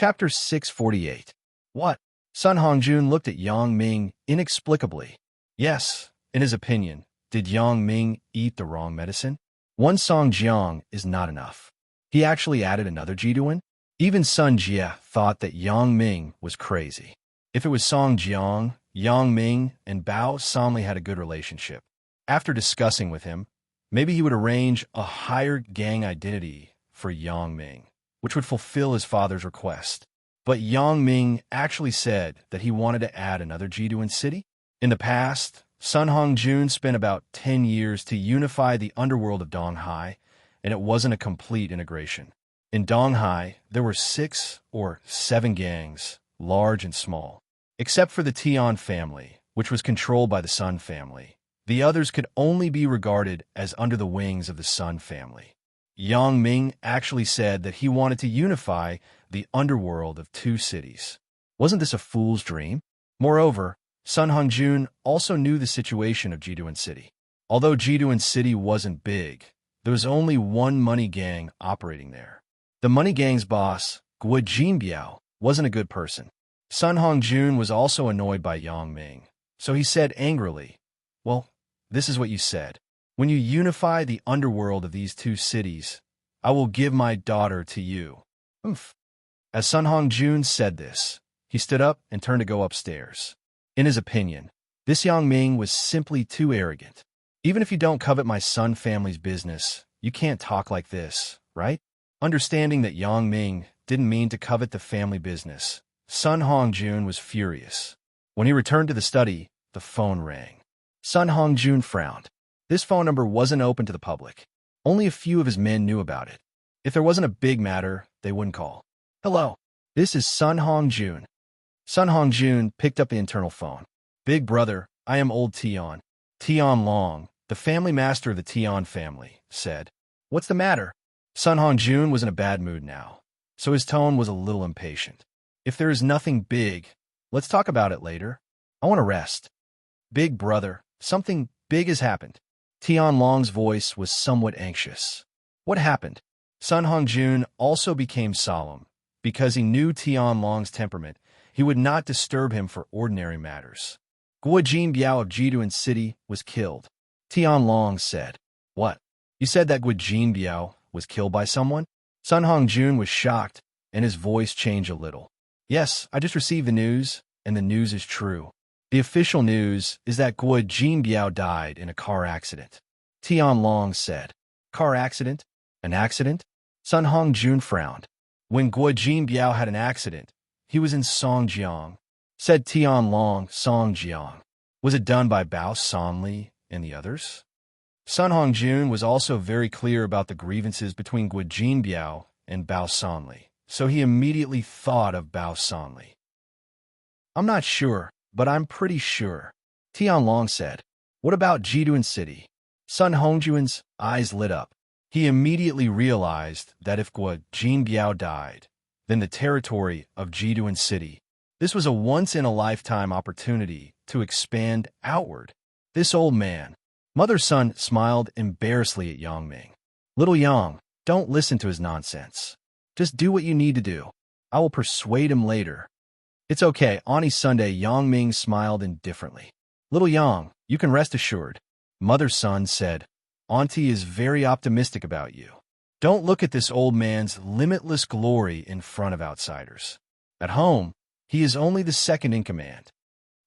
Chapter 648. What? Sun Hongjun looked at Yang Ming inexplicably. Yes, in his opinion, did Yang Ming eat the wrong medicine? One Song Jiang is not enough. He actually added another Jiduan? Even Sun Jie thought that Yang Ming was crazy. If it was Song Jiang, Yang Ming and Bao Sanli had a good relationship. After discussing with him, maybe he would arrange a higher gang identity for Yang Ming, which would fulfill his father's request. But Yang Ming actually said that he wanted to add another Jiduan city. In the past, Sun Hongjun spent about 10 years to unify the underworld of Donghai, and it wasn't a complete integration. In Donghai, there were 6 or 7 gangs, large and small. Except for the Tian family, which was controlled by the Sun family. The others could only be regarded as under the wings of the Sun family. Yang Ming actually said that he wanted to unify the underworld of 2 cities. Wasn't this a fool's dream? Moreover, Sun Hongjun also knew the situation of Jiduan City. Although Jiduan City wasn't big, there was only one money gang operating there. The money gang's boss, Guo Jinbiao, wasn't a good person. Sun Hongjun was also annoyed by Yang Ming, so he said angrily, "Well, this is what you said. When you unify the underworld of these 2 cities, I will give my daughter to you." Oomph. As Sun Hongjun said this, he stood up and turned to go upstairs. In his opinion, this Yang Ming was simply too arrogant. Even if you don't covet my Sun family's business, you can't talk like this, right? Understanding that Yang Ming didn't mean to covet the family business, Sun Hongjun was furious. When he returned to the study, the phone rang. Sun Hongjun frowned. This phone number wasn't open to the public. Only a few of his men knew about it. If there wasn't a big matter, they wouldn't call. "Hello, this is Sun Hongjun." Sun Hongjun picked up the internal phone. "Big brother, I am old Tian. Tian Long, the family master of the Tian family, said." "What's the matter?" Sun Hongjun was in a bad mood now, so his tone was a little impatient. "If there is nothing big, let's talk about it later. I want to rest." "Big brother, something big has happened." Tian Long's voice was somewhat anxious. "What happened?" Sun Hongjun also became solemn. Because he knew Tian Long's temperament, he would not disturb him for ordinary matters. Guo Jinbiao of Jiduan City was killed. Tian Long said, "What? You said that Guo Jinbiao was killed by someone?" Sun Hongjun was shocked, and his voice changed a little. "Yes, I just received the news, and the news is true. The official news is that Guo Jinbiao died in a car accident." Tian Long said, "Car accident? An accident?" Sun Hongjun frowned. "When Guo Jinbiao had an accident, he was in Songjiang." Said Tian Long, "Songjiang. Was it done by Bao Sanli and the others?" Sun Hongjun was also very clear about the grievances between Guo Jinbiao and Bao Sanli, so he immediately thought of Bao Sanli. "I'm not sure, but I'm pretty sure," Tian Long said. "What about Jiduan City?" Sun Hongjun's eyes lit up. He immediately realized that if Guo Jinbiao died, then the territory of Jiduan City. This was a once-in-a-lifetime opportunity to expand outward. This old man. Mother Sun smiled embarrassedly at Yang Ming. "Little Yang, don't listen to his nonsense. Just do what you need to do. I will persuade him later." "It's okay, Auntie Sunday." Yang Ming smiled indifferently. "Little Yang, you can rest assured." Mother Sun said, "Auntie is very optimistic about you. Don't look at this old man's limitless glory in front of outsiders. At home, he is only the second in command."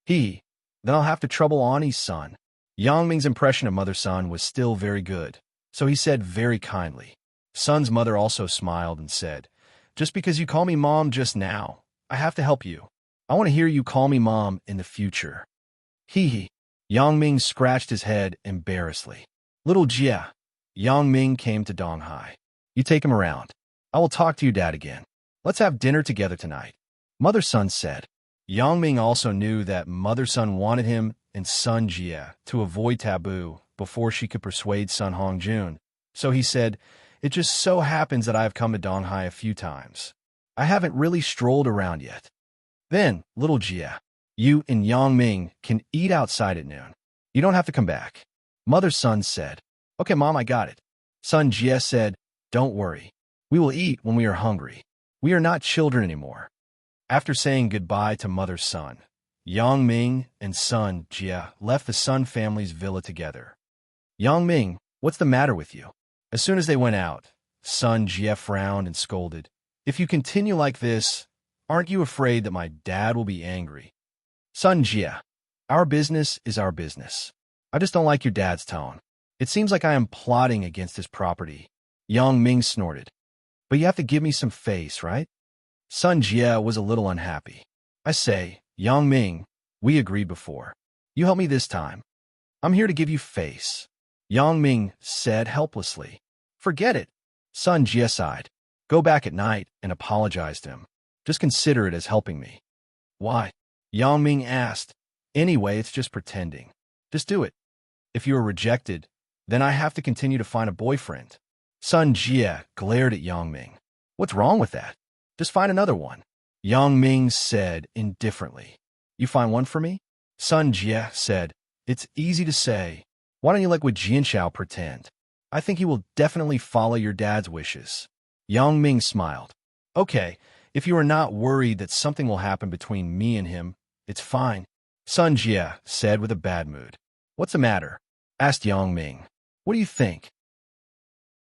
Then I'll have to trouble Auntie's son." Yang Ming's impression of Mother Sun was still very good, so he said very kindly. Sun's mother also smiled and said, "Just because you call me Mom just now, I have to help you. I want to hear you call me Mom in the future." Yang Ming scratched his head embarrassedly. "Little Jia." Yang Ming came to Donghai. "You take him around. I will talk to your dad again. Let's have dinner together tonight," Mother Sun said. Yang Ming also knew that Mother Sun wanted him and Sun Jia to avoid taboo before she could persuade Sun Hongjun, so he said, "It just so happens that I have come to Donghai a few times. I haven't really strolled around yet." "Then, little Jia, you and Yang Ming can eat outside at noon. You don't have to come back," Mother Sun said. "Okay, Mom, I got it." Sun Jia said, "Don't worry. We will eat when we are hungry. We are not children anymore. After saying goodbye to Mother Sun, Yang Ming and son Jia left the Sun family's villa together. Yang Ming, what's the matter with you? As soon as they went out, son Jia frowned and scolded. If you continue like this, aren't you afraid that my dad will be angry? Son Jia, our business is our business. I just don't like your dad's tone. It seems like I am plotting against his property. Yang Ming snorted. But you have to give me some face, right? Son Jia was a little unhappy. I say, Yang Ming, we agreed before. You help me this time. I'm here to give you face. Yang Ming said helplessly. Forget it. Son Jia sighed. Go back at night and apologize to him. Just consider it as helping me. Why? Yang Ming asked. Anyway, it's just pretending. Just do it. If you are rejected, then I have to continue to find a boyfriend. Son Jia glared at Yang Ming. What's wrong with that? Just find another one. Yang Ming said indifferently. You find one for me? Son Jia said. It's easy to say. Why don't you let Wu Jianxiao pretend? I think he will definitely follow your dad's wishes. Yang Ming smiled. Okay, if you are not worried that something will happen between me and him, it's fine. Son Jia said with a bad mood. What's the matter? Asked Yang Ming. What do you think?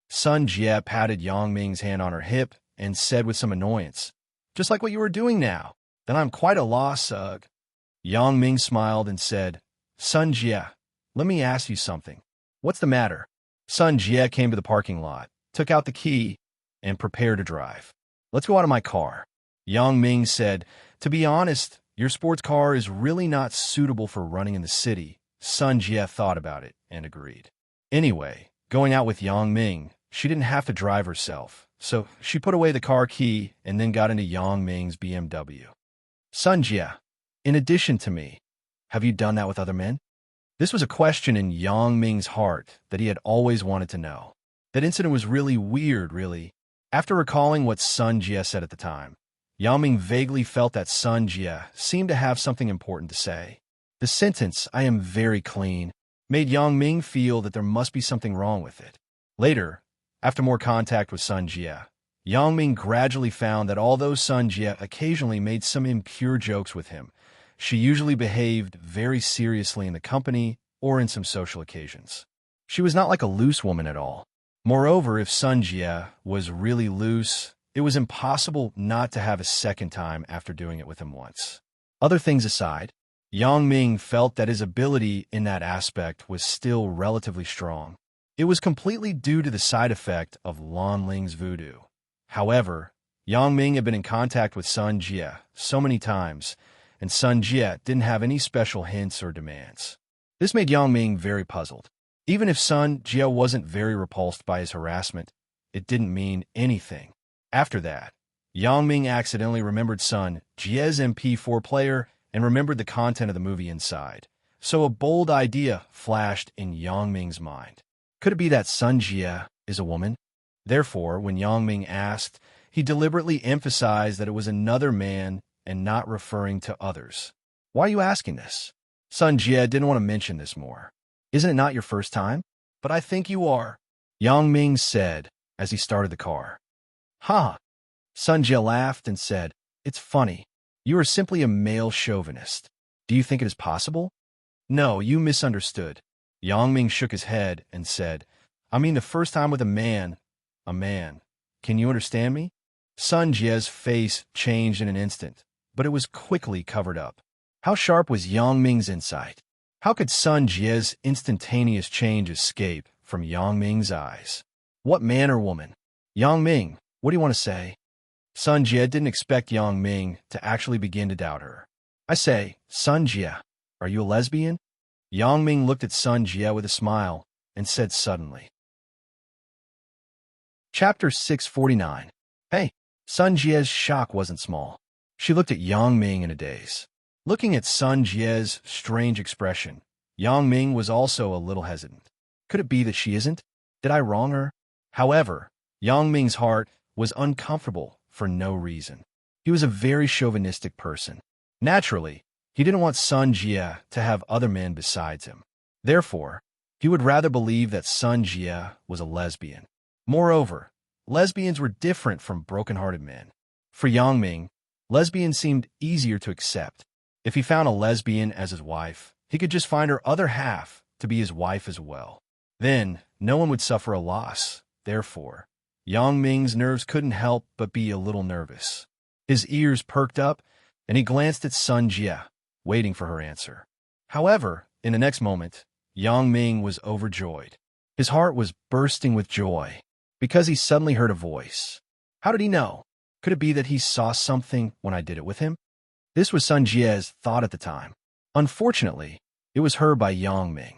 Son Jia patted Yang Ming's hand on her hip and said with some annoyance, just like what you were doing now. Then I'm quite a loss, ugh. Yang Ming smiled and said, Son Jia, let me ask you something. What's the matter? Son Jia came to the parking lot, took out the key, and prepared to drive. Let's go out of my car. Yang Ming said, to be honest, your sports car is really not suitable for running in the city. Son Jia thought about it and agreed. Anyway, going out with Yang Ming, she didn't have to drive herself, so she put away the car key and then got into Yang Ming's BMW. Son Jia, in addition to me, have you done that with other men? This was a question in Yang Ming's heart that he had always wanted to know. That incident was really weird, really. After recalling what Son Jia said at the time, Yang Ming vaguely felt that Son Jia seemed to have something important to say. The sentence, I am very clean, made Yang Ming feel that there must be something wrong with it. Later, after more contact with Son Jia, Yang Ming gradually found that although Son Jia occasionally made some impure jokes with him, she usually behaved very seriously in the company or in some social occasions. She was not like a loose woman at all. Moreover, if Son Jia was really loose, it was impossible not to have a second time after doing it with him once. Other things aside, Yang Ming felt that his ability in that aspect was still relatively strong. It was completely due to the side effect of Lan Ling's voodoo. However, Yang Ming had been in contact with Son Jia so many times, and Son Jia didn't have any special hints or demands. This made Yang Ming very puzzled. Even if Son Jia wasn't very repulsed by his harassment, it didn't mean anything. After that, Yang Ming accidentally remembered Son Jia's MP4 player and remembered the content of the movie inside. So a bold idea flashed in Yang Ming's mind. Could it be that Son Jia is a woman? Therefore, when Yang Ming asked, he deliberately emphasized that it was another man and not referring to others. Why are you asking this? Son Jia didn't want to mention this more. Isn't it not your first time? But I think you are, Yang Ming said as he started the car. Ha! Son Jia laughed and said, it's funny. You are simply a male chauvinist. Do you think it is possible? No, you misunderstood. Yang Ming shook his head and said, I mean the first time with a man. A man. Can you understand me? Son Jia's face changed in an instant, but it was quickly covered up. How sharp was Yang Ming's insight? How could Son Jia's instantaneous change escape from Yang Ming's eyes? What man or woman? Yang Ming, what do you want to say? Son Jia didn't expect Yang Ming to actually begin to doubt her. I say, Son Jia, are you a lesbian? Yang Ming looked at Son Jia with a smile and said suddenly. Chapter 649. Hey, Son Jia's shock wasn't small. She looked at Yang Ming in a daze. Looking at Son Jia's strange expression, Yang Ming was also a little hesitant. Could it be that she isn't? Did I wrong her? However, Yang Ming's heart was uncomfortable for no reason. He was a very chauvinistic person. Naturally, he didn't want Son Jia to have other men besides him. Therefore, he would rather believe that Son Jia was a lesbian. Moreover, lesbians were different from broken-hearted men. For Yang Ming, lesbian seemed easier to accept. If he found a lesbian as his wife, he could just find her other half to be his wife as well. Then, no one would suffer a loss. Therefore, Yang Ming's nerves couldn't help but be a little nervous. His ears perked up, and he glanced at Sun Jie, waiting for her answer. However, in the next moment, Yang Ming was overjoyed. His heart was bursting with joy, because he suddenly heard a voice. How did he know? Could it be that he saw something when I did it with him? This was Sun Jie's thought at the time. Unfortunately, it was heard by Yang Ming.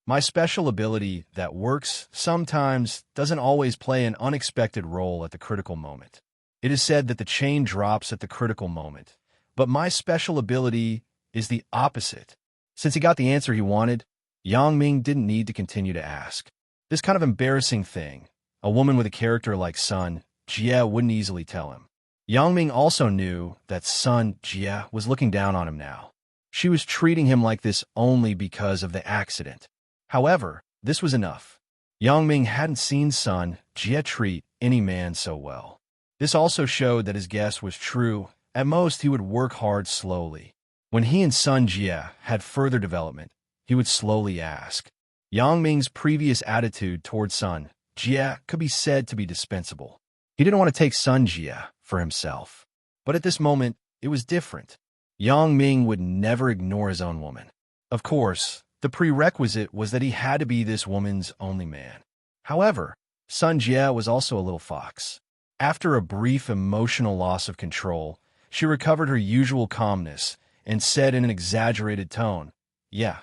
My special ability that works sometimes doesn't always play an unexpected role at the critical moment. It is said that the chain drops at the critical moment, but my special ability is the opposite. Since he got the answer he wanted, Yang Ming didn't need to continue to ask. This kind of embarrassing thing, a woman with a character like Sun Jie wouldn't easily tell him. Yang Ming also knew that Sun Jie was looking down on him now. She was treating him like this only because of the accident. However, this was enough. Yang Ming hadn't seen Sun Jie treat any man so well. This also showed that his guess was true. At most, he would work hard slowly. When he and Sun Jie had further development, he would slowly ask. Yang Ming's previous attitude toward Sun Jie could be said to be dispensable. He didn't want to take Sun Jie for himself. But at this moment, it was different. Yang Ming would never ignore his own woman. Of course, the prerequisite was that he had to be this woman's only man. However, Sun Jie was also a little fox. After a brief emotional loss of control, she recovered her usual calmness and said in an exaggerated tone, "Yeah,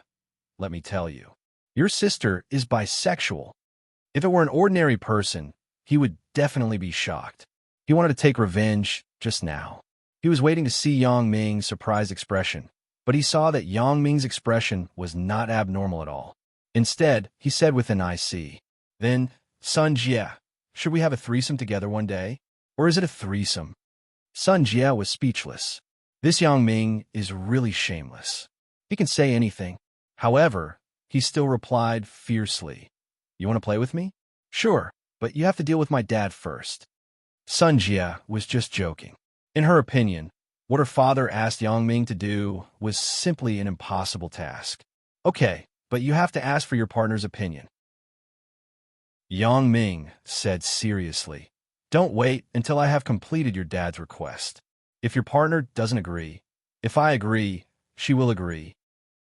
let me tell you. Your sister is bisexual." If it were an ordinary person, he would definitely be shocked. He wanted to take revenge just now. He was waiting to see Yang Ming's surprised expression, but he saw that Yang Ming's expression was not abnormal at all. Instead, he said with an IC, "Then, Sun Jie, should we have a threesome together one day? Or is it a threesome?" Sun Jie was speechless. This Yang Ming is really shameless. He can say anything. However, he still replied fiercely, "You want to play with me? Sure, but you have to deal with my dad first." Sun Jie was just joking. In her opinion, what her father asked Yang Ming to do was simply an impossible task. "Okay, but you have to ask for your partner's opinion." Yang Ming said seriously, "Don't wait until I have completed your dad's request. If your partner doesn't agree, if I agree, she will agree."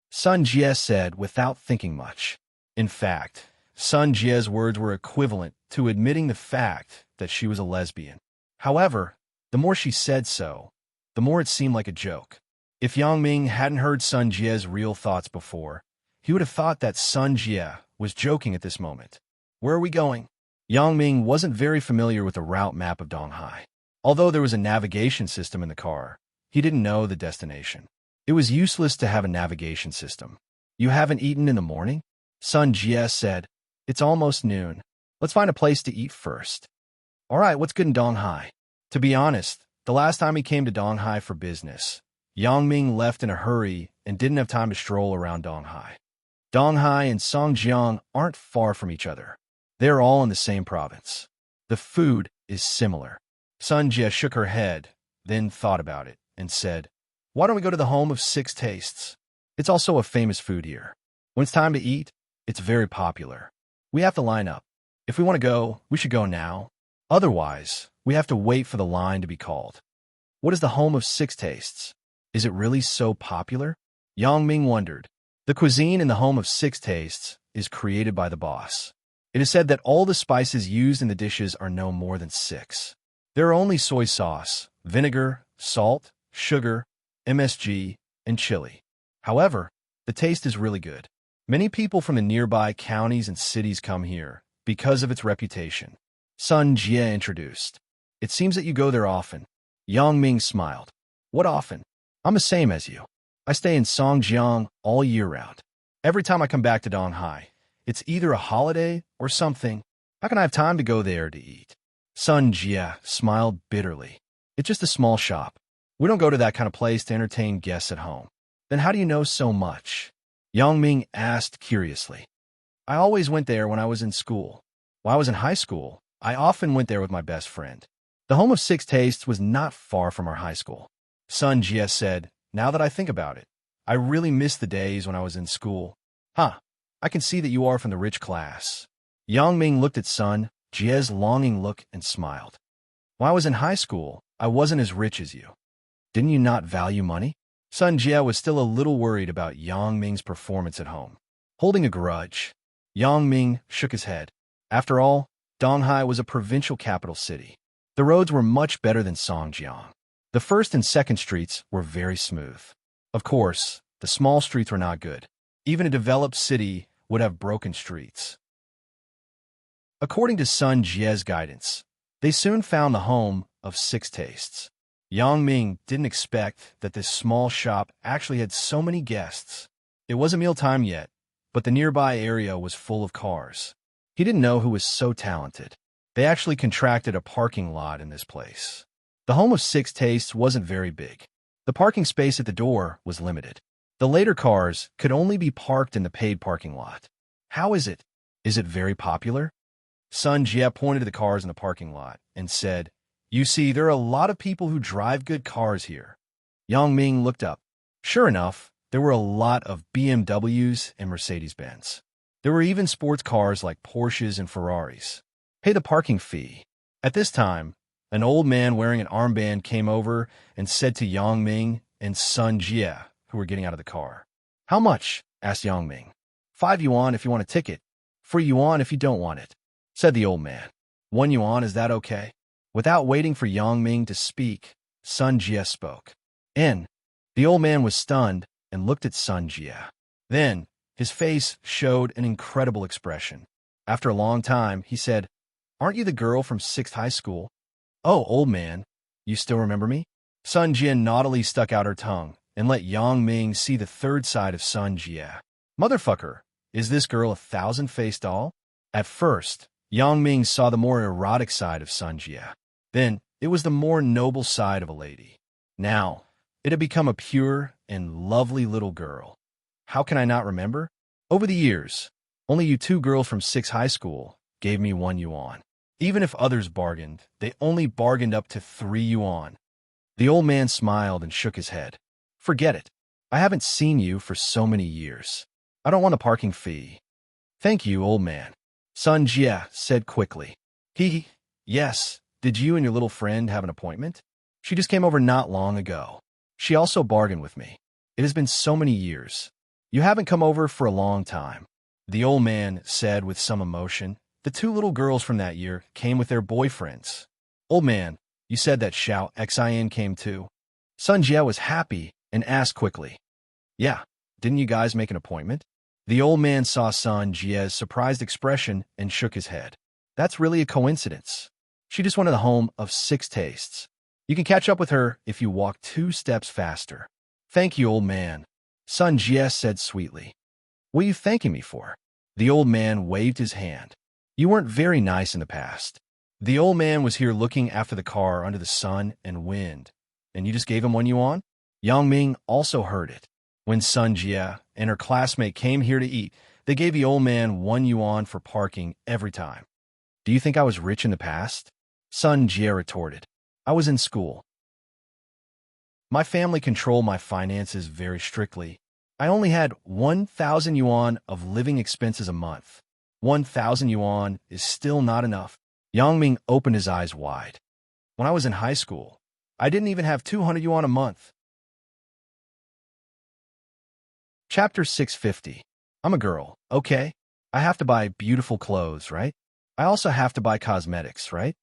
Sun Jie said without thinking much. In fact, Sun Jie's words were equivalent to admitting the fact that she was a lesbian. However, the more she said so, the more it seemed like a joke. If Yang Ming hadn't heard Sun Jie's real thoughts before, he would have thought that Sun Jie was joking at this moment. "Where are we going?" Yang Ming wasn't very familiar with the route map of Donghai. Although there was a navigation system in the car, he didn't know the destination. It was useless to have a navigation system. "You haven't eaten in the morning?" Sun Jie said. "It's almost noon. Let's find a place to eat first." "All right, what's good in Donghai?" To be honest, the last time he came to Donghai for business, Yang Ming left in a hurry and didn't have time to stroll around Donghai. Donghai and Songjiang aren't far from each other. They're all in the same province. The food is similar. Sun Jie shook her head, then thought about it, and said, "Why don't we go to the home of 6 tastes? It's also a famous food here. When it's time to eat, it's very popular. We have to line up. If we want to go, we should go now. Otherwise, we have to wait for the line to be called." "What is the home of 6 tastes? Is it really so popular?" Yang Ming wondered. The cuisine in the home of 6 tastes is created by the boss. It is said that all the spices used in the dishes are no more than 6. There are only soy sauce, vinegar, salt, sugar, MSG, and chili. However, the taste is really good. Many people from the nearby counties and cities come here because of its reputation. Sun Jie introduced. "It seems that you go there often." Yang Ming smiled. "What often? I'm the same as you. I stay in Songjiang all year round. Every time I come back to Donghai, it's either a holiday or something. How can I have time to go there to eat?" Sun Jie smiled bitterly. "It's just a small shop. We don't go to that kind of place to entertain guests at home." "Then how do you know so much?" Yang Ming asked curiously. "I always went there when I was in school. While I was in high school, I often went there with my best friend. The home of six tastes was not far from our high school. Sun Jie said, now that I think about it, I really miss the days when I was in school. Huh, I can see that you are from the rich class. Yang Ming looked at Sun Jie's longing look and smiled. When I was in high school, I wasn't as rich as you. Didn't you not value money? Sun Jie was still a little worried about Yang Ming's performance at home. Holding a grudge, Yang Ming shook his head. After all, Donghai was a provincial capital city. The roads were much better than Songjiang. The first and second streets were very smooth. Of course, the small streets were not good. Even a developed city would have broken streets. According to Sun Jie's guidance, they soon found the home of six tastes. Yang Ming didn't expect that this small shop actually had so many guests. It wasn't mealtime yet, but the nearby area was full of cars. He didn't know who was so talented. They actually contracted a parking lot in this place. The home of six tastes wasn't very big. The parking space at the door was limited. The later cars could only be parked in the paid parking lot. How is it? Is it very popular? Sun Jie pointed to the cars in the parking lot and said, you see, there are a lot of people who drive good cars here. Yang Ming looked up. Sure enough, there were a lot of BMWs and Mercedes-Benz. There were even sports cars like Porsches and Ferraris. Pay the parking fee. At this time, an old man wearing an armband came over and said to Yang Ming and Sun Jie, who were getting out of the car. How much? Asked Yang Ming. 5 yuan if you want a ticket. 3 yuan if you don't want it, said the old man. 1 yuan, is that okay? Without waiting for Yang Ming to speak, Sun Jie spoke. And the old man was stunned and looked at Sun Jie. Then, his face showed an incredible expression. After a long time, he said, aren't you the girl from 6th high school? Oh, old man, you still remember me? Sun Jie naughtily stuck out her tongue and let Yang Ming see the third side of Sun Jie. Motherfucker, is this girl a thousand-faced doll? At first, Yang Ming saw the more erotic side of Sun Jie. Then, it was the more noble side of a lady. Now, it had become a pure and lovely little girl. How can I not remember? Over the years, only you two girls from 6th high school gave me 1 yuan. Even if others bargained, they only bargained up to 3 yuan. The old man smiled and shook his head. Forget it. I haven't seen you for so many years. I don't want a parking fee. Thank you, old man. Sun Jie said quickly. Yes. Did you and your little friend have an appointment? She just came over not long ago. She also bargained with me. It has been so many years. You haven't come over for a long time. The old man said with some emotion. The 2 little girls from that year came with their boyfriends. Old man, you said that Xiao Xin came too. Sun Jie was happy and asked quickly. Yeah, didn't you guys make an appointment? The old man saw Sun Jie's surprised expression and shook his head. That's really a coincidence. She just wanted the home of 6 tastes. You can catch up with her if you walk 2 steps faster. Thank you, old man, Sun Jie said sweetly. What are you thanking me for? The old man waved his hand. You weren't very nice in the past. The old man was here looking after the car under the sun and wind, and you just gave him 1 yuan? Yang Ming also heard it. When Sun Jie and her classmate came here to eat, they gave the old man 1 yuan for parking every time. Do you think I was rich in the past? Sun Jie retorted. I was in school. My family controlled my finances very strictly. I only had 1,000 yuan of living expenses a month. 1,000 yuan is still not enough. Yang Ming opened his eyes wide. When I was in high school, I didn't even have 200 yuan a month. Chapter 650. I'm a girl, okay? I have to buy beautiful clothes, right? I also have to buy cosmetics, right?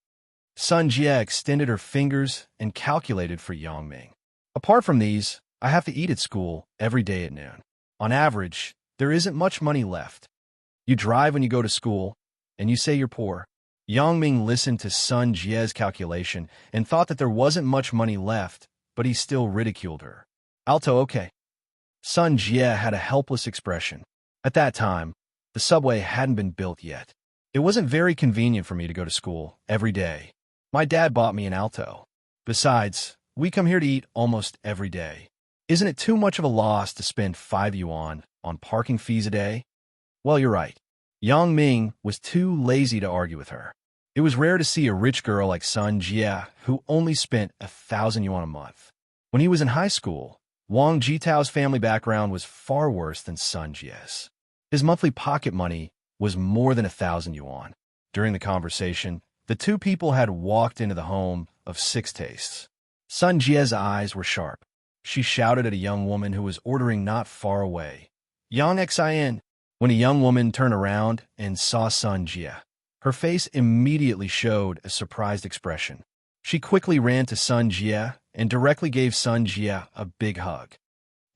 Sun Jie extended her fingers and calculated for Yang Ming. Apart from these, I have to eat at school every day at noon. On average, there isn't much money left. You drive when you go to school, and you say you're poor. Yang Ming listened to Sun Jie's calculation and thought that there wasn't much money left, but he still ridiculed her. Alto, okay. Sun Jie had a helpless expression. At that time, the subway hadn't been built yet. It wasn't very convenient for me to go to school every day. My dad bought me an Alto. Besides, we come here to eat almost every day. Isn't it too much of a loss to spend 5 yuan on parking fees a day? Well, you're right. Yang Ming was too lazy to argue with her. It was rare to see a rich girl like Sun Jie, who only spent 1,000 yuan a month. When he was in high school, Wang Jitao's family background was far worse than Sun Jie's. His monthly pocket money was more than 1,000 yuan. During the conversation, the two people had walked into the home of Six Tastes. Sun Jie's eyes were sharp. She shouted at a young woman who was ordering not far away, "Yang Xin." When a young woman turned around and saw Sun Jie, her face immediately showed a surprised expression. She quickly ran to Sun Jie and directly gave Sun Jie a big hug.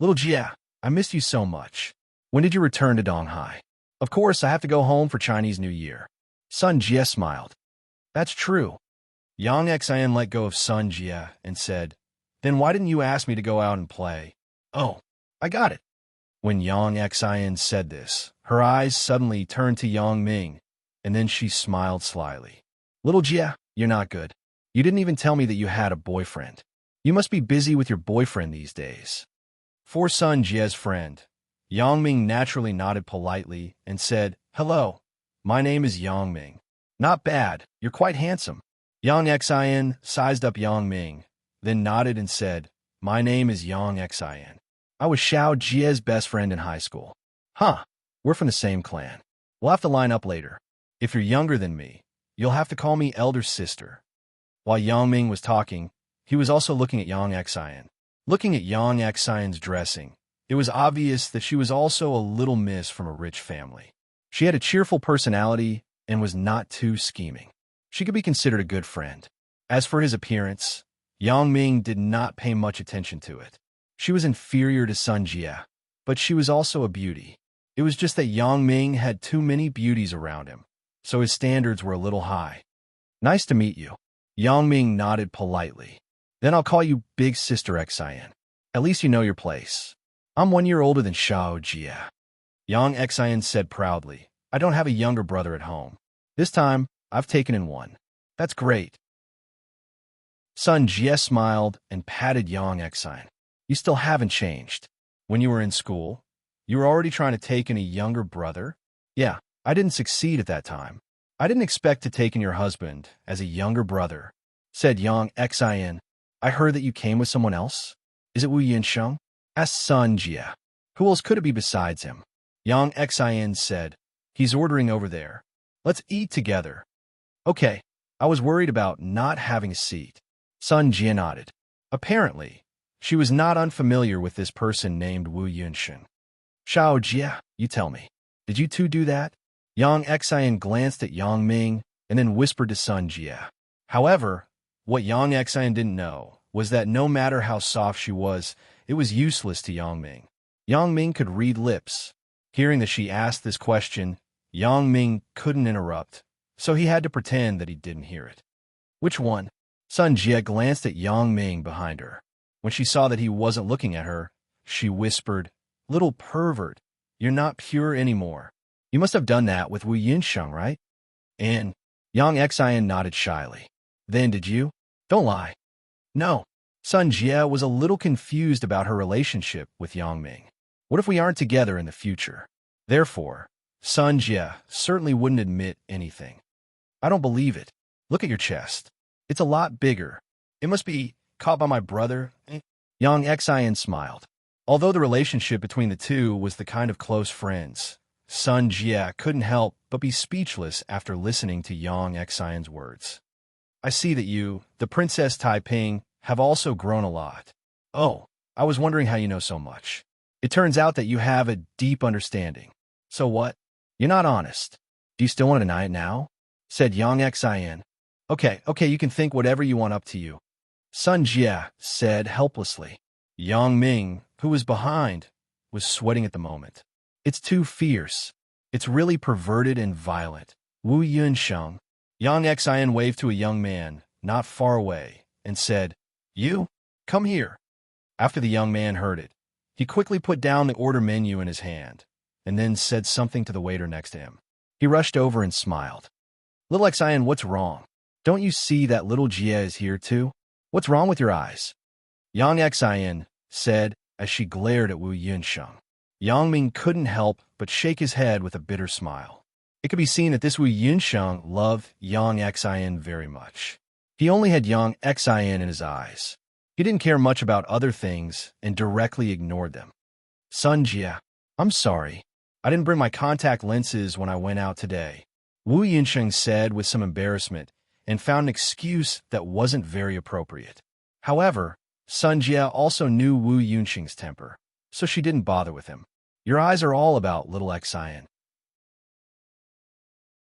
"Little Jie, I missed you so much. When did you return to Donghai?" "Of course, I have to go home for Chinese New Year." Sun Jie smiled. "That's true." Yang Xin let go of Sun Jie and said, "Then why didn't you ask me to go out and play?" "Oh, I got it." When Yang Xin said this, her eyes suddenly turned to Yang Ming, and then she smiled slyly. "Little Jie, you're not good. You didn't even tell me that you had a boyfriend. You must be busy with your boyfriend these days." For Sun Jie's friend, Yang Ming naturally nodded politely and said, "Hello, my name is Yang Ming." "Not bad, you're quite handsome." Yang Xin sized up Yang Ming, then nodded and said, "My name is Yang Xin. I was Xiao Jie's best friend in high school." "Huh, we're from the same clan. We'll have to line up later. If you're younger than me, you'll have to call me elder sister." While Yang Ming was talking, he was also looking at Yang Xin. Looking at Yang Xin's dressing, it was obvious that she was also a little miss from a rich family. She had a cheerful personality and was not too scheming. She could be considered a good friend. As for his appearance, Yang Ming did not pay much attention to it. She was inferior to Sun Jie, but she was also a beauty. It was just that Yang Ming had too many beauties around him, so his standards were a little high. "Nice to meet you." Yang Ming nodded politely. "Then I'll call you Big Sister Xin. At least you know your place. I'm 1 year older than Xiao Jie." Yang Xin said proudly, "I don't have a younger brother at home. This time, I've taken in one." "That's great." Sun Jie smiled and patted Yang Xin. "You still haven't changed. When you were in school, you were already trying to take in a younger brother?" "Yeah, I didn't succeed at that time. I didn't expect to take in your husband as a younger brother," said Yang Xin. "I heard that you came with someone else. Is it Wu Yinsheng?" asked Sun Jie. "Who else could it be besides him?" Yang Xin said, "He's ordering over there. Let's eat together." "Okay, I was worried about not having a seat." Sun Jie nodded. Apparently, she was not unfamiliar with this person named Wu Yunsheng. "Xiao Jie, you tell me, did you two do that?" Yang Xin glanced at Yang Ming and then whispered to Sun Jie. However, what Yang Xin didn't know was that no matter how soft she was, it was useless to Yang Ming. Yang Ming could read lips. Hearing that she asked this question, Yang Ming couldn't interrupt, so he had to pretend that he didn't hear it. "Which one?" Sun Jie glanced at Yang Ming behind her. When she saw that he wasn't looking at her, she whispered, "Little pervert, you're not pure anymore. You must have done that with Wu Yinsheng, right?" And Yang Xin nodded shyly. "Then did you? Don't lie." "No." Sun Jie was a little confused about her relationship with Yang Ming. What if we aren't together in the future? Therefore, Sun Jie certainly wouldn't admit anything. "I don't believe it. Look at your chest. It's a lot bigger. It must be caught by my brother." Yang Xin smiled. Although the relationship between the two was the kind of close friends, Sun Jie couldn't help but be speechless after listening to Yang Xin's words. "I see that you, the Princess Taiping, have also grown a lot." "Oh, I was wondering how you know so much. It turns out that you have a deep understanding." "So what? You're not honest. Do you still want to deny it now?" said Yang Xin. Okay, you can think whatever you want, up to you," Sun Jie said helplessly. Yang Ming, who was behind, was sweating at the moment. "It's too fierce. It's really perverted and violent." Wu Yunsheng. Yang Xin waved to a young man not far away and said, "You, come here." After the young man heard it, he quickly put down the order menu in his hand and then said something to the waiter next to him. He rushed over and smiled. "Little Xin, what's wrong? Don't you see that little Jie is here too? What's wrong with your eyes?" Yang Xin said as she glared at Wu Yunsheng. Yang Ming couldn't help but shake his head with a bitter smile. It could be seen that this Wu Yunxiang loved Yang Xian very much. He only had Yang Xian in his eyes. He didn't care much about other things and directly ignored them. Sun Jia, I'm sorry. I didn't bring my contact lenses when I went out today, Wu Yunxiang said with some embarrassment and found an excuse that wasn't very appropriate. However, Sun Jia also knew Wu Yunxiang's temper, so she didn't bother with him. Your eyes are all about little Xian.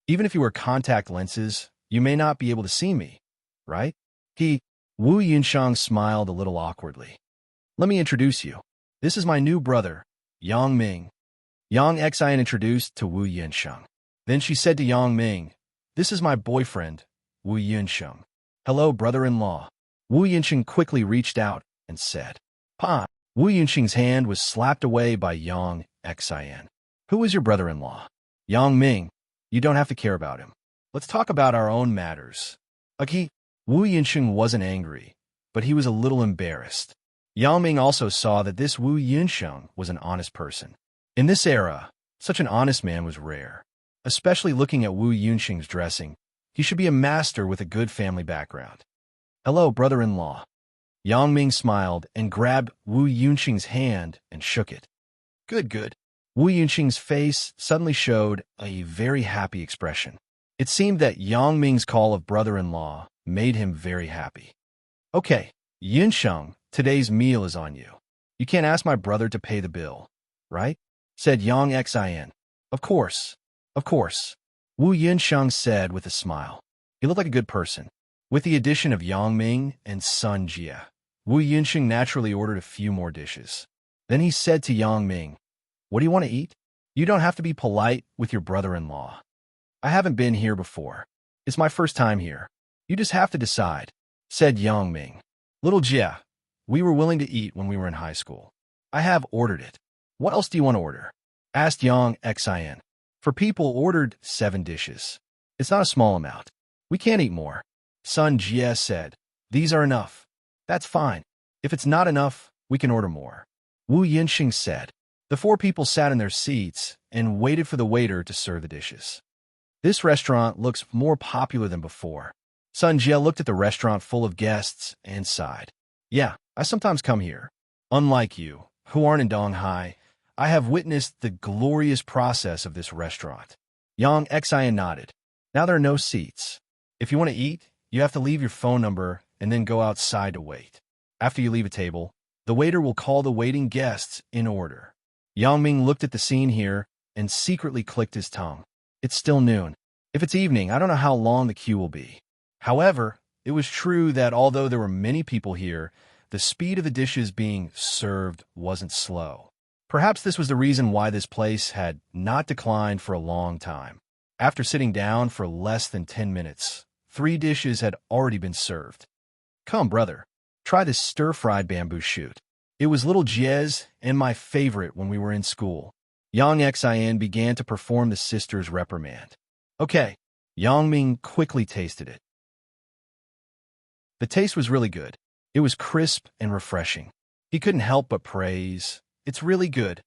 Even if you wear contact lenses, you may not be able to see me, right? Wu Yunxiang smiled a little awkwardly. Let me introduce you. This is my new brother, Yang Ming. Yang Xian introduced to Wu Yunxiang. Then she said to Yang Ming, this is my boyfriend, Wu Yunxiang. Hello, brother-in-law. Wu Yunxiang quickly reached out and said, Pa. Wu Yunxiang's hand was slapped away by Yang Xian. Who is your brother-in-law? Yang Ming. You don't have to care about him. Let's talk about our own matters. Wu Yunxiang wasn't angry, but he was a little embarrassed. Yang Ming also saw that this Wu Yunxiang was an honest person. In this era, such an honest man was rare. Especially looking at Wu Yunxiang's dressing, he should be a master with a good family background. Hello, brother-in-law. Yang Ming smiled and grabbed Wu Yunxiang's hand and shook it. Good. Wu Yunxiang's face suddenly showed a very happy expression. It seemed that Yang Ming's call of brother-in-law made him very happy. Okay, Yunxiang, today's meal is on you. You can't ask my brother to pay the bill, right? Said Yang Xian. Of course. Wu Yunxiang said with a smile. He looked like a good person. With the addition of Yang Ming and Sun Jia, Wu Yunxiang naturally ordered a few more dishes. Then he said to Yang Ming, what do you want to eat? You don't have to be polite with your brother-in-law. I haven't been here before. It's my first time here. You just have to decide, said Yang Ming. Little Jia, we were willing to eat when we were in high school. I have ordered it. What else do you want to order? Asked Yang Xian. For people ordered 7 dishes. It's not a small amount. We can't eat more. Sun Jia said. These are enough. That's fine. If it's not enough, we can order more. Wu Yunxiang said. The 4 people sat in their seats and waited for the waiter to serve the dishes. This restaurant looks more popular than before. Sun Jia looked at the restaurant full of guests and sighed. Yeah, I sometimes come here. Unlike you, who aren't in Donghai, I have witnessed the glorious process of this restaurant. Yang Xian nodded. Now there are no seats. If you want to eat, you have to leave your phone number and then go outside to wait. After you leave a table, the waiter will call the waiting guests in order. Yang Ming looked at the scene here and secretly clicked his tongue. It's still noon. If it's evening, I don't know how long the queue will be. However, it was true that although there were many people here, the speed of the dishes being served wasn't slow. Perhaps this was the reason why this place had not declined for a long time. After sitting down for less than 10 minutes, 3 dishes had already been served. Come, brother, try this stir-fried bamboo shoot. It was little Jia's and my favorite when we were in school. Yang Xian began to perform the sister's reprimand. Okay, Yang Ming quickly tasted it. The taste was really good. It was crisp and refreshing. He couldn't help but praise, it's really good.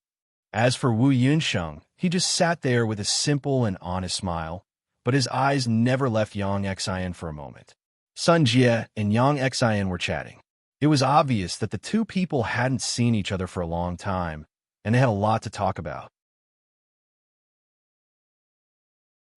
As for Wu Yunxiang, he just sat there with a simple and honest smile, but his eyes never left Yang Xian for a moment. Sun Jia and Yang Xian were chatting. It was obvious that the 2 people hadn't seen each other for a long time, and they had a lot to talk about.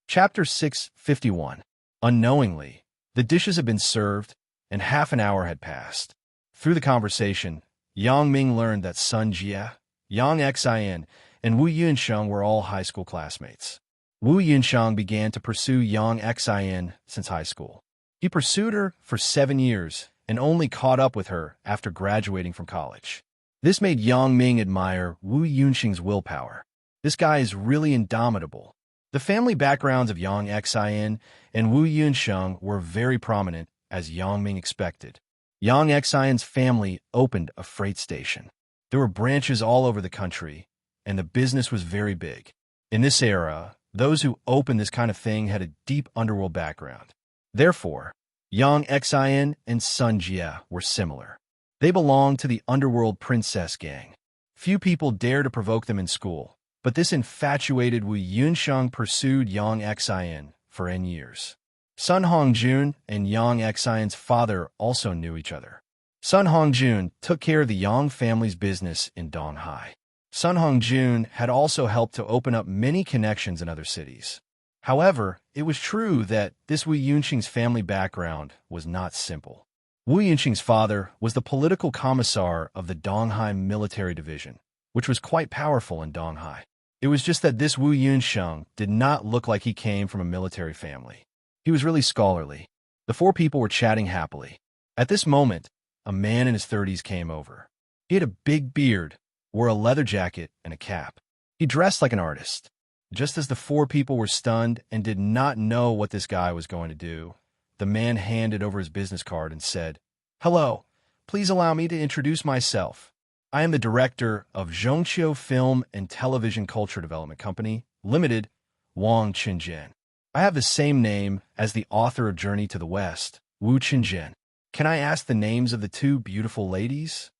Chapter 651. Unknowingly, the dishes had been served, and half an hour had passed. Through the conversation, Yang Ming learned that Sun Jia, Yang Xian, and Wu Yunxiang were all high school classmates. Wu Yunxiang began to pursue Yang Xian since high school. He pursued her for 7 years and only caught up with her after graduating from college. This made Yang Ming admire Wu Yunxiang's willpower. This guy is really indomitable. The family backgrounds of Yang Xian and Wu Yunxiang were very prominent, as Yang Ming expected. Yang Xian's family opened a freight station. There were branches all over the country, and the business was very big. In this era, those who opened this kind of thing had a deep underworld background. Therefore, Yang Xian and Sun Jia were similar. They belonged to the underworld princess gang. Few people dared to provoke them in school, But this infatuated Wu Yunxiang pursued Yang Xian for N years. Sun Hongjun and Yang Xian's father also knew each other. Sun Hongjun took care of the Yang family's business in Donghai. Sun Hongjun had also helped to open up many connections in other cities. However, it was true that this Wu Yunxing's family background was not simple. Wu Yunxing's father was the political commissar of the Donghai military division, which was quite powerful in Donghai. It was just that this Wu Yunxiang did not look like he came from a military family. He was really scholarly. The four people were chatting happily. At this moment, a man in his 30s came over. He had a big beard, wore a leather jacket and a cap. He dressed like an artist. Just as the four people were stunned and did not know what this guy was going to do, the man handed over his business card and said, "Hello, please allow me to introduce myself. I am the director of Zhongqiu Film and Television Culture Development Company, Limited, Wang Qinjian. I have the same name as the author of Journey to the West, Wu Qinjian. Can I ask the names of the two beautiful ladies?"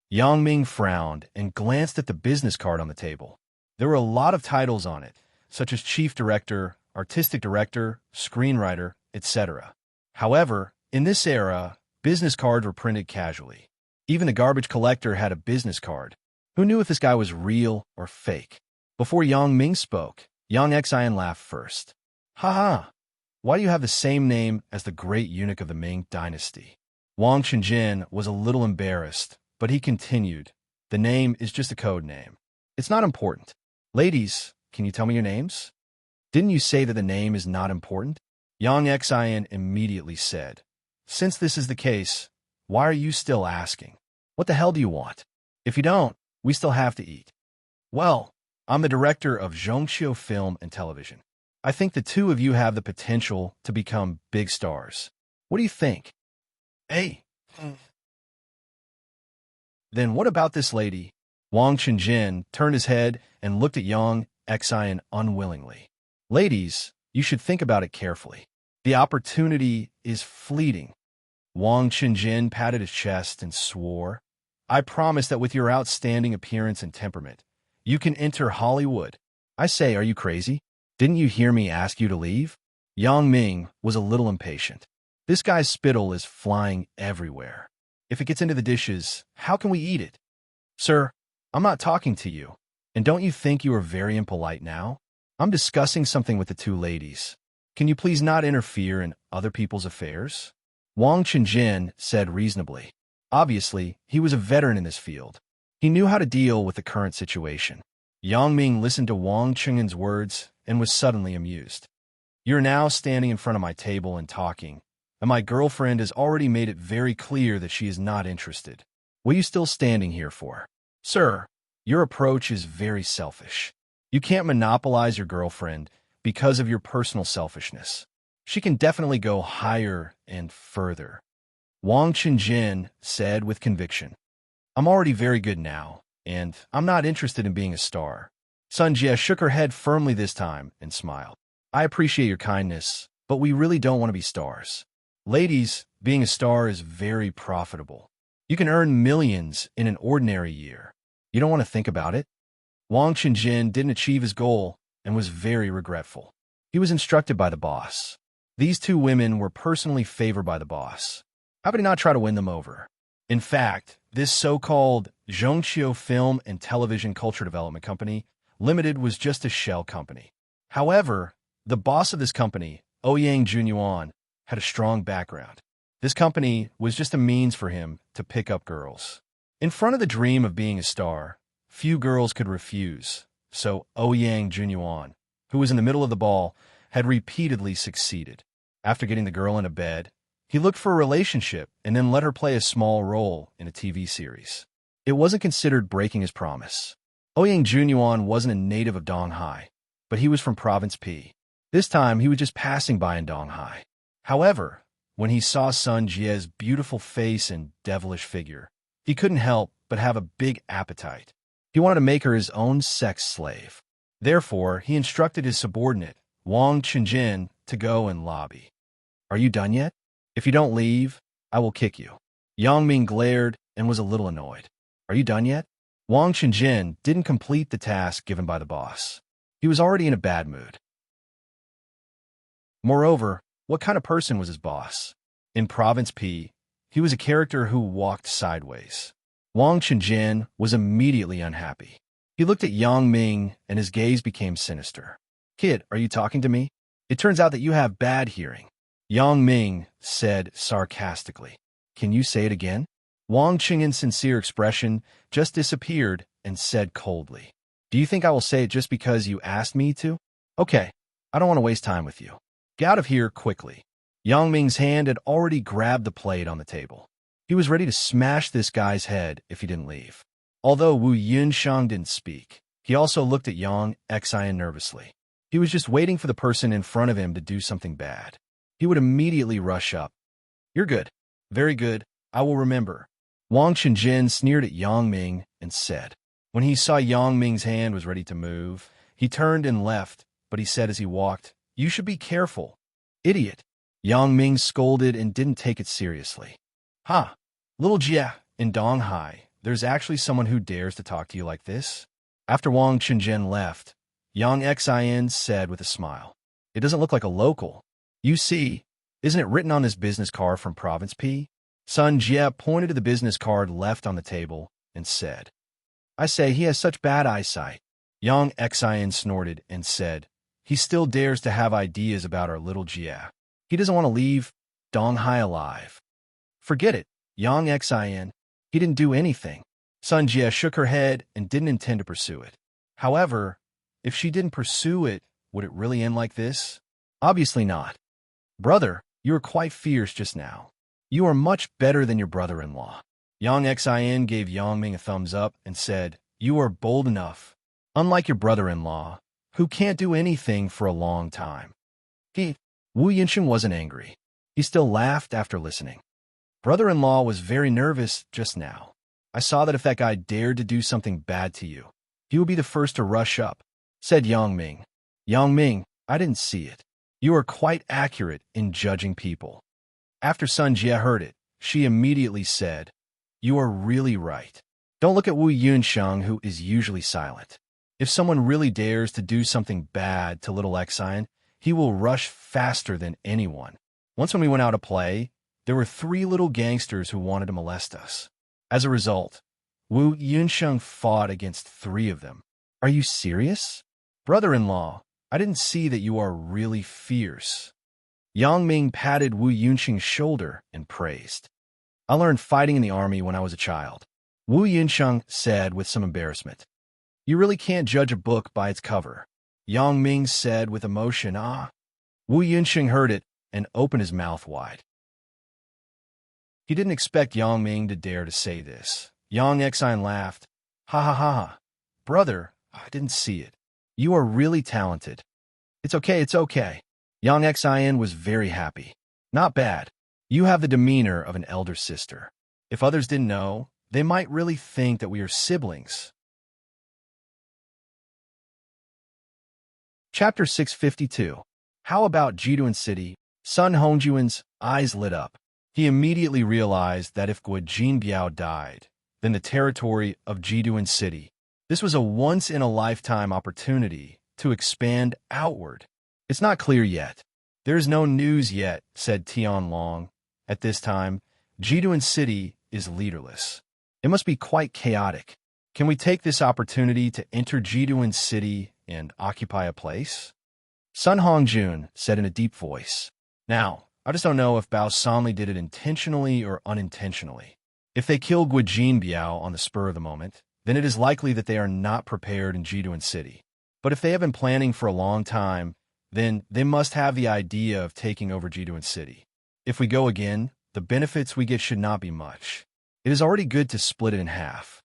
Yang Ming frowned and glanced at the business card on the table. There were a lot of titles on it, such as Chief Director, Artistic Director, Screenwriter, etc. However, in this era, business cards were printed casually. Even the garbage collector had a business card. Who knew if this guy was real or fake? Before Yang Ming spoke, Yang Xian laughed first. "Ha! Why do you have the same name as the great eunuch of the Ming dynasty?" Wang Qinjian was a little embarrassed, but he continued, "The name is just a code name. It's not important. Ladies, can you tell me your names?" "Didn't you say that the name is not important?" Yang Xian immediately said, "Since this is the case, why are you still asking? What the hell do you want? If you don't, we still have to eat." "Well, I'm the director of Zhongqiu Film and Television. I think the two of you have the potential to become big stars. What do you think?" "Hey." "Then what about this lady?" Wang Qinjian turned his head and looked at Yang Xian unwillingly. "Ladies, you should think about it carefully. The opportunity is fleeting." Wang Qinjian patted his chest and swore, "I promise that with your outstanding appearance and temperament, you can enter Hollywood. I say, are you crazy? Didn't you hear me ask you to leave?" Yang Ming was a little impatient. This guy's spittle is flying everywhere. If it gets into the dishes, how can we eat it? "Sir, I'm not talking to you. And don't you think you are very impolite now? I'm discussing something with the two ladies. Can you please not interfere in other people's affairs?" Wang Qinjian said reasonably. Obviously, he was a veteran in this field. He knew how to deal with the current situation. Yang Ming listened to Wang Qinjian's words and was suddenly amused. "You're now standing in front of my table and talking, and my girlfriend has already made it very clear that she is not interested. What are you still standing here for?" "Sir, your approach is very selfish. You can't monopolize your girlfriend because of your personal selfishness. She can definitely go higher and further," Wang Qinjian said with conviction. "I'm already very good now, and I'm not interested in being a star." Sun Jie shook her head firmly this time and smiled. "I appreciate your kindness, but we really don't want to be stars. Ladies, being a star is very profitable. You can earn millions in an ordinary year. You don't want to think about it?" Wang Qinjian didn't achieve his goal and was very regretful. He was instructed by the boss. These two women were personally favored by the boss. How could he not try to win them over? In fact, this so-called Zhongqiu Film and Television Culture Development Company Limited was just a shell company. However, the boss of this company, Ouyang Junyuan, had a strong background. This company was just a means for him to pick up girls. In front of the dream of being a star, few girls could refuse, so Ouyang Junyuan, who was in the middle of the ball, had repeatedly succeeded. After getting the girl into bed, he looked for a relationship and then let her play a small role in a TV series. It wasn't considered breaking his promise. Ouyang Junyuan wasn't a native of Donghai, but he was from Province P. This time, he was just passing by in Donghai. However, when he saw Sun Jie's beautiful face and devilish figure, he couldn't help but have a big appetite. He wanted to make her his own sex slave. Therefore, he instructed his subordinate, Wang Qinjian, to go and lobby. "Are you done yet? If you don't leave, I will kick you." Yang Ming glared and was a little annoyed. "Are you done yet?" Wang Qingjin didn't complete the task given by the boss. He was already in a bad mood. Moreover, what kind of person was his boss? In Province P, he was a character who walked sideways. Wang Qingjin was immediately unhappy. He looked at Yang Ming and his gaze became sinister. Kid, are you talking to me? It turns out that you have bad hearing. Yang Ming said sarcastically. Can you say it again? Wang Qingjin's sincere expression just disappeared and said coldly. Do you think I will say it just because you asked me to? Okay, I don't want to waste time with you. Get out of here quickly. Yang Ming's hand had already grabbed the plate on the table. He was ready to smash this guy's head if he didn't leave. Although Wu Yunsheng didn't speak, he also looked at Yang Xian nervously. He was just waiting for the person in front of him to do something bad. He would immediately rush up. You're good. Very good. I will remember. Wang Qingjin sneered at Yang Ming and said. When he saw Yang Ming's hand was ready to move, he turned and left, but he said as he walked, You should be careful. Idiot. Yang Ming scolded and didn't take it seriously. Ha! Little Jia, in Donghai, there's actually someone who dares to talk to you like this? After Wang Qingjin left, Yang Xian said with a smile. It doesn't look like a local. You see, isn't it written on this business card from Province P? Sun Jia pointed to the business card left on the table and said, I say he has such bad eyesight. Yang Xian snorted and said, He still dares to have ideas about our little Jia. He doesn't want to leave Donghai alive. Forget it, Yang Xian. He didn't do anything. Sun Jia shook her head and didn't intend to pursue it. However, if she didn't pursue it, would it really end like this? Obviously not. Brother, you were quite fierce just now. You are much better than your brother-in-law. Yang Xian gave Yang Ming a thumbs up and said, You are bold enough, unlike your brother-in-law, who can't do anything for a long time. Wu Yunsheng wasn't angry. He still laughed after listening. Brother-in-law was very nervous just now. I saw that if that guy dared to do something bad to you, he would be the first to rush up, said Yang Ming. Yang Ming, I didn't see it. You are quite accurate in judging people. After Sun Jia heard it, she immediately said, You are really right. Don't look at Wu Yunsheng, who is usually silent. If someone really dares to do something bad to little Xian, he will rush faster than anyone. Once when we went out to play, there were 3 little gangsters who wanted to molest us. As a result, Wu Yunsheng fought against 3 of them. Are you serious? Brother-in-law, I didn't see that you are really fierce. Yang Ming patted Wu Yunsheng's shoulder and praised. I learned fighting in the army when I was a child. Wu Yunsheng said with some embarrassment. You really can't judge a book by its cover. Yang Ming said with emotion, Wu Yunsheng heard it and opened his mouth wide. He didn't expect Yang Ming to dare to say this. Yang Xian laughed. Ha ha ha ha. Brother, I didn't see it. You are really talented. It's okay, it's okay. Yang Xian was very happy. Not bad. You have the demeanor of an elder sister. If others didn't know, they might really think that we are siblings. Chapter 652. How about Jiduan City? Sun Hongjuan's eyes lit up. He immediately realized that if Guo Jinbiao died, then the territory of Jiduan City. This was a once-in-a-lifetime opportunity to expand outward. It's not clear yet. There is no news yet, said Tianlong. At this time, Jiduan City is leaderless. It must be quite chaotic. Can we take this opportunity to enter Jiduan City and occupy a place? Sun Hongjun said in a deep voice. Now, I just don't know if Bao Sanli did it intentionally or unintentionally. If they kill Guo Jinbiao on the spur of the moment, then it is likely that they are not prepared in Jiduan City. But if they have been planning for a long time, then they must have the idea of taking over Jiduan City. If we go again, the benefits we get should not be much. It is already good to split it in half.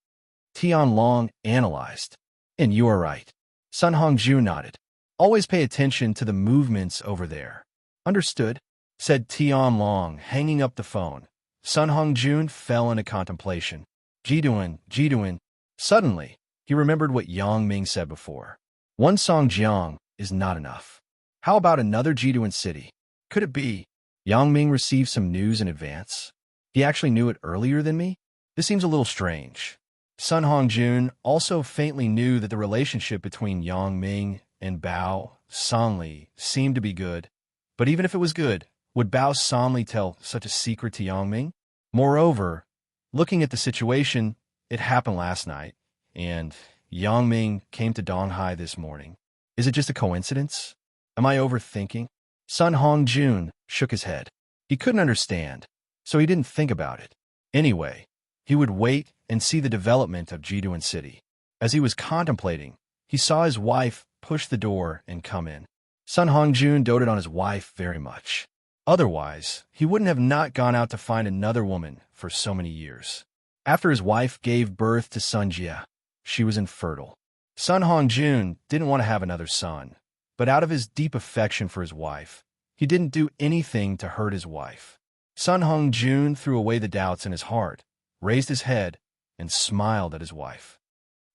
Tianlong analyzed. And you are right. Sun Hongju nodded. Always pay attention to the movements over there. Understood, said Tianlong, hanging up the phone. Sun Hongjun fell into contemplation. Jiduan. Suddenly, he remembered what Yang Ming said before. One Songjiang is not enough. How about another Jiduan City? Could it be Yang Ming received some news in advance? He actually knew it earlier than me? This seems a little strange. Sun Hongjun also faintly knew that the relationship between Yang Ming and Bao Sanli seemed to be good, but even if it was good, would Bao Sanli tell such a secret to Yang Ming? Moreover, looking at the situation, it happened last night, and Yang Ming came to Donghai this morning. Is it just a coincidence? Am I overthinking? Sun Hongjun shook his head. He couldn't understand, so he didn't think about it. Anyway, he would wait and see the development of Jiduan City. As he was contemplating, he saw his wife push the door and come in. Sun Hongjun doted on his wife very much. Otherwise, he wouldn't have not gone out to find another woman for so many years. After his wife gave birth to Sun Jia, she was infertile. Sun Hongjun didn't want to have another son, but out of his deep affection for his wife, he didn't do anything to hurt his wife. Sun Hongjun threw away the doubts in his heart, raised his head, and smiled at his wife.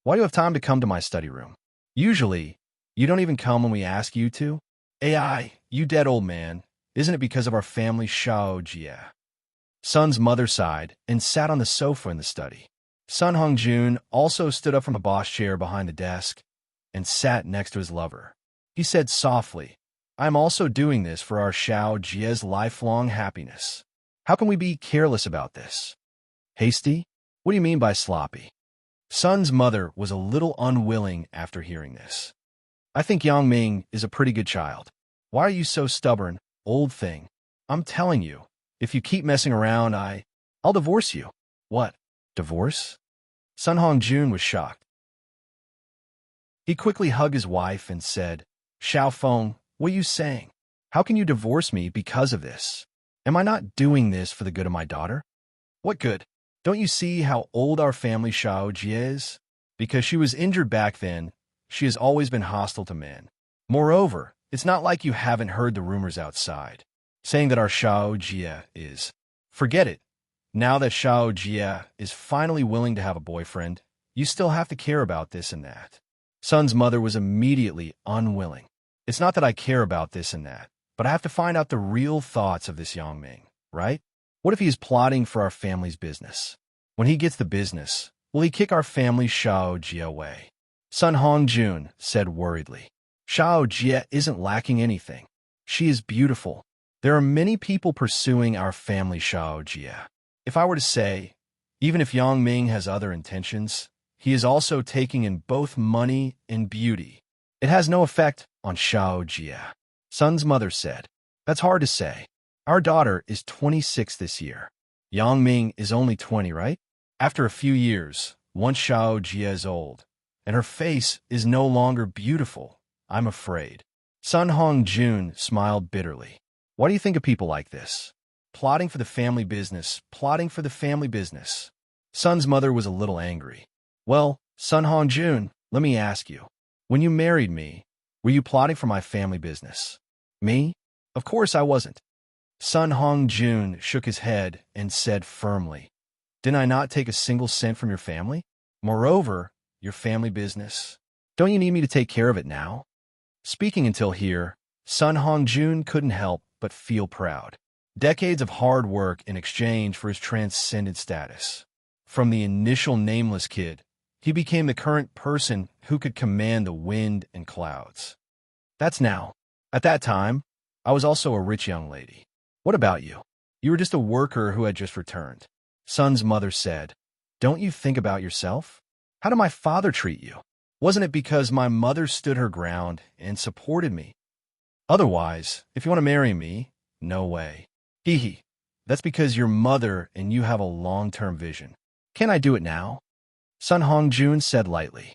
Why do you have time to come to my study room? Usually, you don't even come when we ask you to. AI, you dead old man, isn't it because of our family Shao Jia? Sun's mother sighed and sat on the sofa in the study. Sun Hongjun also stood up from a boss chair behind the desk and sat next to his lover. He said softly, I'm also doing this for our Shao Jia's lifelong happiness. How can we be careless about this? Hasty? What do you mean by sloppy? Sun's mother was a little unwilling after hearing this. I think Yang Ming is a pretty good child. Why are you so stubborn, old thing? I'm telling you, if you keep messing around, I'll divorce you. What? Divorce? Sun Hongjun was shocked. He quickly hugged his wife and said, Xiao Feng, what are you saying? How can you divorce me because of this? Am I not doing this for the good of my daughter? What good? Don't you see how old our family Shao Jie is? Because she was injured back then, she has always been hostile to men. Moreover, it's not like you haven't heard the rumors outside, saying that our Shao Jie is. Forget it. Now that Shao Jie is finally willing to have a boyfriend, you still have to care about this and that. Sun's mother was immediately unwilling. It's not that I care about this and that, but I have to find out the real thoughts of this Yang Ming, right? What if he is plotting for our family's business? When he gets the business, will he kick our family Shao Jie away? Sun Hongjun said worriedly. Shao Jie isn't lacking anything. She is beautiful. There are many people pursuing our family Shao Jie. If I were to say, even if Yang Ming has other intentions, he is also taking in both money and beauty. It has no effect on Shao Jie. Sun's mother said, That's hard to say. Our daughter is 26 this year. Yang Ming is only 20, right? After a few years, once Shao Jie is old, and her face is no longer beautiful, I'm afraid. Sun Hongjun smiled bitterly. Why do you think of people like this? Plotting for the family business, plotting for the family business. Sun's mother was a little angry. Well, Sun Hongjun, let me ask you. When you married me, were you plotting for my family business? Me? Of course I wasn't. Sun Hongjun shook his head and said firmly, Didn't I not take a single cent from your family? Moreover, your family business. Don't you need me to take care of it now? Speaking until here, Sun Hongjun couldn't help but feel proud. Decades of hard work in exchange for his transcendent status. From the initial nameless kid, he became the current person who could command the wind and clouds. That's now. At that time, I was also a rich young lady. What about you? You were just a worker who had just returned. Sun's mother said, Don't you think about yourself? How did my father treat you? Wasn't it because my mother stood her ground and supported me? Otherwise, if you want to marry me, no way. Hee hee. That's because your mother and you have a long-term vision. Can't I do it now? Sun Hongjun said lightly.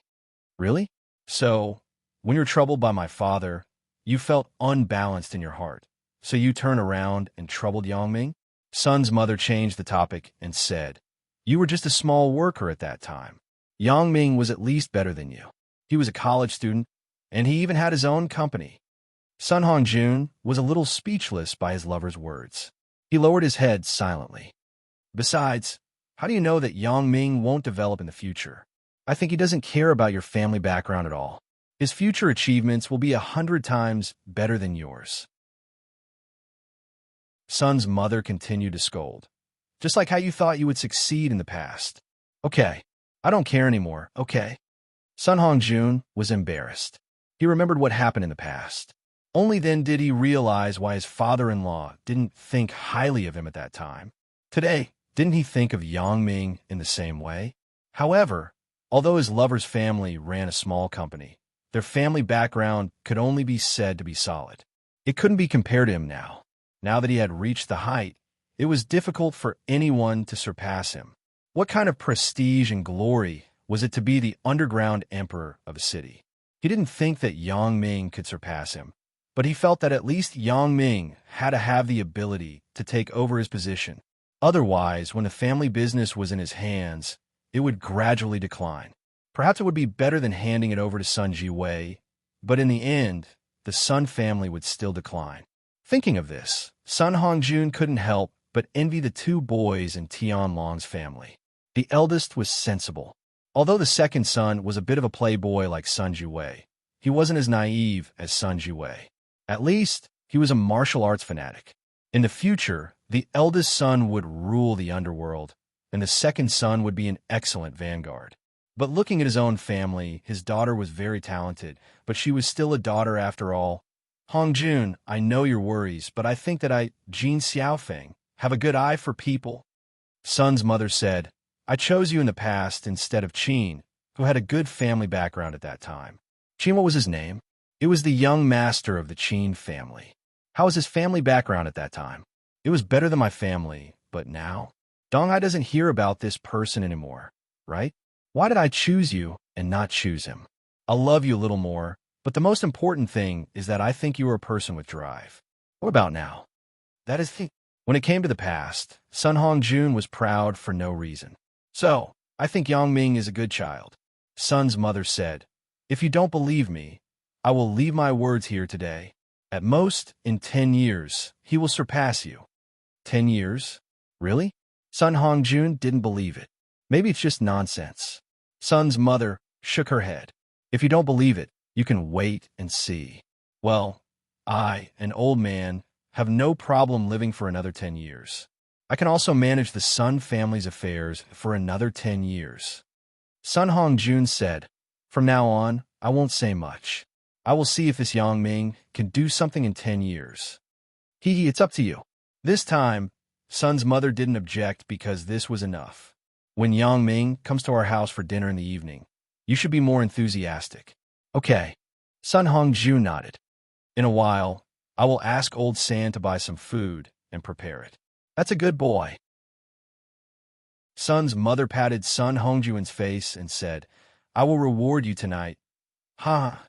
Really? So, when you're troubled by my father, you felt unbalanced in your heart. So you turned around and troubled Yang Ming? Sun's mother changed the topic and said, You were just a small worker at that time. Yang Ming was at least better than you. He was a college student, and he even had his own company. Sun Hongjun was a little speechless by his lover's words. He lowered his head silently. Besides, how do you know that Yang Ming won't develop in the future? I think he doesn't care about your family background at all. His future achievements will be 100 times better than yours. Sun's mother continued to scold. Just like how you thought you would succeed in the past. Okay, I don't care anymore, okay? Sun Hongjun was embarrassed. He remembered what happened in the past. Only then did he realize why his father-in-law didn't think highly of him at that time. Today, didn't he think of Yang Ming in the same way? However, although his lover's family ran a small company, their family background could only be said to be solid. It couldn't be compared to him now. Now that he had reached the height, it was difficult for anyone to surpass him. What kind of prestige and glory was it to be the underground emperor of a city? He didn't think that Yang Ming could surpass him, but he felt that at least Yang Ming had to have the ability to take over his position. Otherwise, when the family business was in his hands, it would gradually decline. Perhaps it would be better than handing it over to Sun Jiwei, but in the end, the Sun family would still decline. Thinking of this, Sun Hongjun couldn't help but envy the two boys in Tianlong's family. The eldest was sensible. Although the second son was a bit of a playboy like Sun Jiwei, he wasn't as naive as Sun Jiwei. At least, he was a martial arts fanatic. In the future, the eldest son would rule the underworld, and the second son would be an excellent vanguard. But looking at his own family, his daughter was very talented, but she was still a daughter after all. Hongjun, I know your worries, but I think that Jin Xiaofeng, have a good eye for people. Sun's mother said, I chose you in the past instead of Qin, who had a good family background at that time. Qin, what was his name? It was the young master of the Qin family. How was his family background at that time? It was better than my family, but now? Donghai doesn't hear about this person anymore, right? Why did I choose you and not choose him? I'll love you a little more, but the most important thing is that I think you are a person with drive. What about now? That is the... When it came to the past, Sun Hongjun was proud for no reason. So, I think Yang Ming is a good child. Sun's mother said, if you don't believe me, I will leave my words here today. At most, in 10 years, he will surpass you. 10 years? Really? Sun Hongjun didn't believe it. Maybe it's just nonsense. Sun's mother shook her head. If you don't believe it, you can wait and see. Well, I, an old man, have no problem living for another 10 years. I can also manage the Sun family's affairs for another 10 years. Sun Hongjun said, from now on, I won't say much. I will see if this Yang Ming can do something in 10 years. It's up to you. This time, Sun's mother didn't object because this was enough. When Yang Ming comes to our house for dinner in the evening, you should be more enthusiastic. Okay. Sun Hongjun nodded. In a while, I will ask old San to buy some food and prepare it. That's a good boy. Sun's mother patted Sun Hongjun's face and said, I will reward you tonight. Ha!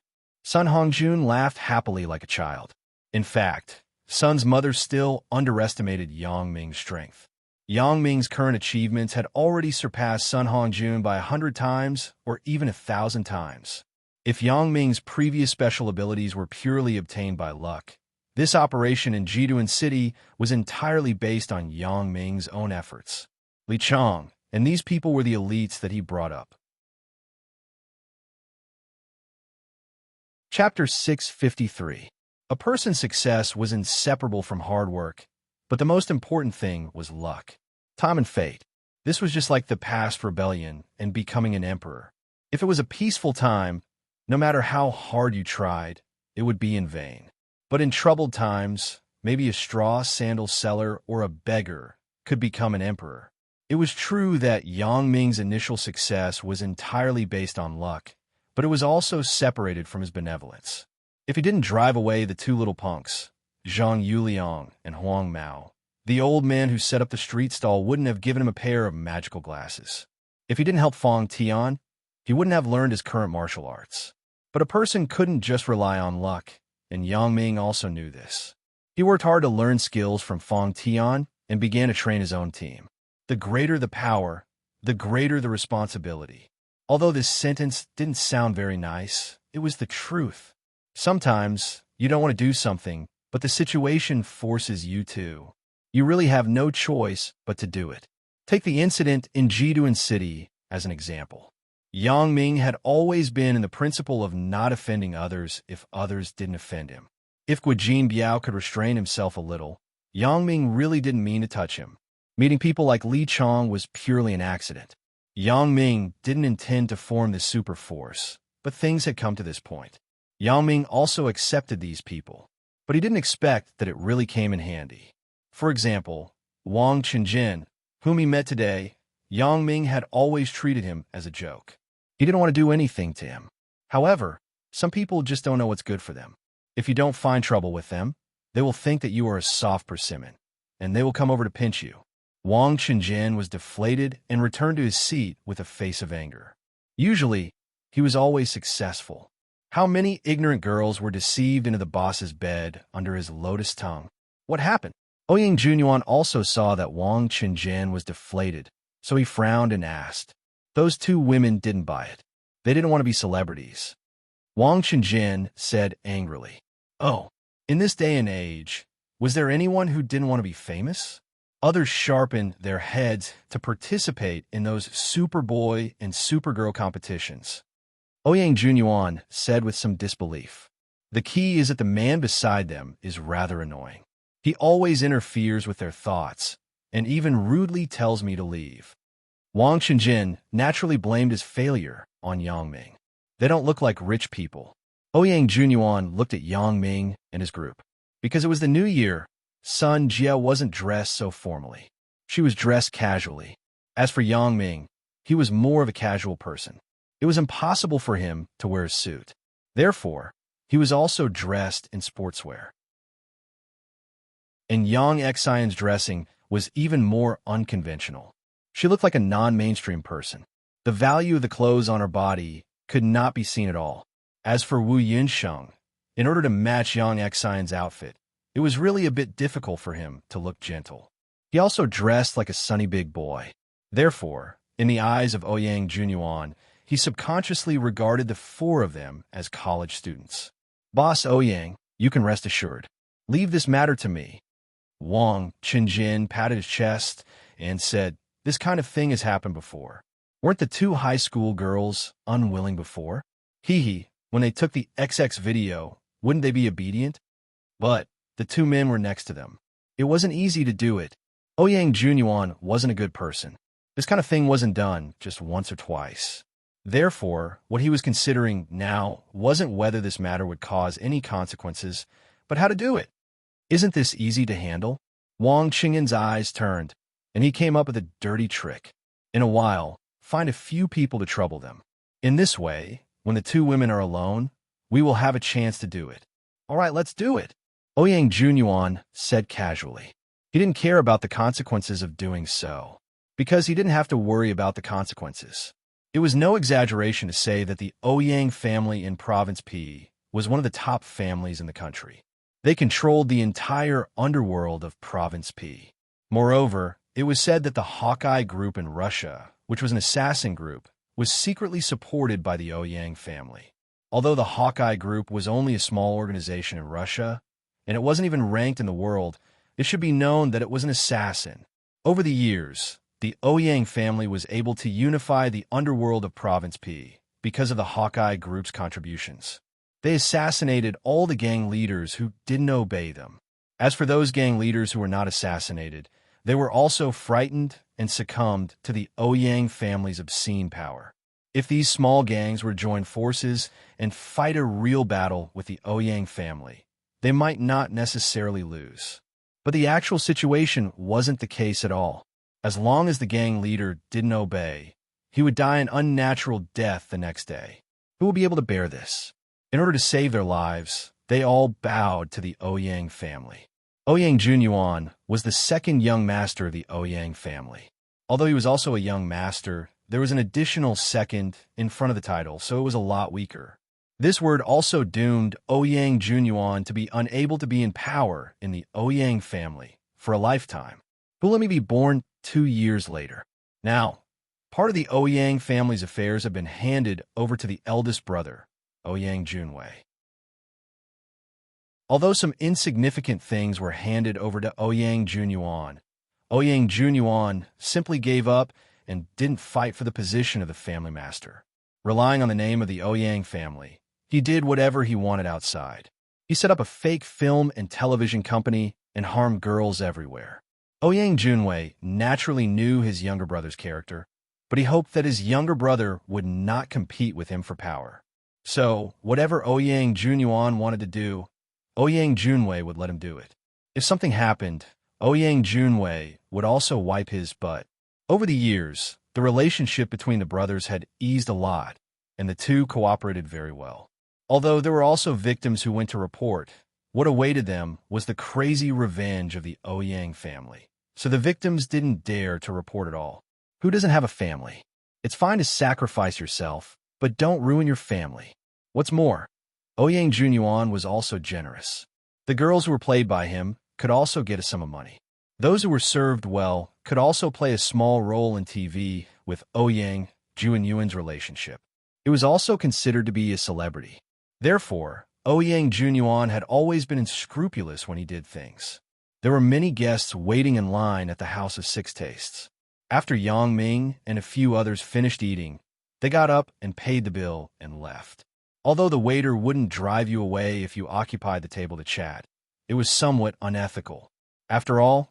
Sun Hongjun laughed happily like a child. In fact, Sun's mother still underestimated Yang Ming's strength. Yang Ming's current achievements had already surpassed Sun Hongjun by 100 times or even 1,000 times. If Yang Ming's previous special abilities were purely obtained by luck, this operation in Jiduan City was entirely based on Yang Ming's own efforts. Li Chong and these people were the elites that he brought up. Chapter 653. A person's success was inseparable from hard work, but the most important thing was luck. Time and fate. This was just like the past rebellion and becoming an emperor. If it was a peaceful time, no matter how hard you tried, it would be in vain. But in troubled times, maybe a straw sandal seller or a beggar could become an emperor. It was true that Yang Ming's initial success was entirely based on luck, but it was also separated from his benevolence. If he didn't drive away the two little punks, Zhang Yuliang and Huang Mao, the old man who set up the street stall wouldn't have given him a pair of magical glasses. If he didn't help Fang Tian, he wouldn't have learned his current martial arts. But a person couldn't just rely on luck, and Yang Ming also knew this. He worked hard to learn skills from Fang Tian and began to train his own team. The greater the power, the greater the responsibility. Although this sentence didn't sound very nice, it was the truth. Sometimes, you don't want to do something, but the situation forces you to. You really have no choice but to do it. Take the incident in Jiduan City as an example. Yang Ming had always been in the principle of not offending others if others didn't offend him. If Guijin Biao could restrain himself a little, Yang Ming really didn't mean to touch him. Meeting people like Li Chong was purely an accident. Yang Ming didn't intend to form this super force, but things had come to this point. Yang Ming also accepted these people, but he didn't expect that it really came in handy. For example, Wang Qingjin, whom he met today, Yang Ming had always treated him as a joke. He didn't want to do anything to him. However, some people just don't know what's good for them. If you don't find trouble with them, they will think that you are a soft persimmon, and they will come over to pinch you. Wang Qingjin was deflated and returned to his seat with a face of anger. Usually, he was always successful. How many ignorant girls were deceived into the boss's bed under his lotus tongue? What happened? Ouyang Junyuan also saw that Wang Qingjin was deflated, so he frowned and asked. Those two women didn't buy it. They didn't want to be celebrities. Wang Qingjin said angrily, "Oh, in this day and age, was there anyone who didn't want to be famous?" Others sharpened their heads to participate in those Superboy and Supergirl competitions. Ouyang Junyuan said with some disbelief, "The key is that the man beside them is rather annoying. He always interferes with their thoughts, and even rudely tells me to leave." Wang Qingjin naturally blamed his failure on Yang Ming. They don't look like rich people. Ouyang Junyuan looked at Yang Ming and his group. Because it was the new year, Sun Jia wasn't dressed so formally. She was dressed casually. As for Yang Ming, he was more of a casual person. It was impossible for him to wear a suit. Therefore, he was also dressed in sportswear. And Yang Xian's dressing was even more unconventional. She looked like a non-mainstream person. The value of the clothes on her body could not be seen at all. As for Wu Yinsheng, in order to match Yang Xian's outfit, it was really a bit difficult for him to look gentle. He also dressed like a sunny big boy. Therefore, in the eyes of Ouyang Junyuan, he subconsciously regarded the four of them as college students. "Boss Ouyang, you can rest assured. Leave this matter to me." Wang Qingjin patted his chest and said, "This kind of thing has happened before. Weren't the two high school girls unwilling before? Hee, when they took the XX video, wouldn't they be obedient? But the two men were next to them. It wasn't easy to do it. Ouyang Junyuan wasn't a good person. This kind of thing wasn't done just once or twice. Therefore, what he was considering now wasn't whether this matter would cause any consequences, but how to do it. Isn't this easy to handle?" Wang Qingyin's eyes turned, and he came up with a dirty trick. In a while, find a few people to trouble them. In this way, when the two women are alone, we will have a chance to do it. "All right, let's do it," Ouyang Junyuan said casually. He didn't care about the consequences of doing so, because he didn't have to worry about the consequences. It was no exaggeration to say that the Ouyang family in Province P was one of the top families in the country. They controlled the entire underworld of Province P. Moreover, it was said that the Hawkeye group in Russia, which was an assassin group, was secretly supported by the Ouyang family. Although the Hawkeye group was only a small organization in Russia, and it wasn't even ranked in the world, it should be known that it was an assassin. Over the years, the Ouyang family was able to unify the underworld of Province P because of the Hawkeye group's contributions. They assassinated all the gang leaders who didn't obey them. As for those gang leaders who were not assassinated, they were also frightened and succumbed to the Ouyang family's obscene power. If these small gangs were to join forces and fight a real battle with the Ouyang family, they might not necessarily lose. But the actual situation wasn't the case at all. As long as the gang leader didn't obey, he would die an unnatural death the next day. Who would be able to bear this? In order to save their lives, they all bowed to the Ouyang family. Ouyang Junyuan was the second young master of the Ouyang family. Although he was also a young master, there was an additional second in front of the title, so it was a lot weaker. This word also doomed Ouyang Junyuan to be unable to be in power in the Ouyang family for a lifetime. Who let me be born 2 years later. Now, part of the Ouyang family's affairs have been handed over to the eldest brother, Ouyang Junwei. Although some insignificant things were handed over to Ouyang Junyuan simply gave up and didn't fight for the position of the family master. Relying on the name of the Ouyang family, he did whatever he wanted outside. He set up a fake film and television company and harmed girls everywhere. Ouyang Junwei naturally knew his younger brother's character. but he hoped that his younger brother would not compete with him for power. So, whatever Ouyang Junyuan wanted to do, Ouyang Junwei would let him do it. If something happened, Ouyang Junwei would also wipe his butt. Over the years, the relationship between the brothers had eased a lot, and the two cooperated very well. Although there were also victims who went to report, what awaited them was the crazy revenge of the Ouyang family. So the victims didn't dare to report at all. Who doesn't have a family? It's fine to sacrifice yourself, but don't ruin your family. What's more, Ouyang Junyuan was also generous. The girls who were played by him could also get a sum of money. Those who were served well could also play a small role in TV with Ouyang Junyuan's relationship. It was also considered to be a celebrity. Therefore, Ouyang Junyuan had always been unscrupulous when he did things. There were many guests waiting in line at the House of Six Tastes. After Yang Ming and a few others finished eating, they got up and paid the bill and left. Although the waiter wouldn't drive you away if you occupied the table to chat, it was somewhat unethical. After all,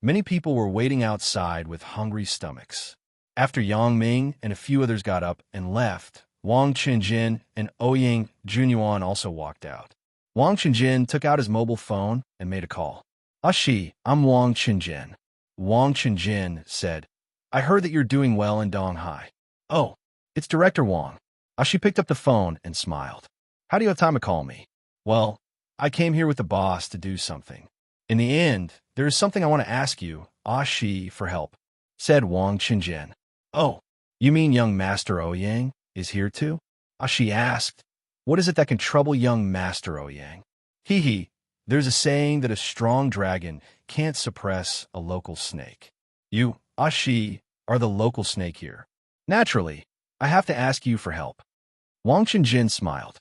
many people were waiting outside with hungry stomachs. After Yang Ming and a few others got up and left, Wang Qingjin and Ouyang Junyuan also walked out. Wang Qingjin took out his mobile phone and made a call. "Ashi, I'm Wang Qingjin." Wang Qingjin said, "I heard that you're doing well in Donghai." "Oh, it's Director Wang." Ashi picked up the phone and smiled. "How do you have time to call me?" "Well, I came here with the boss to do something. In the end, there is something I want to ask you, Ashi, for help," said Wang Qingjin. "Oh, you mean young Master Ouyang is here too?" Ashi asked. "What is it that can trouble young Master Ouyang?" Hee, there's a saying that a strong dragon can't suppress a local snake. You, Ashi, are the local snake here. Naturally, I have to ask you for help." Wang Qingjin smiled.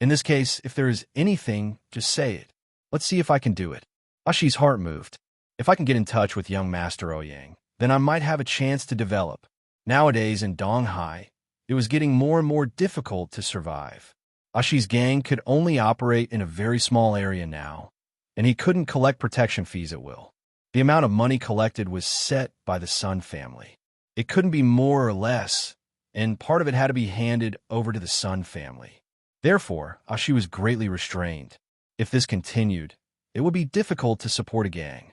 "In this case, if there is anything, just say it. Let's see if I can do it." Ashi's heart moved. If I can get in touch with young Master Ouyang, then I might have a chance to develop. Nowadays in Donghai, it was getting more and more difficult to survive. Ashi's gang could only operate in a very small area now, and he couldn't collect protection fees at will. The amount of money collected was set by the Sun family. It couldn't be more or less, and part of it had to be handed over to the Sun family. Therefore, Ashi was greatly restrained. If this continued, it would be difficult to support a gang.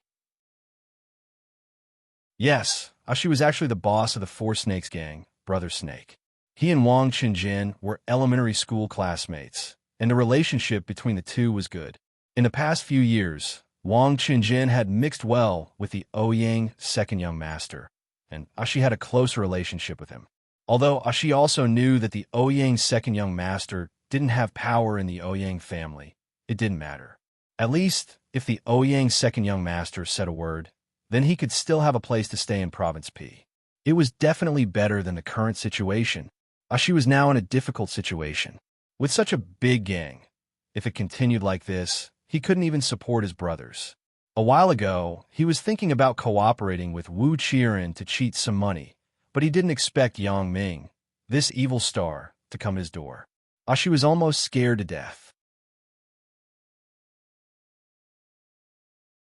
Yes, Ashi was actually the boss of the Four Snakes gang, Brother Snake. He and Wang Qingjin were elementary school classmates, and the relationship between the two was good. In the past few years, Wang Qingjin had mixed well with the Ouyang second young master, and Ashi had a closer relationship with him. Although Ashi also knew that the Ouyang second young master didn't have power in the Ouyang family, it didn't matter. At least, if the Ouyang second young master said a word, then he could still have a place to stay in Province P. It was definitely better than the current situation. Ashi was now in a difficult situation. With such a big gang, if it continued like this, he couldn't even support his brothers. A while ago, he was thinking about cooperating with Wu Qiren to cheat some money, but he didn't expect Yang Ming, this evil star, to come to his door. Ashi was almost scared to death.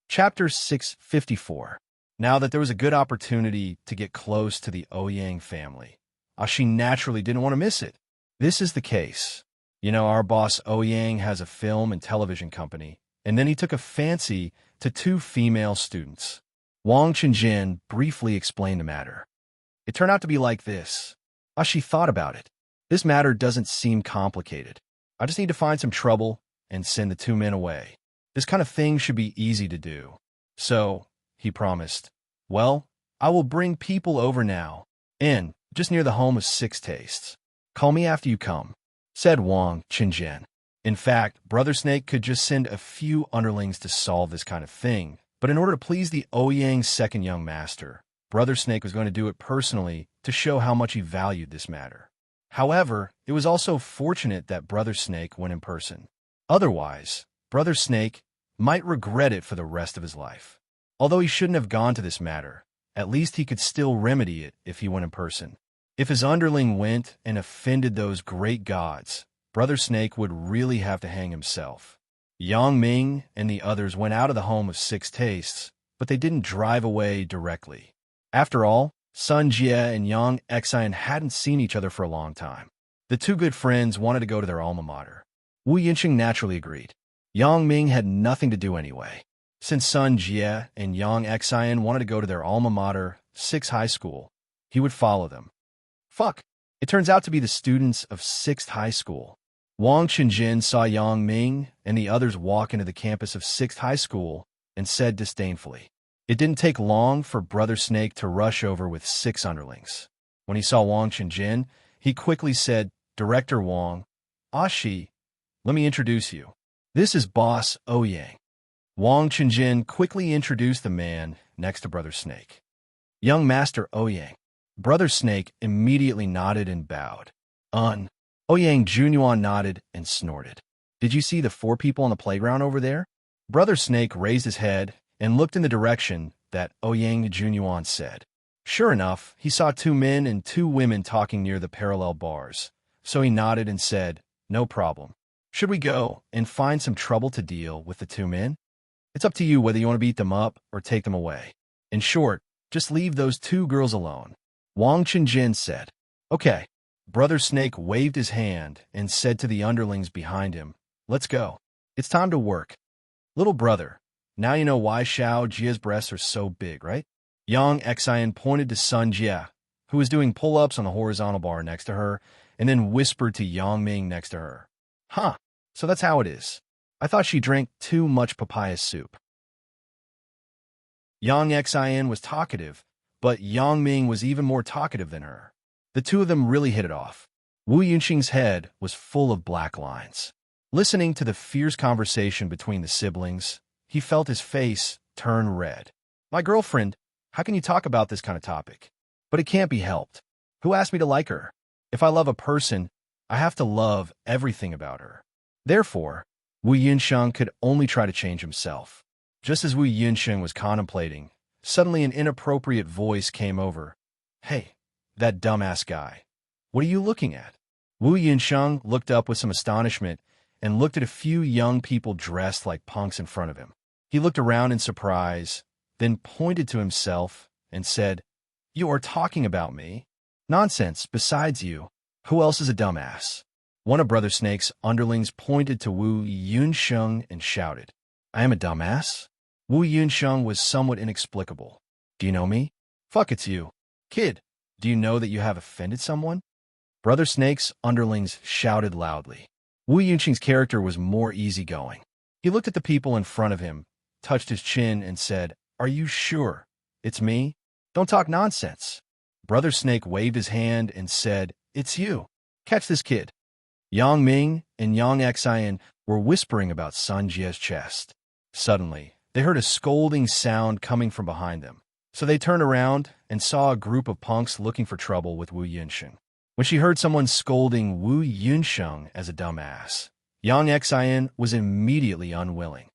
Chapter 654. Now that there was a good opportunity to get close to the Ouyang family, Ashi naturally didn't want to miss it. This is the case. You know, our boss Ouyang has a film and television company, and then he took a fancy to two female students. Wang Qingjin briefly explained the matter. It turned out to be like this. Ashi thought about it. This matter doesn't seem complicated. I just need to find some trouble and send the two men away. This kind of thing should be easy to do. So, he promised, well, I will bring people over now, in, just near the home of Six Tastes. Call me after you come, said Wang Qingjin. In fact, Brother Snake could just send a few underlings to solve this kind of thing, but in order to please the Ouyang's second young master, Brother Snake was going to do it personally to show how much he valued this matter. However, it was also fortunate that Brother Snake went in person. Otherwise, Brother Snake might regret it for the rest of his life. Although he shouldn't have gone to this matter, at least he could still remedy it if he went in person. If his underling went and offended those great gods, Brother Snake would really have to hang himself. Yang Ming and the others went out of the home of Six Tastes, but they didn't drive away directly. After all, Sun Jie and Yang Xian hadn't seen each other for a long time. The two good friends wanted to go to their alma mater. Wu Yunqing naturally agreed. Yang Ming had nothing to do anyway. Since Sun Jie and Yang Xian wanted to go to their alma mater, 6th High School, he would follow them. Fuck. It turns out to be the students of 6th High School. Wang Qingjin saw Yang Ming and the others walk into the campus of 6th High School and said disdainfully. It didn't take long for Brother Snake to rush over with 6 underlings. When he saw Wang Qingjin, he quickly said, Director Wang, Shi, let me introduce you. This is Boss Ouyang. Wang Qingjin quickly introduced the man next to Brother Snake. Young Master Ouyang. Brother Snake immediately nodded and bowed. Ouyang Junyuan nodded and snorted. Did you see the 4 people on the playground over there? Brother Snake raised his head and looked in the direction that Ouyang Junyuan said. Sure enough, he saw 2 men and 2 women talking near the parallel bars, so he nodded and said, No problem. Should we go and find some trouble to deal with the 2 men? It's up to you whether you want to beat them up or take them away. In short, just leave those 2 girls alone. Wang Qingjin said. Okay. Brother Snake waved his hand and said to the underlings behind him, Let's go. It's time to work. Little brother, now you know why Xiao Jie's breasts are so big, right? Yang Xian pointed to Sun Jie, who was doing pull-ups on the horizontal bar next to her, and then whispered to Yang Ming next to her. Huh, so that's how it is. I thought she drank too much papaya soup. Yang Xian was talkative, but Yang Ming was even more talkative than her. The two of them really hit it off. Wu Yunqing's head was full of black lines. Listening to the fierce conversation between the siblings, he felt his face turn red. My girlfriend, how can you talk about this kind of topic? But it can't be helped. Who asked me to like her? If I love a person, I have to love everything about her. Therefore, Wu Yunsheng could only try to change himself. Just as Wu Yunsheng was contemplating, suddenly an inappropriate voice came over. Hey, that dumbass guy. What are you looking at? Wu Yunsheng looked up with some astonishment and looked at a few young people dressed like punks in front of him. He looked around in surprise, then pointed to himself and said, You are talking about me? Nonsense, besides you. Who else is a dumbass? One of Brother Snake's underlings pointed to Wu Yunsheng and shouted, I am a dumbass? Wu Yunsheng was somewhat inexplicable. Do you know me? Fuck, it's you. Kid, do you know that you have offended someone? Brother Snake's underlings shouted loudly. Wu Yunqing's character was more easygoing. He looked at the people in front of him, touched his chin, and said, Are you sure? It's me? Don't talk nonsense. Brother Snake waved his hand and said, It's you. Catch this kid. Yang Ming and Yang Xian were whispering about Sun Jie's chest. Suddenly, they heard a scolding sound coming from behind them. So they turned around and saw a group of punks looking for trouble with Wu Yunsheng. When she heard someone scolding Wu Yunsheng as a dumbass, Yang Xian was immediately unwilling.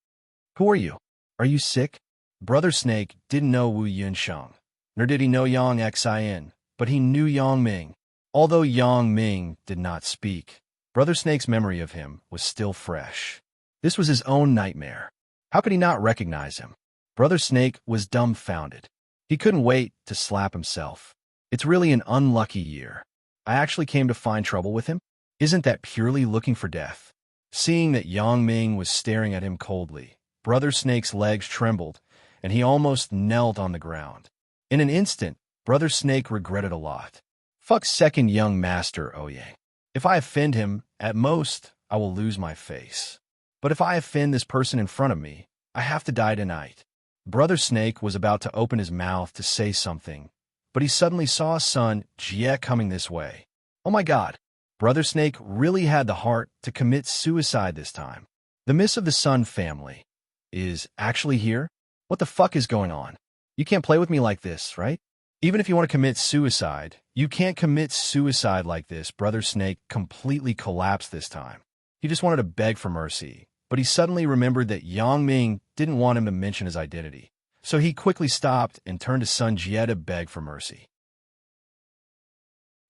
Who are you? Are you sick? Brother Snake didn't know Wu Yunsheng, nor did he know Yang Xian, but he knew Yang Ming. Although Yang Ming did not speak, Brother Snake's memory of him was still fresh. This was his own nightmare. How could he not recognize him? Brother Snake was dumbfounded. He couldn't wait to slap himself. It's really an unlucky year. I actually came to find trouble with him? Isn't that purely looking for death? Seeing that Yang Ming was staring at him coldly, Brother Snake's legs trembled, and he almost knelt on the ground. In an instant, Brother Snake regretted a lot. Fuck second young master Ouyang. If I offend him, at most, I will lose my face. But if I offend this person in front of me, I have to die tonight. Brother Snake was about to open his mouth to say something, but he suddenly saw Sun Jie coming this way. Oh my God! Brother Snake really had the heart to commit suicide this time. The Miss of the Sun family is actually here? What the fuck is going on? You can't play with me like this, right? Even if you want to commit suicide, you can't commit suicide like this. Brother Snake completely collapsed this time. He just wanted to beg for mercy, but he suddenly remembered that Yang Ming didn't want him to mention his identity. So he quickly stopped and turned to Sun Jie to beg for mercy.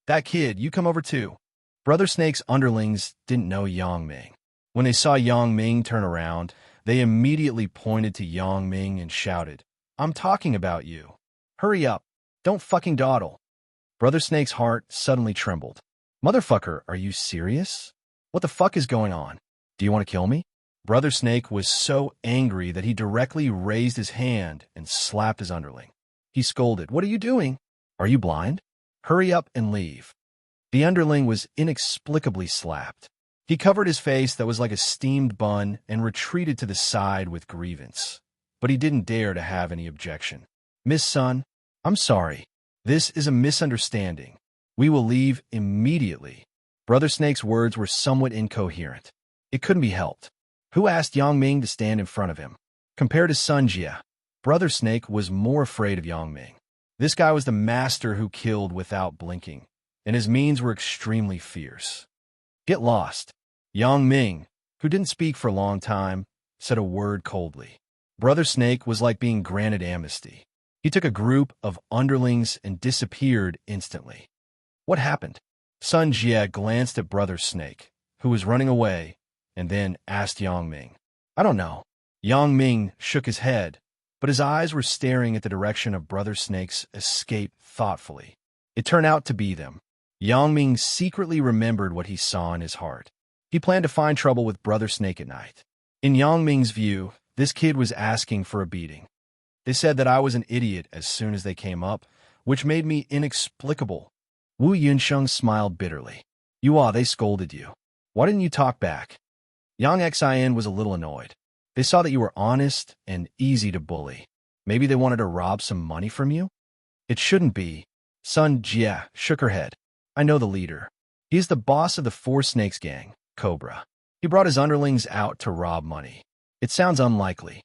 That kid, you come over too. Brother Snake's underlings didn't know Yang Ming. When they saw Yang Ming turn around, they immediately pointed to Yang Ming and shouted, I'm talking about you. Hurry up. Don't fucking dawdle. Brother Snake's heart suddenly trembled. Motherfucker, are you serious? What the fuck is going on? Do you want to kill me? Brother Snake was so angry that he directly raised his hand and slapped his underling. He scolded, "What are you doing? Are you blind? Hurry up and leave." The underling was inexplicably slapped. He covered his face that was like a steamed bun and retreated to the side with grievance. But he didn't dare to have any objection. "Miss Sun, I'm sorry. This is a misunderstanding. We will leave immediately." Brother Snake's words were somewhat incoherent. It couldn't be helped. Who asked Yang Ming to stand in front of him? Compared to Sun Jie, Brother Snake was more afraid of Yang Ming. This guy was the master who killed without blinking, and his means were extremely fierce. "Get lost." Yang Ming, who didn't speak for a long time, said a word coldly. Brother Snake was like being granted amnesty. He took a group of underlings and disappeared instantly. What happened? Sun Jie glanced at Brother Snake, who was running away, and then asked Yang Ming. "I don't know." Yang Ming shook his head, but his eyes were staring at the direction of Brother Snake's escape thoughtfully. It turned out to be them. Yang Ming secretly remembered what he saw in his heart. He planned to find trouble with Brother Snake at night. In Yang Ming's view, this kid was asking for a beating. They said that I was an idiot as soon as they came up, which made me inexplicable. Wu Yunsheng smiled bitterly. They scolded you. Why didn't you talk back?" Yang Xin was a little annoyed. They saw that you were honest and easy to bully. Maybe they wanted to rob some money from you? It shouldn't be. Sun Jie shook her head. "I know the leader. He is the boss of the Four Snakes gang, Cobra. He brought his underlings out to rob money. It sounds unlikely."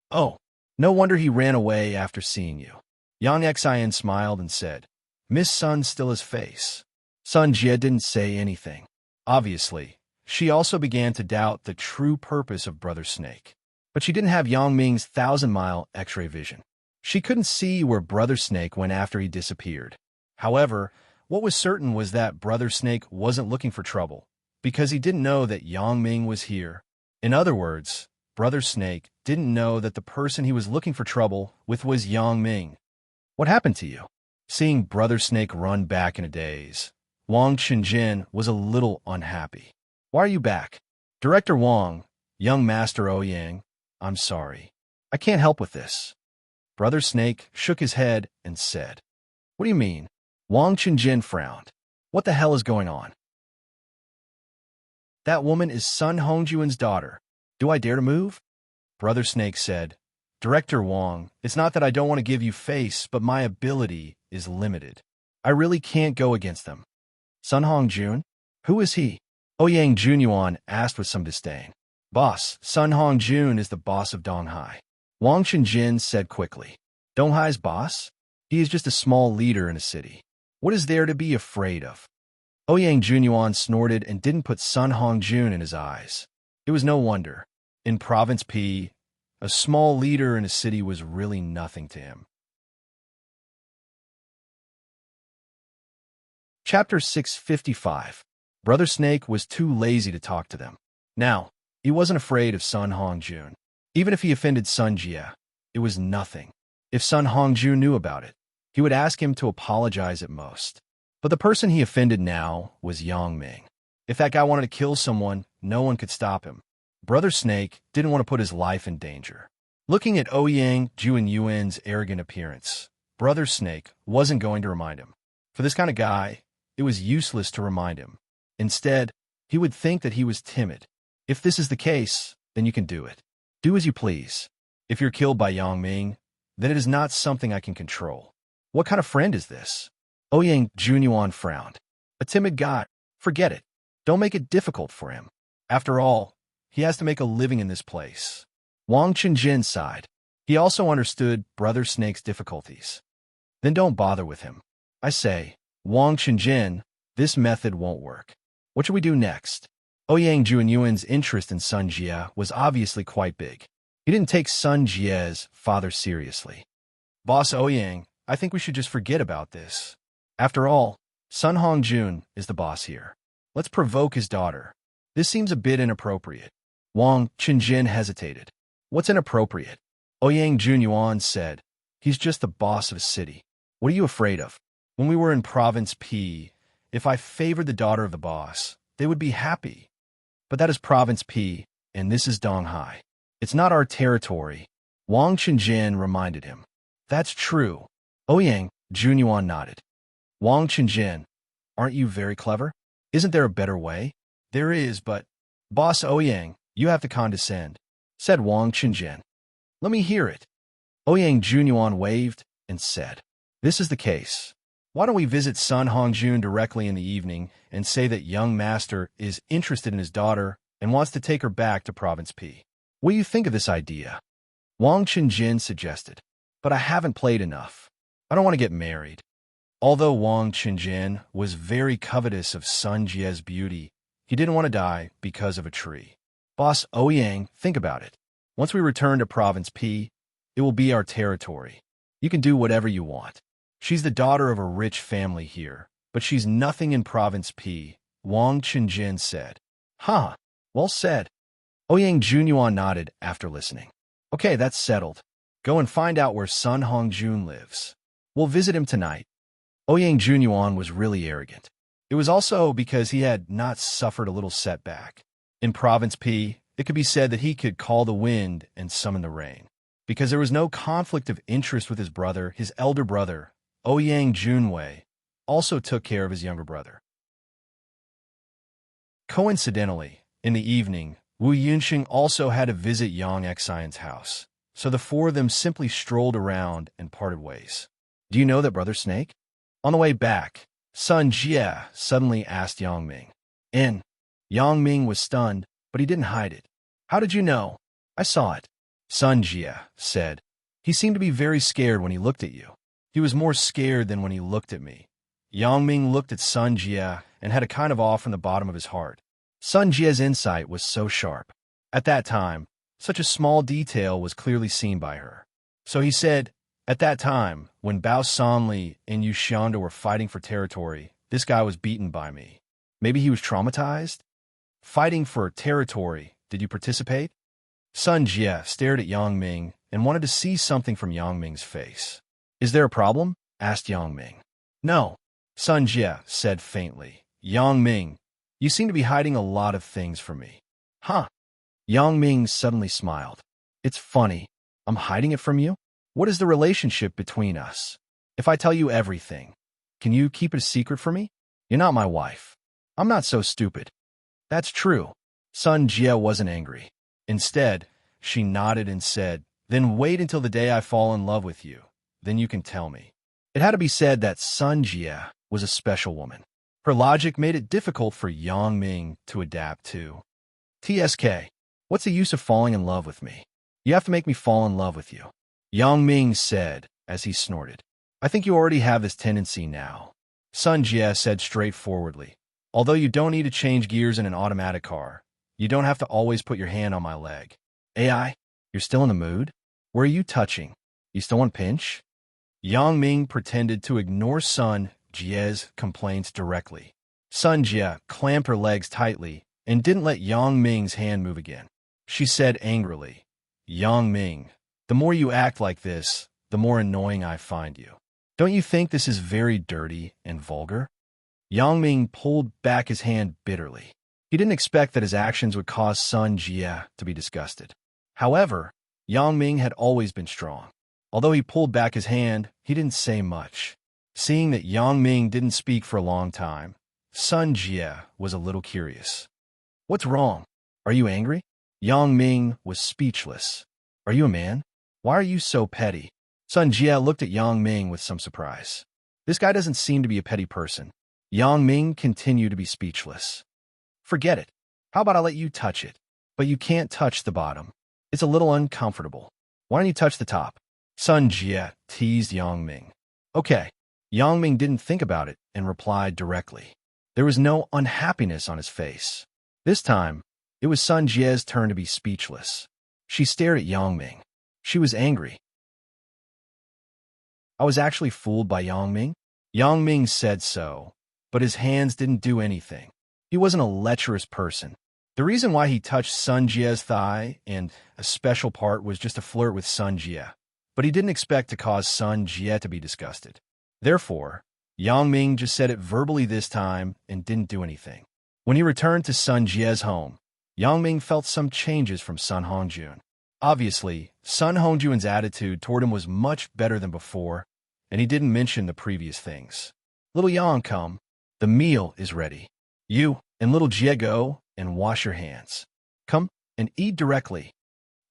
"Oh, no wonder he ran away after seeing you." Yang Xin smiled and said, "Miss Sun still has face." Sun Jie didn't say anything. Obviously, she also began to doubt the true purpose of Brother Snake. But she didn't have Yang Ming's 1,000-mile X-ray vision. She couldn't see where Brother Snake went after he disappeared. However, what was certain was that Brother Snake wasn't looking for trouble, because he didn't know that Yang Ming was here. In other words, Brother Snake didn't know that the person he was looking for trouble with was Yang Ming. "What happened to you?" Seeing Brother Snake run back in a daze, Wang Qingjin was a little unhappy. "Why are you back?" "Director Wang, young Master Ouyang, I'm sorry. I can't help with this." Brother Snake shook his head and said, "What do you mean?" Wang Qingjin frowned. "What the hell is going on?" "That woman is Sun Hongjuan's daughter. Do I dare to move?" Brother Snake said, "Director Wang, it's not that I don't want to give you face, but my ability is limited. I really can't go against them." "Sun Hongjun? Who is he?" Ouyang Junyuan asked with some disdain. "Boss, Sun Hongjun is the boss of Donghai." Wang Qingjin said quickly. "Donghai's boss? He is just a small leader in a city. What is there to be afraid of?" Ouyang Junyuan snorted and didn't put Sun Hongjun in his eyes. It was no wonder. In Province P, a small leader in a city was really nothing to him. Chapter 655. Brother Snake was too lazy to talk to them. Now, he wasn't afraid of Sun Hongjun. Even if he offended Sun Jie, it was nothing. If Sun Hongjun knew about it, he would ask him to apologize at most. But the person he offended now was Yang Ming. If that guy wanted to kill someone, no one could stop him. Brother Snake didn't want to put his life in danger. Looking at Ouyang Junyuan's arrogant appearance, Brother Snake wasn't going to remind him. For this kind of guy, it was useless to remind him. Instead, he would think that he was timid. If this is the case, then you can do it. Do as you please. If you're killed by Yang Ming, then it is not something I can control. What kind of friend is this? Ouyang Junyuan frowned. A timid guy. Forget it. Don't make it difficult for him. After all, he has to make a living in this place. Wang Qingjin sighed. He also understood Brother Snake's difficulties. Then don't bother with him. I say, Wang Qingjin, this method won't work. What should we do next? Ouyang Junyuan's interest in Sun Jie was obviously quite big. He didn't take Sun Jie's father seriously. Boss Ouyang, I think we should just forget about this. After all, Sun Hongjun is the boss here. Let's provoke his daughter. This seems a bit inappropriate. Wang Qingjin hesitated. What's inappropriate? Ouyang Junyuan said. He's just the boss of a city. What are you afraid of? When we were in Province P, if I favored the daughter of the boss, they would be happy. But that is Province P, and this is Donghai. It's not our territory. Wang Qingjin reminded him. That's true. Ouyang, Junyuan nodded. Wang Qingjin, aren't you very clever? Isn't there a better way? There is, but... Boss Ouyang, you have to condescend, said Wang Qingjin. Let me hear it. Ouyang Junyuan waved and said, This is the case. Why don't we visit Sun Hongjun directly in the evening and say that young master is interested in his daughter and wants to take her back to Province P? What do you think of this idea? Wang Qingjin suggested, but I haven't played enough. I don't want to get married. Although Wang Qingjin was very covetous of Sun Jie's beauty, he didn't want to die because of a tree. Boss Ouyang, think about it. Once we return to Province P, it will be our territory. You can do whatever you want. She's the daughter of a rich family here, but she's nothing in Province P, Wang Qingjin said. Huh, well said. Ouyang Junyuan nodded after listening. Okay, that's settled. Go and find out where Sun Hongjun lives. We'll visit him tonight. Ouyang Junyuan was really arrogant. It was also because he had not suffered a little setback. In Province P, it could be said that he could call the wind and summon the rain. Because there was no conflict of interest with his brother, his elder brother, Ouyang Junwei, also took care of his younger brother. Coincidentally, in the evening, Wu Yunxing also had to visit Yang Xian's house, so the four of them simply strolled around and parted ways. Do you know that Brother Snake? On the way back, Sun Jie suddenly asked Yang Ming. And Yang Ming was stunned, but he didn't hide it. How did you know? I saw it. Sun Jie said. He seemed to be very scared when he looked at you. He was more scared than when he looked at me. Yang Ming looked at Sun Jie and had a kind of awe from the bottom of his heart. Sun Jie's insight was so sharp. At that time, such a small detail was clearly seen by her. So he said, at that time, when Bao Sanli and Yu Xianda were fighting for territory, this guy was beaten by me. Maybe he was traumatized? Fighting for territory, did you participate? Sun Jie stared at Yang Ming and wanted to see something from Yang Ming's face. Is there a problem? Asked Yang Ming. No, Sun Jie said faintly. Yang Ming, you seem to be hiding a lot of things from me. Huh? Yang Ming suddenly smiled. It's funny. I'm hiding it from you? What is the relationship between us? If I tell you everything, can you keep it a secret for me? You're not my wife. I'm not so stupid. That's true. Sun Jie wasn't angry. Instead, she nodded and said, then wait until the day I fall in love with you. Then you can tell me. It had to be said that Sun Jie was a special woman. Her logic made it difficult for Yang Ming to adapt to. TSK, what's the use of falling in love with me? You have to make me fall in love with you. Yang Ming said as he snorted. I think you already have this tendency now. Sun Jie said straightforwardly. Although you don't need to change gears in an automatic car, you don't have to always put your hand on my leg. AI, you're still in the mood? Where are you touching? You still want pinch? Yang Ming pretended to ignore Sun Jie's complaints directly. Sun Jie clamped her legs tightly and didn't let Yang Ming's hand move again. She said angrily, Yang Ming, the more you act like this, the more annoying I find you. Don't you think this is very dirty and vulgar? Yang Ming pulled back his hand bitterly. He didn't expect that his actions would cause Sun Jie to be disgusted. However, Yang Ming had always been strong. Although he pulled back his hand, he didn't say much. Seeing that Yang Ming didn't speak for a long time, Sun Jie was a little curious. What's wrong? Are you angry? Yang Ming was speechless. Are you a man? Why are you so petty? Sun Jie looked at Yang Ming with some surprise. This guy doesn't seem to be a petty person. Yang Ming continued to be speechless. Forget it. How about I let you touch it? But you can't touch the bottom. It's a little uncomfortable. Why don't you touch the top? Sun Jie teased Yang Ming. Okay. Yang Ming didn't think about it and replied directly. There was no unhappiness on his face. This time, it was Sun Jie's turn to be speechless. She stared at Yang Ming. She was angry. I was actually fooled by Yang Ming? Yang Ming said so, but his hands didn't do anything. He wasn't a lecherous person. The reason why he touched Sun Jie's thigh and a special part was just to flirt with Sun Jie, but he didn't expect to cause Sun Jie to be disgusted. Therefore, Yang Ming just said it verbally this time and didn't do anything. When he returned to Sun Jie's home, Yang Ming felt some changes from Sun Hongjun. Obviously, Sun Hongjun's attitude toward him was much better than before, and he didn't mention the previous things. Little Yang, come. The meal is ready. You and little Jie go and wash your hands. Come and eat directly,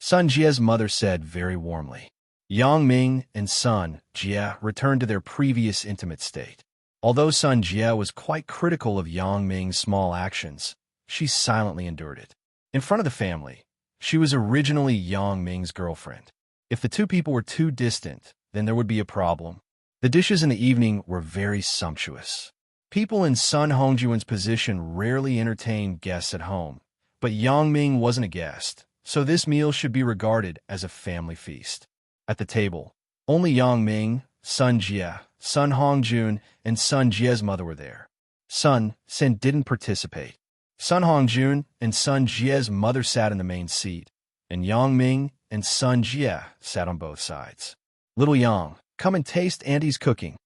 Sun Jie's mother said very warmly. Yang Ming and Sun Jie returned to their previous intimate state. Although Sun Jie was quite critical of Yang Ming's small actions, she silently endured it. In front of the family, she was originally Yang Ming's girlfriend. If the two people were too distant, then there would be a problem. The dishes in the evening were very sumptuous. People in Sun Hongjun's position rarely entertained guests at home, but Yang Ming wasn't a guest, so this meal should be regarded as a family feast. At the table, only Yang Ming, Sun Jie, Sun Hongjun, and Sun Jie's mother were there. Sun Sin didn't participate. Sun Hongjun and Sun Jie's mother sat in the main seat, and Yang Ming and Sun Jie sat on both sides. Little Yang, come and taste Auntie's cooking.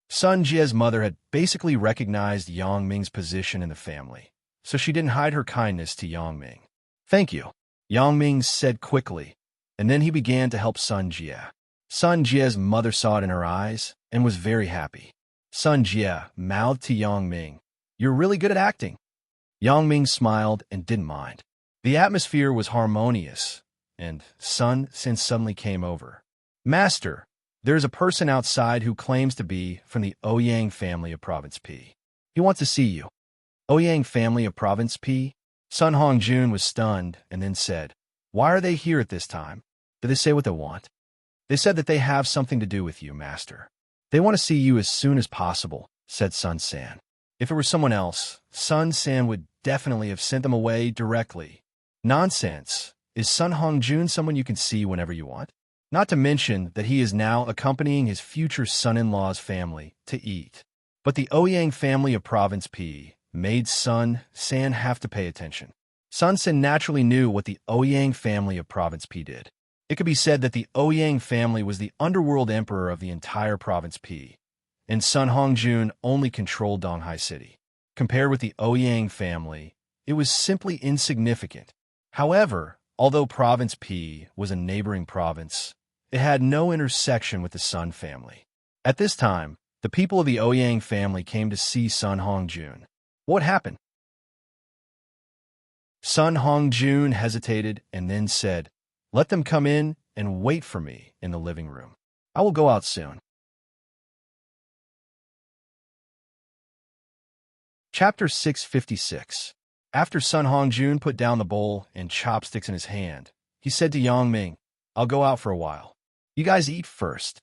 Sun Jie's mother had basically recognized Yang Ming's position in the family, so she didn't hide her kindness to Yang Ming. Thank you, Yang Ming said quickly, and then he began to help Sun Jie. Sun Jie's mother saw it in her eyes and was very happy. Sun Jie mouthed to Yang Ming, "You're really good at acting." Yang Ming smiled and didn't mind. The atmosphere was harmonious, and Sun Sin suddenly came over. "Master, there's a person outside who claims to be from the Ouyang family of Province P. He wants to see you." Ouyang family of Province P? Sun Hongjun was stunned and then said, "Why are they here at this time? Did they say what they want?" "They said that they have something to do with you, Master. They want to see you as soon as possible," said Sun San. If it were someone else, Sun San would definitely have sent them away directly. Nonsense. Is Sun Hongjun someone you can see whenever you want? Not to mention that he is now accompanying his future son-in-law's family to eat. But the Ouyang family of Province P made Sun San have to pay attention. Sun San naturally knew what the Ouyang family of Province P did. It could be said that the Ouyang family was the underworld emperor of the entire Province P, and Sun Hongjun only controlled Donghai City. Compared with the Ouyang family, it was simply insignificant. However, although Province P was a neighboring province, it had no intersection with the Sun family. At this time, the people of the Ouyang family came to see Sun Hongjun. What happened? Sun Hongjun hesitated and then said, "Let them come in and wait for me in the living room. I will go out soon." Chapter 656. After Sun Hongjun put down the bowl and chopsticks in his hand, he said to Yang Ming, "I'll go out for a while. You guys eat first."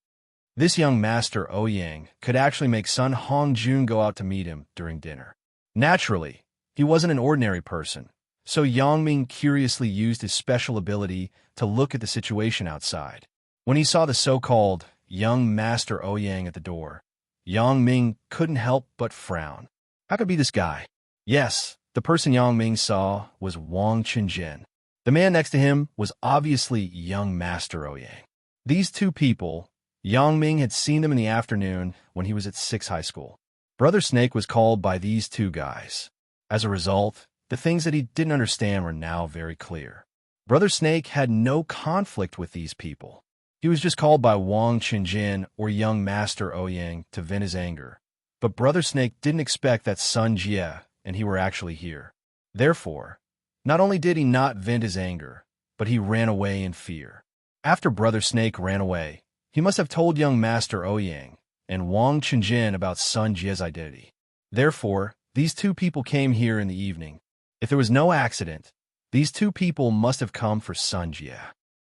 This young master Ouyang could actually make Sun Hongjun go out to meet him during dinner. Naturally, he wasn't an ordinary person, so Yang Ming curiously used his special ability to look at the situation outside. When he saw the so-called young master Ouyang at the door, Yang Ming couldn't help but frown. How could it be this guy? Yes, the person Yang Ming saw was Wang Qingjin. The man next to him was obviously young master Ouyang. These two people, Yang Ming had seen them in the afternoon when he was at 6 high school. Brother Snake was called by these two guys. As a result, the things that he didn't understand were now very clear. Brother Snake had no conflict with these people. He was just called by Wang Qingjin or young master Ouyang to vent his anger. But Brother Snake didn't expect that Sun Jie and he were actually here. Therefore, not only did he not vent his anger, but he ran away in fear. After Brother Snake ran away, he must have told young master Ouyang and Wang Qingjin about Sun Jie's identity. Therefore, these two people came here in the evening. If there was no accident, these two people must have come for Sun Jie.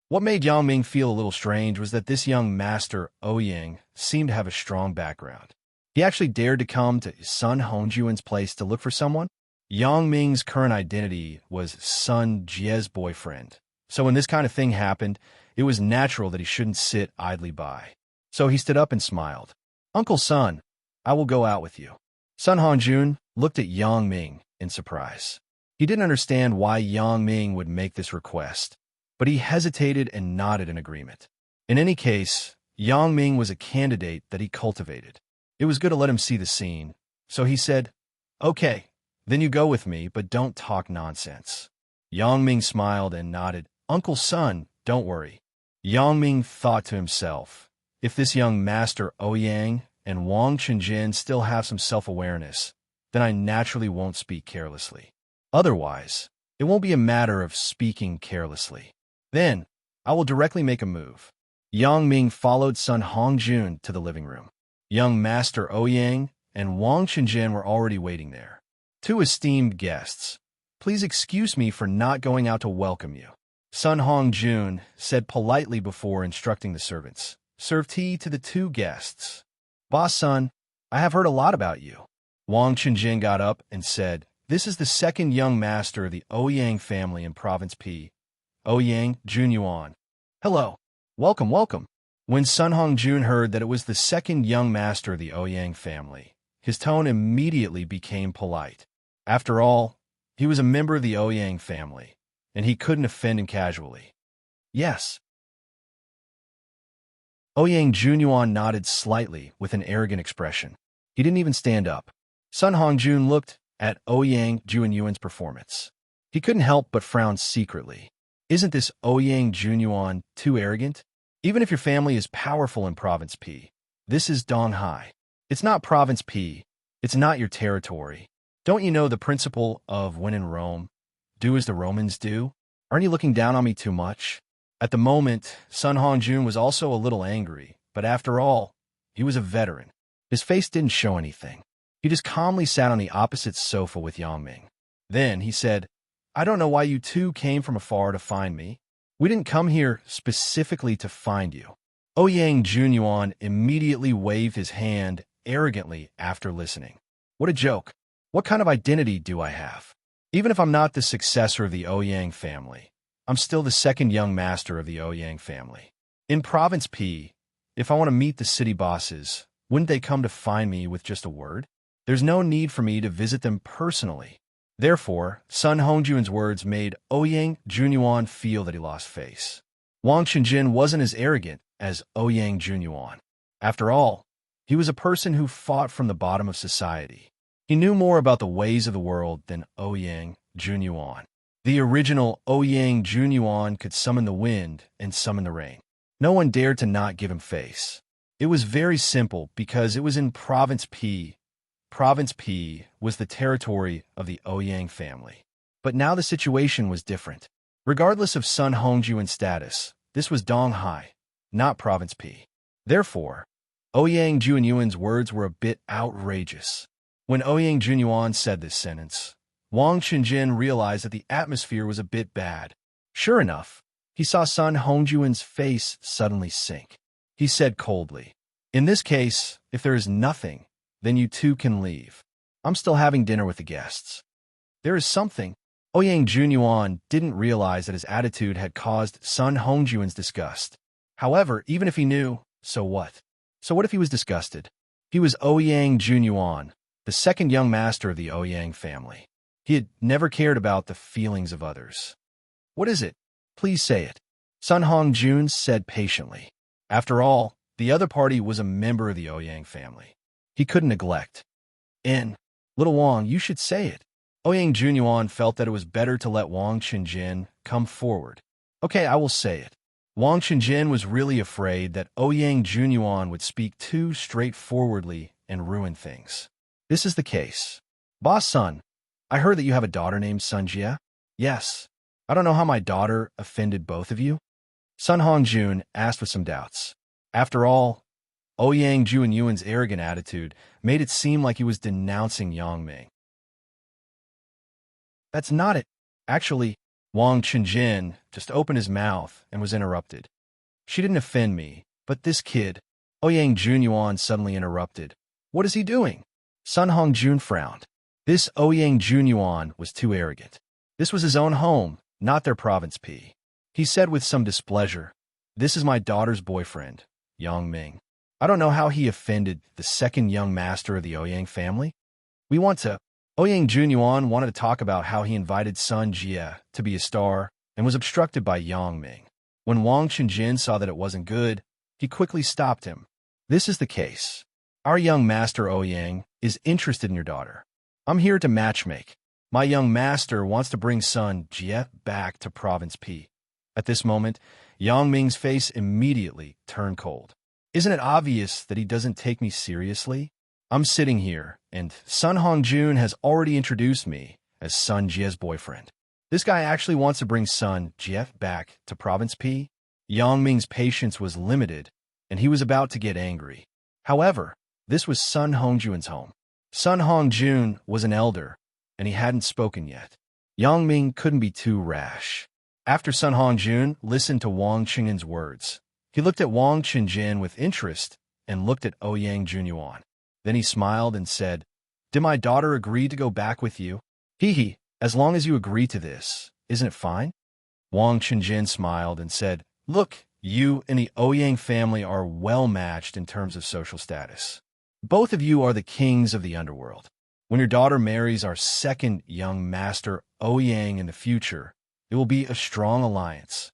What made Yang Ming feel a little strange was that this young master Ouyang seemed to have a strong background. He actually dared to come to Sun Hongjun's place to look for someone. Yang Ming's current identity was Sun Jie's boyfriend. So when this kind of thing happened, it was natural that he shouldn't sit idly by. So he stood up and smiled. "Uncle Sun, I will go out with you." Sun Hongjun looked at Yang Ming in surprise. He didn't understand why Yang Ming would make this request, but he hesitated and nodded in agreement. In any case, Yang Ming was a candidate that he cultivated. It was good to let him see the scene, so he said, "Okay, then you go with me, but don't talk nonsense." Yang Ming smiled and nodded. "Uncle Sun, don't worry." Yang Ming thought to himself, if this young master Ouyang and Wang Qingjin still have some self-awareness, then I naturally won't speak carelessly. Otherwise, it won't be a matter of speaking carelessly. Then, I will directly make a move. Yang Ming followed Sun Hongjun to the living room. Young Master Ouyang and Wang Qingjin were already waiting there. "Two esteemed guests, please excuse me for not going out to welcome you," Sun Hongjun said politely before instructing the servants. "Serve tea to the two guests." "Boss Sun, I have heard a lot about you." Wang Qingjin got up and said, "This is the second young master of the Ouyang family in Province P, Ouyang Junyuan." "Hello. Welcome, welcome." When Sun Hongjun heard that it was the second young master of the Ouyang family, his tone immediately became polite. After all, he was a member of the Ouyang family, and he couldn't offend him casually. "Yes." Ouyang Junyuan nodded slightly with an arrogant expression. He didn't even stand up. Sun Hongjun looked at Ouyang Junyuan's performance. He couldn't help but frown secretly. Isn't this Ouyang Junyuan too arrogant? Even if your family is powerful in Province P, this is Donghai. It's not Province P. It's not your territory. Don't you know the principle of when in Rome, do as the Romans do? Aren't you looking down on me too much? At the moment, Sun Hongjun was also a little angry, but after all, he was a veteran. His face didn't show anything. He just calmly sat on the opposite sofa with Yang Ming. Then he said, "I don't know why you two came from afar to find me. We didn't come here specifically to find you." Ouyang Junyuan immediately waved his hand arrogantly after listening. "What a joke. What kind of identity do I have? Even if I'm not the successor of the Ouyang family, I'm still the second young master of the Ouyang family. In Province P, if I want to meet the city bosses, wouldn't they come to find me with just a word? There's no need for me to visit them personally." Therefore, Sun Hongjun's words made Ouyang Junyuan feel that he lost face. Wang Qingjin wasn't as arrogant as Ouyang Junyuan. After all, he was a person who fought from the bottom of society. He knew more about the ways of the world than Ouyang Junyuan. The original Ouyang Junyuan could summon the wind and summon the rain. No one dared to not give him face. It was very simple because it was in Province P. Province P was the territory of the Ouyang family. But now the situation was different. Regardless of Sun Hongjun's status, this was Donghai, not Province P. Therefore, Ouyang Junyuan's words were a bit outrageous. When Ouyang Junyuan said this sentence, Wang Qingjin realized that the atmosphere was a bit bad. Sure enough, he saw Sun Hongjun's face suddenly sink. He said coldly, "In this case, if there is nothing, then you two can leave. I'm still having dinner with the guests." There is something. Ouyang Junyuan didn't realize that his attitude had caused Sun Hongjun's disgust. However, even if he knew, so what? So what if he was disgusted? He was Ouyang Junyuan, the second young master of the Ouyang family. He had never cared about the feelings of others. "What is it? Please say it," Sun Hongjun said patiently. After all, the other party was a member of the Ouyang family. He couldn't neglect. "Little Wang, you should say it." Ouyang Junyuan felt that it was better to let Wang Qingjin come forward. "Okay, I will say it." Wang Qingjin was really afraid that Ouyang Junyuan would speak too straightforwardly and ruin things. "This is the case. Boss Sun, I heard that you have a daughter named Sun Jia." "Yes. I don't know how my daughter offended both of you?" Sun Hongjun asked with some doubts. After all, Ouyang Junyuan's arrogant attitude made it seem like he was denouncing Yang Ming. "That's not it. Actually," Wang Qingjin just opened his mouth and was interrupted. "She didn't offend me, but this kid," Ouyang Junyuan suddenly interrupted. "What is he doing?" Sun Hongjun frowned. This Ouyang Junyuan was too arrogant. This was his own home, not their Province P. He said with some displeasure, "This is my daughter's boyfriend, Yang Ming. I don't know how he offended the second young master of the Ouyang family. We want to..." Ouyang Junyuan wanted to talk about how he invited Sun Jia to be a star and was obstructed by Yang Ming. When Wang Qingjin saw that it wasn't good, he quickly stopped him. "This is the case. Our young master Ouyang is interested in your daughter. I'm here to matchmake. My young master wants to bring son Jie back to Province P. At this moment, Yang Ming's face immediately turned cold. Isn't it obvious that he doesn't take me seriously? I'm sitting here, and Sun Hongjun has already introduced me as Sun Jie's boyfriend. This guy actually wants to bring son Jie back to Province P. Yang Ming's patience was limited, and he was about to get angry. However, this was Sun Hongjun's home. Sun Hongjun was an elder, and he hadn't spoken yet. Yang Ming couldn't be too rash. After Sun Hongjun listened to Wang Qingyun's words, he looked at Wang Qingjun with interest and looked at Ouyang Junyuan. Then he smiled and said, "Did my daughter agree to go back with you?" "Hee, as long as you agree to this, isn't it fine?" Wang Qingjun smiled and said, "Look, you and the Ouyang family are well matched in terms of social status. Both of you are the kings of the underworld. When your daughter marries our second young master, Ouyang, in the future, it will be a strong alliance."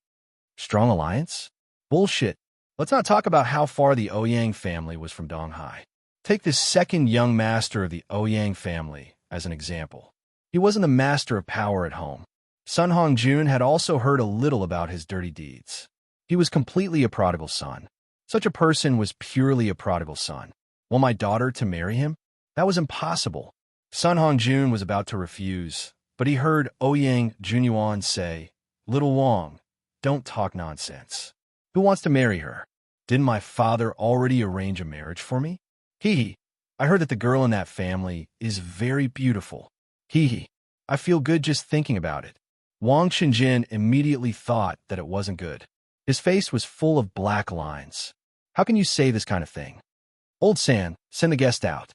Strong alliance? Bullshit. Let's not talk about how far the Ouyang family was from Donghai. Take this second young master of the Ouyang family as an example. He wasn't the master of power at home. Sun Hongjun had also heard a little about his dirty deeds. He was completely a prodigal son. Such a person was purely a prodigal son. Want my daughter to marry him? That was impossible. Sun Hongjun was about to refuse, but he heard Ouyang Junyuan say, "Little Wang, don't talk nonsense. Who wants to marry her? Didn't my father already arrange a marriage for me? Hee, I heard that the girl in that family is very beautiful. Hee, I feel good just thinking about it." Wang Qingjun immediately thought that it wasn't good. His face was full of black lines. "How can you say this kind of thing? Old San, send the guest out."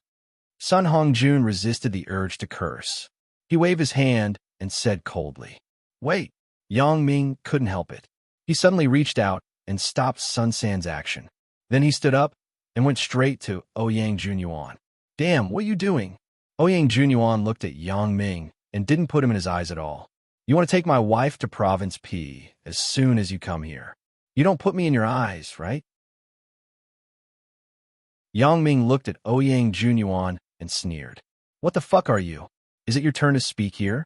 Sun Hongjun resisted the urge to curse. He waved his hand and said coldly, "Wait." Yang Ming couldn't help it. He suddenly reached out and stopped Sun San's action. Then he stood up and went straight to Ouyang Junyuan. "Damn, what are you doing?" Ouyang Junyuan looked at Yang Ming and didn't put him in his eyes at all. "You want to take my wife to Province P as soon as you come here. You don't put me in your eyes, right?" Yang Ming looked at Ouyang Junyuan and sneered. "What the fuck are you? Is it your turn to speak here?"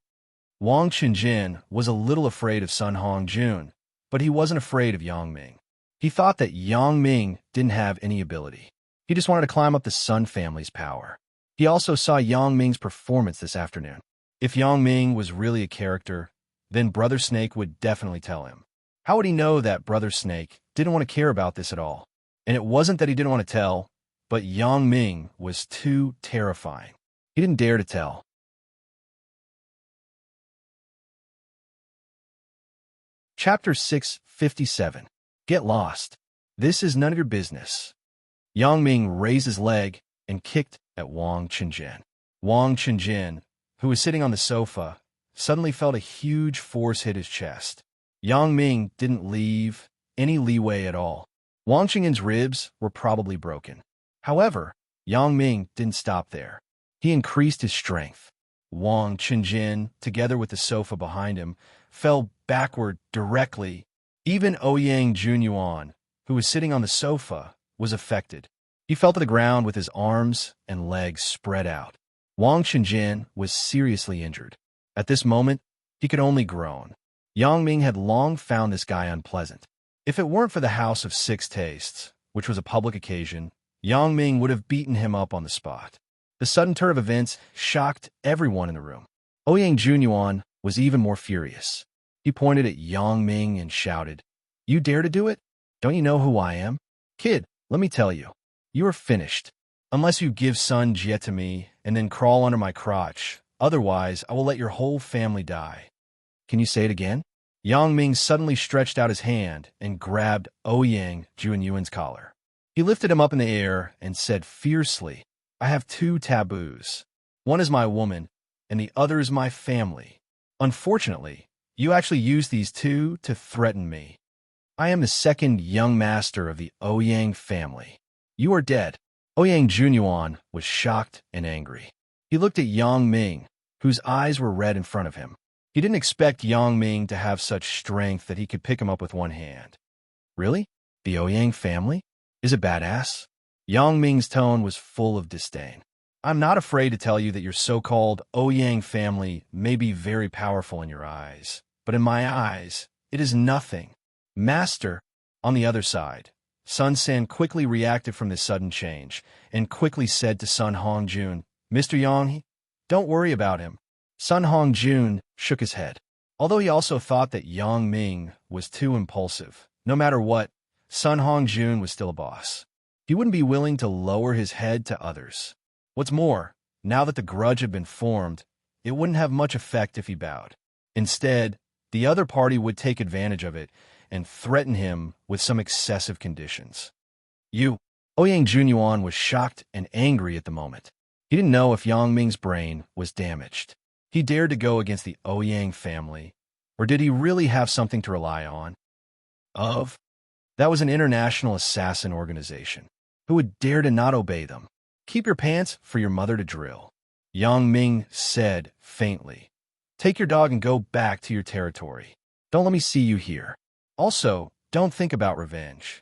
Wang Qingjun was a little afraid of Sun Hongjun, but he wasn't afraid of Yang Ming. He thought that Yang Ming didn't have any ability. He just wanted to climb up the Sun family's power. He also saw Yang Ming's performance this afternoon. If Yang Ming was really a character, then Brother Snake would definitely tell him. How would he know that Brother Snake didn't want to care about this at all? And it wasn't that he didn't want to tell, but Yang Ming was too terrifying. He didn't dare to tell. Chapter 657. Get lost. This is none of your business. Yang Ming raised his leg and kicked at Wang Qingjun. Wang Qingjun, who was sitting on the sofa, suddenly felt a huge force hit his chest. Yang Ming didn't leave any leeway at all. Wang Qingjun's ribs were probably broken. However, Yang Ming didn't stop there. He increased his strength. Wang Qingjun, together with the sofa behind him, fell backward directly. Even Ouyang Junyuan, who was sitting on the sofa, was affected. He fell to the ground with his arms and legs spread out. Wang Qingjun was seriously injured. At this moment, he could only groan. Yang Ming had long found this guy unpleasant. If it weren't for the House of Six Tastes, which was a public occasion, Yang Ming would have beaten him up on the spot. The sudden turn of events shocked everyone in the room. Ouyang Junyuan was even more furious. He pointed at Yang Ming and shouted, "You dare to do it? Don't you know who I am? Kid, let me tell you, you are finished. Unless you give son Jie to me and then crawl under my crotch, otherwise I will let your whole family die." Can you say it again? Yang Ming suddenly stretched out his hand and grabbed Ouyang Junyuan's collar. He lifted him up in the air and said fiercely, "I have two taboos. One is my woman, and the other is my family. Unfortunately, you actually used these two to threaten me. I am the second young master of the Ouyang family. You are dead." Ouyang Junyuan was shocked and angry. He looked at Yang Ming, whose eyes were red in front of him. He didn't expect Yang Ming to have such strength that he could pick him up with one hand. Really? The Ouyang family? Is it badass? Yang Ming's tone was full of disdain. I'm not afraid to tell you that your so-called Ouyang family may be very powerful in your eyes, but in my eyes, it is nothing. Master, on the other side, Sun San quickly reacted from this sudden change and quickly said to Sun Hongjun, Mr. Yang, don't worry about him. Sun Hongjun shook his head. Although he also thought that Yang Ming was too impulsive, no matter what, Sun Hongjun was still a boss. He wouldn't be willing to lower his head to others. What's more, now that the grudge had been formed, it wouldn't have much effect if he bowed. Instead, the other party would take advantage of it and threaten him with some excessive conditions. Ouyang Junyuan was shocked and angry at the moment. He didn't know if Yang Ming's brain was damaged. He dared to go against the Ouyang family, or did he really have something to rely on? That was an international assassin organization. Who would dare to not obey them? Keep your pants for your mother to drill, Yang Ming said faintly. Take your dog and go back to your territory. Don't let me see you here. Also, don't think about revenge.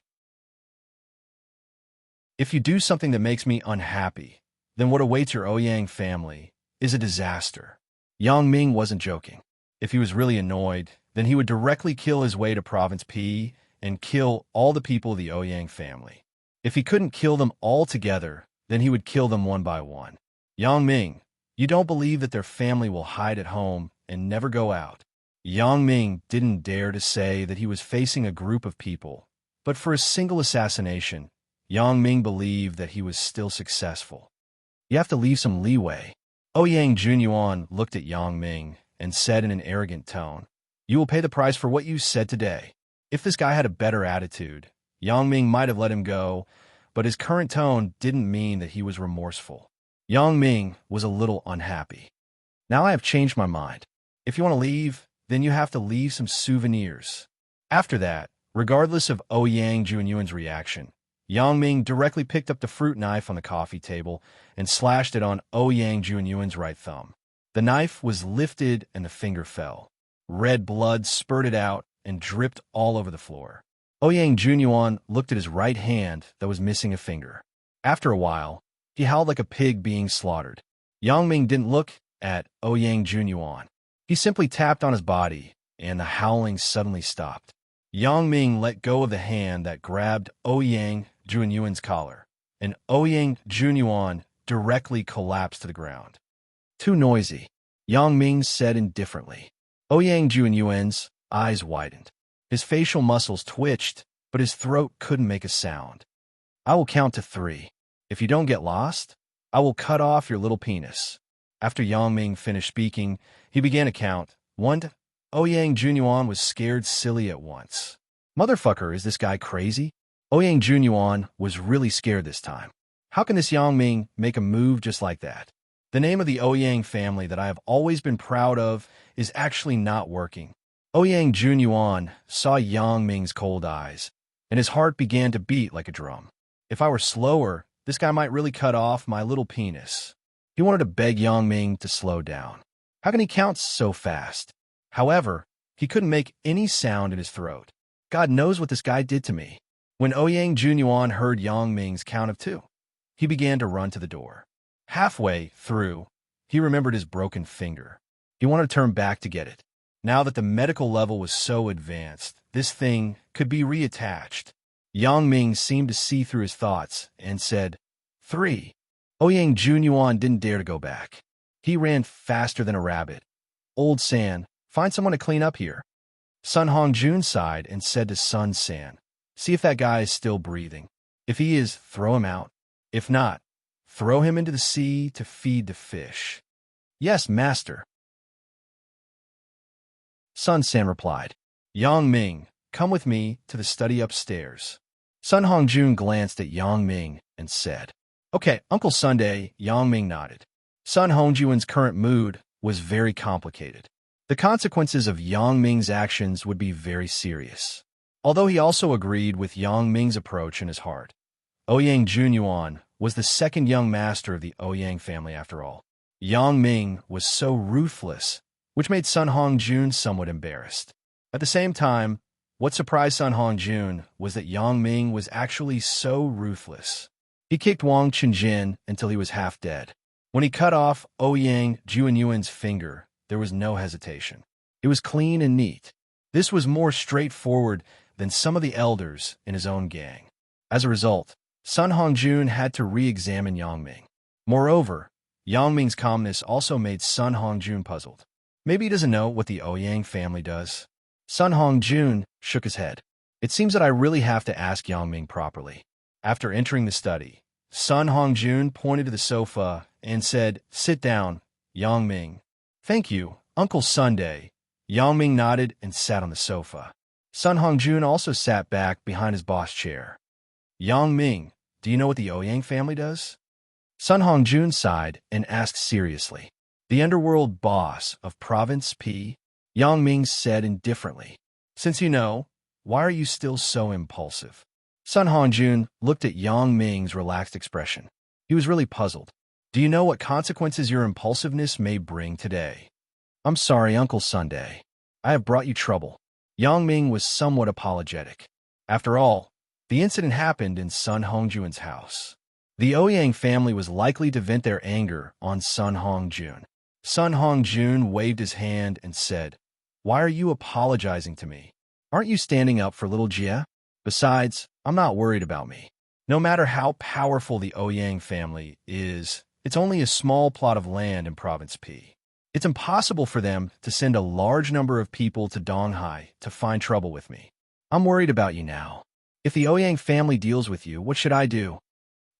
If you do something that makes me unhappy, then what awaits your Ouyang family is a disaster. Yang Ming wasn't joking. If he was really annoyed, then he would directly kill his way to Province P and kill all the people of the Ouyang family. If he couldn't kill them all together, then he would kill them one by one. Yang Ming, you don't believe that their family will hide at home and never go out. Yang Ming didn't dare to say that he was facing a group of people, but for a single assassination, Yang Ming believed that he was still successful. You have to leave some leeway. Ouyang Junyuan looked at Yang Ming and said in an arrogant tone, You will pay the price for what you said today. If this guy had a better attitude, Yang Ming might have let him go, but his current tone didn't mean that he was remorseful. Yang Ming was a little unhappy. Now I have changed my mind. If you want to leave, then you have to leave some souvenirs. After that, regardless of Ouyang Junyuan's reaction, Yang Ming directly picked up the fruit knife on the coffee table and slashed it on Ouyang Junyuan's right thumb. The knife was lifted and the finger fell. Red blood spurted out and dripped all over the floor. Ouyang Junyuan looked at his right hand that was missing a finger. After a while, he howled like a pig being slaughtered. Yang Ming didn't look at Ouyang Junyuan. He simply tapped on his body, and the howling suddenly stopped. Yang Ming let go of the hand that grabbed Ouyang Junyuan's collar, and Ouyang Junyuan directly collapsed to the ground. Too noisy, Yang Ming said indifferently. Ouyang Junyuan's eyes widened. His facial muscles twitched, but his throat couldn't make a sound. I will count to 3. If you don't get lost, I will cut off your little penis. After Yang Ming finished speaking, he began to count. 1. Ouyang Junyuan was scared silly at once. Motherfucker, is this guy crazy? Ouyang Junyuan was really scared this time. How can this Yang Ming make a move just like that? The name of the Ouyang family that I have always been proud of is actually not working. Ouyang Junyuan saw Yang Ming's cold eyes, and his heart began to beat like a drum. If I were slower, this guy might really cut off my little penis. He wanted to beg Yang Ming to slow down. How can he count so fast? However, he couldn't make any sound in his throat. God knows what this guy did to me. When Ouyang Junyuan heard Yang Ming's count of 2, he began to run to the door. Halfway through, he remembered his broken finger. He wanted to turn back to get it. Now that the medical level was so advanced, this thing could be reattached. Yang Ming seemed to see through his thoughts and said, 3. Ouyang Junyuan didn't dare to go back. He ran faster than a rabbit. Old San, find someone to clean up here. Sun Hongjun sighed and said to Sun San, see if that guy is still breathing. If he is, throw him out. If not, throw him into the sea to feed the fish. Yes, master. Sun San replied. Yang Ming, come with me to the study upstairs. Sun Hongjun glanced at Yang Ming and said, Okay, Uncle Sunday. Yang Ming nodded. Sun Hongjuan's current mood was very complicated. The consequences of Yang Ming's actions would be very serious. Although he also agreed with Yang Ming's approach in his heart. Ouyang Junyuan was the second young master of the Ouyang family after all. Yang Ming was so ruthless, which made Sun Hongjun somewhat embarrassed. At the same time, what surprised Sun Hongjun was that Yang Ming was actually so ruthless. He kicked Wang Qinjin until he was half dead. When he cut off Ouyang Juanyuan's finger, there was no hesitation. It was clean and neat. This was more straightforward than some of the elders in his own gang. As a result, Sun Hongjun had to re-examine Yang Ming. Moreover, Yang Ming's calmness also made Sun Hongjun puzzled. Maybe he doesn't know what the Ouyang family does. Sun Hongjun shook his head. It seems that I really have to ask Yang Ming properly. After entering the study, Sun Hongjun pointed to the sofa and said, "Sit down, Yang Ming." "Thank you, Uncle Sunday." Yang Ming nodded and sat on the sofa. Sun Hongjun also sat back behind his boss chair. "Yang Ming, do you know what the Ouyang family does?" Sun Hongjun sighed and asked seriously. "The underworld boss of Province P?" Yang Ming said indifferently. "Since you know, why are you still so impulsive?" Sun Hongjun looked at Yang Ming's relaxed expression. He was really puzzled. "Do you know what consequences your impulsiveness may bring today?" "I'm sorry, Uncle Sunday. I have brought you trouble." Yang Ming was somewhat apologetic. After all, the incident happened in Sun Hongjun's house. The Ouyang family was likely to vent their anger on Sun Hongjun. Sun Hongjun waved his hand and said, "Why are you apologizing to me? Aren't you standing up for little Jia? Besides, I'm not worried about me. No matter how powerful the Ouyang family is, it's only a small plot of land in Province P. It's impossible for them to send a large number of people to Donghai to find trouble with me. I'm worried about you now. If the Ouyang family deals with you, what should I do?"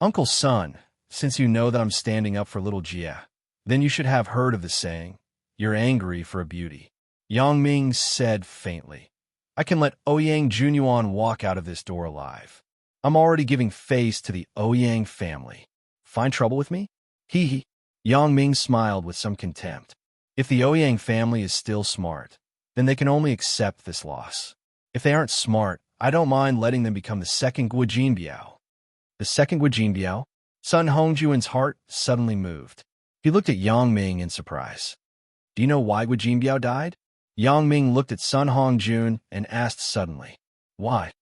"Uncle Sun, since you know that I'm standing up for little Jia, then you should have heard of the saying, 'You're angry for a beauty.'" Yang Ming said faintly. "I can let Ouyang Junyuan walk out of this door alive. I'm already giving face to the Ouyang family. Find trouble with me? Hee hee." Yang Ming smiled with some contempt. If the Ouyang family is still smart, then they can only accept this loss. If they aren't smart, I don't mind letting them become the second Guojin Biao. The second Guojin Biao? Sun Hongjuan's heart suddenly moved. He looked at Yang Ming in surprise. "Do you know why Guojin Biao died?" Yang Ming looked at Sun Hongjun and asked suddenly, "Why?"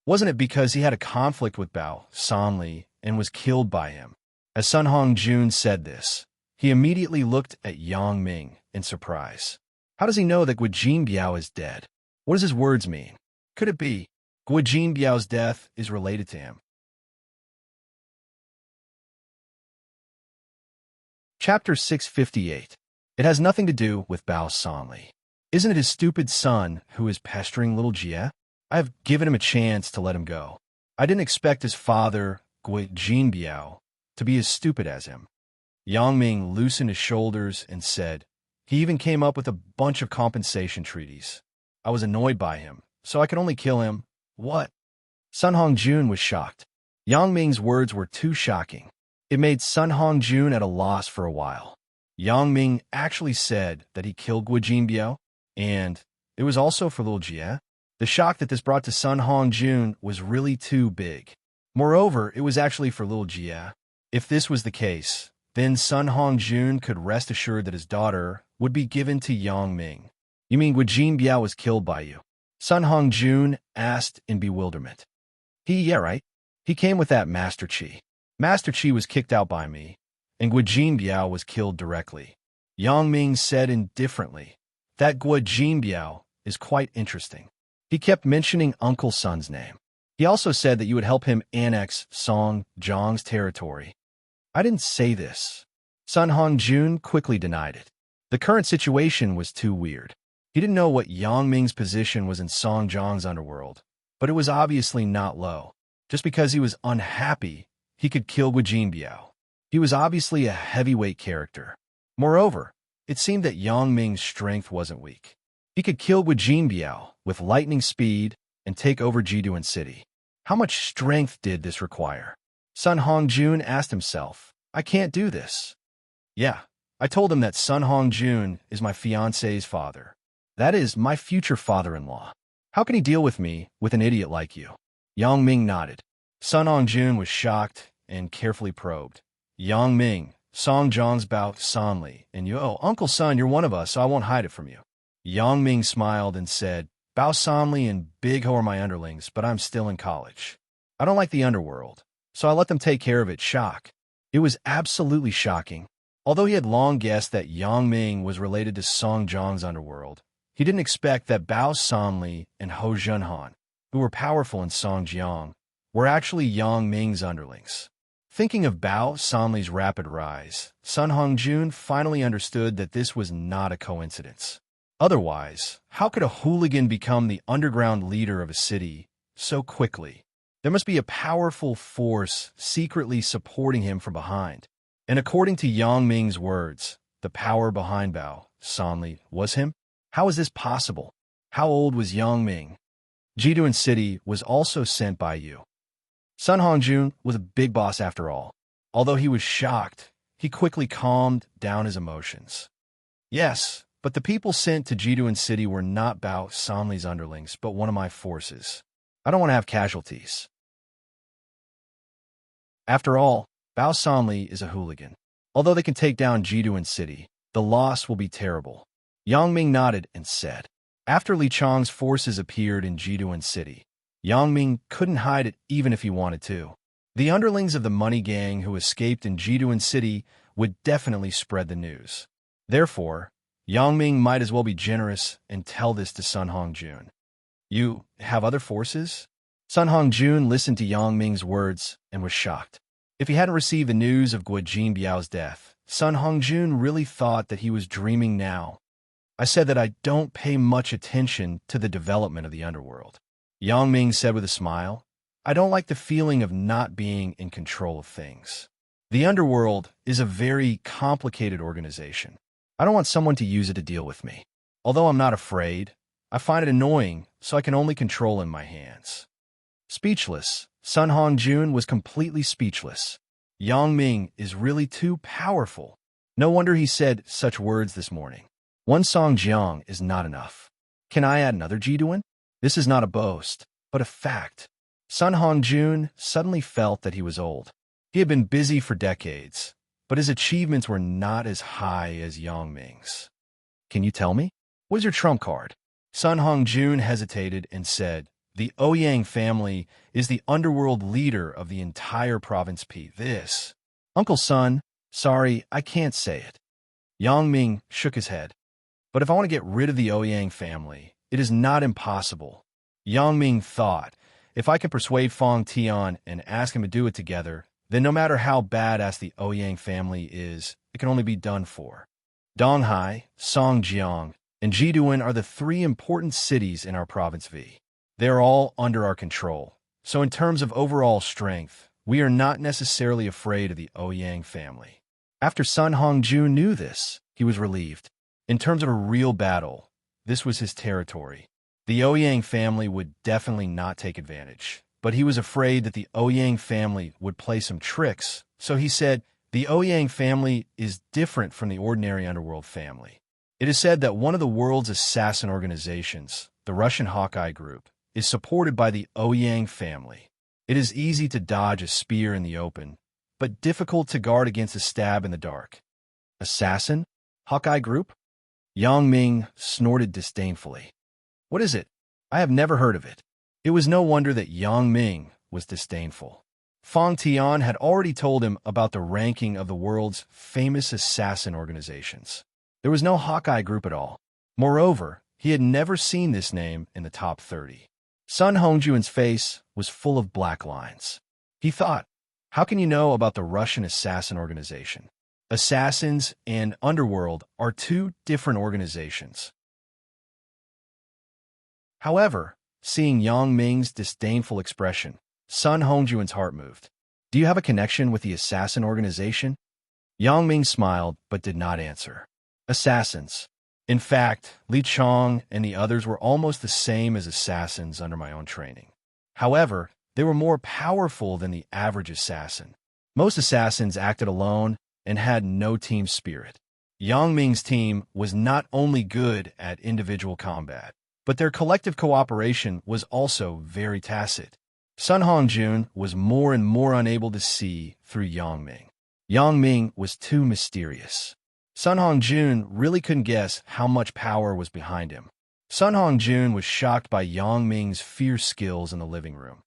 "Wasn't it because he had a conflict with Bao Sanli and was killed by him?" As Sun Hongjun said this, he immediately looked at Yang Ming in surprise. How does he know that Guojin Biao is dead? What does his words mean? Could it be Guojin Biao's death is related to him? Chapter 658. It has nothing to do with Bao Sanli. Isn't it his stupid son who is pestering little Jia? I have given him a chance to let him go. I didn't expect his father, Guojin Biao, to be as stupid as him. Yang Ming loosened his shoulders and said, "He even came up with a bunch of compensation treaties. I was annoyed by him, so I could only kill him." "What?" Sun Hongjun was shocked. Yang Ming's words were too shocking. It made Sun Hongjun at a loss for a while. Yang Ming actually said that he killed Guojin Biao, and it was also for little Jia. The shock that this brought to Sun Hongjun was really too big. Moreover, it was actually for little Jia. If this was the case, then Sun Hongjun could rest assured that his daughter would be given to Yang Ming. "You mean Guojin Biao was killed by you?" Sun Hongjun asked in bewilderment. Yeah, right. He came with that Master Qi. Master Qi was kicked out by me, and Guojin Biao was killed directly. Yang Ming said indifferently. That Guojin Biao is quite interesting. He kept mentioning Uncle Sun's name. He also said that you would help him annex Song Zhang's territory. I didn't say this. Sun Hongjun quickly denied it. The current situation was too weird. He didn't know what Yang Ming's position was in Song Zhang's underworld, but it was obviously not low. Just because he was unhappy, he could kill Guojin Biao. He was obviously a heavyweight character. Moreover, it seemed that Yang Ming's strength wasn't weak. He could kill Guojin Biao with lightning speed and take over Jiduan City. How much strength did this require? Sun Hongjun asked himself. I can't do this. Yeah, I told him that Sun Hongjun is my fiancé's father. That is, my future father-in-law. How can he deal with me, with an idiot like you? Yang Ming nodded. Sun Hongjun was shocked and carefully probed. Yang Ming, Song Zhang's Bao Sanli, and you, oh, Uncle Sun, you're one of us, so I won't hide it from you. Yang Ming smiled and said, Bao Sanli and Big Ho are my underlings, but I'm still in college. I don't like the underworld, so I let them take care of it. Shock. It was absolutely shocking. Although he had long guessed that Yang Ming was related to Song Jiang's underworld, he didn't expect that Bao Sanli and Ho Junhan, who were powerful in Song Jiang, were actually Yang Ming's underlings. Thinking of Bao Sanli's rapid rise, Sun Hongjun finally understood that this was not a coincidence. Otherwise, how could a hooligan become the underground leader of a city so quickly? There must be a powerful force secretly supporting him from behind. And according to Yang Ming's words, the power behind Bao Sanli was him? How is this possible? How old was Yang Ming? Jiduan City was also sent by you. Sun Hongjun was a big boss after all. Although he was shocked, he quickly calmed down his emotions. Yes, but the people sent to Jiduan City were not Bao Sanli's underlings, but one of my forces. I don't want to have casualties. After all, Bao Sanli is a hooligan. Although they can take down Jiduan City, the loss will be terrible. Yang Ming nodded and said. After Li Chang's forces appeared in Jiduan City, Yang Ming couldn't hide it even if he wanted to. The underlings of the money gang who escaped in Jiduan City would definitely spread the news. Therefore, Yang Ming might as well be generous and tell this to Sun Hongjun. You have other forces? Sun Hongjun listened to Yang Ming's words and was shocked. If he hadn't received the news of Guo Jinbiao's death, Sun Hongjun really thought that he was dreaming now. I said that I don't pay much attention to the development of the underworld. Yang Ming said with a smile, I don't like the feeling of not being in control of things. The underworld is a very complicated organization. I don't want someone to use it to deal with me. Although I'm not afraid, I find it annoying, so I can only control in my hands. Speechless, Sun Hongjun was completely speechless. Yang Ming is really too powerful. No wonder he said such words this morning. One Song Jiang is not enough. Can I add another Jiduan? This is not a boast, but a fact. Sun Hongjun suddenly felt that he was old. He had been busy for decades, but his achievements were not as high as Yang Ming's. Can you tell me? What is your trump card? Sun Hongjun hesitated and said, The Ouyang family is the underworld leader of the entire province P. This. Uncle Sun, sorry, I can't say it. Yang Ming shook his head. But if I want to get rid of the Ouyang family, it is not impossible. Yang Ming thought, if I can persuade Fong Tian and ask him to do it together, then no matter how badass the Ouyang family is, it can only be done for. Donghai, Songjiang, and Jiduan are the three important cities in our province V. They are all under our control. So in terms of overall strength, we are not necessarily afraid of the Ouyang family. After Sun Hongjun knew this, he was relieved. In terms of a real battle, this was his territory. The Ouyang family would definitely not take advantage, but he was afraid that the Ouyang family would play some tricks, so he said, the Ouyang family is different from the ordinary underworld family. It is said that one of the world's assassin organizations, the Russian Hawkeye Group, is supported by the Ouyang family. It is easy to dodge a spear in the open, but difficult to guard against a stab in the dark. Assassin? Hawkeye Group? Yang Ming snorted disdainfully. What is it? I have never heard of it. It was no wonder that Yang Ming was disdainful. Fong Tian had already told him about the ranking of the world's famous assassin organizations. There was no Hawkeye Group at all. Moreover, he had never seen this name in the top 30. Sun Hongjun's face was full of black lines. He thought, how can you know about the Russian assassin organization? Assassins and underworld are two different organizations. However, seeing Yang Ming's disdainful expression, Sun Hongjun's heart moved. Do you have a connection with the assassin organization? Yang Ming smiled but did not answer. Assassins. In fact, Li Chang and the others were almost the same as assassins under my own training. However, they were more powerful than the average assassin. Most assassins acted alone and had no team spirit. Yang Ming's team was not only good at individual combat, but their collective cooperation was also very tacit. Sun Hongjun was more and more unable to see through Yang Ming. Yang Ming was too mysterious. Sun Hongjun really couldn't guess how much power was behind him. Sun Hongjun was shocked by Yang Ming's fierce skills in the living room.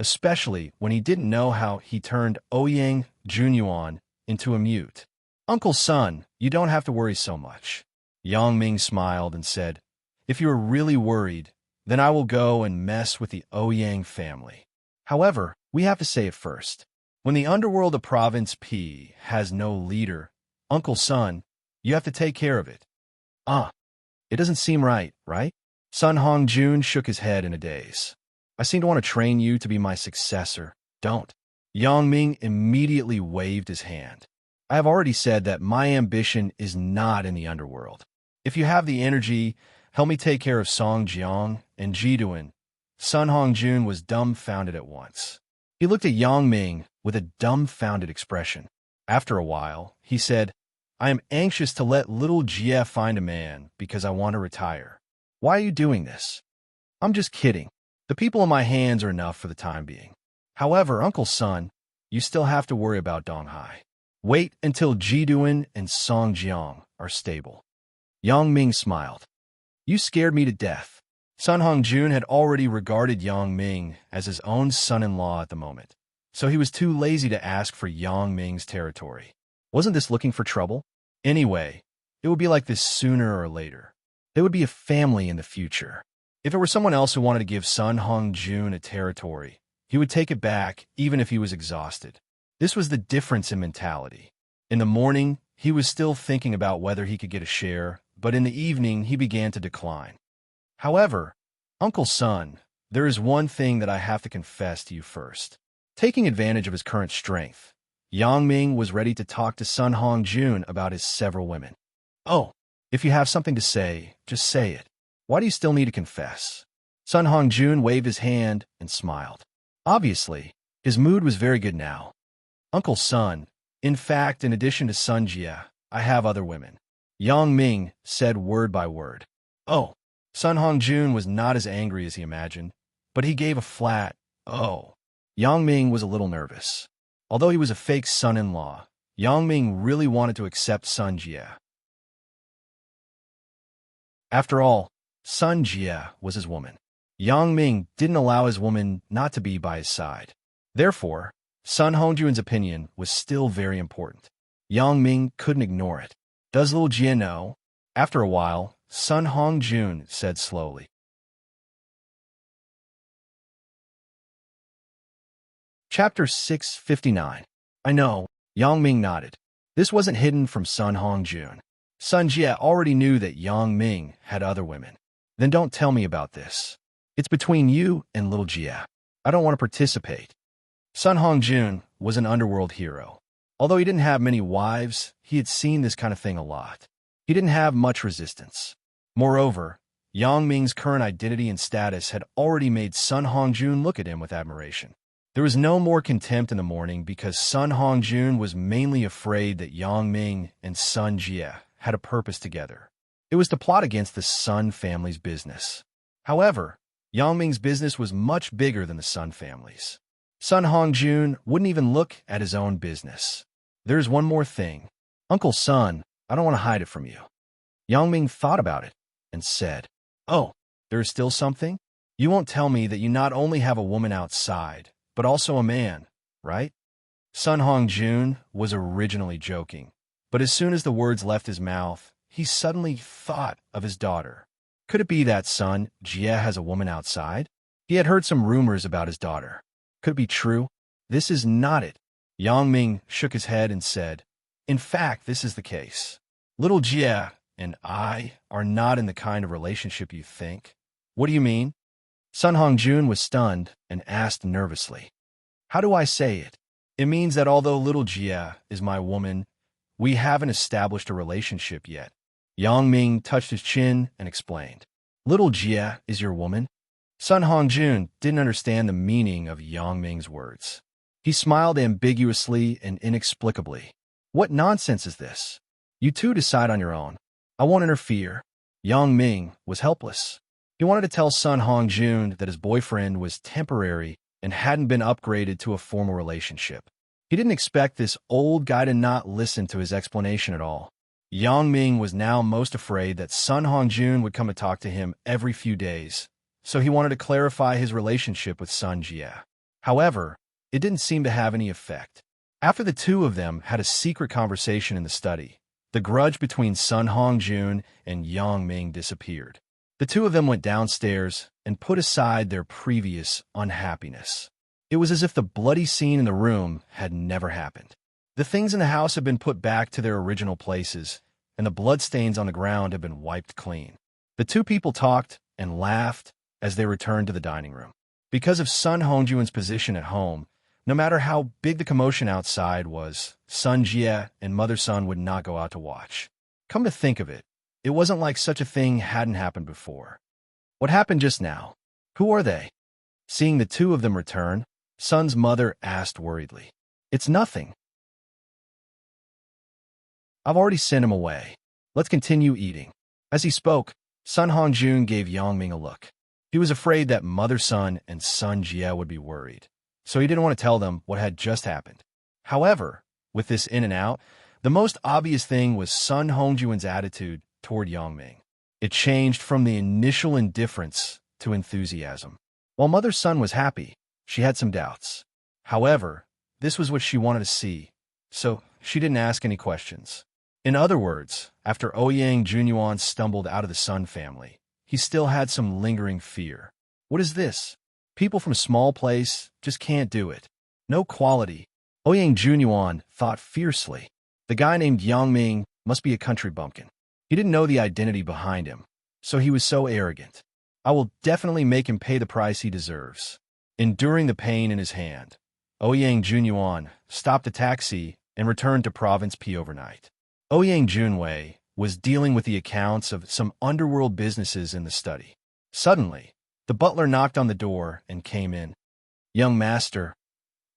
especially when he didn't know how he turned Ouyang Junyuan into a mute. Uncle Sun, you don't have to worry so much. Yang Ming smiled and said, if you are really worried, then I will go and mess with the Ouyang family. However, we have to say it first. When the underworld of Province P has no leader, Uncle Sun, you have to take care of it. It doesn't seem right, right? Sun Hongjun shook his head in a daze. I seem to want to train you to be my successor. Don't. Yang Ming immediately waved his hand. I have already said that my ambition is not in the underworld. If you have the energy, help me take care of Song Jiang and Jiduan. Sun Hongjun was dumbfounded at once. He looked at Yang Ming with a dumbfounded expression. After a while, he said, I am anxious to let little Jie find a man because I want to retire. Why are you doing this? I'm just kidding. The people in my hands are enough for the time being. However, Uncle Sun, you still have to worry about Donghai. Wait until Jiduan and Song Jiang are stable. Yang Ming smiled. You scared me to death. Sun Hongjun had already regarded Yang Ming as his own son-in-law at the moment, so he was too lazy to ask for Yang Ming's territory. Wasn't this looking for trouble? Anyway, it would be like this sooner or later. There would be a family in the future. If it were someone else who wanted to give Sun Hongjun a territory, he would take it back even if he was exhausted. This was the difference in mentality. In the morning, he was still thinking about whether he could get a share, but in the evening, he began to decline. However, Uncle Sun, there is one thing that I have to confess to you first. Taking advantage of his current strength, Yang Ming was ready to talk to Sun Hongjun about his several women. Oh, if you have something to say, just say it. Why do you still need to confess? Sun Hongjun waved his hand and smiled. Obviously, his mood was very good now. Uncle Sun, in fact, in addition to Sun Jie, I have other women. Yang Ming said word by word. Oh, Sun Hongjun was not as angry as he imagined, but he gave a flat, oh. Yang Ming was a little nervous. Although he was a fake son-in-law, Yang Ming really wanted to accept Sun Jie. After all, Sun Jie was his woman. Yang Ming didn't allow his woman not to be by his side. Therefore, Sun Hongjun's opinion was still very important. Yang Ming couldn't ignore it. Does little Jie know? After a while, Sun Hongjun said slowly. Chapter 659. I know, Yang Ming nodded. This wasn't hidden from Sun Hongjun. Sun Jie already knew that Yang Ming had other women. Then don't tell me about this. It's between you and little Jie. I don't want to participate. Sun Hongjun was an underworld hero. Although he didn't have many wives, he had seen this kind of thing a lot. He didn't have much resistance. Moreover, Yang Ming's current identity and status had already made Sun Hongjun look at him with admiration. There was no more contempt in the morning because Sun Hongjun was mainly afraid that Yang Ming and Sun Jie had a purpose together. It was to plot against the Sun family's business. However, Yang Ming's business was much bigger than the Sun family's. Sun Hongjun wouldn't even look at his own business. There's one more thing. Uncle Sun, I don't want to hide it from you. Yang Ming thought about it and said, Oh, there's still something? You won't tell me that you not only have a woman outside, but also a man, right? Sun Hongjun was originally joking, but as soon as the words left his mouth, he suddenly thought of his daughter. Could it be that Sun Jie has a woman outside? He had heard some rumors about his daughter. Could it be true? This is not it. Yang Ming shook his head and said, In fact, this is the case. Little Jie and I are not in the kind of relationship you think. What do you mean? Sun Hongjun was stunned and asked nervously. How do I say it? It means that although little Jie is my woman, we haven't established a relationship yet. Yang Ming touched his chin and explained. Little Jie is your woman? Sun Hongjun didn't understand the meaning of Yang Ming's words. He smiled ambiguously and inexplicably. What nonsense is this? You two decide on your own. I won't interfere. Yang Ming was helpless. He wanted to tell Sun Hongjun that his boyfriend was temporary and hadn't been upgraded to a formal relationship. He didn't expect this old guy to not listen to his explanation at all. Yang Ming was now most afraid that Sun Hongjun would come to talk to him every few days, so he wanted to clarify his relationship with Sun Jie. However, it didn't seem to have any effect. After the two of them had a secret conversation in the study, the grudge between Sun Hongjun and Yang Ming disappeared. The two of them went downstairs and put aside their previous unhappiness. It was as if the bloody scene in the room had never happened. The things in the house had been put back to their original places, and the bloodstains on the ground had been wiped clean. The two people talked and laughed as they returned to the dining room. Because of Sun Hongjun's position at home, no matter how big the commotion outside was, Sun Jie and Mother Sun would not go out to watch. Come to think of it, it wasn't like such a thing hadn't happened before. What happened just now? Who are they? Seeing the two of them return, Sun's mother asked worriedly. It's nothing. I've already sent him away. Let's continue eating. As he spoke, Sun Hongjun gave Yang Ming a look. He was afraid that Mother Sun and Sun Jie would be worried, so he didn't want to tell them what had just happened. However, with this in and out, the most obvious thing was Sun Hongjun's attitude toward Yang Ming. It changed from the initial indifference to enthusiasm. While Mother Sun was happy, she had some doubts. However, this was what she wanted to see, so she didn't ask any questions. In other words, after Ouyang Junyuan stumbled out of the Sun family, he still had some lingering fear. What is this? People from a small place just can't do it. No quality. Ouyang Junyuan thought fiercely. The guy named Yang Ming must be a country bumpkin. He didn't know the identity behind him, so he was so arrogant. I will definitely make him pay the price he deserves. Enduring the pain in his hand, Ouyang Junyuan stopped a taxi and returned to Province P overnight. Ouyang Junwei was dealing with the accounts of some underworld businesses in the study. Suddenly, the butler knocked on the door and came in. Young master,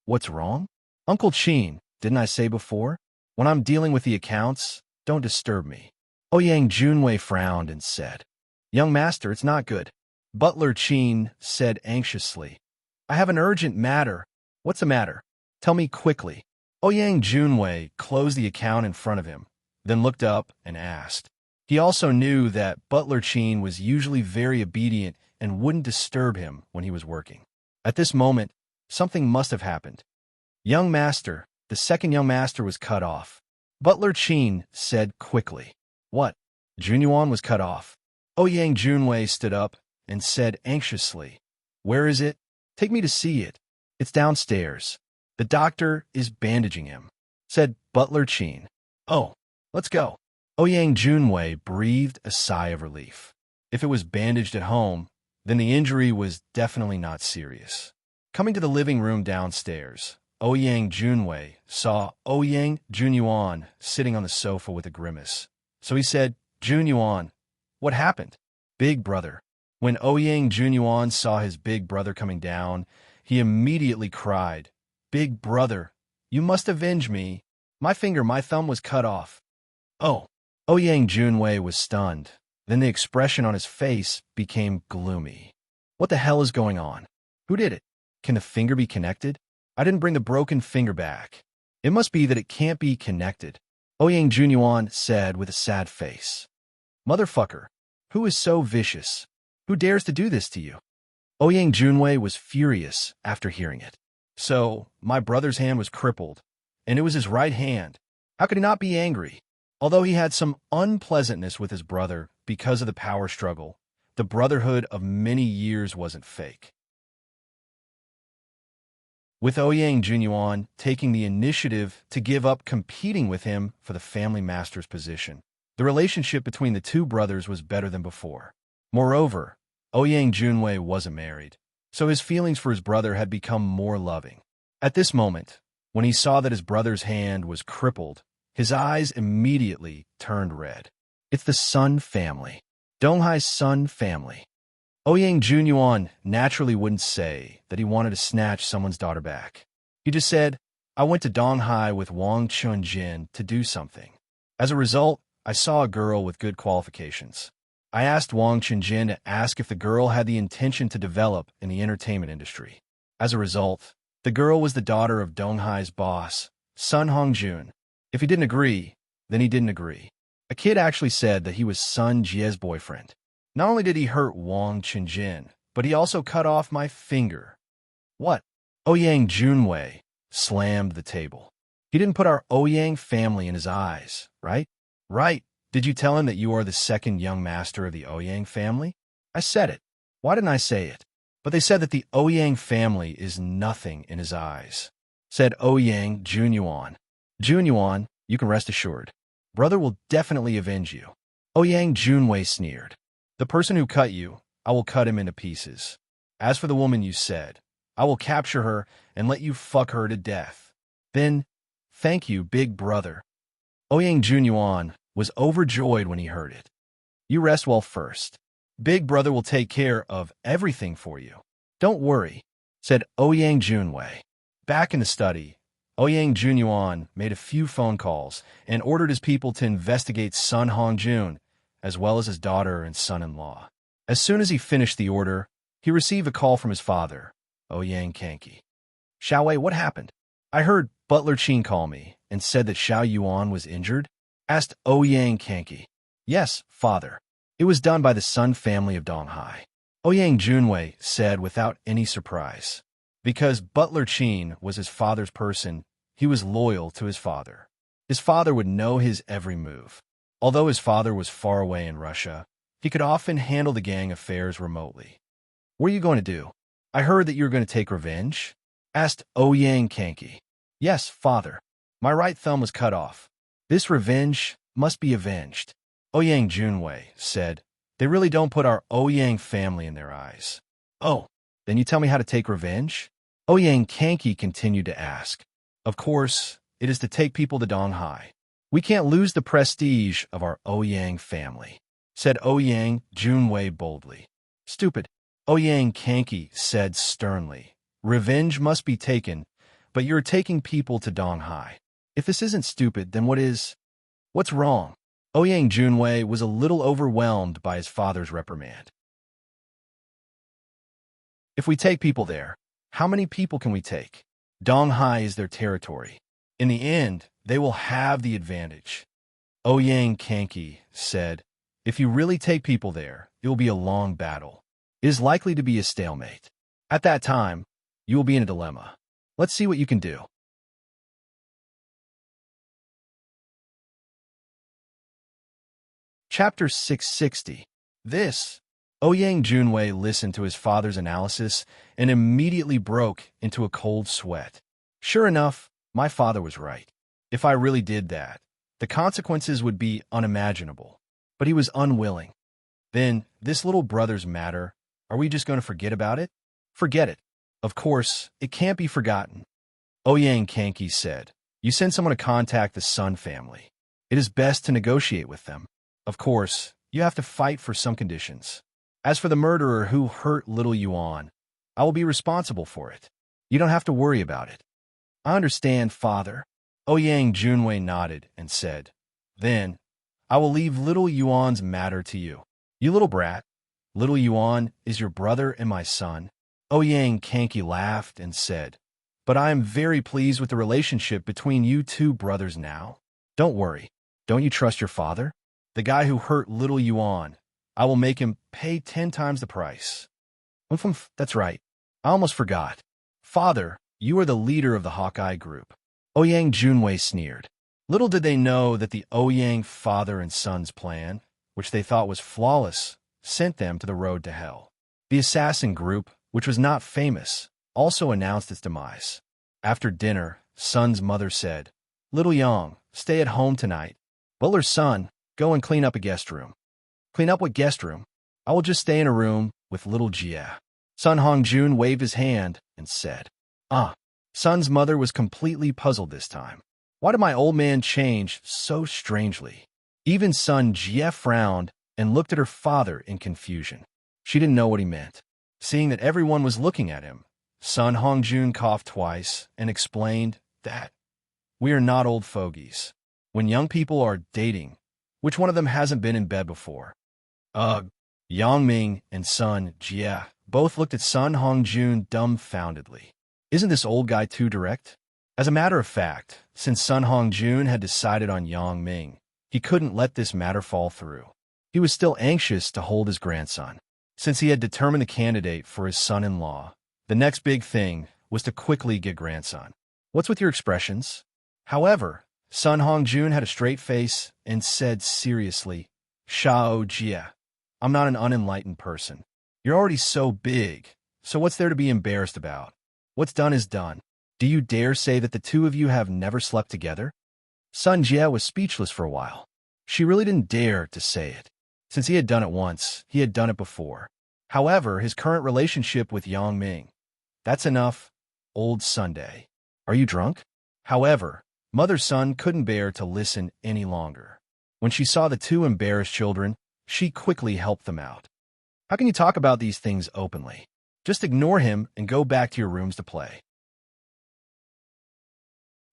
what's wrong? Uncle Qin, didn't I say before? When I'm dealing with the accounts, don't disturb me. Ouyang Junwei frowned and said, Young master, it's not good. Butler Qin said anxiously, I have an urgent matter. What's the matter? Tell me quickly. Ouyang Junwei closed the account in front of him, then looked up and asked. He also knew that Butler Qin was usually very obedient and wouldn't disturb him when he was working. At this moment, something must have happened. Young master, the second young master was cut off. Butler Qin said quickly. What? Junyuan was cut off. Ouyang Junwei stood up and said anxiously, Where is it? Take me to see it. It's downstairs. The doctor is bandaging him, said Butler Qin. Oh, let's go. Ouyang Junwei breathed a sigh of relief. If it was bandaged at home, then the injury was definitely not serious. Coming to the living room downstairs, Ouyang Junwei saw Ouyang Junyuan sitting on the sofa with a grimace. So he said, Junyuan, what happened? Big brother. When Ouyang Junyuan saw his big brother coming down, he immediately cried, Big brother, you must avenge me. My thumb was cut off. Oh. Ouyang Junwei was stunned. Then the expression on his face became gloomy. What the hell is going on? Who did it? Can the finger be connected? I didn't bring the broken finger back. It must be that it can't be connected. Ouyang Junyuan said with a sad face. Motherfucker, who is so vicious? Who dares to do this to you? Ouyang Junwei was furious after hearing it. So, my brother's hand was crippled, and it was his right hand. How could he not be angry? Although he had some unpleasantness with his brother because of the power struggle, the brotherhood of many years wasn't fake. With Ouyang Junyuan taking the initiative to give up competing with him for the family master's position, the relationship between the two brothers was better than before. Moreover, Ouyang Junwei wasn't married, so his feelings for his brother had become more loving. At this moment, when he saw that his brother's hand was crippled, his eyes immediately turned red. It's the Sun family. Donghai's Sun family. Ouyang Junyuan naturally wouldn't say that he wanted to snatch someone's daughter back. He just said, I went to Donghai with Wang Chunjin to do something. As a result, I saw a girl with good qualifications. I asked Wang Chunjin to ask if the girl had the intention to develop in the entertainment industry. As a result, the girl was the daughter of Donghai's boss, Sun Hongjun. If he didn't agree, then he didn't agree. A kid actually said that he was Sun Jie's boyfriend. Not only did he hurt Wang Chunjin, but he also cut off my finger. What? Ouyang Junwei slammed the table. He didn't put our Ouyang family in his eyes, right? Right. Did you tell him that you are the second young master of the Ouyang family? I said it. Why didn't I say it? But they said that the Ouyang family is nothing in his eyes, said Ouyang Junyuan. Junyuan, you can rest assured. Brother will definitely avenge you. Ouyang Junwei sneered. The person who cut you, I will cut him into pieces. As for the woman you said, I will capture her and let you fuck her to death. Then, thank you, big brother. Ouyang Junyuan was overjoyed when he heard it. You rest well first. Big brother will take care of everything for you. Don't worry, said Ouyang Junwei. Back in the study, Ouyang Junyuan made a few phone calls and ordered his people to investigate Sun Hongjun, as well as his daughter and son-in-law. As soon as he finished the order, he received a call from his father, Ouyang Kanki. Xiaowei, what happened? I heard Butler Qin call me and said that Xiao Yuan was injured, asked Ouyang Kanki. Yes, father. It was done by the Sun family of Donghai. Ouyang Junwei said without any surprise. Because Butler Qin was his father's person, he was loyal to his father. His father would know his every move. Although his father was far away in Russia, he could often handle the gang affairs remotely. What are you going to do? I heard that you were going to take revenge? Asked Ouyang Kanki. Yes, father. My right thumb was cut off. This revenge must be avenged. Ouyang Junwei said, they really don't put our Ouyang family in their eyes. Oh, then you tell me how to take revenge? Ouyang Kanki continued to ask. Of course, it is to take people to Donghai. We can't lose the prestige of our Ouyang family, said Ouyang Junwei boldly. Stupid, Ouyang Kanki said sternly. Revenge must be taken, but you're taking people to Donghai. If this isn't stupid, then what is? What's wrong? Ouyang Junwei was a little overwhelmed by his father's reprimand. If we take people there, how many people can we take? Donghai is their territory. In the end, they will have the advantage. Ouyang Kanki said, if you really take people there, it will be a long battle. It is likely to be a stalemate. At that time, you will be in a dilemma. Let's see what you can do. Chapter 660. This, Ouyang Junwei listened to his father's analysis and immediately broke into a cold sweat. Sure enough, my father was right. If I really did that, the consequences would be unimaginable. But he was unwilling. Then, this little brother's matter, are we just going to forget about it? Forget it. Of course, it can't be forgotten. Ouyang Kanki said, you send someone to contact the Sun family. It is best to negotiate with them. Of course, you have to fight for some conditions. As for the murderer who hurt little Yuan, I will be responsible for it. You don't have to worry about it. I understand, father. Ouyang Junwei nodded and said, then, I will leave little Yuan's matter to you. You little brat. Little Yuan is your brother and my son. Ouyang Kanki laughed and said, but I am very pleased with the relationship between you two brothers now. Don't worry. Don't you trust your father? The guy who hurt little Yuan, I will make him pay 10 times the price. That's right. I almost forgot. Father, you are the leader of the Hawkeye group. Ouyang Junwei sneered. Little did they know that the Ouyang father and son's plan, which they thought was flawless, sent them to the road to hell. The assassin group, which was not famous, also announced its demise. After dinner, Sun's mother said, Little Yang, stay at home tonight. Butler's son, go and clean up a guest room. Clean up what guest room? I will just stay in a room with little Jia. Sun Hongjun waved his hand and said, Sun's mother was completely puzzled this time. Why did my old man change so strangely? Even Sun Jia frowned and looked at her father in confusion. She didn't know what he meant. Seeing that everyone was looking at him, Sun Hongjun coughed twice and explained that we are not old fogies. When young people are dating, which one of them hasn't been in bed before? Yang Ming and Sun Jia both looked at Sun Hongjun dumbfoundedly. Isn't this old guy too direct? As a matter of fact, since Sun Hongjun had decided on Yang Ming, he couldn't let this matter fall through. He was still anxious to hold his grandson. Since he had determined the candidate for his son-in-law, the next big thing was to quickly get grandson. What's with your expressions? However, Sun Hongjun had a straight face and said seriously, Shao Jia, I'm not an unenlightened person. You're already so big, so what's there to be embarrassed about? What's done is done. Do you dare say that the two of you have never slept together? Sun Jia was speechless for a while. She really didn't dare to say it. Since he had done it once, he had done it before. However, his current relationship with Yang Ming. That's enough, old Sunday. Are you drunk? However, Mother Sun couldn't bear to listen any longer. When she saw the two embarrassed children, she quickly helped them out. How can you talk about these things openly? Just ignore him and go back to your rooms to play.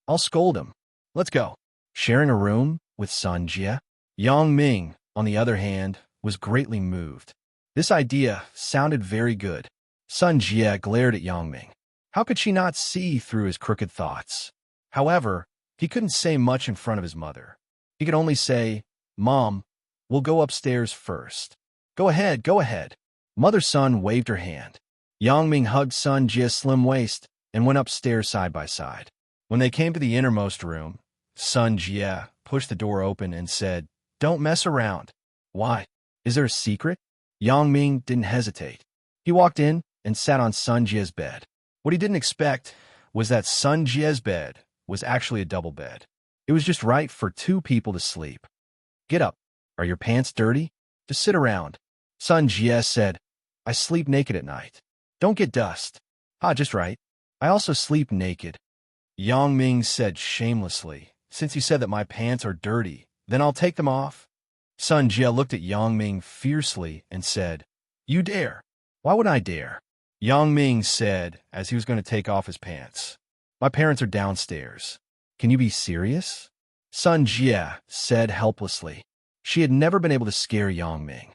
I'll scold him. Let's go. Sharing a room with Sun Jia, Yang Ming, on the other hand, was greatly moved. This idea sounded very good. Sun Jia glared at Yang Ming. How could she not see through his crooked thoughts? However, he couldn't say much in front of his mother. He could only say, Mom, we'll go upstairs first. Go ahead, go ahead. Mother Sun waved her hand. Yang Ming hugged Sun Jia's slim waist and went upstairs side by side. When they came to the innermost room, Sun Jia pushed the door open and said, Don't mess around. Why? Is there a secret? Yang Ming didn't hesitate. He walked in and sat on Sun Jia's bed. What he didn't expect was that Sun Jia's bed was actually a double bed. It was just right for two people to sleep. Get up. Are your pants dirty? Just sit around. Sun Jia said, I sleep naked at night. Don't get dust. Just right. I also sleep naked. Yang Ming said shamelessly, Since you said that my pants are dirty, then I'll take them off. Sun Jia looked at Yang Ming fiercely and said, You dare. Why would I dare? Yang Ming said as he was going to take off his pants. My parents are downstairs. Can you be serious? Sun Jia said helplessly. She had never been able to scare Yang Ming.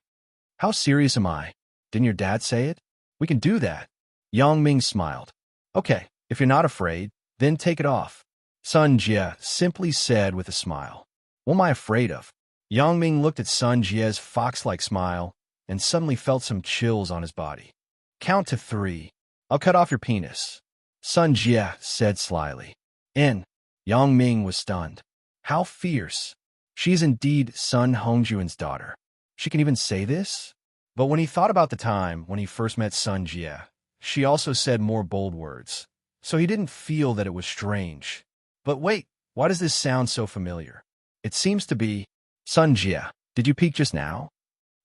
How serious am I? Didn't your dad say it? We can do that. Yang Ming smiled. Okay, if you're not afraid, then take it off. Sun Jia simply said with a smile. What am I afraid of? Yang Ming looked at Sun Jia's fox-like smile and suddenly felt some chills on his body. Count to 3. I'll cut off your penis. Sun Jia said slyly. Yang Ming was stunned. How fierce. She is indeed Sun Hongjun's daughter. She can even say this? But when he thought about the time when he first met Sun Jia, she also said more bold words. So he didn't feel that it was strange. But wait, why does this sound so familiar? It seems to be, Sun Jia, did you peek just now?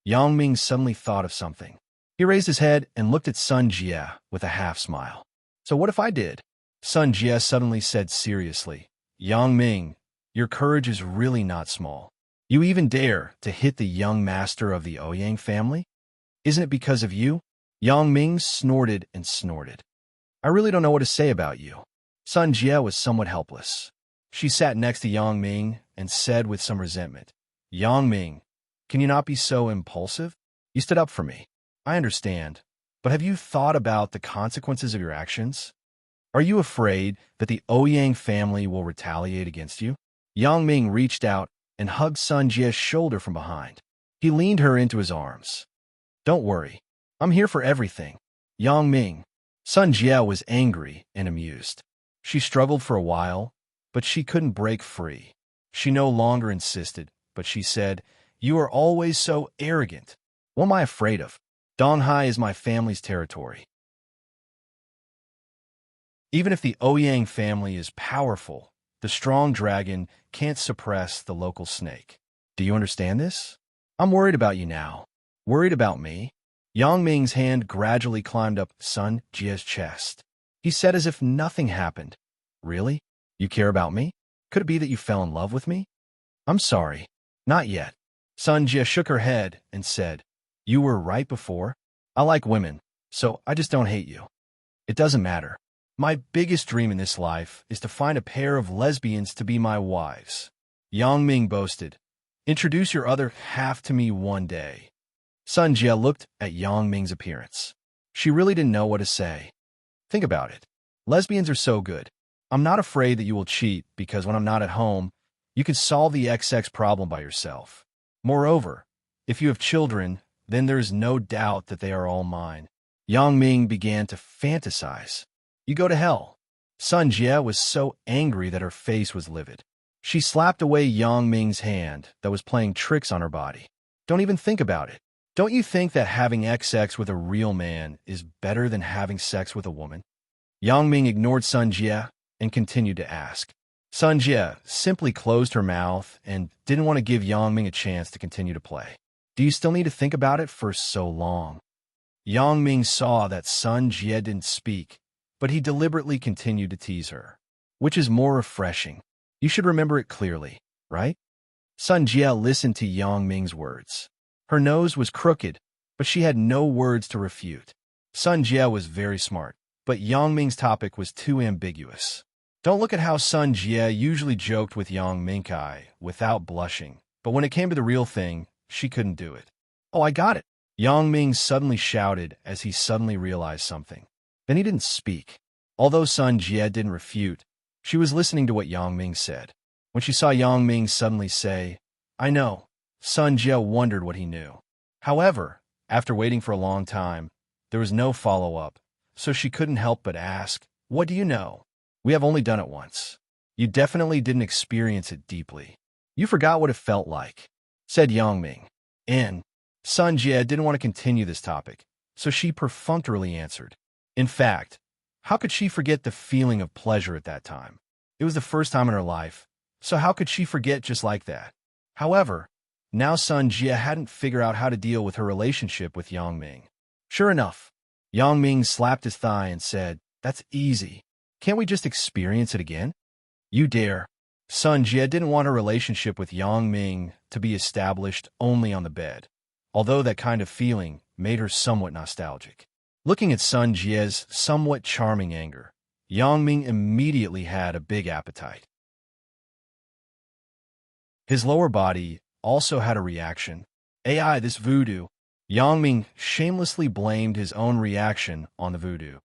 Yang Ming suddenly thought of something. He raised his head and looked at Sun Jia with a half smile. So what if I did? Sun Jia suddenly said seriously, Yang Ming, your courage is really not small. You even dare to hit the young master of the Ouyang family? Isn't it because of you? Yang Ming snorted and snorted. I really don't know what to say about you. Sun Jia was somewhat helpless. She sat next to Yang Ming and said with some resentment, Yang Ming, can you not be so impulsive? You stood up for me. I understand, but have you thought about the consequences of your actions? Are you afraid that the Ouyang family will retaliate against you? Yang Ming reached out and hugged Sun Jia's shoulder from behind. He leaned her into his arms. Don't worry. I'm here for everything. Yang Ming. Sun Jia was angry and amused. She struggled for a while, but she couldn't break free. She no longer insisted, but she said, You are always so arrogant. What am I afraid of? Donghai is my family's territory. Even if the Ouyang family is powerful, the strong dragon can't suppress the local snake. Do you understand this? I'm worried about you now. Worried about me? Yang Ming's hand gradually climbed up Sun Jia's chest. He said as if nothing happened. Really? You care about me? Could it be that you fell in love with me? I'm sorry. Not yet. Sun Jia shook her head and said, You were right before. I like women, so I just don't hate you. It doesn't matter. My biggest dream in this life is to find a pair of lesbians to be my wives. Yang Ming boasted, Introduce your other half to me one day. Sun Jia looked at Yang Ming's appearance. She really didn't know what to say. Think about it. Lesbians are so good. I'm not afraid that you will cheat because when I'm not at home, you can solve the XX problem by yourself. Moreover, if you have children, then there is no doubt that they are all mine. Yang Ming began to fantasize. You go to hell. Sun Jie was so angry that her face was livid. She slapped away Yang Ming's hand that was playing tricks on her body. Don't even think about it. Don't you think that having sex with a real man is better than having sex with a woman? Yang Ming ignored Sun Jie and continued to ask. Sun Jie simply closed her mouth and didn't want to give Yang Ming a chance to continue to play. Do you still need to think about it for so long? Yang Ming saw that Sun Jie didn't speak, but he deliberately continued to tease her. Which is more refreshing? You should remember it clearly, right? Sun Jie listened to Yang Ming's words. Her nose was crooked, but she had no words to refute. Sun Jie was very smart, but Yang Ming's topic was too ambiguous. Don't look at how Sun Jie usually joked with Yang Mingkai without blushing, but when it came to the real thing, she couldn't do it. Oh, I got it. Yang Ming suddenly shouted as he suddenly realized something. Then he didn't speak. Although Sun Jie didn't refute, she was listening to what Yang Ming said. When she saw Yang Ming suddenly say, I know, Sun Jie wondered what he knew. However, after waiting for a long time, there was no follow-up, so she couldn't help but ask, What do you know? We have only done it once. You definitely didn't experience it deeply. You forgot what it felt like, said Yang Ming. And Sun Jie didn't want to continue this topic, so she perfunctorily answered. In fact, how could she forget the feeling of pleasure at that time? It was the first time in her life, so how could she forget just like that? However, now Sun Jie hadn't figured out how to deal with her relationship with Yang Ming. Sure enough, Yang Ming slapped his thigh and said, That's easy. Can't we just experience it again? You dare. Sun Jie didn't want her relationship with Yang Ming to be established only on the bed, although that kind of feeling made her somewhat nostalgic. Looking at Sun Jie's somewhat charming anger, Yang Ming immediately had a big appetite. His lower body also had a reaction. AI, this voodoo. Yang Ming shamelessly blamed his own reaction on the voodoo.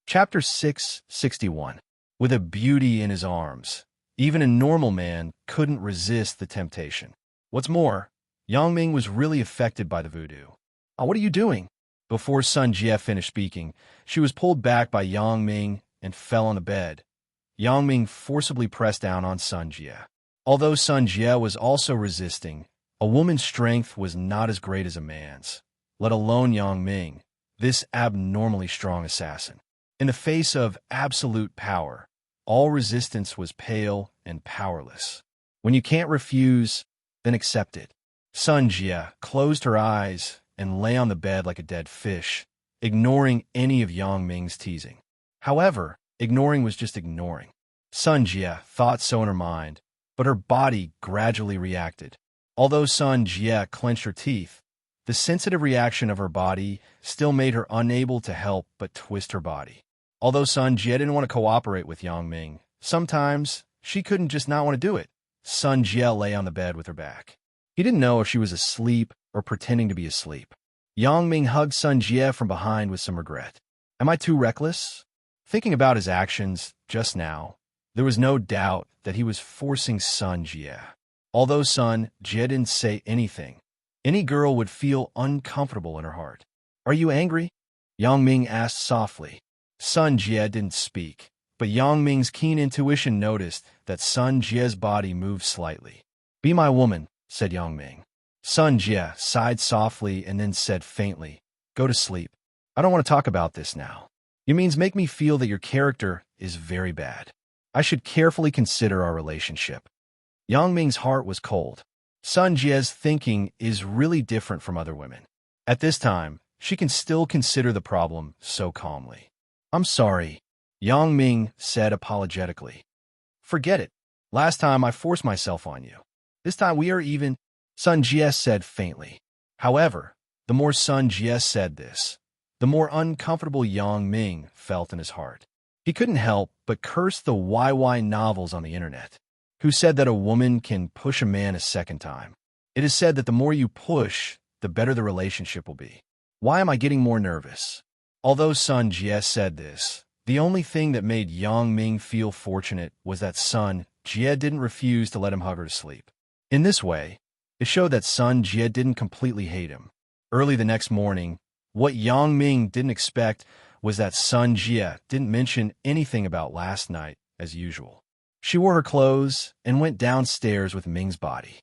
Chapter 661. With a beauty in his arms, even a normal man couldn't resist the temptation. What's more, Yang Ming was really affected by the voodoo. Oh, what are you doing? Before Sun Jie finished speaking, she was pulled back by Yang Ming and fell on the bed. Yang Ming forcibly pressed down on Sun Jie. Although Sun Jie was also resisting, a woman's strength was not as great as a man's, let alone Yang Ming, this abnormally strong assassin. In the face of absolute power, all resistance was pale and powerless. When you can't refuse, then accept it. Sun Jie closed her eyes and lay on the bed like a dead fish, ignoring any of Yang Ming's teasing. However, ignoring was just ignoring. Sun Jie thought so in her mind, but her body gradually reacted. Although Sun Jie clenched her teeth, the sensitive reaction of her body still made her unable to help but twist her body. Although Sun Jie didn't want to cooperate with Yang Ming, sometimes she couldn't just not want to do it. Sun Jie lay on the bed with her back. He didn't know if she was asleep or pretending to be asleep. Yang Ming hugged Sun Jie from behind with some regret. Am I too reckless? Thinking about his actions just now, there was no doubt that he was forcing Sun Jie. Although Sun Jie didn't say anything, any girl would feel uncomfortable in her heart. Are you angry? Yang Ming asked softly. Sun Jie didn't speak, but Yang Ming's keen intuition noticed that Sun Jie's body moved slightly. Be my woman, said Yang Ming. Sun Jie sighed softly and then said faintly, Go to sleep. I don't want to talk about this now. You means make me feel that your character is very bad. I should carefully consider our relationship. Yang Ming's heart was cold. Sun Jie's thinking is really different from other women. At this time, she can still consider the problem so calmly. I'm sorry, Yang Ming said apologetically. Forget it. Last time I forced myself on you. This time we are even, Sun Jie said faintly. However, the more Sun Jie said this, the more uncomfortable Yang Ming felt in his heart. He couldn't help but curse the YY novels on the internet, who said that a woman can push a man a second time. It is said that the more you push, the better the relationship will be. Why am I getting more nervous? Although Sun Jie said this, the only thing that made Yang Ming feel fortunate was that Sun Jie didn't refuse to let him hug her to sleep. In this way, it showed that Sun Jie didn't completely hate him. Early the next morning, what Yang Ming didn't expect was that Sun Jie didn't mention anything about last night as usual. She wore her clothes and went downstairs with Ming's body.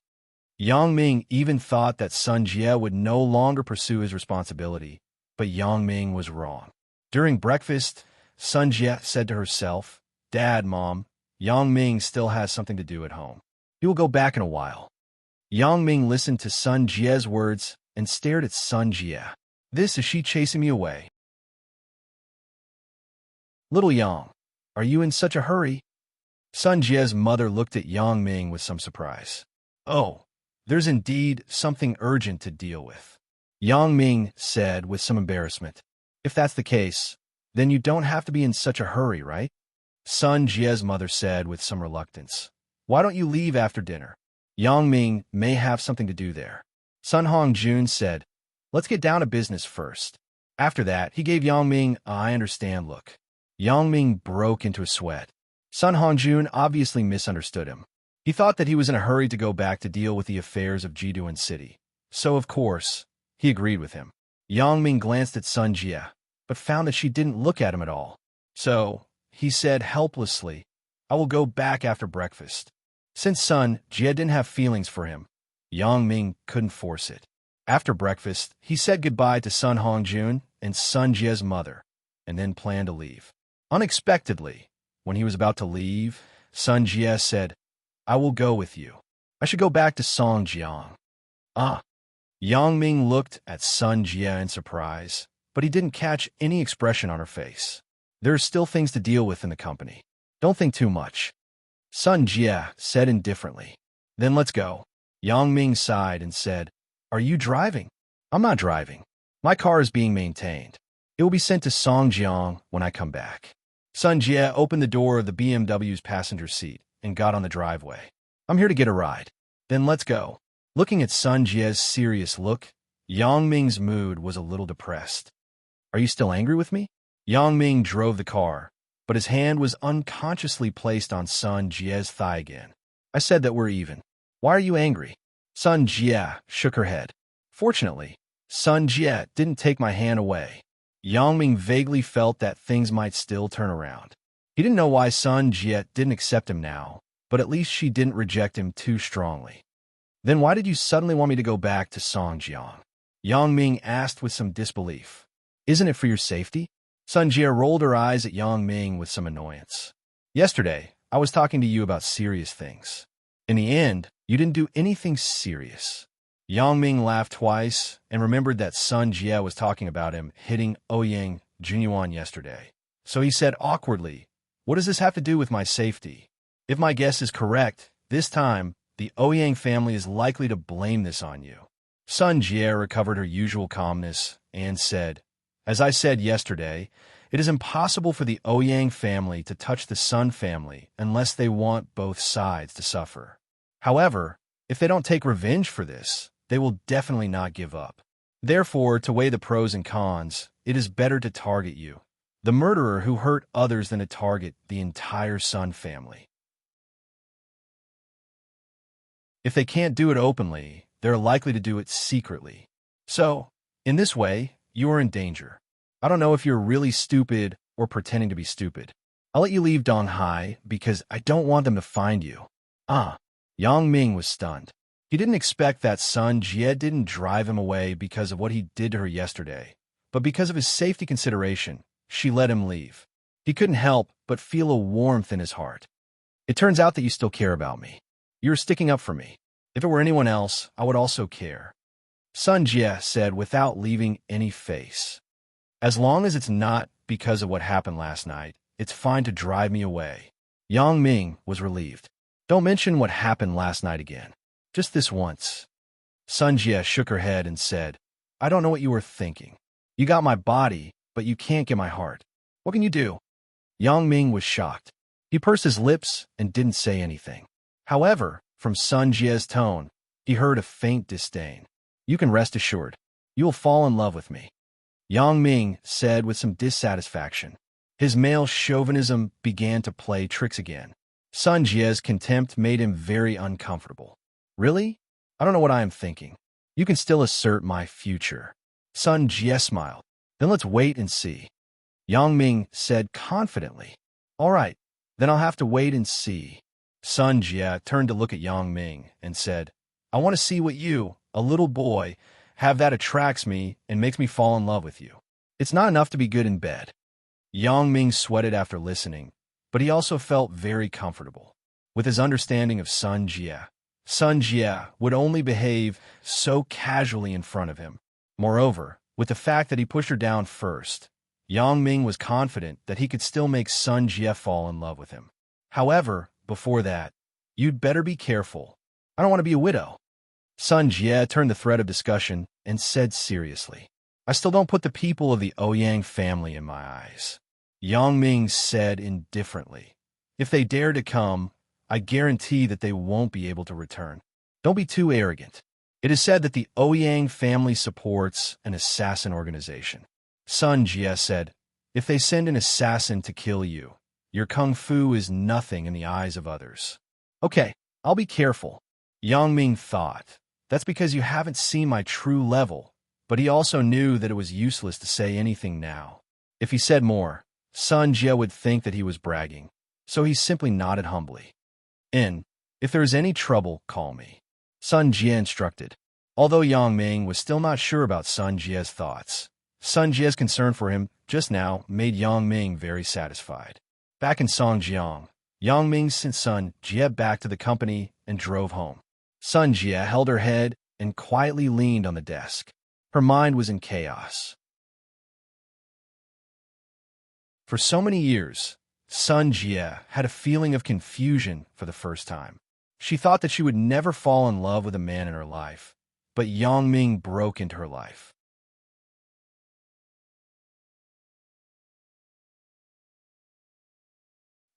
Yang Ming even thought that Sun Jie would no longer pursue his responsibility, but Yang Ming was wrong. During breakfast, Sun Jie said to herself, "Dad, Mom, Yang Ming still has something to do at home. He will go back in a while." Yang Ming listened to Sun Jie's words and stared at Sun Jie. "This is she chasing me away?" "Little Yang, are you in such a hurry?" Sun Jie's mother looked at Yang Ming with some surprise. "Oh, there's indeed something urgent to deal with," Yang Ming said with some embarrassment. "If that's the case, then you don't have to be in such a hurry, right?" Sun Jie's mother said with some reluctance. "Why don't you leave after dinner? Yang Ming may have something to do there." Sun Hongjun said, "Let's get down to business first." After that, he gave Yang Ming a "I understand" look. Yang Ming broke into a sweat. Sun Hongjun obviously misunderstood him. He thought that he was in a hurry to go back to deal with the affairs of Jiduan City. So, of course, he agreed with him. Yang Ming glanced at Sun Jie, but found that she didn't look at him at all. So, he said helplessly, "I will go back after breakfast." Since Sun Jie didn't have feelings for him, Yang Ming couldn't force it. After breakfast, he said goodbye to Sun Hongjun and Sun Jie's mother, and then planned to leave. Unexpectedly, when he was about to leave, Sun Jie said, "I will go with you. I should go back to Songjiang." "Ah." Yang Ming looked at Sun Jie in surprise, but he didn't catch any expression on her face. "There are still things to deal with in the company. Don't think too much," Sun Jie said indifferently. "Then let's go." Yang Ming sighed and said, "Are you driving?" "I'm not driving. My car is being maintained. It will be sent to Songjiang when I come back." Sun Jie opened the door of the BMW's passenger seat and got on the driveway. "I'm here to get a ride." "Then let's go." Looking at Sun Jie's serious look, Yang Ming's mood was a little depressed. "Are you still angry with me?" Yang Ming drove the car, but his hand was unconsciously placed on Sun Jie's thigh again. "I said that we're even. Why are you angry?" Sun Jie shook her head. Fortunately, Sun Jie didn't take my hand away. Yang Ming vaguely felt that things might still turn around. He didn't know why Sun Jie didn't accept him now, but at least she didn't reject him too strongly. "Then why did you suddenly want me to go back to Songjiang?" Yang Ming asked with some disbelief. "Isn't it for your safety?" Sun Jie rolled her eyes at Yang Ming with some annoyance. "Yesterday, I was talking to you about serious things. In the end, you didn't do anything serious." Yang Ming laughed twice and remembered that Sun Jie was talking about him hitting Ouyang Junyuan yesterday. So he said awkwardly, "What does this have to do with my safety? If my guess is correct, this time, the Ouyang family is likely to blame this on you." Sun Jie recovered her usual calmness and said, "As I said yesterday, it is impossible for the Ouyang family to touch the Sun family unless they want both sides to suffer. However, if they don't take revenge for this, they will definitely not give up. Therefore, to weigh the pros and cons, it is better to target you, the murderer who hurt others, than to target the entire Sun family. If they can't do it openly, they're likely to do it secretly. So, in this way, you are in danger. I don't know if you're really stupid or pretending to be stupid. I'll let you leave Donghai because I don't want them to find you." "Ah." Yang Ming was stunned. He didn't expect that Sun Jie didn't drive him away because of what he did to her yesterday, but because of his safety consideration, she let him leave. He couldn't help but feel a warmth in his heart. "It turns out that you still care about me. You're sticking up for me. If it were anyone else, I would also care," Sun Jie said without leaving any face. "As long as it's not because of what happened last night, it's fine to drive me away." Yang Ming was relieved. "Don't mention what happened last night again. Just this once." Sun Jie shook her head and said, "I don't know what you were thinking. You got my body, but you can't get my heart. What can you do?" Yang Ming was shocked. He pursed his lips and didn't say anything. However, from Sun Jie's tone, he heard a faint disdain. "You can rest assured. You will fall in love with me," Yang Ming said with some dissatisfaction. His male chauvinism began to play tricks again. Sun Jie's contempt made him very uncomfortable. "Really? I don't know what I am thinking. You can still assert my future." Sun Jie smiled. Then let's wait and see. Yang Ming said confidently. All right, then I'll have to wait and see. Sun Jie turned to look at Yang Ming and said, I want to see what you, a little boy, have that attracts me and makes me fall in love with you. It's not enough to be good in bed. Yang Ming sweated after listening, but he also felt very comfortable. With his understanding of Sun Jie would only behave so casually in front of him. Moreover, with the fact that he pushed her down first, Yang Ming was confident that he could still make Sun Jie fall in love with him. However, before that, you'd better be careful. I don't want to be a widow. Sun Jie turned the thread of discussion and said seriously, I still don't put the people of the Ouyang family in my eyes. Yang Ming said indifferently, if they dare to come, I guarantee that they won't be able to return. Don't be too arrogant. It is said that the Ouyang family supports an assassin organization. Sun Jie said, if they send an assassin to kill you, your kung fu is nothing in the eyes of others. Okay, I'll be careful. Yang Ming thought, that's because you haven't seen my true level, but he also knew that it was useless to say anything now. If he said more, Sun Jie would think that he was bragging, so he simply nodded humbly. If there is any trouble, call me. Sun Jie instructed. Although Yang Ming was still not sure about Sun Jie's thoughts, Sun Jie's concern for him just now made Yang Ming very satisfied. Back in Songjiang, Yang Ming sent Sun Jie back to the company and drove home. Sun Jie held her head and quietly leaned on the desk. Her mind was in chaos. For so many years, Sun Jie had a feeling of confusion for the first time. She thought that she would never fall in love with a man in her life, but Yang Ming broke into her life.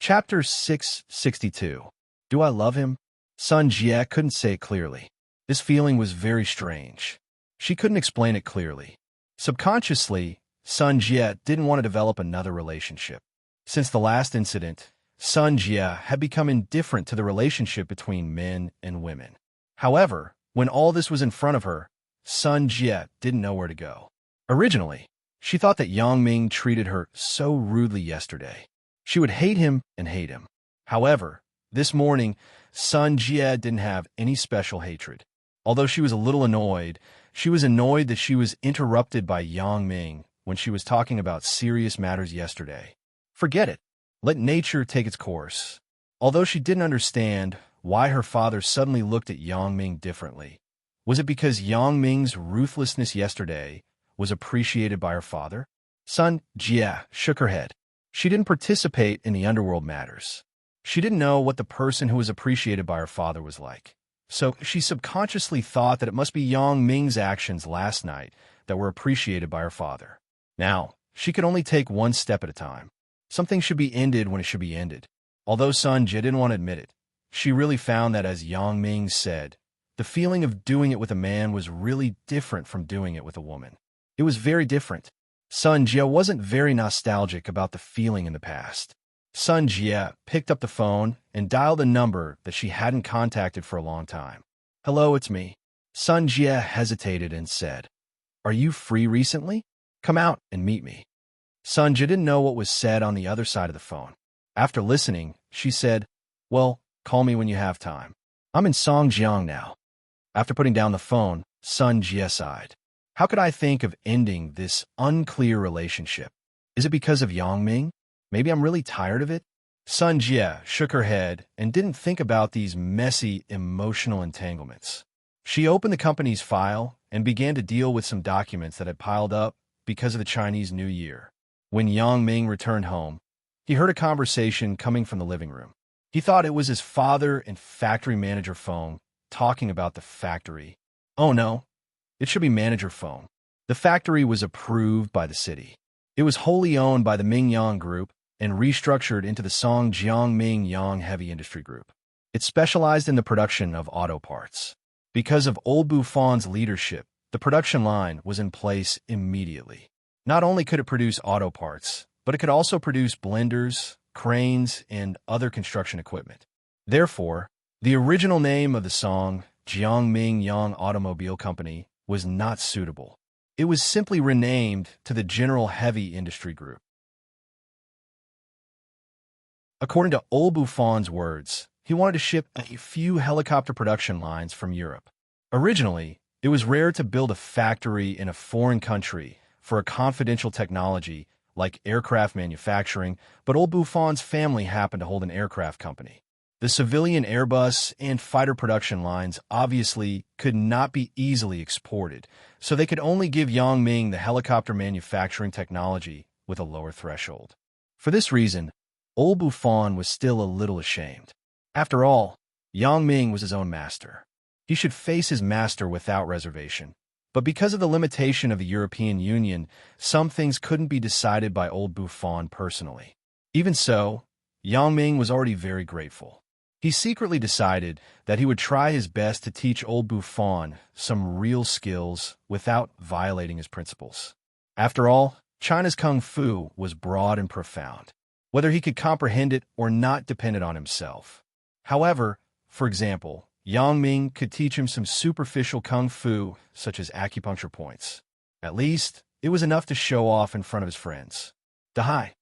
Chapter 662. Do I love him? Sun Jie couldn't say it clearly. This feeling was very strange. She couldn't explain it clearly. Subconsciously, Sun Jie didn't want to develop another relationship. Since the last incident, Sun Jie had become indifferent to the relationship between men and women. However, when all this was in front of her, Sun Jie didn't know where to go. Originally, she thought that Yang Ming treated her so rudely yesterday. She would hate him and hate him. However, this morning, Sun Jie didn't have any special hatred. Although she was a little annoyed, she was annoyed that she was interrupted by Yang Ming when she was talking about serious matters yesterday. Forget it. Let nature take its course. Although she didn't understand why her father suddenly looked at Yang Ming differently, was it because Yang Ming's ruthlessness yesterday was appreciated by her father? Sun Jie shook her head. She didn't participate in the underworld matters. She didn't know what the person who was appreciated by her father was like. So she subconsciously thought that it must be Yang Ming's actions last night that were appreciated by her father. Now, she could only take one step at a time. Something should be ended when it should be ended. Although Sun Jie didn't want to admit it, she really found that, as Yang Ming said, the feeling of doing it with a man was really different from doing it with a woman. It was very different. Sun Jie wasn't very nostalgic about the feeling in the past. Sun Jie picked up the phone and dialed a number that she hadn't contacted for a long time. Hello, it's me. Sun Jie hesitated and said, Are you free recently? Come out and meet me. Sun Jie didn't know what was said on the other side of the phone. After listening, she said, Well, call me when you have time. I'm in Songjiang now. After putting down the phone, Sun Jie sighed. How could I think of ending this unclear relationship? Is it because of Yang Ming? Maybe I'm really tired of it? Sun Jie shook her head and didn't think about these messy, emotional entanglements. She opened the company's file and began to deal with some documents that had piled up because of the Chinese New Year. When Yang Ming returned home, he heard a conversation coming from the living room. He thought it was his father and factory manager phone talking about the factory. Oh no, it should be manager phone. The factory was approved by the city. It was wholly owned by the Mingyang Group and restructured into the Songjiang Mingyang Heavy Industry Group. It specialized in the production of auto parts. Because of Old Buffon's leadership, the production line was in place immediately. Not only could it produce auto parts, but it could also produce blenders, cranes, and other construction equipment. Therefore, the original name of the Song Jiangming Yang Automobile Company was not suitable. It was simply renamed to the General Heavy Industry Group. According to old Buffon's words, he wanted to ship a few helicopter production lines from Europe. Originally, it was rare to build a factory in a foreign country for a confidential technology like aircraft manufacturing, but old Buffon's family happened to hold an aircraft company. The civilian Airbus and fighter production lines obviously could not be easily exported, so they could only give Yang Ming the helicopter manufacturing technology with a lower threshold. For this reason, old Buffon was still a little ashamed. After all, Yang Ming was his own master. He should face his master without reservation. But because of the limitation of the European Union, some things couldn't be decided by old Buffon personally. Even so, Yang Ming was already very grateful. He secretly decided that he would try his best to teach old Buffon some real skills without violating his principles. After all, China's kung fu was broad and profound. Whether he could comprehend it or not depended on himself. However, for example, Yang Ming could teach him some superficial kung fu, such as acupuncture points. At least, it was enough to show off in front of his friends. Dahai,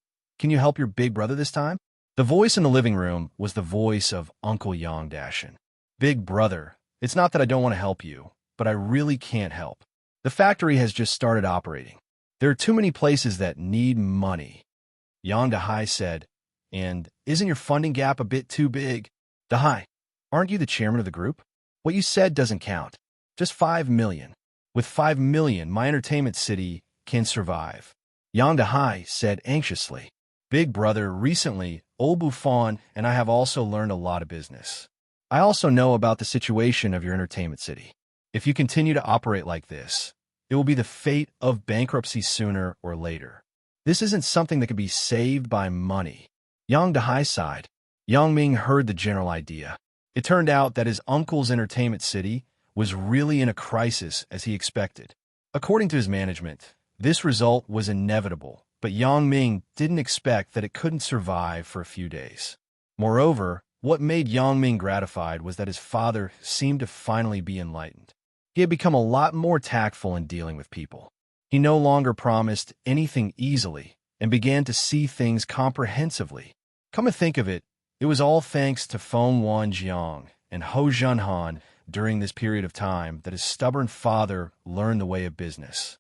can you help your big brother this time? The voice in the living room was the voice of Uncle Yang Dashin. Big brother, it's not that I don't want to help you, but I really can't help. The factory has just started operating. There are too many places that need money. Yang Dahai said, and isn't your funding gap a bit too big? Dahai, aren't you the chairman of the group? What you said doesn't count. Just 5 million. With 5 million, my entertainment city can survive. Yang Dahai said anxiously. Big brother, recently, old Buffon and I have also learned a lot of business. I also know about the situation of your entertainment city. If you continue to operate like this, it will be the fate of bankruptcy sooner or later. This isn't something that can be saved by money. Yang Dahai sighed. Yang Ming heard the general idea. It turned out that his uncle's entertainment city was really in a crisis as he expected. According to his management, this result was inevitable, but Yang Ming didn't expect that it couldn't survive for a few days. Moreover, what made Yang Ming gratified was that his father seemed to finally be enlightened. He had become a lot more tactful in dealing with people. He no longer promised anything easily and began to see things comprehensively. Come to think of it, it was all thanks to Feng Wanjiang and Ho Junhan during this period of time that his stubborn father learned the way of business.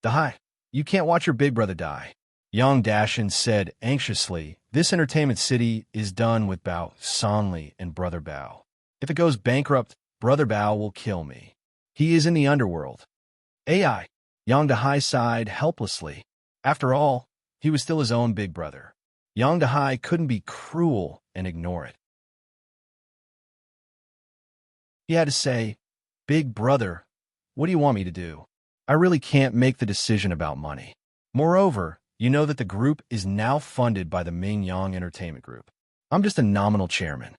Dahai, you can't watch your big brother die. Yang Dashin said anxiously, this entertainment city is done with Bao Sanli and Brother Bao. If it goes bankrupt, Brother Bao will kill me. He is in the underworld. AI. Yang Dahai sighed helplessly. After all, he was still his own big brother. Yang Dahai couldn't be cruel and ignore it. He had to say, Big brother, what do you want me to do? I really can't make the decision about money. Moreover, you know that the group is now funded by the Ming Yang Entertainment Group. I'm just a nominal chairman.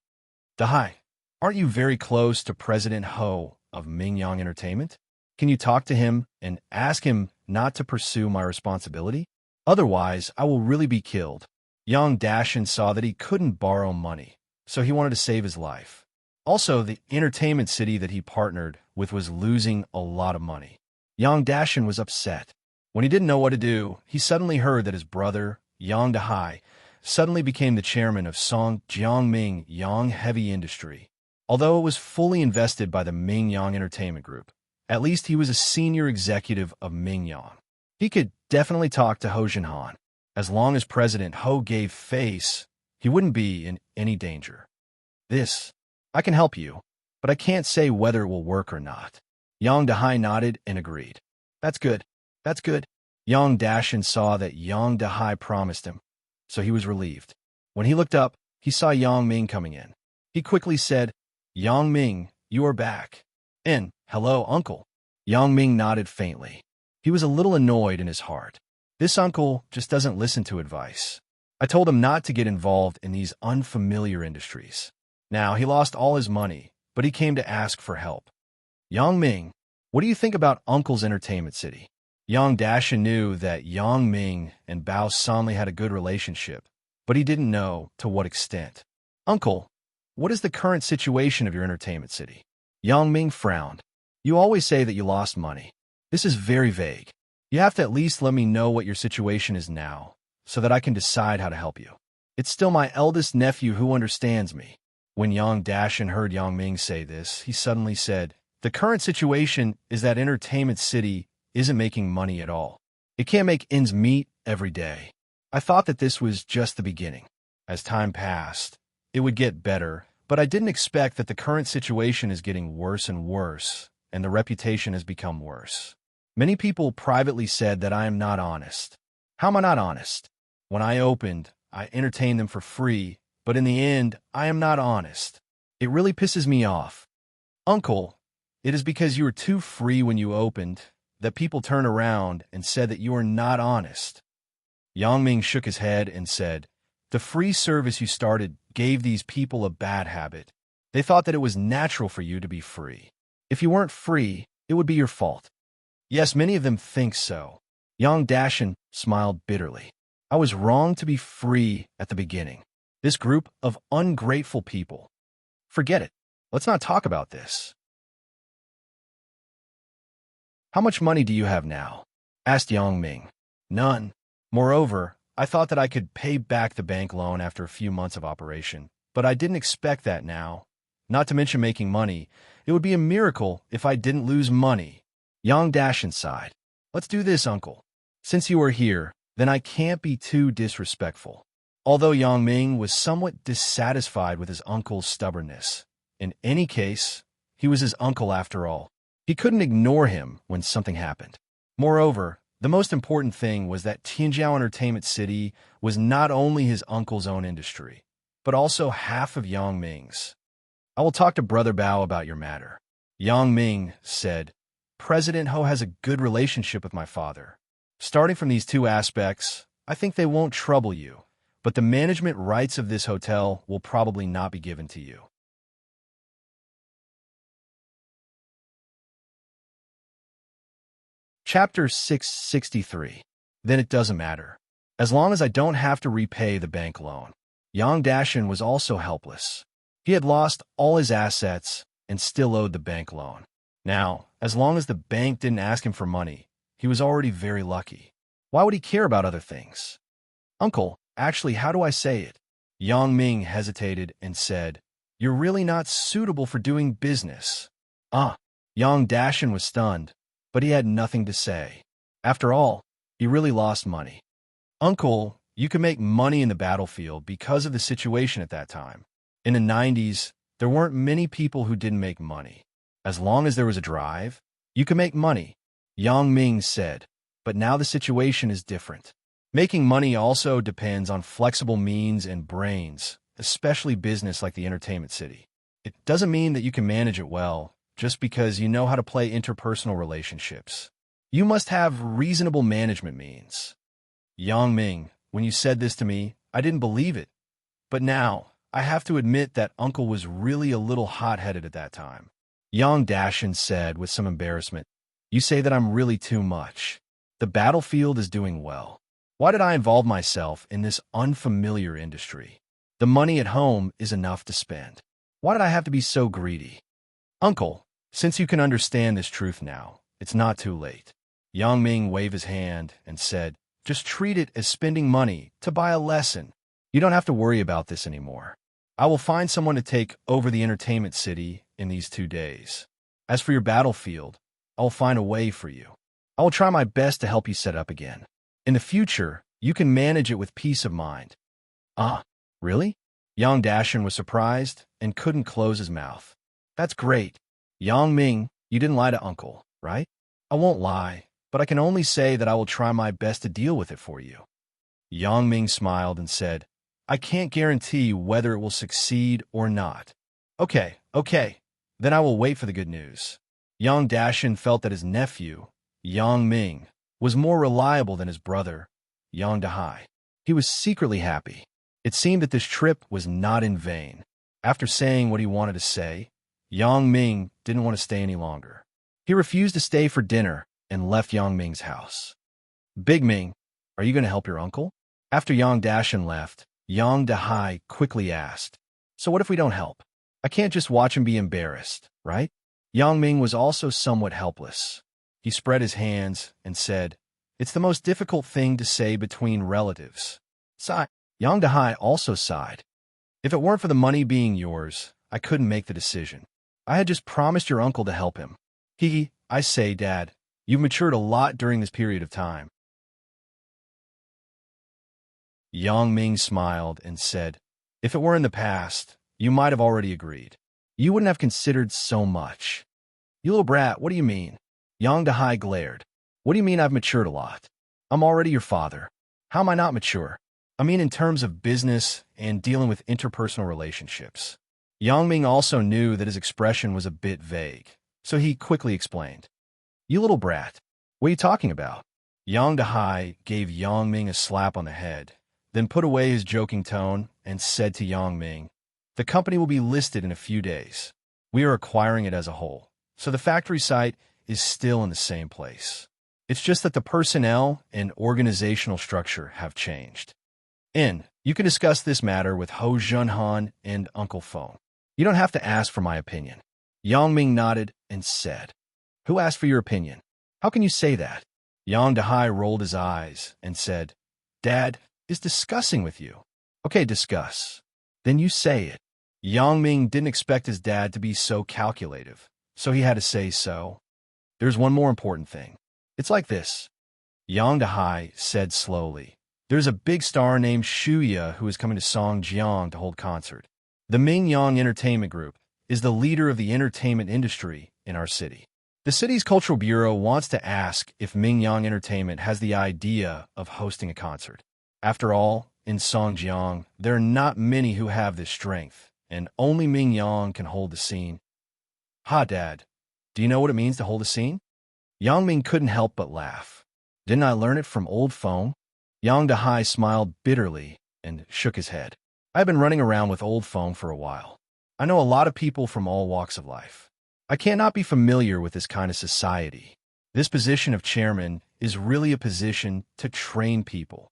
Dahai, aren't you very close to President Ho of Ming Yang Entertainment? Can you talk to him and ask him not to pursue my responsibility? Otherwise, I will really be killed. Yang Dashin saw that he couldn't borrow money, so he wanted to save his life. Also, the entertainment city that he partnered with was losing a lot of money. Yang Dashin was upset. When he didn't know what to do, he suddenly heard that his brother, Yang Dahai, suddenly became the chairman of Song Jiangming Yang Heavy Industry. Although it was fully invested by the Ming Yang Entertainment Group, at least he was a senior executive of Ming Yang. He could definitely talk to Ho Junhan. As long as President Ho gave face, he wouldn't be in any danger. I can help you, but I can't say whether it will work or not. Yang Dahai nodded and agreed. That's good. That's good. Yang Dashin saw that Yang Dahai promised him, so he was relieved. When he looked up, he saw Yang Ming coming in. He quickly said, Yang Ming, you are back. And, hello, uncle. Yang Ming nodded faintly. He was a little annoyed in his heart. This uncle just doesn't listen to advice. I told him not to get involved in these unfamiliar industries. Now, he lost all his money, but he came to ask for help. Yang Ming, what do you think about Uncle's entertainment city? Yang Dashin knew that Yang Ming and Bao Sanli had a good relationship, but he didn't know to what extent. Uncle, what is the current situation of your entertainment city? Yang Ming frowned. You always say that you lost money. This is very vague. You have to at least let me know what your situation is now, so that I can decide how to help you. It's still my eldest nephew who understands me. When Yang Dashin heard Yang Ming say this, he suddenly said, "The current situation is that Entertainment City isn't making money at all. It can't make ends meet every day. I thought that this was just the beginning. As time passed, it would get better, but I didn't expect that the current situation is getting worse and worse, and the reputation has become worse. Many people privately said that I am not honest. How am I not honest? When I opened, I entertained them for free, but in the end, I am not honest. It really pisses me off. Uncle, it is because you were too free when you opened that people turned around and said that you are not honest." Yang Ming shook his head and said, "The free service you started gave these people a bad habit. They thought that it was natural for you to be free. If you weren't free, it would be your fault." "Yes, many of them think so." Yang Dashin smiled bitterly. "I was wrong to be free at the beginning. This group of ungrateful people. Forget it. Let's not talk about this." "How much money do you have now?" asked Yang Ming. "None. Moreover, I thought that I could pay back the bank loan after a few months of operation, but I didn't expect that now. Not to mention making money. It would be a miracle if I didn't lose money." Yang Dashin sighed. "Let's do this, uncle. Since you are here, then I can't be too disrespectful." Although Yang Ming was somewhat dissatisfied with his uncle's stubbornness, in any case, he was his uncle after all. He couldn't ignore him when something happened. Moreover, the most important thing was that Tianjiao Entertainment City was not only his uncle's own industry, but also half of Yang Ming's. "I will talk to Brother Bao about your matter." Yang Ming said, "President Ho has a good relationship with my father. Starting from these two aspects, I think they won't trouble you, but the management rights of this hotel will probably not be given to you." Chapter 663. Then it doesn't matter. As long as I don't have to repay the bank loan. Yang Dashin was also helpless. He had lost all his assets and still owed the bank loan. Now, as long as the bank didn't ask him for money, he was already very lucky. Why would he care about other things? "Uncle, actually, how do I say it?" Yang Ming hesitated and said, "You're really not suitable for doing business." Yang Dashin was stunned, but he had nothing to say. After all, he really lost money. "Uncle, you can make money in the battlefield because of the situation at that time. In the 90s, there weren't many people who didn't make money. As long as there was a drive, you can make money," Yang Ming said. "But now the situation is different. Making money also depends on flexible means and brains, especially business like the Entertainment City. It doesn't mean that you can manage it well, just because you know how to play interpersonal relationships. You must have reasonable management means." "Yang Ming, when you said this to me, I didn't believe it. But now, I have to admit that Uncle was really a little hot-headed at that time." Yang Dashin said with some embarrassment, "You say that I'm really too much. The battlefield is doing well. Why did I involve myself in this unfamiliar industry? The money at home is enough to spend. Why did I have to be so greedy?" "Uncle, since you can understand this truth now, it's not too late." Yang Ming waved his hand and said, "Just treat it as spending money to buy a lesson. You don't have to worry about this anymore. I will find someone to take over the Entertainment City in these 2 days. As for your battlefield, I will find a way for you. I will try my best to help you set up again. In the future, you can manage it with peace of mind." Really?" Yang Dashin was surprised and couldn't close his mouth. "That's great. Yang Ming, you didn't lie to Uncle, right?" "I won't lie, but I can only say that I will try my best to deal with it for you." Yang Ming smiled and said, "I can't guarantee whether it will succeed or not." Okay, then I will wait for the good news." Yang Dashin felt that his nephew, Yang Ming, was more reliable than his brother, Yang Dahai. He was secretly happy. It seemed that this trip was not in vain. After saying what he wanted to say, Yang Ming didn't want to stay any longer. He refused to stay for dinner and left Yang Ming's house. "Big Ming, are you going to help your uncle?" After Yang Dashin left, Yang Dahai quickly asked, "So what if we don't help? I can't just watch him be embarrassed, right?" Yang Ming was also somewhat helpless. He spread his hands and said, "It's the most difficult thing to say between relatives." Sigh. Yang Dahai also sighed. "If it weren't for the money being yours, I couldn't make the decision. I had just promised your uncle to help him." I say, Dad, you've matured a lot during this period of time." Yang Ming smiled and said, "If it were in the past, you might have already agreed. You wouldn't have considered so much." "You little brat, what do you mean?" Yang Dahai glared. "What do you mean I've matured a lot? I'm already your father. How am I not mature? I mean in terms of business and dealing with interpersonal relationships." Yang Ming also knew that his expression was a bit vague, so he quickly explained. "You little brat, what are you talking about?" Yang Dahai gave Yang Ming a slap on the head, then put away his joking tone and said to Yang Ming, "The company will be listed in a few days. We are acquiring it as a whole, so the factory site is still in the same place. It's just that the personnel and organizational structure have changed. You can discuss this matter with Ho Junhan and Uncle Feng. You don't have to ask for my opinion." Yang Ming nodded and said, "Who asked for your opinion? How can you say that?" Yang Dahai rolled his eyes and said, "Dad is discussing with you." "Okay, discuss. Then you say it." Yang Ming didn't expect his dad to be so calculative, so he had to say so. "There's one more important thing. It's like this." Yang Dahai said slowly, "There's a big star named Shuya who is coming to Songjiang to hold concert. The Mingyang Entertainment Group is the leader of the entertainment industry in our city. The city's cultural bureau wants to ask if Mingyang Entertainment has the idea of hosting a concert. After all, in Songjiang, there are not many who have this strength, and only Mingyang can hold the scene." "Ha, Dad, do you know what it means to hold a scene?" Yang Ming couldn't help but laugh. "Didn't I learn it from old Feng?" Yang Dahai smiled bitterly and shook his head. "I've been running around with old Feng for a while. I know a lot of people from all walks of life. I cannot be familiar with this kind of society. This position of chairman is really a position to train people.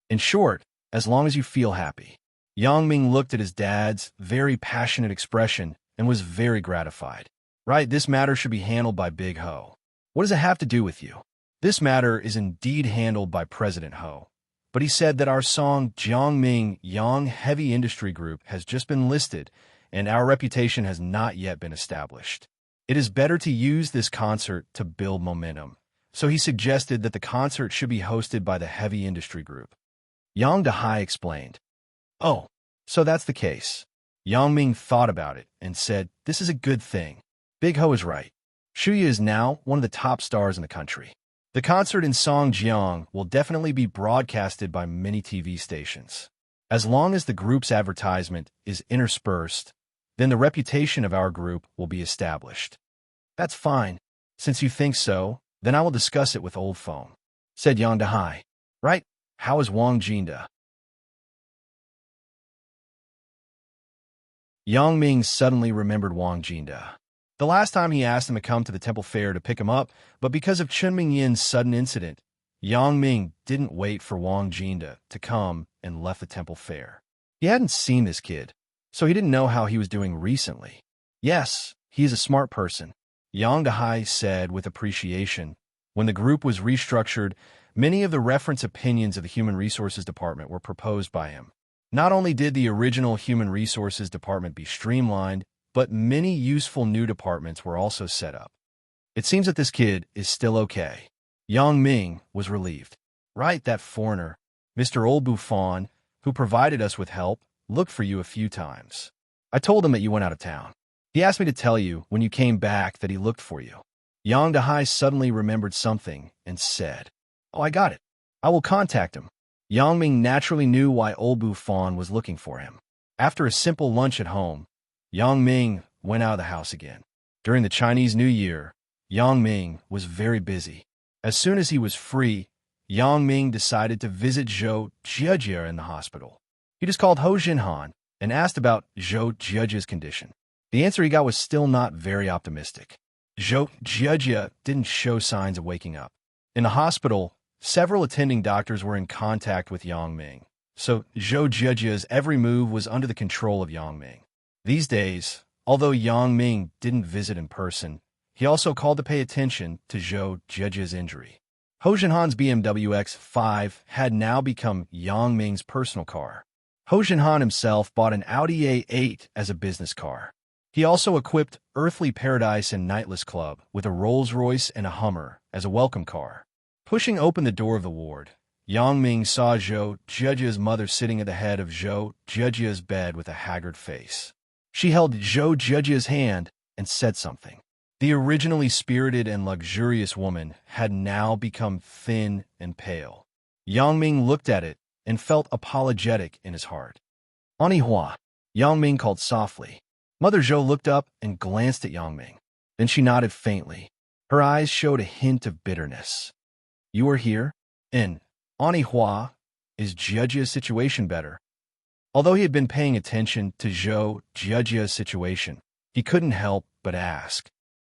In short, as long as you feel happy." Yang Ming looked at his dad's very passionate expression and was very gratified. "Right, this matter should be handled by Big Ho. What does it have to do with you?" "This matter is indeed handled by President Ho, but he said that our song Jiangming Yang Heavy Industry Group has just been listed and our reputation has not yet been established. It is better to use this concert to build momentum, so he suggested that the concert should be hosted by the Heavy Industry Group." Yang Dahai explained. "Oh, so that's the case." Yang Ming thought about it and said, "This is a good thing. Big Ho is right. Shuya is now one of the top stars in the country. The concert in Songjiang will definitely be broadcasted by many TV stations. As long as the group's advertisement is interspersed, then the reputation of our group will be established." "That's fine. Since you think so, then I will discuss it with old Feng," said Yang Dahai. "Right, how is Wang Jinda?" Yang Ming suddenly remembered Wang Jinda. The last time he asked him to come to the temple fair to pick him up, but because of Chen Mingyin's sudden incident, Yang Ming didn't wait for Wang Jinda to come and left the temple fair. He hadn't seen this kid, so he didn't know how he was doing recently. "Yes, he is a smart person," Yang Dahai said with appreciation. When the group was restructured, many of the reference opinions of the Human Resources Department were proposed by him. Not only did the original Human Resources Department be streamlined, but many useful new departments were also set up. "It seems that this kid is still okay." Yang Ming was relieved. "Right, that foreigner, Mr. Old Buffon, who provided us with help, looked for you a few times. I told him that you went out of town. He asked me to tell you when you came back that he looked for you." Yang Dahai suddenly remembered something and said, "Oh, I got it. I will contact him." Yang Ming naturally knew why Old Buffon was looking for him. After a simple lunch at home, Yang Ming went out of the house again. During the Chinese New Year, Yang Ming was very busy. As soon as he was free, Yang Ming decided to visit Zhou Jiejie in the hospital. He just called Ho Jinhan and asked about Zhou Jiejie's condition. The answer he got was still not very optimistic. Zhou Jiejie didn't show signs of waking up. In the hospital, several attending doctors were in contact with Yang Ming, so Zhou Jiejie's every move was under the control of Yang Ming. These days, although Yang Ming didn't visit in person, He also called to pay attention to Zhou Zhejia's injury. Ho Jinhan's BMW X5 had now become Yang Ming's personal car. Ho Jinhan himself bought an Audi A8 as a business car. He also equipped Earthly Paradise and Nightless Club with a Rolls-Royce and a Hummer as a welcome car. Pushing open the door of the ward, Yang Ming saw Zhou Zhejia's mother sitting at the head of Zhou Zhejia's bed with a haggard face. She held Zhou Zhejia's hand and said something. The originally spirited and luxurious woman had now become thin and pale. Yang Ming looked at it and felt apologetic in his heart. Anihua, Yang Ming called softly. Mother Zhou looked up and glanced at Yang Ming. Then she nodded faintly. Her eyes showed a hint of bitterness. You are here? And, Anihua, is Zhejia's situation better? Although he had been paying attention to Zhou Zhejia's situation, he couldn't help but ask.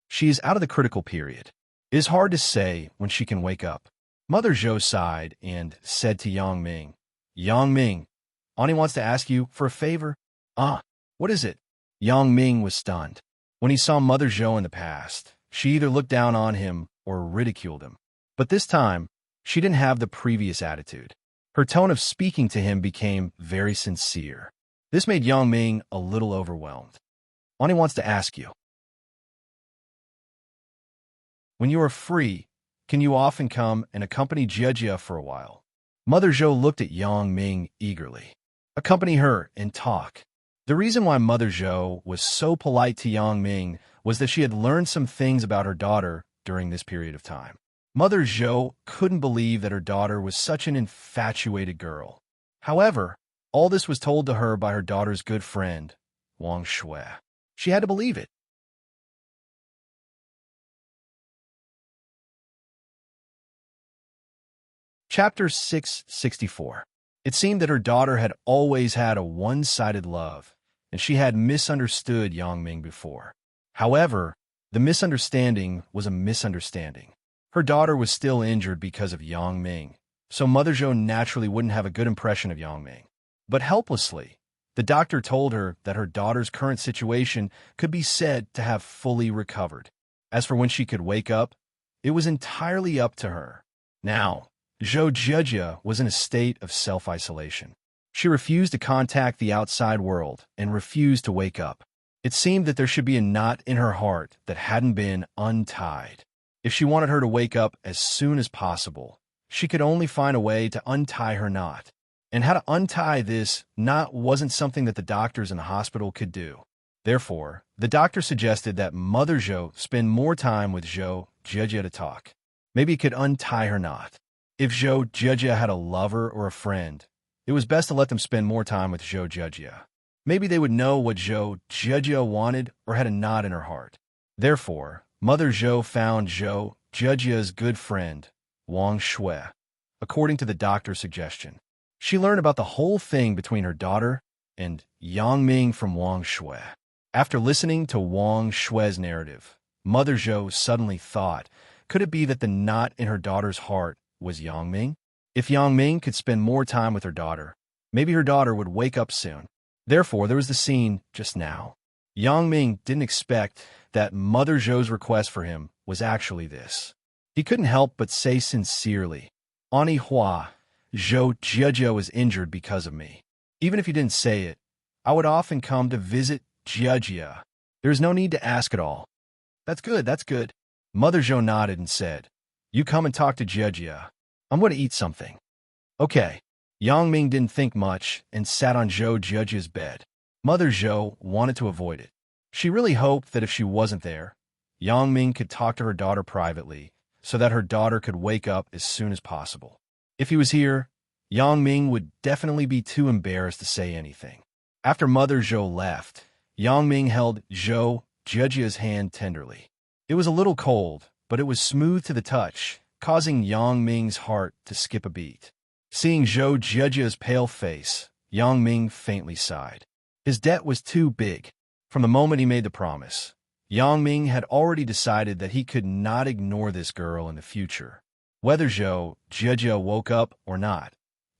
She is out of the critical period. It is hard to say when she can wake up. Mother Zhou sighed and said to Yang Ming, Yang Ming, Ani wants to ask you for a favor. What is it? Yang Ming was stunned. When he saw Mother Zhou in the past, she either looked down on him or ridiculed him. But this time, she didn't have the previous attitude. Her tone of speaking to him became very sincere. This made Yang Ming a little overwhelmed. Ani wants to ask you. When you are free, can you often come and accompany Zhejia for a while? Mother Zhou looked at Yang Ming eagerly. Accompany her and talk. The reason why Mother Zhou was so polite to Yang Ming was that she had learned some things about her daughter during this period of time. Mother Zhou couldn't believe that her daughter was such an infatuated girl. However, all this was told to her by her daughter's good friend, Wang Shui. She had to believe it. Chapter 664. It seemed that her daughter had always had a one-sided love, and she had misunderstood Yang Ming before. However, the misunderstanding was a misunderstanding. Her daughter was still injured because of Yang Ming, so Mother Zhou naturally wouldn't have a good impression of Yang Ming. But helplessly, the doctor told her that her daughter's current situation could be said to have fully recovered. As for when she could wake up, it was entirely up to her. Now, Zhou Zhejia was in a state of self-isolation. She refused to contact the outside world and refused to wake up. It seemed that there should be a knot in her heart that hadn't been untied. If she wanted her to wake up as soon as possible, she could only find a way to untie her knot. And how to untie this knot wasn't something that the doctors in the hospital could do. Therefore, the doctor suggested that Mother Zhou spend more time with Zhou Zhejia to talk. Maybe it could untie her knot. If Zhou Zhejia had a lover or a friend, it was best to let them spend more time with Zhou Zhejia. Maybe they would know what Zhou Zhejia wanted or had a knot in her heart. Therefore, Mother Zhou found Zhou Zhejia's good friend, Wang Shui, according to the doctor's suggestion. She learned about the whole thing between her daughter and Yang Ming from Wang Shui. After listening to Wang Shui's narrative, Mother Zhou suddenly thought, could it be that the knot in her daughter's heart was Yang Ming? If Yang Ming could spend more time with her daughter, maybe her daughter would wake up soon. Therefore, there was the scene just now. Yang Ming didn't expect that Mother Zhou's request for him was actually this. He couldn't help but say sincerely, Ani Hua, Zhou Zhejia was injured because of me. Even if he didn't say it, I would often come to visit Zhejia. There's no need to ask at all. That's good, that's good. Mother Zhou nodded and said, You come and talk to Zhejia. I'm going to eat something. Okay. Yang Ming didn't think much and sat on Zhou Zhejia's bed. Mother Zhou wanted to avoid it. She really hoped that if she wasn't there, Yang Ming could talk to her daughter privately so that her daughter could wake up as soon as possible. If he was here, Yang Ming would definitely be too embarrassed to say anything. After Mother Zhou left, Yang Ming held Zhou Zhejia's hand tenderly. It was a little cold, but it was smooth to the touch, causing Yang Ming's heart to skip a beat. Seeing Zhou Zhejia's pale face, Yang Ming faintly sighed. His debt was too big. From the moment he made the promise, Yang Ming had already decided that he could not ignore this girl in the future. Whether Zhou Zhejia woke up or not,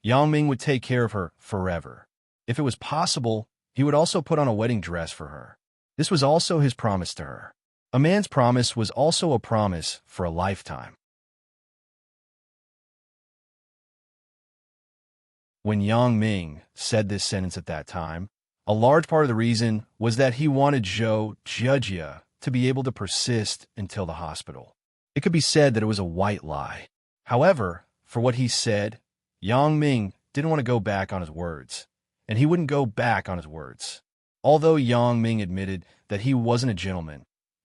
Yang Ming would take care of her forever. If it was possible, he would also put on a wedding dress for her. This was also his promise to her. A man's promise was also a promise for a lifetime. When Yang Ming said this sentence at that time, a large part of the reason was that he wanted Zhou Jiejie to be able to persist until the hospital. It could be said that it was a white lie. However, for what he said, Yang Ming didn't want to go back on his words, and he wouldn't go back on his words. Although Yang Ming admitted that he wasn't a gentleman,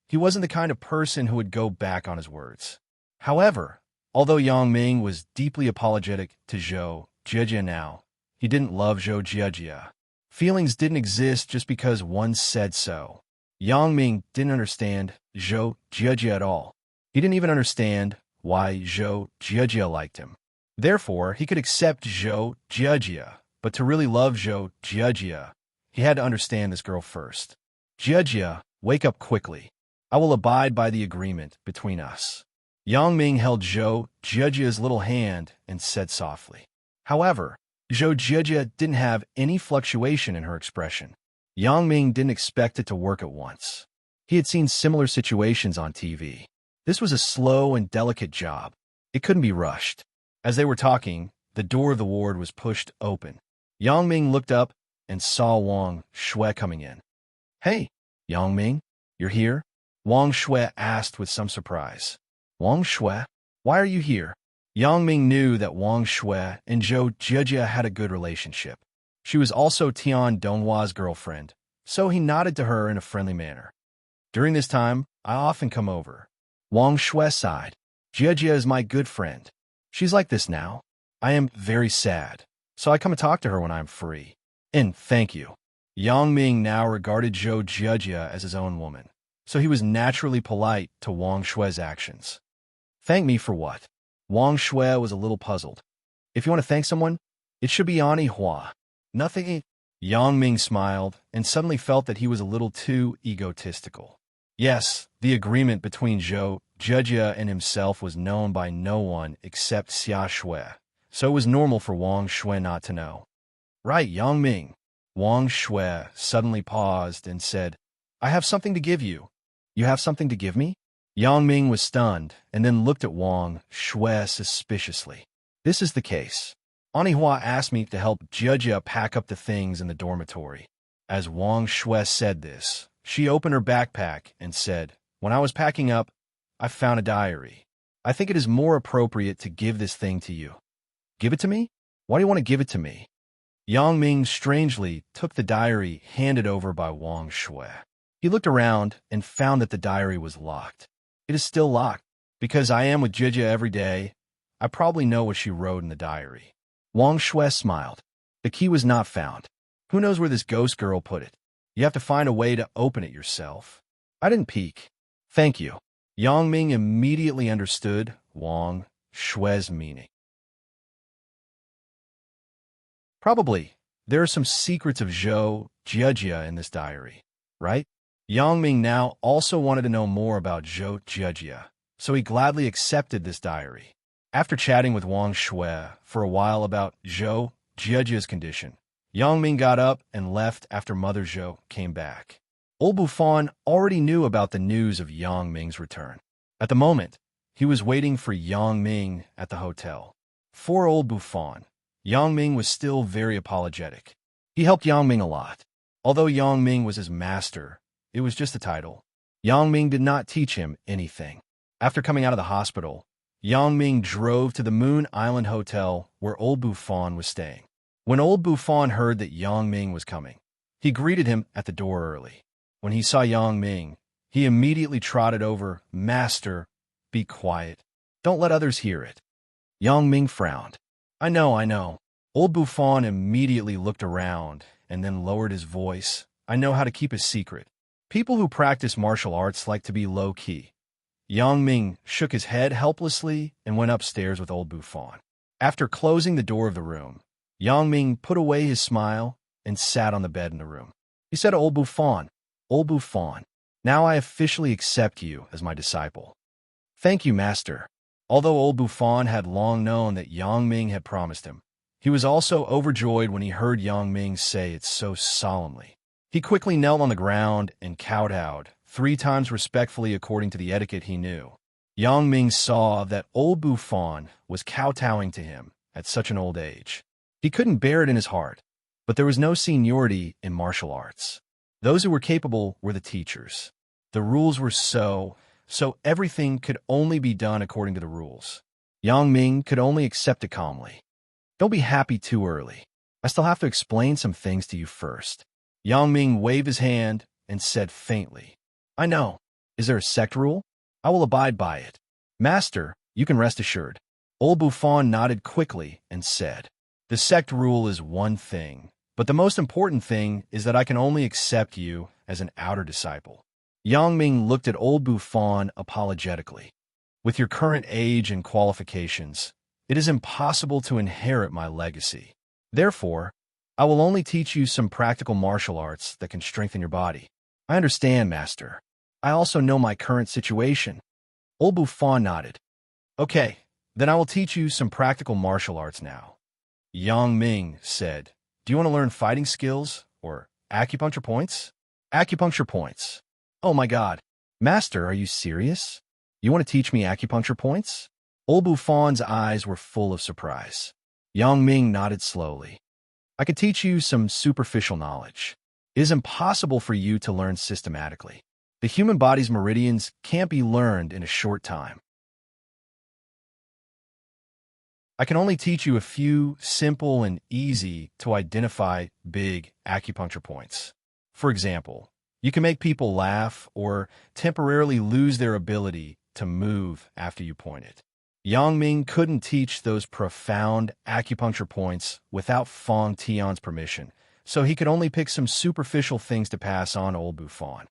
he wasn't the kind of person who would go back on his words. However, although Yang Ming was deeply apologetic to Zhou Jiejie now, he didn't love Zhou Jiejie. Feelings didn't exist just because one said so. Yang Ming didn't understand Zhou Jiejie at all. He didn't even understand why Zhou Jiejie liked him. Therefore, he could accept Zhou Jiejie, but to really love Zhou Jiejie, he had to understand this girl first. Jiejie, wake up quickly. I will abide by the agreement between us. Yang Ming held Zhou Jiejie's little hand and said softly. However, Zhou Jiejie didn't have any fluctuation in her expression. Yang Ming didn't expect it to work at once. He had seen similar situations on TV. This was a slow and delicate job. It couldn't be rushed. As they were talking, the door of the ward was pushed open. Yang Ming looked up and saw Wang Shui coming in. Hey, Yang Ming, you're here? Wang Shui asked with some surprise. Wang Shui, why are you here? Yang Ming knew that Wang Shui and Zhou Jiejie had a good relationship. She was also Tian Donghua's girlfriend, so he nodded to her in a friendly manner. During this time, I often come over. Wang Shui sighed. Jiejie is my good friend. She's like this now. I am very sad, so I come and talk to her when I'm free. And thank you. Yang Ming now regarded Zhou Jiejie as his own woman, so he was naturally polite to Wang Shui's actions. Thank me for what? Wang Shui was a little puzzled. If you want to thank someone, it should be Ani Hua. Nothing. Yang Ming smiled and suddenly felt that he was a little too egotistical. Yes, the agreement between Zhou Jiejie and himself was known by no one except Xia Shui, so it was normal for Wang Shui not to know. Right, Yang Ming. Wang Shui suddenly paused and said, I have something to give you. You have something to give me? Yang Ming was stunned and then looked at Wang Shui suspiciously. This is the case. Ani Hua asked me to help Jiejie pack up the things in the dormitory. As Wang Shui said this, she opened her backpack and said, When I was packing up, I found a diary. I think it is more appropriate to give this thing to you. Give it to me? Why do you want to give it to me? Yang Ming strangely took the diary handed over by Wang Shui. He looked around and found that the diary was locked. It is still locked. Because I am with Jiejie every day, I probably know what she wrote in the diary. Wang Shui smiled. The key was not found. Who knows where this ghost girl put it? You have to find a way to open it yourself. I didn't peek. Thank you. Yang Ming immediately understood Wang Shui's meaning. Probably, there are some secrets of Zhou Jiejie in this diary, right? Yang Ming now also wanted to know more about Zhou Jiejie, so he gladly accepted this diary. After chatting with Wang Shui for a while about Zhou Jiejie's condition, Yang Ming got up and left after Mother Zhou came back. Old Buffon already knew about the news of Yang Ming's return. At the moment, he was waiting for Yang Ming at the hotel. For Old Buffon, Yang Ming was still very apologetic. He helped Yang Ming a lot. Although Yang Ming was his master, it was just a title. Yang Ming did not teach him anything. After coming out of the hospital, Yang Ming drove to the Moon Island Hotel where Old Buffon was staying. When Old Buffon heard that Yang Ming was coming, he greeted him at the door early. When he saw Yang Ming, he immediately trotted over. Master, be quiet. Don't let others hear it. Yang Ming frowned. I know. Old Buffon immediately looked around and then lowered his voice. I know how to keep a secret. People who practice martial arts like to be low-key. Yang Ming shook his head helplessly and went upstairs with Old Buffon. After closing the door of the room, Yang Ming put away his smile and sat on the bed in the room. He said to Old Buffon, Old Buffon, now I officially accept you as my disciple. Thank you, master. Although Old Buffon had long known that Yang Ming had promised him, he was also overjoyed when he heard Yang Ming say it so solemnly. He quickly knelt on the ground and kowtowed, 3 times respectfully according to the etiquette he knew. Yang Ming saw that old Buffon was kowtowing to him at such an old age. He couldn't bear it in his heart, but there was no seniority in martial arts. Those who were capable were the teachers. The rules were so everything could only be done according to the rules. Yang Ming could only accept it calmly. Don't be happy too early. I still have to explain some things to you first. Yang Ming waved his hand and said faintly, I know. Is there a sect rule? I will abide by it. Master, you can rest assured. Old Buffon nodded quickly and said, the sect rule is one thing, but the most important thing is that I can only accept you as an outer disciple. Yang Ming looked at old Buffon apologetically. With your current age and qualifications, it is impossible to inherit my legacy. Therefore, I will only teach you some practical martial arts that can strengthen your body. I understand, Master. I also know my current situation. Old Buffon nodded. Okay, then I will teach you some practical martial arts now. Yang Ming said, do you want to learn fighting skills or acupuncture points? Acupuncture points. Oh my God. Master, are you serious? You want to teach me acupuncture points? Old Buffon's eyes were full of surprise. Yang Ming nodded slowly. I could teach you some superficial knowledge. It is impossible for you to learn systematically. The human body's meridians can't be learned in a short time. I can only teach you a few simple and easy to identify big acupuncture points. For example, you can make people laugh or temporarily lose their ability to move after you point it. Yang Ming couldn't teach those profound acupuncture points without Fong Tian's permission, so he could only pick some superficial things to pass on to old Buffon.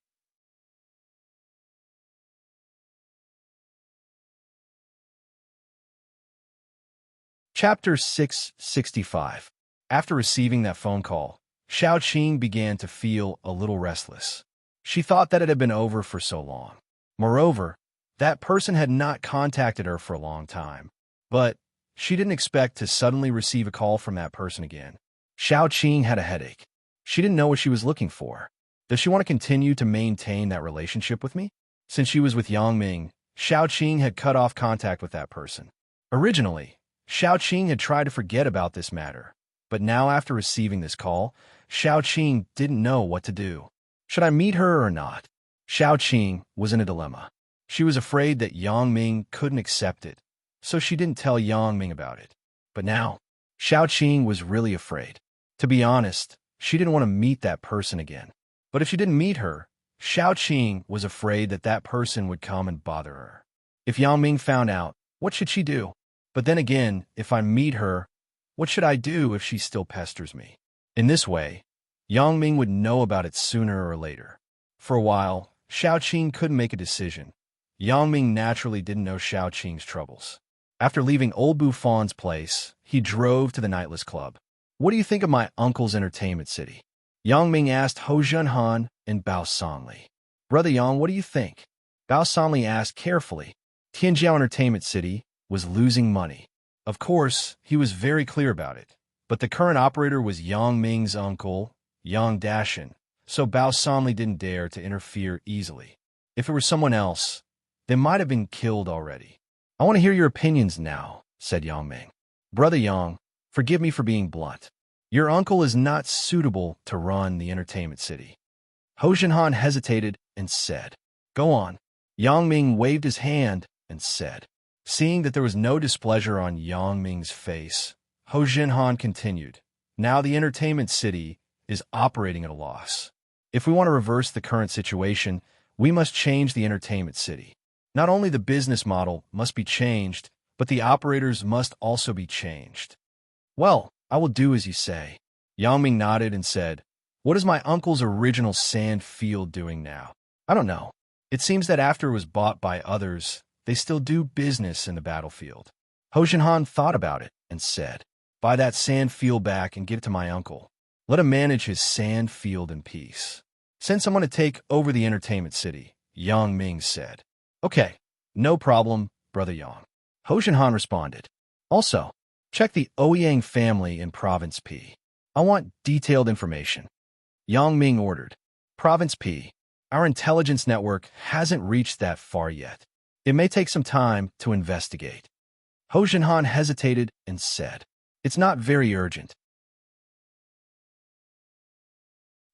Chapter 665. After receiving that phone call, Xiao Qing began to feel a little restless. She thought that it had been over for so long. Moreover, that person had not contacted her for a long time. But she didn't expect to suddenly receive a call from that person again. Xiao Qing had a headache. She didn't know what she was looking for. Does she want to continue to maintain that relationship with me? Since she was with Yang Ming, Xiao Qing had cut off contact with that person. Originally, Xiao Qing had tried to forget about this matter, but now after receiving this call, Xiao Qing didn't know what to do. Should I meet her or not? Xiao Qing was in a dilemma. She was afraid that Yang Ming couldn't accept it, so she didn't tell Yang Ming about it. But now, Xiao Qing was really afraid. To be honest, she didn't want to meet that person again. But if she didn't meet her, Xiao Qing was afraid that that person would come and bother her. If Yang Ming found out, what should she do? But then again, if I meet her, what should I do if she still pesters me? In this way, Yang Ming would know about it sooner or later. For a while, Xiao Qing couldn't make a decision. Yang Ming naturally didn't know Xiao Qing's troubles. After leaving old Buffon's place, he drove to the nightless club. What do you think of my uncle's entertainment city? Yang Ming asked Ho Junhan and Bao Sanli. Brother Yang, what do you think? Bao Sanli asked carefully. Tianjiao Entertainment City was losing money. Of course, he was very clear about it. But the current operator was Yang Ming's uncle, Yang Dashin, so Bao Sanli didn't dare to interfere easily. If it were someone else, they might have been killed already. I want to hear your opinions now, said Yang Ming. Brother Yang, forgive me for being blunt. Your uncle is not suitable to run the entertainment city. Ho Junhan hesitated and said, Go on. Yang Ming waved his hand and said. Seeing that there was no displeasure on Yang Ming's face, Ho Junhan continued, Now the entertainment city is operating at a loss. If we want to reverse the current situation, we must change the entertainment city. Not only the business model must be changed, but the operators must also be changed. Well, I will do as you say. Yang Ming nodded and said, What is my uncle's original sand field doing now? I don't know. It seems that after it was bought by others, they still do business in the battlefield. Ho Junhan thought about it and said, Buy that sand field back and give it to my uncle. Let him manage his sand field in peace. Since I'm going to take over the entertainment city, Yang Ming said. Okay, no problem, Brother Yang. Ho Junhan responded. Also, check the Ouyang family in Province P. I want detailed information. Yang Ming ordered. Province P. Our intelligence network hasn't reached that far yet. It may take some time to investigate. Ho Jinhan hesitated and said, "It's not very urgent."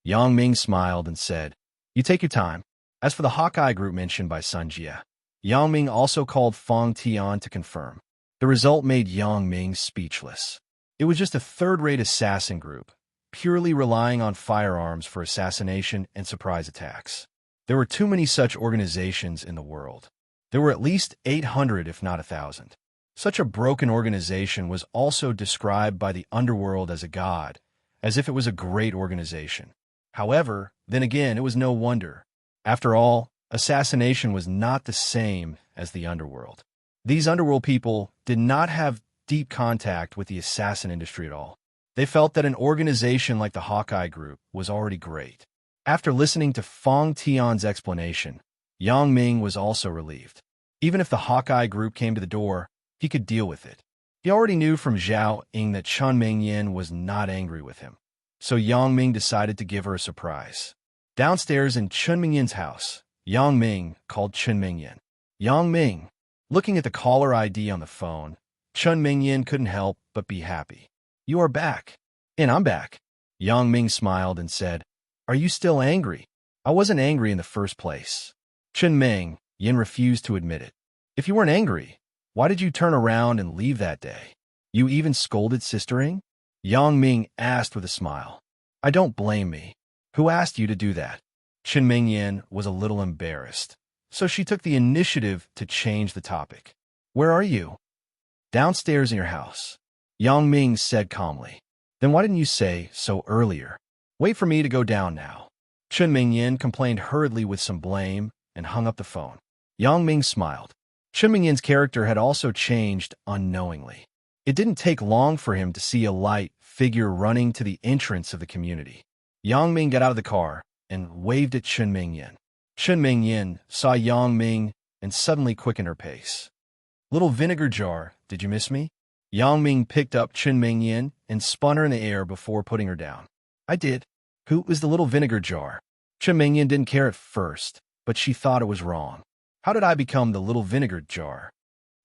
Yang Ming smiled and said, "You take your time." As for the Hawkeye group mentioned by Sun Jie, Yang Ming also called Fang Tian to confirm. The result made Yang Ming speechless. It was just a third-rate assassin group, purely relying on firearms for assassination and surprise attacks. There were too many such organizations in the world. There were at least 800, if not 1,000. Such a broken organization was also described by the underworld as a god, as if it was a great organization. However, then again, it was no wonder. After all, assassination was not the same as the underworld. These underworld people did not have deep contact with the assassin industry at all. They felt that an organization like the Hawkeye Group was already great. After listening to Fang Tian's explanation, Yang Ming was also relieved. Even if the Hawkeye Group came to the door, he could deal with it. He already knew from Zhao Ying that Chun Mingyan was not angry with him. So Yang Ming decided to give her a surprise. Downstairs in Chun Mingyan's house, Yang Ming called Chun Mingyan. Yang Ming. Looking at the caller ID on the phone, Chun Mingyan couldn't help but be happy. "You are back." "And I'm back." Yang Ming smiled and said, "Are you still angry?" "I wasn't angry in the first place." Chun Mingyan refused to admit it. "If you weren't angry, why did you turn around and leave that day? You even scolded Sister Ying?" Yang Ming asked with a smile. "I don't blame me. Who asked you to do that?" Chun Mingyan was a little embarrassed, so she took the initiative to change the topic. "Where are you?" "Downstairs in your house," Yang Ming said calmly. "Then why didn't you say so earlier?" "Wait for me to go down now." Chun Mingyan complained hurriedly with some blame and hung up the phone. Yang Ming smiled. Chun Mingyan's character had also changed unknowingly. It didn't take long for him to see a light figure running to the entrance of the community. Yang Ming got out of the car and waved at Chun Mingyan. Chun Mingyan saw Yang Ming and suddenly quickened her pace. "Little vinegar jar, did you miss me?" Yang Ming picked up Chun Mingyan and spun her in the air before putting her down. "I did." "Who is the little vinegar jar?" Chun Mingyan didn't care at first, but she thought it was wrong. "How did I become the little vinegar jar?"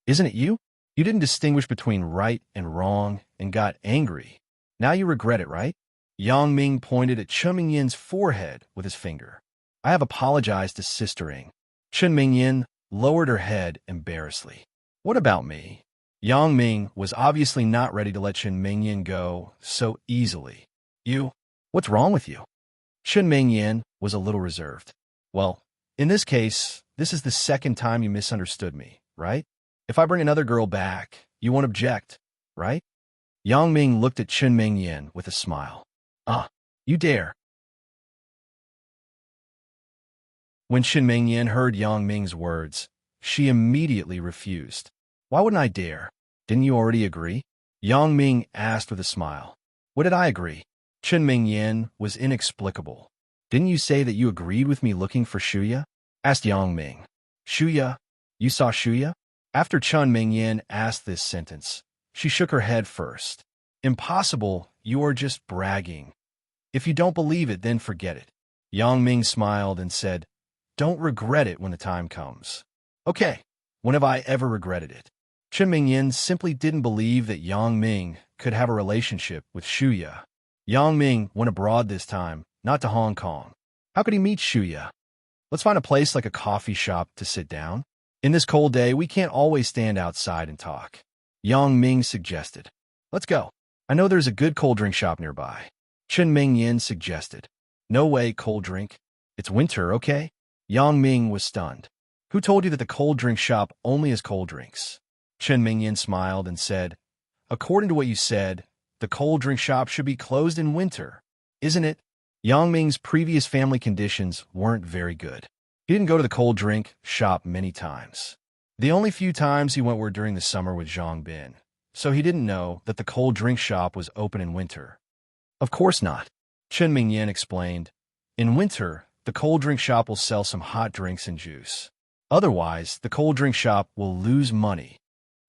"Isn't it you? You didn't distinguish between right and wrong and got angry. Now you regret it, right?" Yang Ming pointed at Chun Mingyan's forehead with his finger. "I have apologized to Sister Ying." Chun Mingyan lowered her head embarrassedly. "What about me?" Yang Ming was obviously not ready to let Chun Mingyan go so easily. "You? What's wrong with you?" Chun Mingyan was a little reserved. "Well, in this case, this is the second time you misunderstood me, right? If I bring another girl back, you won't object, right?" Yang Ming looked at Chun Mingyan with a smile. You dare." When Chun Mingyan heard Yang Ming's words, she immediately refused. "Why wouldn't I dare? Didn't you already agree?" Yang Ming asked with a smile. "What did I agree?" Chun Mingyan was inexplicable. "Didn't you say that you agreed with me looking for Shuya?" asked Yang Ming. "Shuya? You saw Shuya?" After Chun Mingyan asked this sentence, she shook her head first. "Impossible, you are just bragging. If you don't believe it, then forget it." Yang Ming smiled and said, "Don't regret it when the time comes." "Okay, when have I ever regretted it?" Chun Mingyan simply didn't believe that Yang Ming could have a relationship with Shuya. Yang Ming went abroad this time, not to Hong Kong. How could he meet Shuya? "Let's find a place like a coffee shop to sit down. In this cold day, we can't always stand outside and talk," Yang Ming suggested. "Let's go. I know there's a good cold drink shop nearby," Chun Mingyan suggested. "No way, cold drink. It's winter, okay?" Yang Ming was stunned. "Who told you that the cold drink shop only has cold drinks?" Chun Mingyan smiled and said, "According to what you said, the cold drink shop should be closed in winter, isn't it?" Yang Ming's previous family conditions weren't very good. He didn't go to the cold drink shop many times. The only few times he went were during the summer with Zhang Bin, so he didn't know that the cold drink shop was open in winter. "Of course not," Chun Mingyan explained. "In winter, the cold drink shop will sell some hot drinks and juice. Otherwise, the cold drink shop will lose money.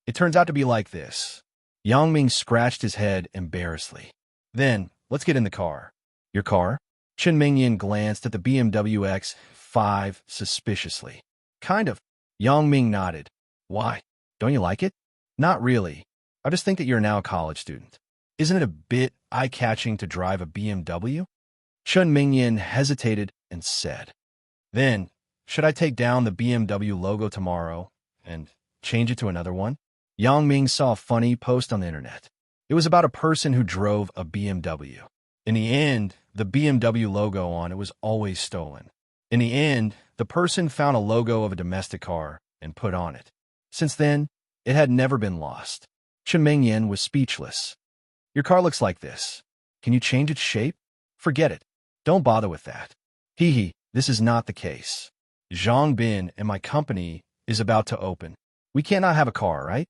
It turns out to be like this." Yang Ming scratched his head embarrassedly. "Then, let's get in the car." "Your car?" Chen Mingyan glanced at the BMW X5 suspiciously. Kind of. Yang Ming nodded. Why? Don't you like it? Not really. I just think that you're now a college student. Isn't it a bit eye-catching to drive a BMW? Chen Mingyan hesitated and said, Then, should I take down the BMW logo tomorrow and change it to another one? Yang Ming saw a funny post on the internet. It was about a person who drove a BMW. In the end, the BMW logo on it was always stolen. In the end, the person found a logo of a domestic car and put on it. Since then, it had never been lost. Chen Mingyan was speechless. Your car looks like this. Can you change its shape? Forget it. Don't bother with that. Hee, this is not the case. Zhang Bin and my company is about to open. We cannot have a car, right?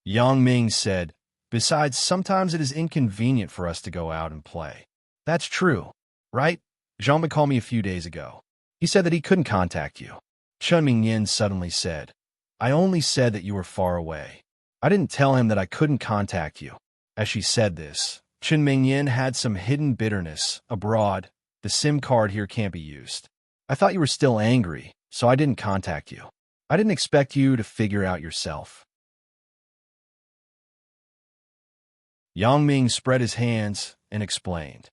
Yang Ming said, Besides, sometimes it is inconvenient for us to go out and play. That's true, right? Zhang Bin called me a few days ago. He said that he couldn't contact you. Chen Mingyan suddenly said, I only said that you were far away. I didn't tell him that I couldn't contact you. As she said this, Chen Mingyan had some hidden bitterness. Abroad, the SIM card here can't be used. I thought you were still angry, so I didn't contact you. I didn't expect you to figure out yourself. Yang Ming spread his hands and explained.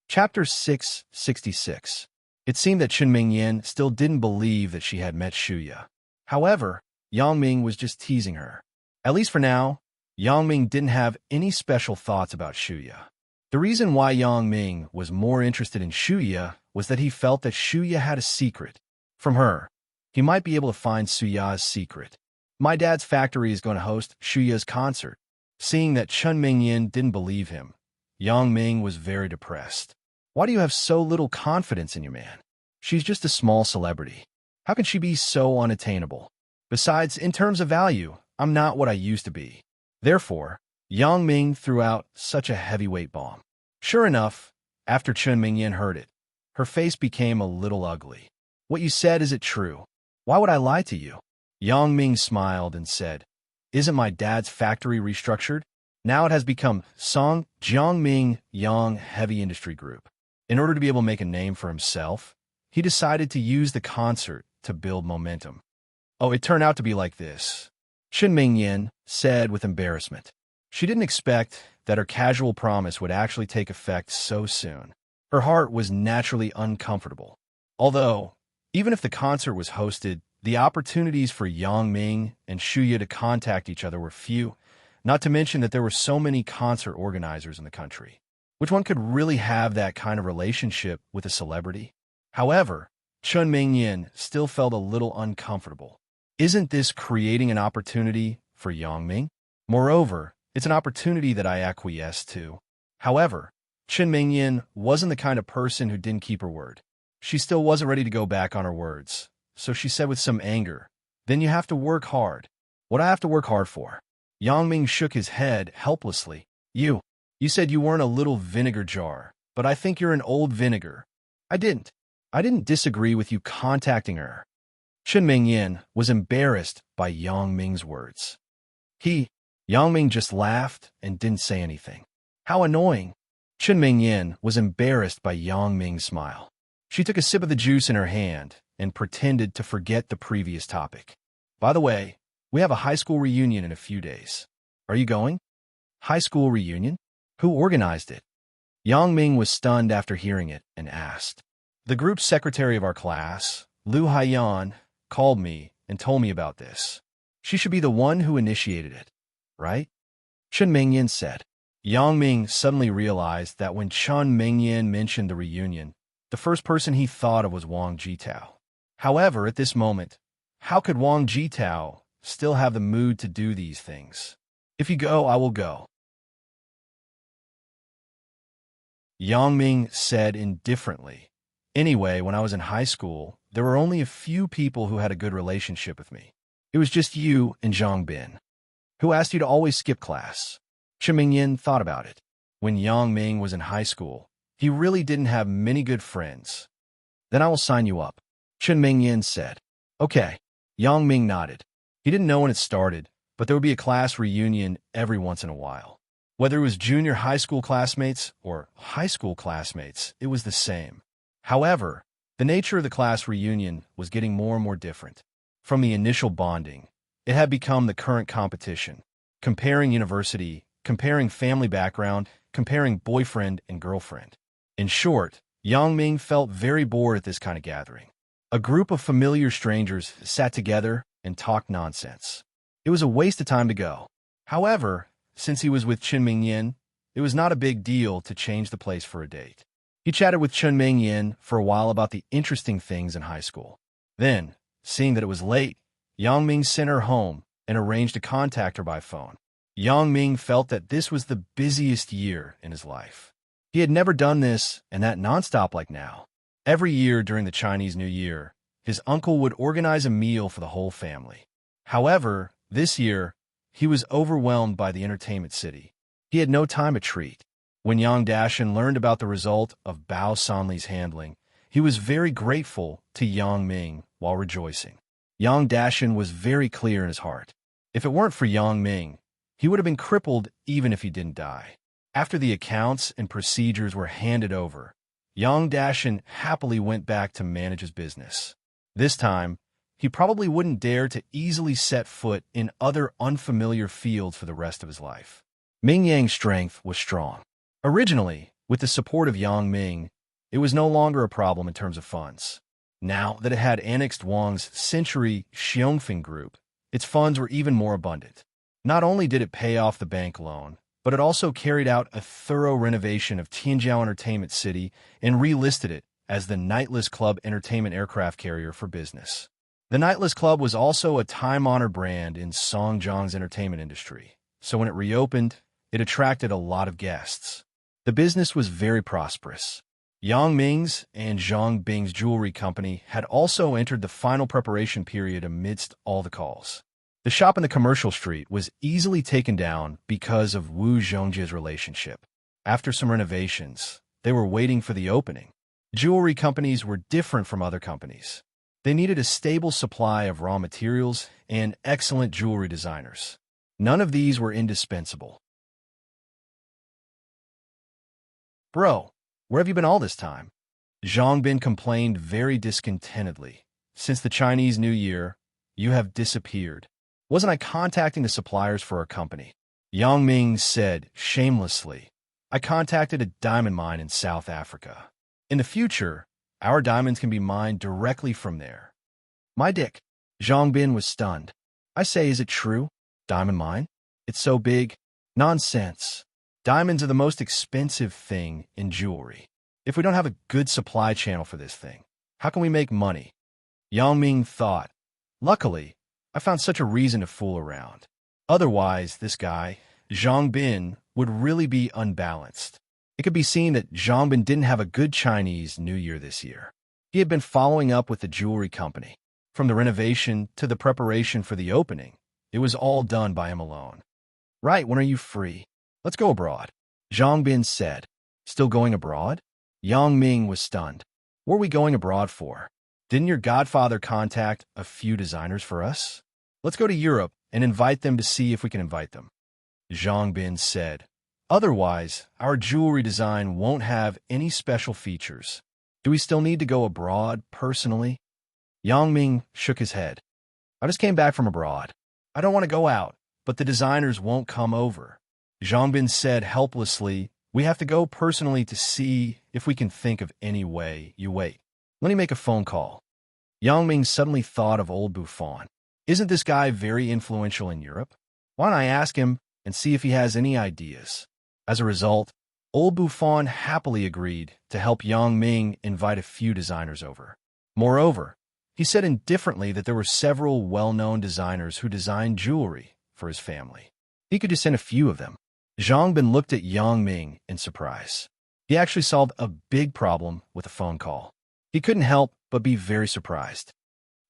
Chapter 666. It seemed that Chen Mingyan still didn't believe that she had met Shuya. However, Yang Ming was just teasing her. At least for now, Yang Ming didn't have any special thoughts about Shuya. The reason why Yang Ming was more interested in Shuya was that he felt that Shuya had a secret. From her, he might be able to find Suya's secret. My dad's factory is going to host Shuya's concert. Seeing that Chen Mingyan didn't believe him, Yang Ming was very depressed. Why do you have so little confidence in your man? She's just a small celebrity. How can she be so unattainable? Besides, in terms of value, I'm not what I used to be. Therefore, Yang Ming threw out such a heavyweight bomb. Sure enough, after Chen Mingyan heard it, her face became a little ugly. What you said, is it true? Why would I lie to you? Yang Ming smiled and said, Isn't my dad's factory restructured? Now it has become Song Jiangming Yang Heavy Industry Group. In order to be able to make a name for himself, he decided to use the concert to build momentum. Oh, it turned out to be like this. Chen Mingyan said with embarrassment. She didn't expect that her casual promise would actually take effect so soon. Her heart was naturally uncomfortable. Although, even if the concert was hosted, the opportunities for Yang Ming and Shuya to contact each other were few, not to mention that there were so many concert organizers in the country. Which one could really have that kind of relationship with a celebrity? However, Chen Mingyan still felt a little uncomfortable. Isn't this creating an opportunity for Yang Ming? Moreover, it's an opportunity that I acquiesced to. However, Chen Mingyan wasn't the kind of person who didn't keep her word. She still wasn't ready to go back on her words, so she said with some anger, Then you have to work hard. What I have to work hard for? Yang Ming shook his head helplessly. You said you weren't a little vinegar jar, but I think you're an old vinegar. I didn't disagree with you contacting her. Chen Mingyan was embarrassed by Yang Ming's words. Yang Ming just laughed and didn't say anything. How annoying. Chen Mingyan was embarrassed by Yang Ming's smile. She took a sip of the juice in her hand and pretended to forget the previous topic. By the way, we have a high school reunion in a few days. Are you going? High school reunion? Who organized it? Yang Ming was stunned after hearing it and asked. The group secretary of our class, Lu Haiyan, called me and told me about this. She should be the one who initiated it, right? Chen Mingyan said. Yang Ming suddenly realized that when Chen Mingyan mentioned the reunion, the first person he thought of was Wang Jitao. However, at this moment, how could Wang Jitao still have the mood to do these things? If you go, I will go. Yang Ming said indifferently. Anyway, when I was in high school, there were only a few people who had a good relationship with me. It was just you and Zhang Bin. Who asked you to always skip class? Chen Mingyan thought about it. When Yang Ming was in high school, he really didn't have many good friends. Then I will sign you up, Chen Mingyan said. Okay. Yang Ming nodded. He didn't know when it started, but there would be a class reunion every once in a while. Whether it was junior high school classmates or high school classmates, it was the same. However, the nature of the class reunion was getting more and more different. From the initial bonding, it had become the current competition, comparing university, comparing family background, comparing boyfriend and girlfriend. In short, Yang Ming felt very bored at this kind of gathering. A group of familiar strangers sat together and talked nonsense. It was a waste of time to go. However, since he was with Chen Mingyin, it was not a big deal to change the place for a date. He chatted with Chen Mingyin for a while about the interesting things in high school. Then, seeing that it was late, Yang Ming sent her home and arranged to contact her by phone. Yang Ming felt that this was the busiest year in his life. He had never done this and that nonstop like now. Every year during the Chinese New Year, his uncle would organize a meal for the whole family. However, this year, he was overwhelmed by the entertainment city. He had no time to treat. When Yang Dashan learned about the result of Bao Sanli's handling, he was very grateful to Yang Ming while rejoicing. Yang Dashan was very clear in his heart. If it weren't for Yang Ming, he would have been crippled even if he didn't die. After the accounts and procedures were handed over, Yang Dashan happily went back to manage his business. This time, he probably wouldn't dare to easily set foot in other unfamiliar fields for the rest of his life. Ming Yang's strength was strong. Originally, with the support of Yang Ming, it was no longer a problem in terms of funds. Now that it had annexed Wang's Century Xiongfeng Group, its funds were even more abundant. Not only did it pay off the bank loan, but it also carried out a thorough renovation of Tianjiao Entertainment City and relisted it as the Nightless Club entertainment aircraft carrier for business. The Nightless Club was also a time-honored brand in Songjiang's entertainment industry, so when it reopened, it attracted a lot of guests. The business was very prosperous. Yang Ming's and Zhang Bing's jewelry company had also entered the final preparation period amidst all the calls. The shop in the commercial street was easily taken down because of Wu Zhongjia's relationship. After some renovations, they were waiting for the opening. Jewelry companies were different from other companies. They needed a stable supply of raw materials and excellent jewelry designers. None of these were indispensable. "Bro, where have you been all this time?" Zhang Bin complained very discontentedly. "Since the Chinese New Year, you have disappeared. Wasn't I contacting the suppliers for our company?" Yang Ming said shamelessly, "I contacted a diamond mine in South Africa. In the future, our diamonds can be mined directly from there." "My dick." Zhang Bin was stunned. "I say, is it true? Diamond mine? It's so big." "Nonsense. Diamonds are the most expensive thing in jewelry. If we don't have a good supply channel for this thing, how can we make money?" Yang Ming thought, "Luckily, I found such a reason to fool around. Otherwise, this guy, Zhang Bin, would really be unbalanced." It could be seen that Zhang Bin didn't have a good Chinese New Year this year. He had been following up with the jewelry company. From the renovation to the preparation for the opening, it was all done by him alone. "Right, when are you free? Let's go abroad," Zhang Bin said. "Still going abroad?" Yang Ming was stunned. "What are we going abroad for? Didn't your godfather contact a few designers for us? Let's go to Europe and invite them to see if we can invite them," Zhang Bin said. "Otherwise, our jewelry design won't have any special features. Do we still need to go abroad personally?" Yang Ming shook his head. "I just came back from abroad. I don't want to go out, but the designers won't come over." Zhang Bin said helplessly, "We have to go personally to see if we can think of any way. You wait. Let me make a phone call." Yang Ming suddenly thought of old Buffon. Isn't this guy very influential in Europe? Why don't I ask him and see if he has any ideas? As a result, old Buffon happily agreed to help Yang Ming invite a few designers over. Moreover, he said indifferently that there were several well-known designers who designed jewelry for his family. He could just send a few of them. Zhang Bin looked at Yang Ming in surprise. He actually solved a big problem with a phone call. He couldn't help but be very surprised.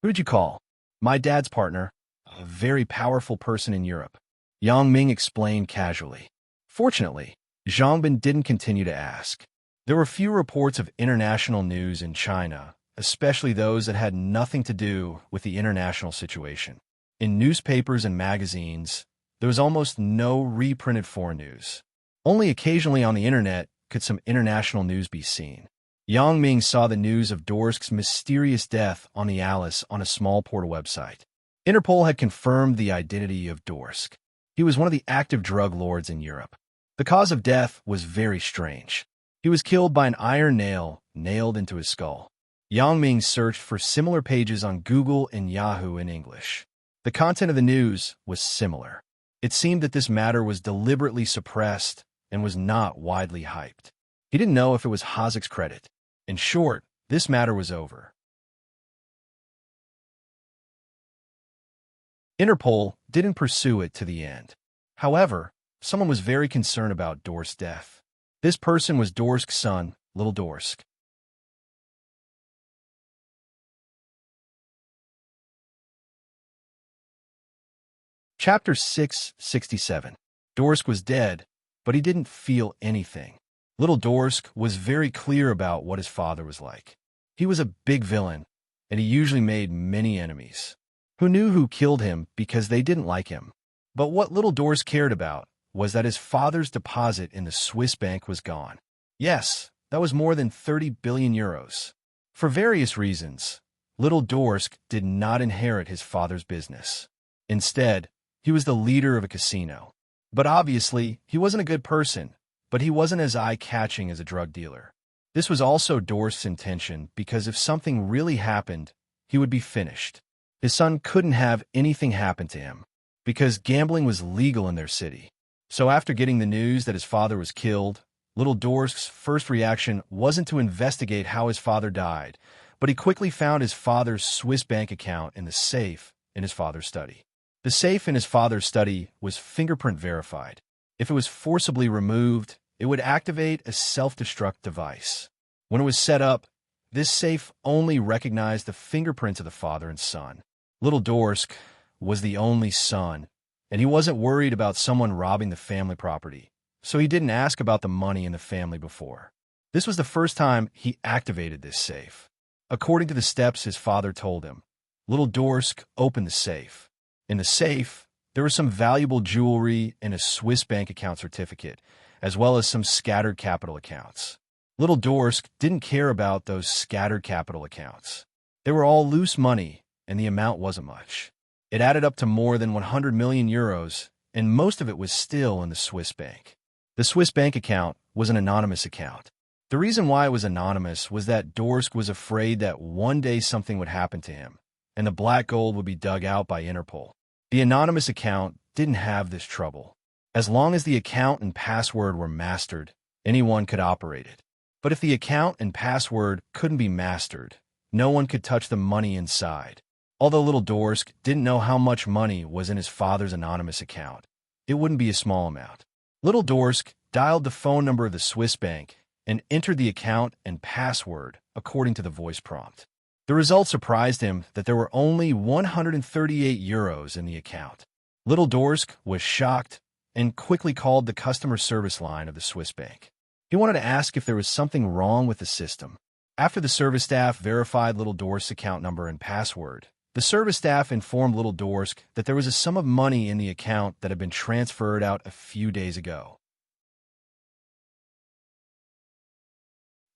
"Who did you call?" "My dad's partner, a very powerful person in Europe," Yang Ming explained casually. Fortunately, Zhang Bin didn't continue to ask. There were few reports of international news in China, especially those that had nothing to do with the international situation. In newspapers and magazines, there was almost no reprinted foreign news. Only occasionally on the internet could some international news be seen. Yang Ming saw the news of Dorsk's mysterious death on the Alice on a small portal website. Interpol had confirmed the identity of Dorsk. He was one of the active drug lords in Europe. The cause of death was very strange. He was killed by an iron nail nailed into his skull. Yang Ming searched for similar pages on Google and Yahoo in English. The content of the news was similar. It seemed that this matter was deliberately suppressed and was not widely hyped. He didn't know if it was Hazek's credit. In short, this matter was over. Interpol didn't pursue it to the end. However, someone was very concerned about Dorsk's death. This person was Dorsk's son, Little Dorsk. Chapter 667. Dorsk was dead, but he didn't feel anything. Little Dorsk was very clear about what his father was like. He was a big villain, and he usually made many enemies, who knew who killed him because they didn't like him. But what Little Dorsk cared about was that his father's deposit in the Swiss bank was gone. Yes, that was more than 30 billion euros. For various reasons, Little Dorsk did not inherit his father's business. Instead, he was the leader of a casino. But obviously, he wasn't a good person, but he wasn't as eye-catching as a drug dealer. This was also Dorsk's intention because if something really happened, he would be finished. His son couldn't have anything happen to him because gambling was legal in their city. So after getting the news that his father was killed, Little Dorsk's first reaction wasn't to investigate how his father died, but he quickly found his father's Swiss bank account in the safe in his father's study. The safe in his father's study was fingerprint verified. If it was forcibly removed, it would activate a self-destruct device. When it was set up, this safe only recognized the fingerprints of the father and son. Little Dorsk was the only son, and he wasn't worried about someone robbing the family property, so he didn't ask about the money in the family before. This was the first time he activated this safe. According to the steps his father told him, Little Dorsk opened the safe. In the safe, there was some valuable jewelry and a Swiss bank account certificate, as well as some scattered capital accounts. Little Dorsk didn't care about those scattered capital accounts. They were all loose money, and the amount wasn't much. It added up to more than 100 million euros, and most of it was still in the Swiss bank. The Swiss bank account was an anonymous account. The reason why it was anonymous was that Dorsk was afraid that one day something would happen to him, and the black gold would be dug out by Interpol. The anonymous account didn't have this trouble. As long as the account and password were mastered, anyone could operate it. But if the account and password couldn't be mastered, no one could touch the money inside. Although Little Dorsk didn't know how much money was in his father's anonymous account, it wouldn't be a small amount. Little Dorsk dialed the phone number of the Swiss bank and entered the account and password according to the voice prompt. The result surprised him that there were only 138 euros in the account. Little Dorsk was shocked and quickly called the customer service line of the Swiss bank. He wanted to ask if there was something wrong with the system. After the service staff verified Little Dorsk's account number and password, the service staff informed Little Dorsk that there was a sum of money in the account that had been transferred out a few days ago.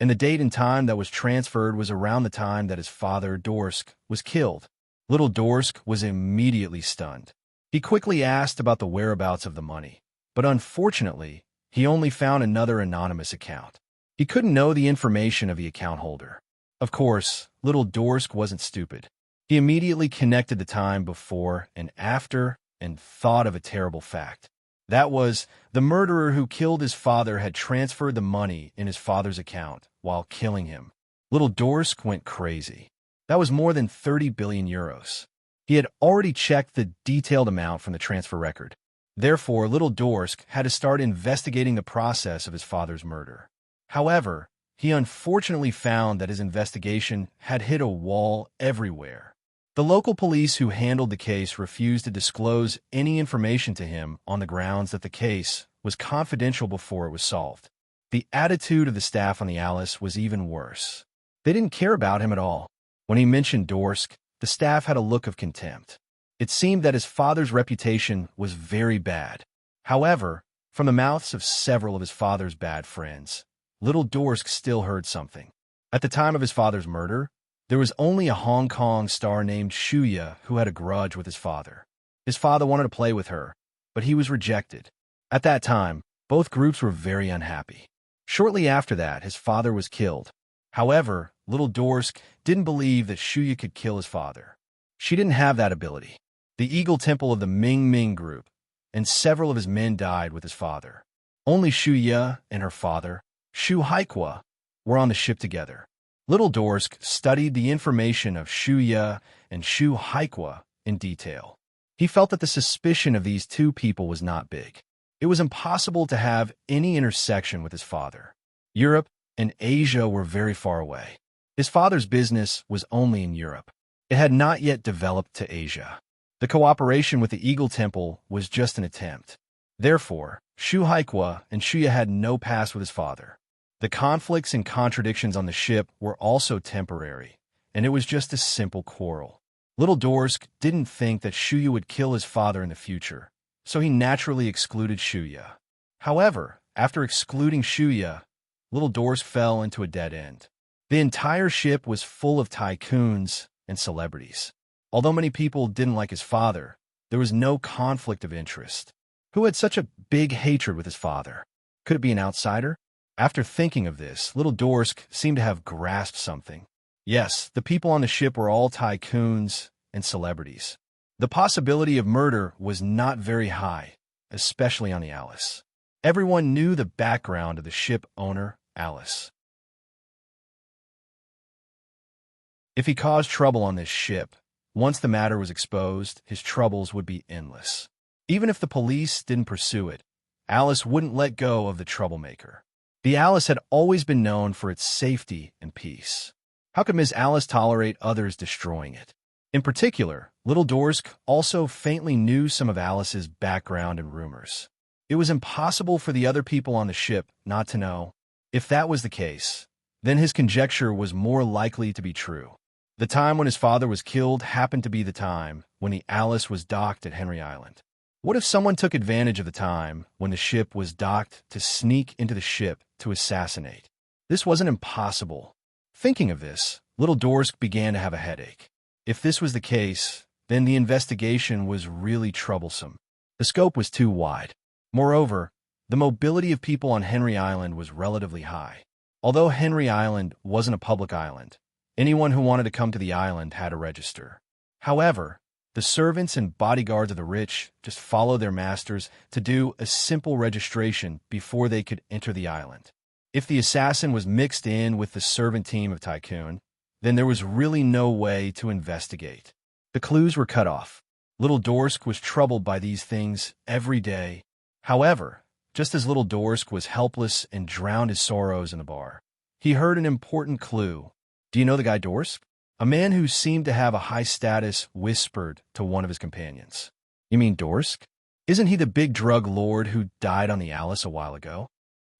And the date and time that was transferred was around the time that his father, Dorsk, was killed. Little Dorsk was immediately stunned. He quickly asked about the whereabouts of the money, but unfortunately, he only found another anonymous account. He couldn't know the information of the account holder. Of course, Little Dorsk wasn't stupid. He immediately connected the time before and after and thought of a terrible fact. That was, the murderer who killed his father had transferred the money in his father's account while killing him. Little Dorsk went crazy. That was more than 30 billion euros. He had already checked the detailed amount from the transfer record. Therefore, Little Dorsk had to start investigating the process of his father's murder. However, he unfortunately found that his investigation had hit a wall everywhere. The local police who handled the case refused to disclose any information to him on the grounds that the case was confidential before it was solved. The attitude of the staff on the Alice was even worse. They didn't care about him at all. When he mentioned Dorsk, the staff had a look of contempt. It seemed that his father's reputation was very bad. However, from the mouths of several of his father's bad friends, little Dorsk still heard something. At the time of his father's murder, there was only a Hong Kong star named Shuya who had a grudge with his father. His father wanted to play with her, but he was rejected. At that time, both groups were very unhappy. Shortly after that, his father was killed. However, little Dorsk didn't believe that Shuya could kill his father. She didn't have that ability. The Eagle Temple of the Ming Ming group, and several of his men died with his father. Only Shuya and her father, Shu Haikwa, were on the ship together. Little Dorsk studied the information of Shuya and Shu Haikwa in detail. He felt that the suspicion of these two people was not big. It was impossible to have any intersection with his father. Europe and Asia were very far away. His father's business was only in Europe. It had not yet developed to Asia. The cooperation with the Eagle Temple was just an attempt. Therefore, Shu Haikwa and Shuya had no past with his father. The conflicts and contradictions on the ship were also temporary, and it was just a simple quarrel. Little Dorsk didn't think that Shuya would kill his father in the future, so he naturally excluded Shuya. However, after excluding Shuya, little Dorsk fell into a dead end. The entire ship was full of tycoons and celebrities. Although many people didn't like his father, there was no conflict of interest. Who had such a big hatred with his father? Could it be an outsider? After thinking of this, little Dorsk seemed to have grasped something. Yes, the people on the ship were all tycoons and celebrities. The possibility of murder was not very high, especially on the Alice. Everyone knew the background of the ship owner, Alice. If he caused trouble on this ship, once the matter was exposed, his troubles would be endless. Even if the police didn't pursue it, Alice wouldn't let go of the troublemaker. The Alice had always been known for its safety and peace. How could Miss Alice tolerate others destroying it? In particular, little Dorsk also faintly knew some of Alice's background and rumors. It was impossible for the other people on the ship not to know. If that was the case, then his conjecture was more likely to be true. The time when his father was killed happened to be the time when the Alice was docked at Henry Island. What if someone took advantage of the time when the ship was docked to sneak into the ship to assassinate? This wasn't impossible. Thinking of this, little Dorsk began to have a headache. If this was the case, then the investigation was really troublesome. The scope was too wide. Moreover, the mobility of people on Henry Island was relatively high. Although Henry Island wasn't a public island, anyone who wanted to come to the island had to register. However, the servants and bodyguards of the rich just followed their masters to do a simple registration before they could enter the island. If the assassin was mixed in with the servant team of Tycoon, then there was really no way to investigate. The clues were cut off. Little Dorsk was troubled by these things every day. However, just as little Dorsk was helpless and drowned his sorrows in the bar, he heard an important clue. Do you know the guy Dorsk? A man who seemed to have a high status whispered to one of his companions. You mean Dorsk? Isn't he the big drug lord who died on the Alice a while ago?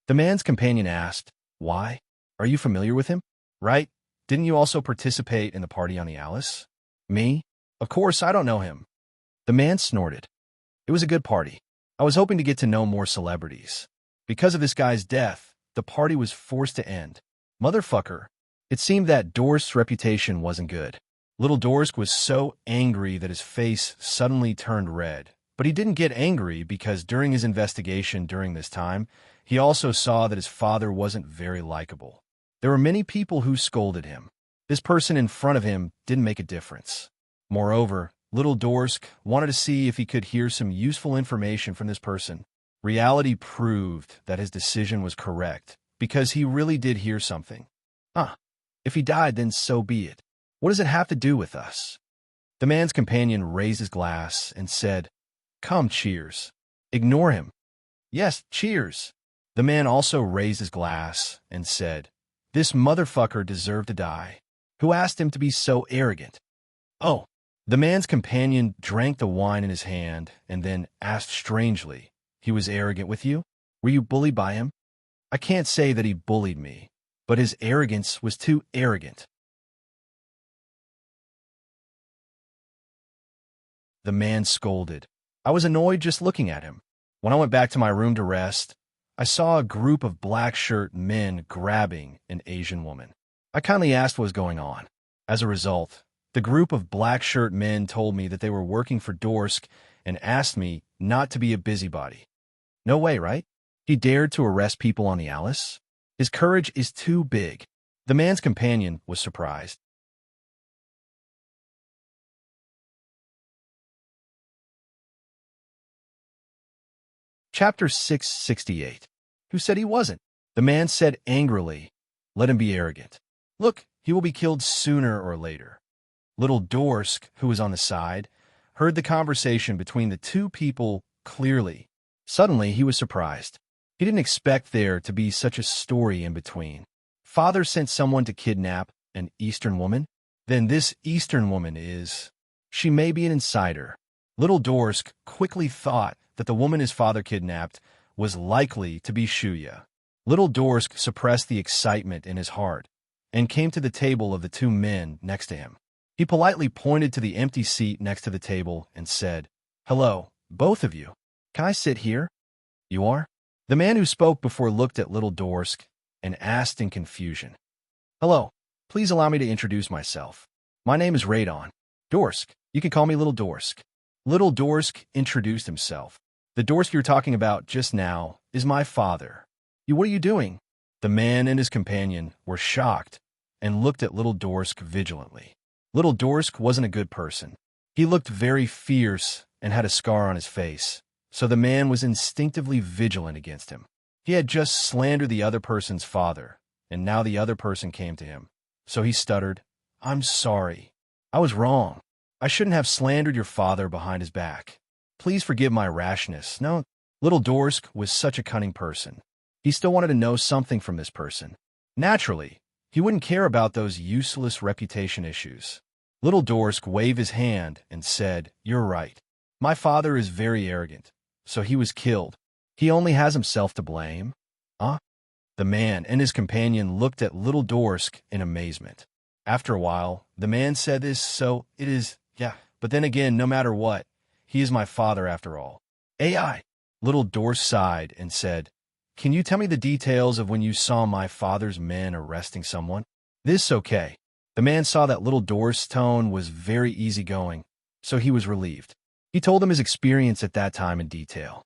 The man's companion asked, Why? Are you familiar with him? Right? Didn't you also participate in the party on the Alice? Me? Of course, I don't know him. The man snorted. It was a good party. I was hoping to get to know more celebrities. Because of this guy's death, the party was forced to end. Motherfucker. It seemed that Dorsk's reputation wasn't good. Little Dorsk was so angry that his face suddenly turned red. But he didn't get angry because during his investigation during this time, he also saw that his father wasn't very likable. There were many people who scolded him. This person in front of him didn't make a difference. Moreover, little Dorsk wanted to see if he could hear some useful information from this person. Reality proved that his decision was correct because he really did hear something. If he died, then so be it. What does it have to do with us? The man's companion raised his glass and said, Come, cheers. Ignore him. Yes, cheers. The man also raised his glass and said, This motherfucker deserved to die. Who asked him to be so arrogant? Oh. The man's companion drank the wine in his hand and then asked strangely, He was arrogant with you? Were you bullied by him? I can't say that he bullied me, but his arrogance was too arrogant. the man scolded. I was annoyed just looking at him. When I went back to my room to rest, I saw a group of black-shirt men grabbing an Asian woman. I kindly asked what was going on. As a result, the group of black-shirt men told me that they were working for Dorsk and asked me not to be a busybody. No way, right? He dared to arrest people on the Alice? His courage is too big. The man's companion was surprised. Chapter 668. Who said he wasn't? The man said angrily, "Let him be arrogant. Look, he will be killed sooner or later." Little Dorsk, who was on the side, heard the conversation between the two people clearly. Suddenly, he was surprised. He didn't expect there to be such a story in between. Father sent someone to kidnap an Eastern woman? Then this Eastern woman is... She may be an insider. Little Dorsk quickly thought that the woman his father kidnapped was likely to be Shuya. Little Dorsk suppressed the excitement in his heart and came to the table of the two men next to him. He politely pointed to the empty seat next to the table and said, "Hello, both of you. Can I sit here?" "You are?" The man who spoke before looked at Little Dorsk and asked in confusion. "Hello, please allow me to introduce myself. My name is Radon. Dorsk, you can call me Little Dorsk." Little Dorsk introduced himself. "The Dorsk you're talking about just now is my father." What are you doing?" The man and his companion were shocked and looked at Little Dorsk vigilantly. Little Dorsk wasn't a good person. He looked very fierce and had a scar on his face, so the man was instinctively vigilant against him. He had just slandered the other person's father, and now the other person came to him. So he stuttered, "I'm sorry. I was wrong. I shouldn't have slandered your father behind his back. Please forgive my rashness." No, Little Dorsk was such a cunning person. He still wanted to know something from this person. Naturally, he wouldn't care about those useless reputation issues. Little Dorsk waved his hand and said, "You're right. My father is very arrogant, so he was killed. He only has himself to blame." Huh? The man and his companion looked at Little Dorsk in amazement. After a while, the man said this, "So it is, yeah, but then again, no matter what, he is my father after all." AI. Little Dorsk sighed and said, "Can you tell me the details of when you saw my father's men arresting someone?" "This okay." The man saw that Little Dorsk's tone was very easygoing, so he was relieved. He told him his experience at that time in detail.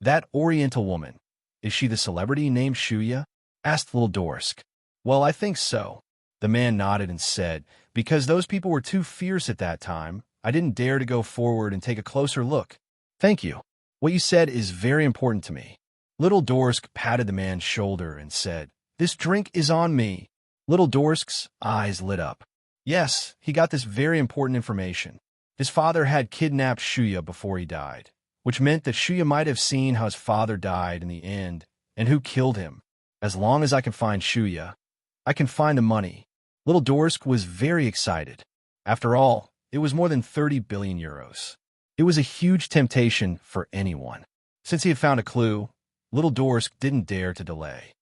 "That Oriental woman, is she the celebrity named Shuya?" asked Little Dorsk. "Well, I think so." The man nodded and said, "Because those people were too fierce at that time, I didn't dare to go forward and take a closer look." "Thank you. What you said is very important to me." Little Dorsk patted the man's shoulder and said, "This drink is on me." Little Dorsk's eyes lit up. Yes, he got this very important information. His father had kidnapped Shuya before he died, which meant that Shuya might have seen how his father died in the end and who killed him. As long as I can find Shuya, I can find the money. Little Dorsk was very excited. After all, it was more than 30 billion euros. It was a huge temptation for anyone. Since he had found a clue, Little Dorsk didn't dare to delay.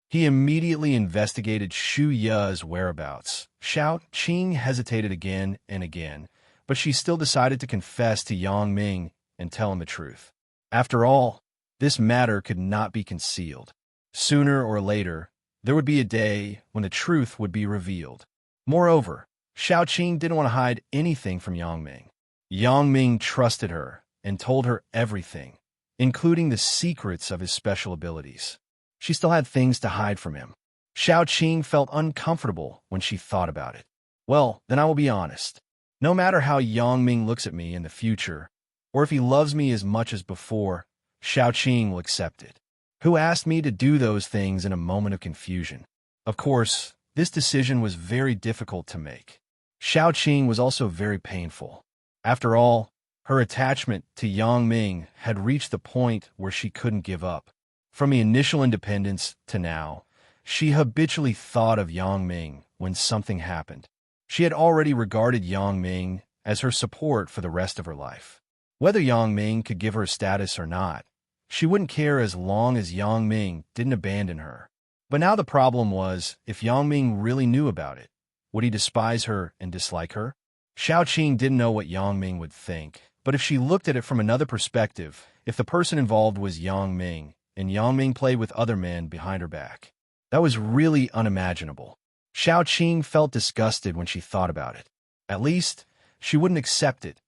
He immediately investigated Shu Ya's whereabouts. Xiao Qing hesitated again and again, but she still decided to confess to Yang Ming and tell him the truth. After all, this matter could not be concealed. Sooner or later, there would be a day when the truth would be revealed. Moreover, Xiao Qing didn't want to hide anything from Yang Ming. Yang Ming trusted her and told her everything, including the secrets of his special abilities. She still had things to hide from him. Xiao Qing felt uncomfortable when she thought about it. Well, then I will be honest. No matter how Yang Ming looks at me in the future, or if he loves me as much as before, Xiao Qing will accept it. Who asked me to do those things in a moment of confusion? Of course, this decision was very difficult to make. Xiao Qing was also very painful. After all, her attachment to Yang Ming had reached the point where she couldn't give up. From the initial independence to now, she habitually thought of Yang Ming when something happened. She had already regarded Yang Ming as her support for the rest of her life. Whether Yang Ming could give her a status or not, she wouldn't care as long as Yang Ming didn't abandon her. But now the problem was, if Yang Ming really knew about it, Would he despise her and dislike her? Xiao Qing didn't know what Yang Ming would think, but if she looked at it from another perspective, if the person involved was Yang Ming, and Yang Ming played with other men behind her back, that was really unimaginable. Xiao Qing felt disgusted when she thought about it. At least, she wouldn't accept it.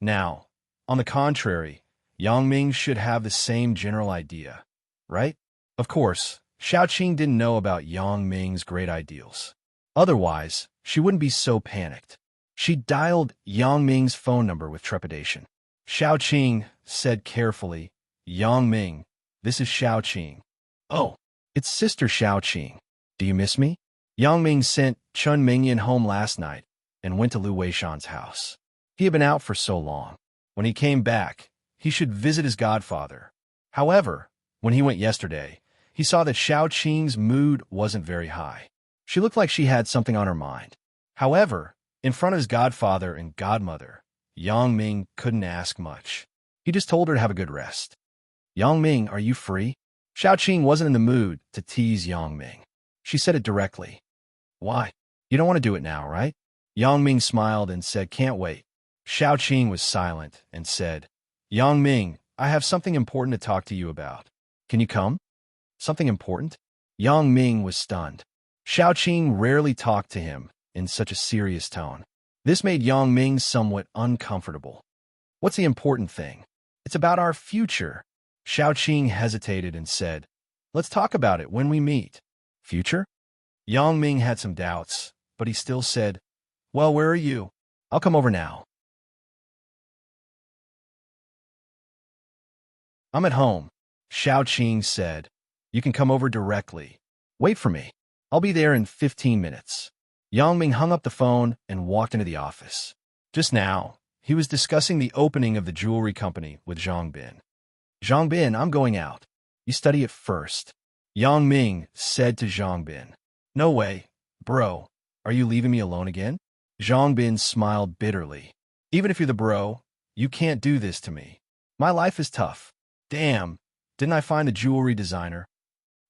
Now, on the contrary, Yang Ming should have the same general idea, right? Of course, Xiao Qing didn't know about Yang Ming's great ideals. Otherwise, she wouldn't be so panicked. She dialed Yang Ming's phone number with trepidation. Xiao Qing said carefully, "Yang Ming, this is Xiao Qing." "Oh, it's Sister Xiao Qing. Do you miss me?" Yang Ming sent Chun Mingyan home last night and went to Lu Weishan's house. He had been out for so long. When he came back, he should visit his godfather. However, when he went yesterday, he saw that Xiao Qing's mood wasn't very high. She looked like she had something on her mind. However, in front of his godfather and godmother, Yang Ming couldn't ask much. He just told her to have a good rest. "Yang Ming, are you free?" Xiao Qing wasn't in the mood to tease Yang Ming. She said it directly. "Why? You don't want to do it now, right?" Yang Ming smiled and said, "Can't wait." Xiao Qing was silent and said, "Yang Ming, I have something important to talk to you about. Can you come?" "Something important?" Yang Ming was stunned. Xiao Qing rarely talked to him in such a serious tone. This made Yang Ming somewhat uncomfortable. "What's the important thing?" "It's about our future." Xiao Qing hesitated and said, "Let's talk about it when we meet." "Future?" Yang Ming had some doubts, but he still said, "Well, where are you? I'll come over now." "I'm at home," Xiao Qing said. "You can come over directly. Wait for me. I'll be there in 15 minutes. Yang Ming hung up the phone and walked into the office. Just now, he was discussing the opening of the jewelry company with Zhang Bin. "Zhang Bin, I'm going out. You study it first," Yang Ming said to Zhang Bin. "No way. Bro, are you leaving me alone again?" Zhang Bin smiled bitterly. "Even if you're the bro, you can't do this to me. My life is tough." "Damn, didn't I find the jewelry designer?"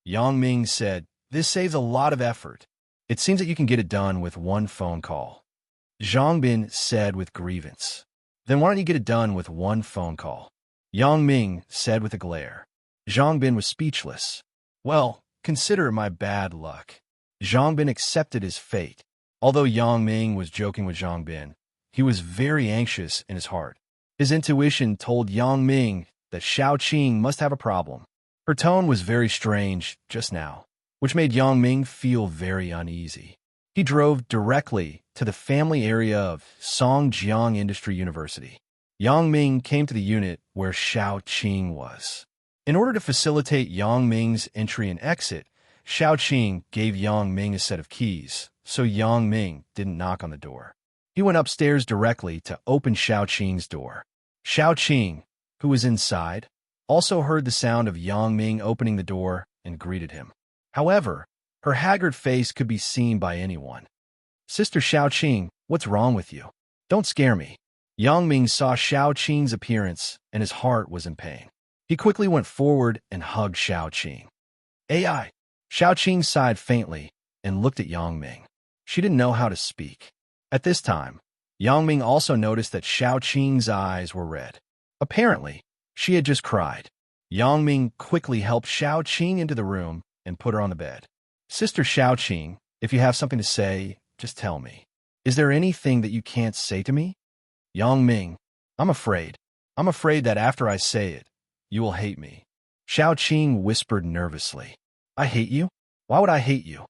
Yang Ming said, "This saves a lot of effort. It seems that you can get it done with one phone call." Zhang Bin said with grievance. "Then why don't you get it done with one phone call?" Yang Ming said with a glare. Zhang Bin was speechless. "Well, consider my bad luck." Zhang Bin accepted his fate. Although Yang Ming was joking with Zhang Bin, he was very anxious in his heart. His intuition told Yang Ming that Xiao Qing must have a problem. Her tone was very strange just now, which made Yang Ming feel very uneasy. He drove directly to the family area of Songjiang Industry University. Yang Ming came to the unit where Xiao Qing was. In order to facilitate Yang Ming's entry and exit, Xiao Qing gave Yang Ming a set of keys, so Yang Ming didn't knock on the door. He went upstairs directly to open Xiao Qing's door. Xiao Qing, who was inside, also heard the sound of Yang Ming opening the door and greeted him. However, her haggard face could be seen by anyone. "Sister Xiao Qing, what's wrong with you? Don't scare me." Yang Ming saw Xiao Qing's appearance, and his heart was in pain. He quickly went forward and hugged Xiao Qing. "AI." Xiao Qing sighed faintly and looked at Yang Ming. She didn't know how to speak. At this time, Yang Ming also noticed that Xiao Qing's eyes were red. Apparently, she had just cried. Yang Ming quickly helped Xiao Qing into the room and put her on the bed. "Sister Xiao Qing, if you have something to say, just tell me. Is there anything that you can't say to me?" "Yang Ming, I'm afraid. I'm afraid that after I say it, you will hate me." Xiao Qing whispered nervously. "I hate you? Why would I hate you?"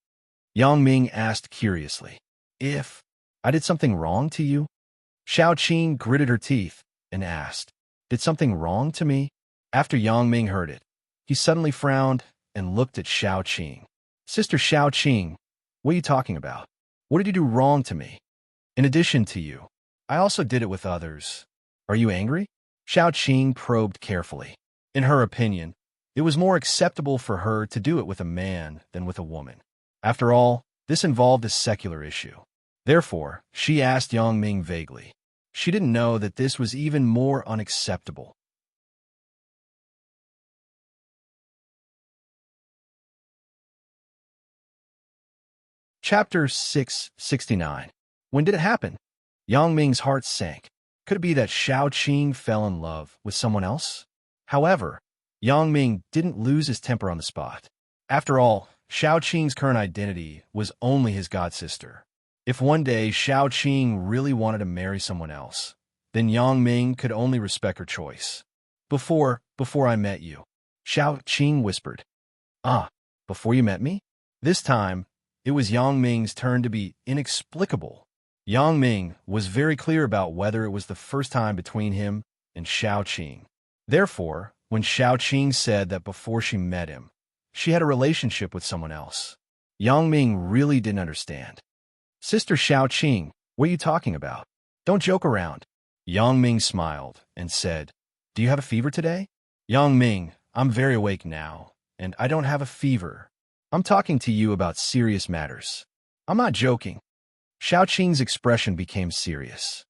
Yang Ming asked curiously. "If I did something wrong to you?" Xiao Qing gritted her teeth and asked, "Did something wrong to me?" After Yang Ming heard it, he suddenly frowned and looked at Xiao Qing. "Sister Xiao Qing, what are you talking about? What did you do wrong to me? In addition to you, I also did it with others. Are you angry?" Xiao Qing probed carefully. In her opinion, it was more acceptable for her to do it with a man than with a woman. After all, this involved a secular issue. Therefore, she asked Yang Ming vaguely. She didn't know that this was even more unacceptable. Chapter 669. When did it happen? Yang Ming's heart sank. Could it be that Xiao Qing fell in love with someone else? However, Yang Ming didn't lose his temper on the spot. After all, Xiao Qing's current identity was only his godsister. If one day Xiao Qing really wanted to marry someone else, then Yang Ming could only respect her choice. Before I met you, Xiao Qing whispered. Ah, before you met me? This time, it was Yang Ming's turn to be inexplicable. Yang Ming was very clear about whether it was the first time between him and Xiao Qing. Therefore, when Xiao Qing said that before she met him, she had a relationship with someone else, Yang Ming really didn't understand. Sister Xiao Qing, what are you talking about? Don't joke around. Yang Ming smiled and said, Do you have a fever today? Yang Ming, I'm very awake now, and I don't have a fever. I'm talking to you about serious matters. I'm not joking. Xiao Qing's expression became serious.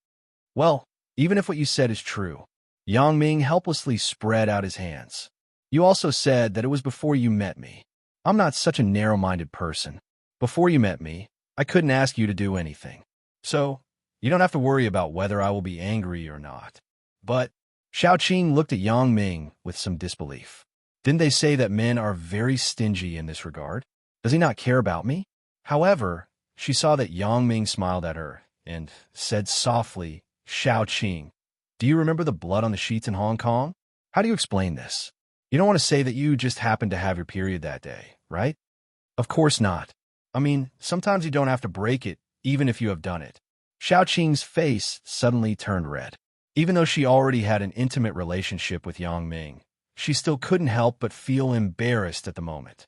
Well, even if what you said is true, Yang Ming helplessly spread out his hands. You also said that it was before you met me. I'm not such a narrow-minded person. Before you met me, I couldn't ask you to do anything. So, you don't have to worry about whether I will be angry or not. But, Xiao Qing looked at Yang Ming with some disbelief. Didn't they say that men are very stingy in this regard? Does he not care about me? However, she saw that Yang Ming smiled at her and said softly, Xiao Qing, do you remember the blood on the sheets in Hong Kong? How do you explain this? You don't want to say that you just happened to have your period that day, right? Of course not. I mean, sometimes you don't have to break it, even if you have done it. Xiao Qing's face suddenly turned red. Even though she already had an intimate relationship with Yang Ming, she still couldn't help but feel embarrassed at the moment.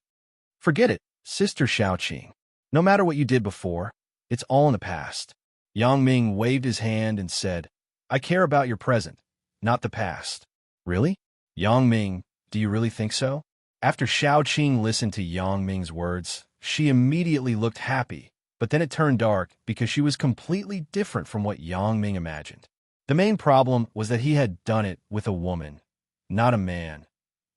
Forget it, Sister Xiao Qing. No matter what you did before, it's all in the past. Yang Ming waved his hand and said, I care about your present, not the past. Really? Yang Ming, do you really think so? After Xiao Qing listened to Yang Ming's words, she immediately looked happy, but then it turned dark because she was completely different from what Yang Ming imagined. The main problem was that he had done it with a woman, not a man.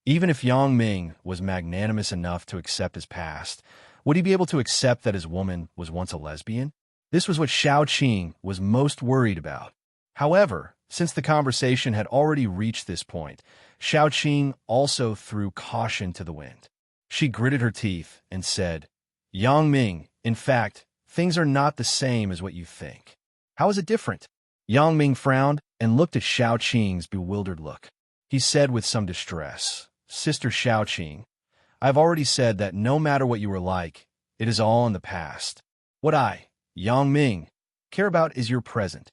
Even if Yang Ming was magnanimous enough to accept his past, would he be able to accept that his woman was once a lesbian? This was what Xiao Qing was most worried about. However, since the conversation had already reached this point, Xiao Qing also threw caution to the wind. She gritted her teeth and said, Yang Ming, in fact, things are not the same as what you think. How is it different? Yang Ming frowned and looked at Xiao Qing's bewildered look. He said with some distress, Sister Xiao Qing, I've already said that no matter what you were like, it is all in the past. What I, Yang Ming, care about is your present.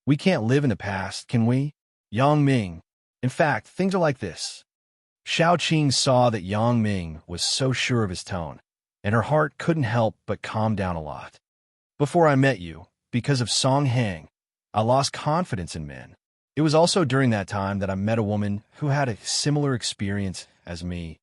We can't live in the past, can we? Yang Ming. In fact, things are like this. Xiao Qing saw that Yang Ming was so sure of his tone, and her heart couldn't help but calm down a lot. Before I met you, because of Song Heng, I lost confidence in men. It was also during that time that I met a woman who had a similar experience as me.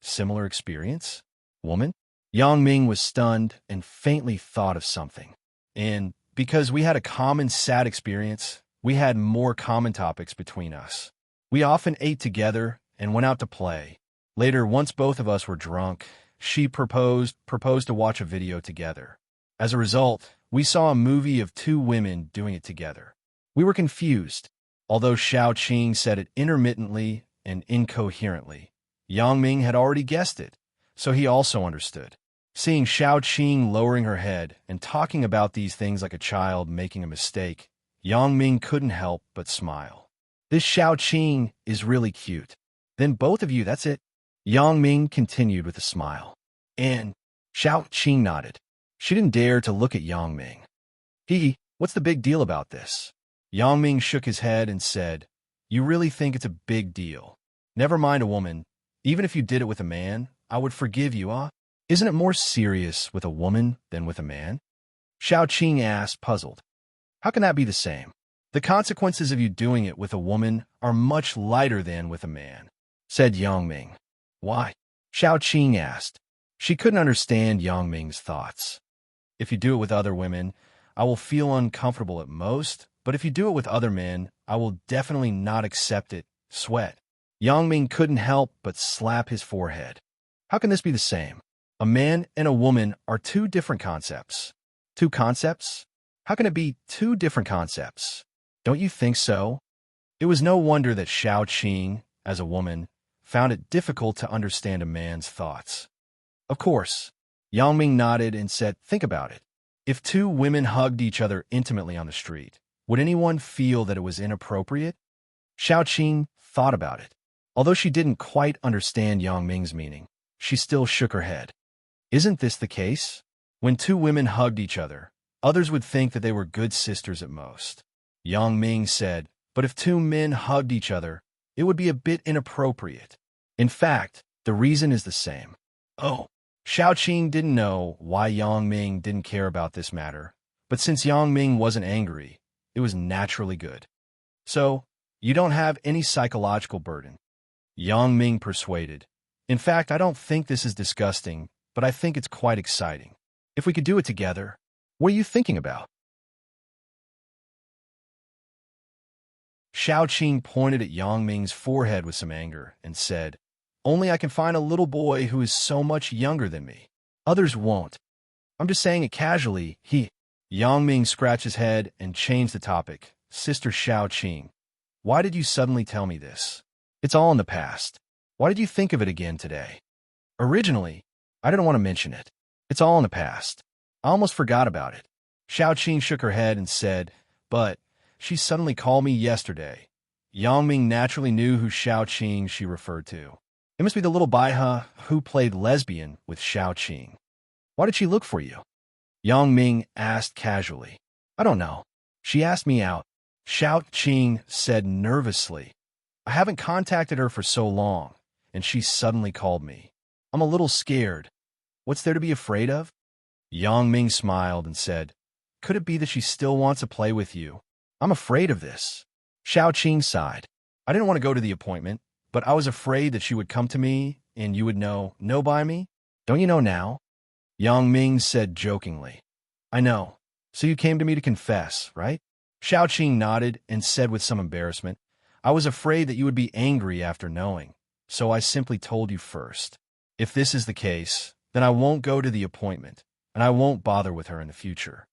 Similar experience? Woman? Yang Ming was stunned and faintly thought of something. And because we had a common sad experience, we had more common topics between us. We often ate together and went out to play. Later, once both of us were drunk, she proposed to watch a video together. As a result, we saw a movie of two women doing it together. We were confused. Although Xiao Qing said it intermittently and incoherently, Yang Ming had already guessed it, so he also understood. Seeing Xiao Qing lowering her head and talking about these things like a child making a mistake, Yang Ming couldn't help but smile. This Xiao Qing is really cute. Then both of you, that's it. Yang Ming continued with a smile. And Xiao Qing nodded. She didn't dare to look at Yang Ming. What's the big deal about this? Yang Ming shook his head and said, You really think it's a big deal? Never mind a woman. Even if you did it with a man, I would forgive you, huh? Isn't it more serious with a woman than with a man? Xiao Qing asked, puzzled. How can that be the same? The consequences of you doing it with a woman are much lighter than with a man, said Yang Ming. Why? Xiao Qing asked. She couldn't understand Yang Ming's thoughts. If you do it with other women, I will feel uncomfortable at most, but if you do it with other men, I will definitely not accept it, sweat. Yang Ming couldn't help but slap his forehead. How can this be the same? A man and a woman are two different concepts. Two concepts? How can it be two different concepts? Don't you think so? It was no wonder that Xiao Qing, as a woman, found it difficult to understand a man's thoughts. Of course, Yang Ming nodded and said, think about it. If two women hugged each other intimately on the street, would anyone feel that it was inappropriate? Xiao Qing thought about it. Although she didn't quite understand Yang Ming's meaning, she still shook her head. Isn't this the case? When two women hugged each other, others would think that they were good sisters at most. Yang Ming said, but if two men hugged each other, it would be a bit inappropriate. In fact, the reason is the same. Oh, Xiao Qing didn't know why Yang Ming didn't care about this matter, but since Yang Ming wasn't angry, it was naturally good. So, you don't have any psychological burden. Yang Ming persuaded. In fact, I don't think this is disgusting, but I think it's quite exciting. If we could do it together, what are you thinking about? Xiao Qing pointed at Yang Ming's forehead with some anger and said, only I can find a little boy who is so much younger than me. Others won't. I'm just saying it casually. Yang Ming scratched his head and changed the topic. Sister Xiao Qing, why did you suddenly tell me this? It's all in the past. Why did you think of it again today? Originally, I didn't want to mention it. It's all in the past. I almost forgot about it. Xiao Qing shook her head and said, but she suddenly called me yesterday. Yang Ming naturally knew who Xiao Qing she referred to. It must be the little Baiha who played lesbian with Xiao Qing. Why did she look for you? Yang Ming asked casually. I don't know. She asked me out. Xiao Qing said nervously. I haven't contacted her for so long, and she suddenly called me. I'm a little scared. What's there to be afraid of? Yang Ming smiled and said, could it be that she still wants to play with you? I'm afraid of this. Xiao Qing sighed. I didn't want to go to the appointment, but I was afraid that she would come to me and you would know by me. Don't you know now? Yang Ming said jokingly. I know. So you came to me to confess, right? Xiao Qing nodded and said with some embarrassment, I was afraid that you would be angry after knowing, so I simply told you first. If this is the case, then I won't go to the appointment, and I won't bother with her in the future.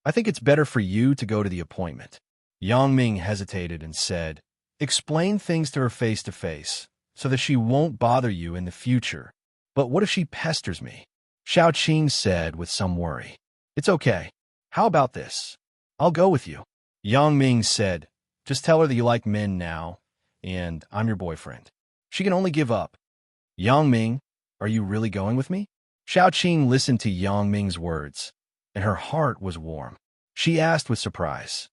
I think it's better for you to go to the appointment. Yang Ming hesitated and said, explain things to her face to face, so that she won't bother you in the future. But what if she pesters me? Xiao Qing said with some worry. It's okay. How about this? I'll go with you. Yang Ming said, just tell her that you like men now, and I'm your boyfriend. She can only give up. Yang Ming, are you really going with me? Xiao Qing listened to Yang Ming's words, and her heart was warm. She asked with surprise.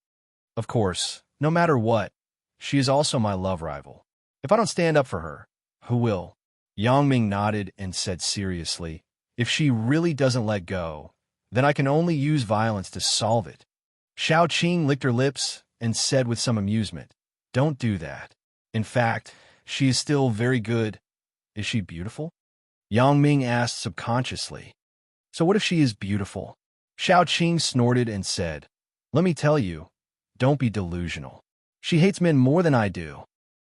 Of course, no matter what, she is also my love rival. If I don't stand up for her, who will? Yang Ming nodded and said seriously, if she really doesn't let go, then I can only use violence to solve it. Xiao Qing licked her lips and said with some amusement, don't do that. In fact, she is still very good. Is she beautiful? Yang Ming asked subconsciously. So what if she is beautiful? Xiao Qing snorted and said, let me tell you, don't be delusional. She hates men more than I do.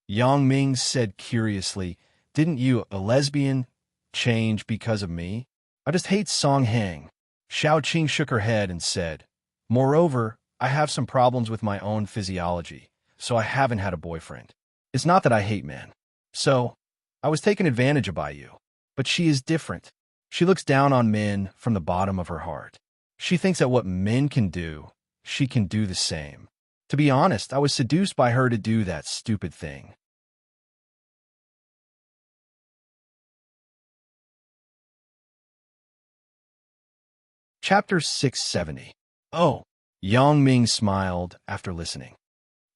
Yang Ming said curiously, didn't you, a lesbian, change because of me? I just hate Song Heng. Xiao Qing shook her head and said, moreover, I have some problems with my own physiology, so I haven't had a boyfriend. It's not that I hate men. So, I was taken advantage of by you. But she is different. She looks down on men from the bottom of her heart. She thinks that what men can do, she can do the same. To be honest, I was seduced by her to do that stupid thing. Chapter 670. Oh, Yang Ming smiled after listening.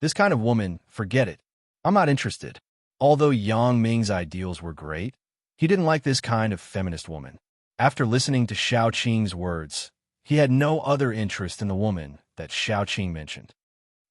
This kind of woman, forget it. I'm not interested. Although Yang Ming's ideals were great, he didn't like this kind of feminist woman. After listening to Xiao Qing's words, he had no other interest in the woman that Xiao Qing mentioned.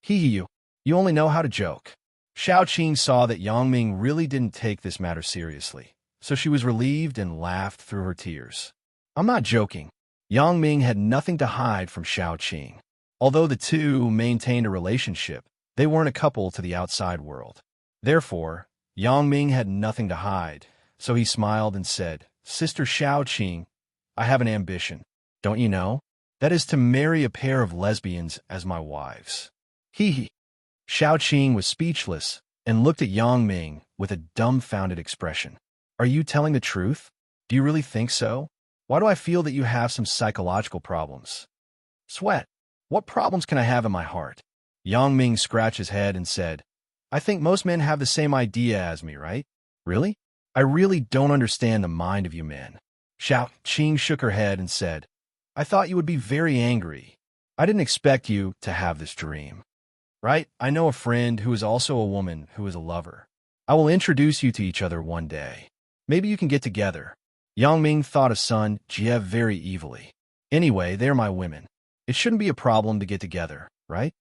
You only know how to joke. Xiao Qing saw that Yang Ming really didn't take this matter seriously, so she was relieved and laughed through her tears. I'm not joking. Yang Ming had nothing to hide from Xiao Qing. Although the two maintained a relationship, they weren't a couple to the outside world. Therefore, Yang Ming had nothing to hide, so he smiled and said, Sister Xiao Qing, I have an ambition. Don't you know? That is to marry a pair of lesbians as my wives. Hee hee. Xiao Qing was speechless and looked at Yang Ming with a dumbfounded expression. Are you telling the truth? Do you really think so? Why do I feel that you have some psychological problems? Sweat. What problems can I have in my heart? Yang Ming scratched his head and said, I think most men have the same idea as me, right? Really? I really don't understand the mind of you men. Xiao Qing shook her head and said, I thought you would be very angry. I didn't expect you to have this dream. Right? I know a friend who is also a woman who is a lover. I will introduce you to each other one day. Maybe you can get together. Yang Ming thought of Sun Jie very evilly. Anyway, they're my women. It shouldn't be a problem to get together, right?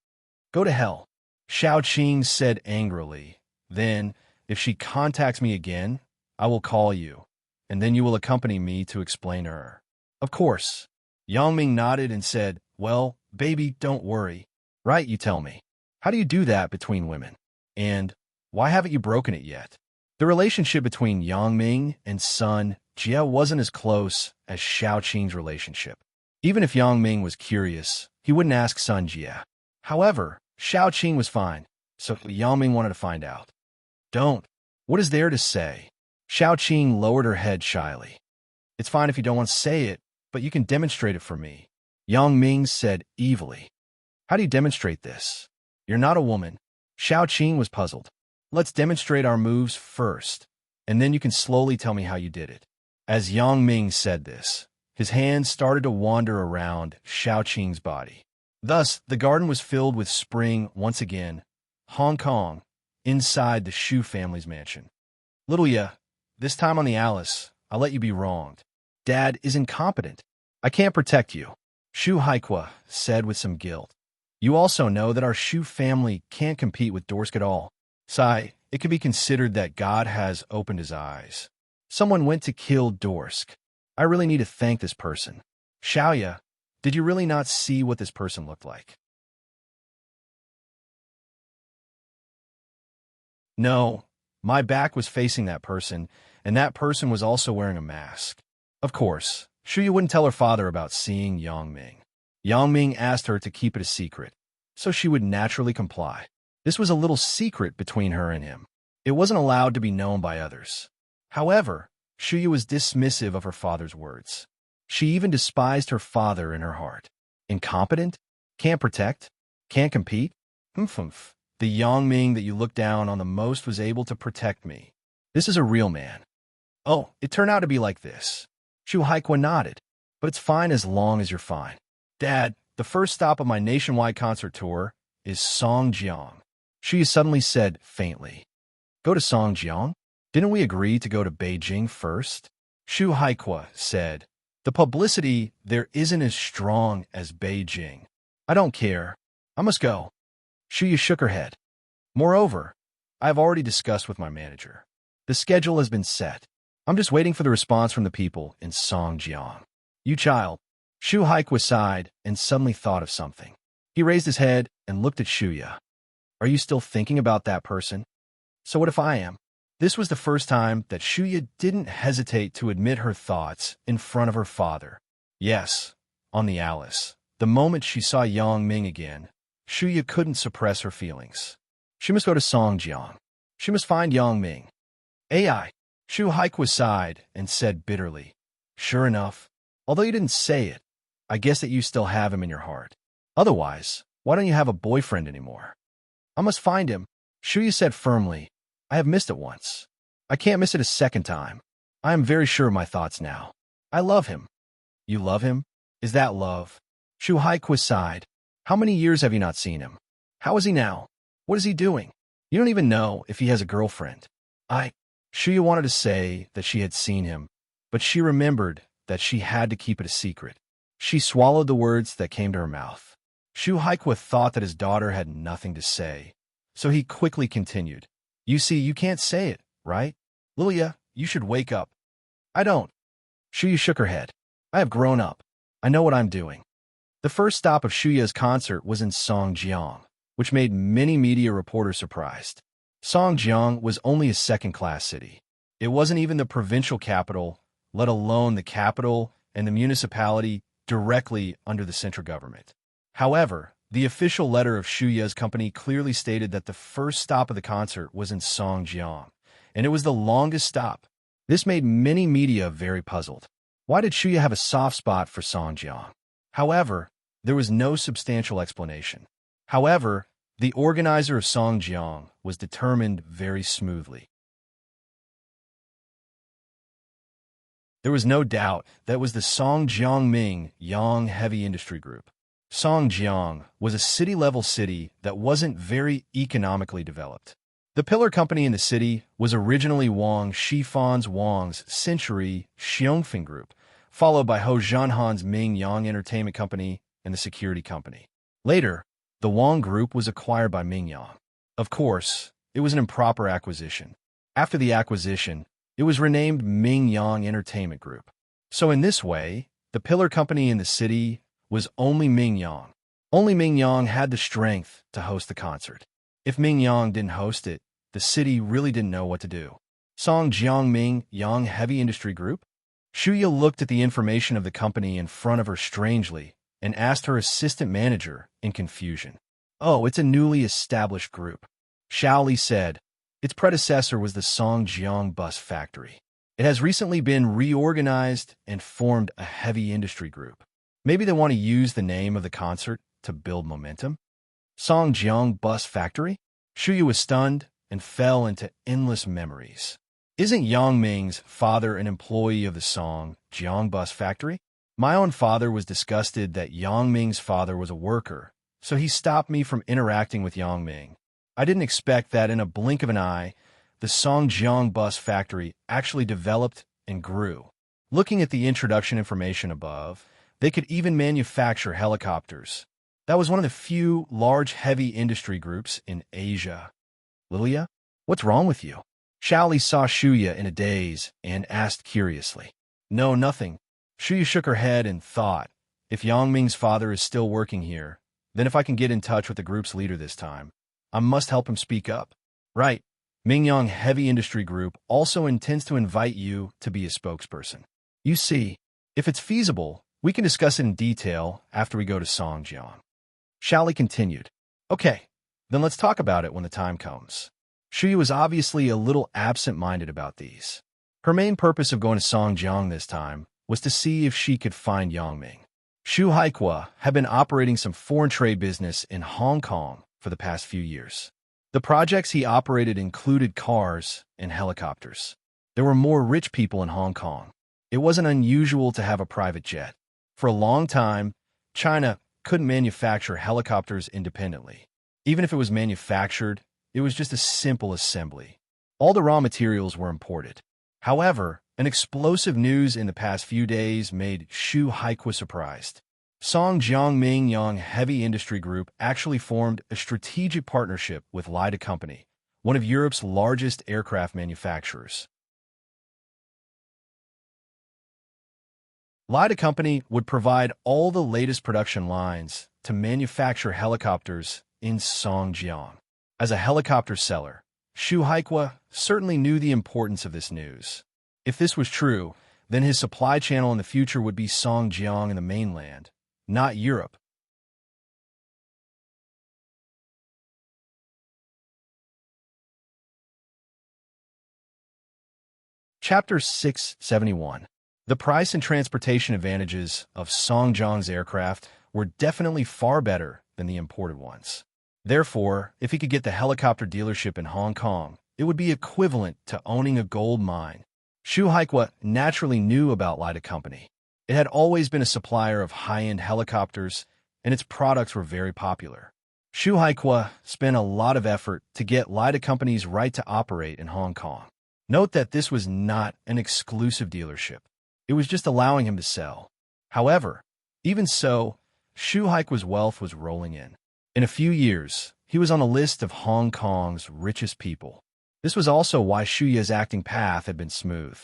Go to hell. Xiao Qing said angrily. Then, if she contacts me again, I will call you, and then you will accompany me to explain to her. Of course. Yang Ming nodded and said, Well, baby, don't worry. Right, you tell me. How do you do that between women? And why haven't you broken it yet? The relationship between Yang Ming and Sun Jie wasn't as close as Xiao Qing's relationship. Even if Yang Ming was curious, he wouldn't ask Sun Jie. However, Xiao Qing was fine, so Yang Ming wanted to find out. Don't. What is there to say? Xiao Qing lowered her head shyly. It's fine if you don't want to say it, but you can demonstrate it for me. Yang Ming said evilly. How do you demonstrate this? You're not a woman. Xiao Qing was puzzled. Let's demonstrate our moves first, and then you can slowly tell me how you did it. As Yang Ming said this, his hands started to wander around Xiao Qing's body. Thus, the garden was filled with spring once again. Hong Kong, inside the Shu family's mansion. Little ya, this time on the Alice, I'll let you be wronged. Dad is incompetent. I can't protect you. Shu Haikua said with some guilt. You also know that our Shu family can't compete with Dorsk at all. Sai, it could be considered that God has opened his eyes. Someone went to kill Dorsk. I really need to thank this person. Xiaoya, did you really not see what this person looked like? No, my back was facing that person, and that person was also wearing a mask. Of course, Shuya wouldn't tell her father about seeing Yang Ming. Yang Ming asked her to keep it a secret, so she would naturally comply. This was a little secret between her and him. It wasn't allowed to be known by others. However, Shuya was dismissive of her father's words. She even despised her father in her heart. Incompetent? Can't protect? Can't compete? Humph. The Yang Ming that you look down on the most was able to protect me. This is a real man. Oh, it turned out to be like this. Shu Haikua nodded. But it's fine as long as you're fine. Dad, the first stop of my nationwide concert tour is Songjiang. Shuya suddenly said faintly. Go to Songjiang? Didn't we agree to go to Beijing first? Shu Haikua said. The publicity there isn't as strong as Beijing. I don't care. I must go. Shuya shook her head. Moreover, I have already discussed with my manager. The schedule has been set. I'm just waiting for the response from the people in Songjiang. You child. Shu Haikua sighed and suddenly thought of something. He raised his head and looked at Shuya. Are you still thinking about that person? So what if I am? This was the first time that Shuya didn't hesitate to admit her thoughts in front of her father. Yes, on the Alice. The moment she saw Yang Ming again, Shuya couldn't suppress her feelings. She must go to Songjiang. She must find Yang Ming. AI. Shu Haikua sighed and said bitterly, Sure enough, although you didn't say it, I guess that you still have him in your heart. Otherwise, why don't you have a boyfriend anymore? I must find him. Shuya said firmly, I have missed it once. I can't miss it a second time. I am very sure of my thoughts now. I love him. You love him? Is that love? Shu Haikua sighed. How many years have you not seen him? How is he now? What is he doing? You don't even know if he has a girlfriend. Shuya wanted to say that she had seen him, but she remembered that she had to keep it a secret. She swallowed the words that came to her mouth. Shu Haikua thought that his daughter had nothing to say, so he quickly continued. You see, you can't say it, right? Lilia, you should wake up. I don't. Shuya shook her head. I have grown up. I know what I'm doing. The first stop of Shuya's concert was in Songjiang, which made many media reporters surprised. Songjiang was only a second-class city. It wasn't even the provincial capital, let alone the capital and the municipality directly under the central government. However, the official letter of Shuya's company clearly stated that the first stop of the concert was in Songjiang, and it was the longest stop. This made many media very puzzled. Why did Shuya have a soft spot for Songjiang? However, there was no substantial explanation. However, the organizer of Songjiang was determined very smoothly. There was no doubt that was the Songjiang Yang Heavy Industry Group. Songjiang was a city-level city that wasn't very economically developed. The pillar company in the city was originally Wang Shifan's Wang's Century Xiongfeng Group, followed by Ho Zhanhan's Ming Yang Entertainment Company and the Security Company. Later, the Wang Group was acquired by Ming Yang. Of course, it was an improper acquisition. After the acquisition, it was renamed Ming Yang Entertainment Group. So in this way, the pillar company in the city was only Ming Yang. Only Ming Yang had the strength to host the concert. If Ming Yang didn't host it, the city really didn't know what to do. Songjiang Ming Yang Heavy Industry Group? Shuya looked at the information of the company in front of her strangely and asked her assistant manager in confusion. Oh, it's a newly established group. Shaoli said. Its predecessor was the Songjiang Bus Factory. It has recently been reorganized and formed a heavy industry group. Maybe they want to use the name of the concert to build momentum? Songjiang Bus Factory? Shuya was stunned and fell into endless memories. Isn't Yang Ming's father an employee of the Songjiang Bus Factory? My own father was disgusted that Yang Ming's father was a worker, so he stopped me from interacting with Yang Ming. I didn't expect that in a blink of an eye, the Songjiang Bus Factory actually developed and grew. Looking at the introduction information above, they could even manufacture helicopters. That was one of the few large heavy industry groups in Asia. Lilia, what's wrong with you? Shaoli saw Shuya in a daze and asked curiously. No, nothing. Shuya shook her head and thought, if Yang Ming's father is still working here, then if I can get in touch with the group's leader this time, I must help him speak up. Right. Ming Yang Heavy Industry Group also intends to invite you to be a spokesperson. You see, if it's feasible, we can discuss it in detail after we go to Songjiang. Shaoli continued. Okay, then let's talk about it when the time comes. Shuya was obviously a little absent-minded about these. Her main purpose of going to Songjiang this time was to see if she could find Yang Ming. Shu Haikua had been operating some foreign trade business in Hong Kong for the past few years. The projects he operated included cars and helicopters. There were more rich people in Hong Kong. It wasn't unusual to have a private jet. For a long time, China couldn't manufacture helicopters independently. Even if it was manufactured, it was just a simple assembly. All the raw materials were imported. However, an explosive news in the past few days made Shu Haikua surprised. Songjiang Ming Yang Heavy Industry Group actually formed a strategic partnership with Lida Company, one of Europe's largest aircraft manufacturers. Lida Company would provide all the latest production lines to manufacture helicopters in Songjiang. As a helicopter seller, Shu Haikua certainly knew the importance of this news. If this was true, then his supply channel in the future would be Songjiang and the mainland, not Europe. Chapter 671. The price and transportation advantages of Songjiang's aircraft were definitely far better than the imported ones. Therefore, if he could get the helicopter dealership in Hong Kong, it would be equivalent to owning a gold mine. Shu Haikua naturally knew about Lida Company. It had always been a supplier of high-end helicopters, and its products were very popular. Shu Haikua spent a lot of effort to get Lida Company's right to operate in Hong Kong. Note that this was not an exclusive dealership. It was just allowing him to sell. However, even so, Shu Haikua's wealth was rolling in. In a few years, he was on a list of Hong Kong's richest people. This was also why Shuya's acting path had been smooth.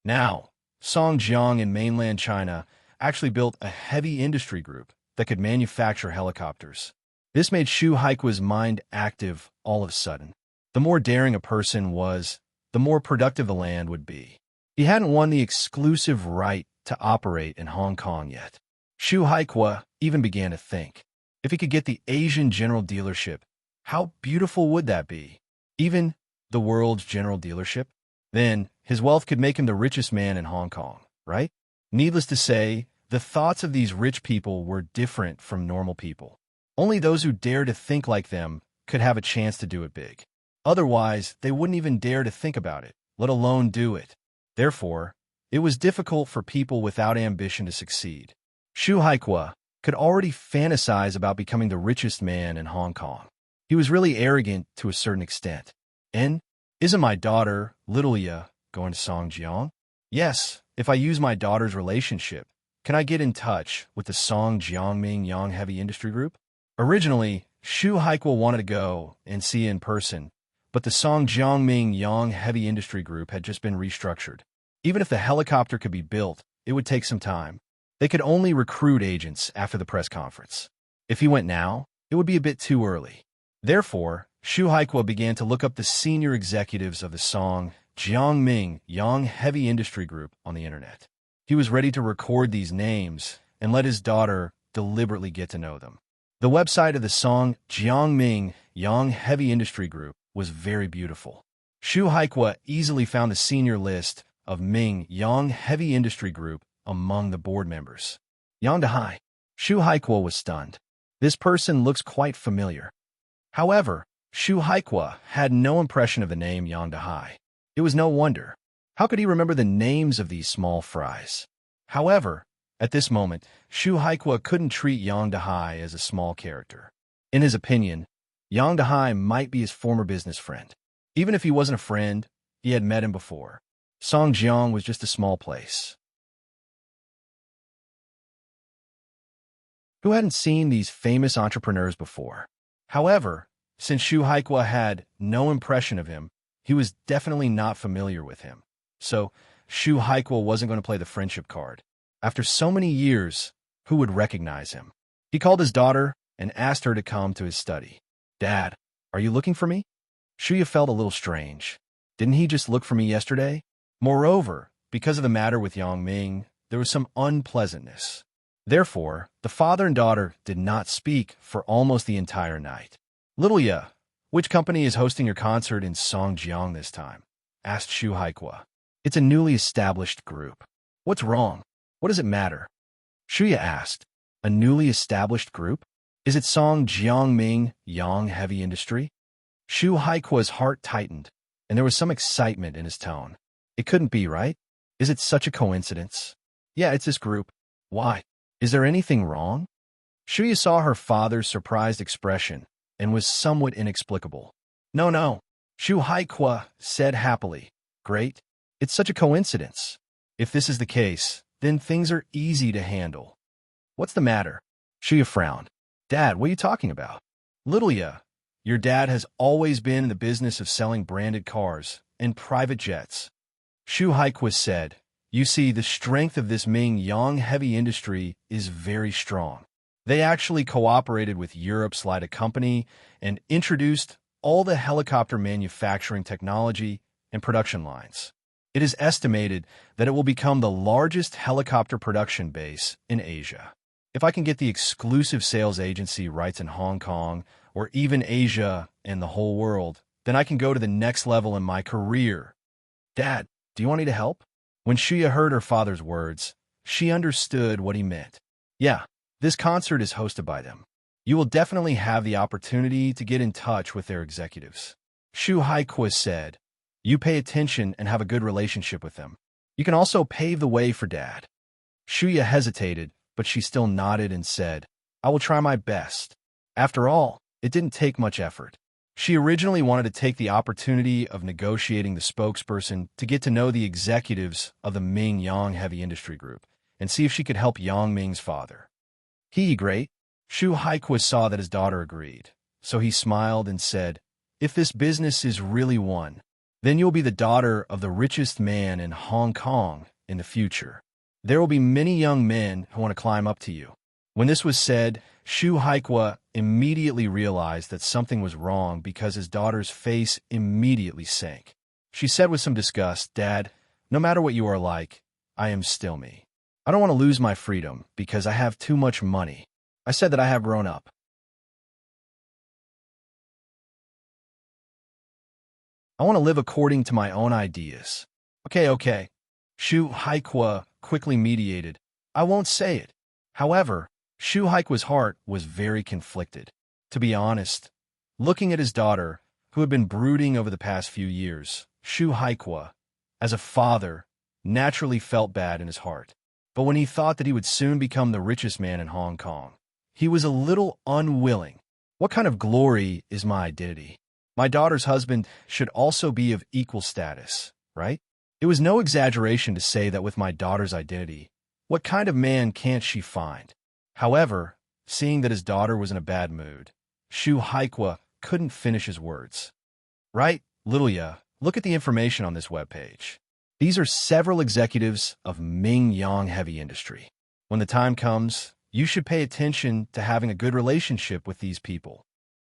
Now, Songjiang in mainland China actually built a heavy industry group that could manufacture helicopters. This made Shu Haikua's mind active all of a sudden. The more daring a person was, the more productive the land would be. He hadn't won the exclusive right to operate in Hong Kong yet. Xu Haikua even began to think, if he could get the Asian General Dealership, how beautiful would that be? Even the world's general dealership? Then his wealth could make him the richest man in Hong Kong, right? Needless to say, the thoughts of these rich people were different from normal people. Only those who dared to think like them could have a chance to do it big. Otherwise, they wouldn't even dare to think about it, let alone do it. Therefore, it was difficult for people without ambition to succeed. Xu Haikua could already fantasize about becoming the richest man in Hong Kong. He was really arrogant to a certain extent. And isn't my daughter, Lilia, going to Songjiang? Yes, if I use my daughter's relationship, can I get in touch with the Songjiangming Yang Heavy Industry Group? Originally, Xu Haikua wanted to go and see in person, but the Songjiangming Yang Heavy Industry Group had just been restructured. Even if the helicopter could be built, it would take some time. They could only recruit agents after the press conference. If he went now, it would be a bit too early. Therefore, Xu Haikua began to look up the senior executives of the Songjiangming Yang Heavy Industry Group on the internet. He was ready to record these names and let his daughter deliberately get to know them. The website of the Songjiangming Yang Heavy Industry Group was very beautiful. Xu Haikua easily found the senior list of Ming Yang Heavy Industry Group among the board members. Yang Dehai. Xu Haikua was stunned. This person looks quite familiar. However, Xu Haikua had no impression of the name Yang Dehai. It was no wonder. How could he remember the names of these small fries? However, at this moment, Xu Haikua couldn't treat Yang Dehai as a small character. In his opinion, Yang Dehai might be his former business friend. Even if he wasn't a friend, he had met him before. Songjiang was just a small place. Who hadn't seen these famous entrepreneurs before? However, since Xu Haikua had no impression of him, he was definitely not familiar with him. So, Xu Haikua wasn't going to play the friendship card. After so many years, who would recognize him? He called his daughter and asked her to come to his study. Dad, are you looking for me? Shuya felt a little strange. Didn't he just look for me yesterday? Moreover, because of the matter with Yang Ming, there was some unpleasantness. Therefore, the father and daughter did not speak for almost the entire night. Lilia, which company is hosting your concert in Songjiang this time? Asked Xu Haikua. It's a newly established group. What's wrong? What does it matter? Shuya asked. A newly established group? Is it Songjiangming Yang Heavy Industry? Xu Haikua's heart tightened, and there was some excitement in his tone. It couldn't be, right? Is it such a coincidence? Yeah, it's this group. Why? Is there anything wrong? Shuya saw her father's surprised expression and was somewhat inexplicable. No. Xu Haikua said happily. Great. It's such a coincidence. If this is the case, then things are easy to handle. What's the matter? Shuya frowned. Dad, what are you talking about? Lilia, your dad has always been in the business of selling branded cars and private jets. Xu Haikua said, you see, the strength of this Ming Yang heavy industry is very strong. They actually cooperated with Europe's Lida company and introduced all the helicopter manufacturing technology and production lines. It is estimated that it will become the largest helicopter production base in Asia. If I can get the exclusive sales agency rights in Hong Kong, or even Asia and the whole world, then I can go to the next level in my career. Dad, do you want me to help? When Shuya heard her father's words, she understood what he meant. Yeah, this concert is hosted by them. You will definitely have the opportunity to get in touch with their executives. Xu Haikua said, you pay attention and have a good relationship with them. You can also pave the way for Dad. Shuya hesitated, but she still nodded and said, I will try my best. After all, it didn't take much effort. She originally wanted to take the opportunity of negotiating the spokesperson to get to know the executives of the Ming Yang Heavy Industry Group and see if she could help Yang Ming's father. Great. Xu Haikua saw that his daughter agreed, so he smiled and said, if this business is really one, then you'll be the daughter of the richest man in Hong Kong in the future. There will be many young men who want to climb up to you. When this was said, Shu Haikwa immediately realized that something was wrong because his daughter's face immediately sank. She said with some disgust, "Dad, no matter what you are like, I am still me. I don't want to lose my freedom because I have too much money. I said that I have grown up. I want to live according to my own ideas." Okay. Shu Haikwa quickly mediated. "I won't say it." However, Shu Haikwa's heart was very conflicted. To be honest, looking at his daughter, who had been brooding over the past few years, Shu Haikwa, as a father, naturally felt bad in his heart. But when he thought that he would soon become the richest man in Hong Kong, he was a little unwilling. What kind of glory is my identity? My daughter's husband should also be of equal status, right? It was no exaggeration to say that with my daughter's identity, what kind of man can't she find? However, seeing that his daughter was in a bad mood, Shu Haikwa couldn't finish his words. "Right, Lilia, look at the information on this webpage. These are several executives of Ming Yang Heavy Industry. When the time comes, you should pay attention to having a good relationship with these people."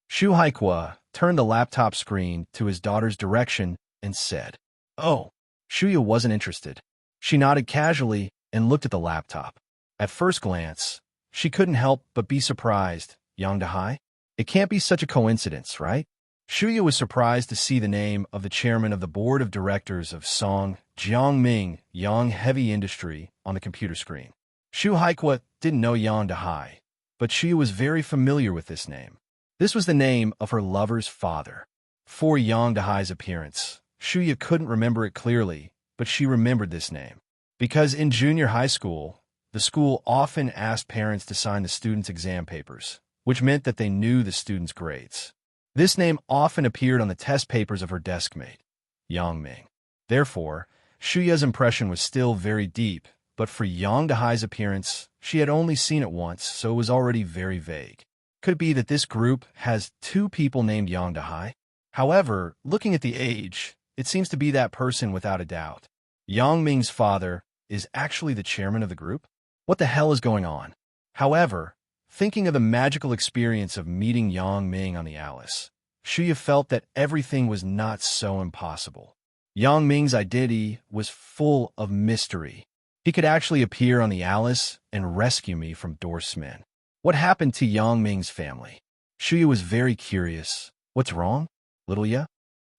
Shu Haikwa turned the laptop screen to his daughter's direction and said, "Oh." Shuya wasn't interested. She nodded casually and looked at the laptop. At first glance, she couldn't help but be surprised. Yang Dahai? It can't be such a coincidence, right? Shuya was surprised to see the name of the chairman of the board of directors of Song Jiangming Yang Heavy Industry on the computer screen. Shu Haikwa didn't know Yang Dahai, but Shuya was very familiar with this name. This was the name of her lover's father. For Yang Dahai's appearance, Shuya couldn't remember it clearly, but she remembered this name. Because in junior high school, the school often asked parents to sign the students' exam papers, which meant that they knew the students' grades. This name often appeared on the test papers of her deskmate, Yang Ming. Therefore, Shuya's impression was still very deep, but for Yang Dahai's appearance, she had only seen it once, so it was already very vague. Could it be that this group has two people named Yang Dahai? However, looking at the age, it seems to be that person without a doubt. Yang Ming's father is actually the chairman of the group? What the hell is going on? However, thinking of the magical experience of meeting Yang Ming on the Alice, Shuya felt that everything was not so impossible. Yang Ming's identity was full of mystery. He could actually appear on the Alice and rescue me from Dorsman. What happened to Yang Ming's family? Shuya was very curious. What's wrong, little ya?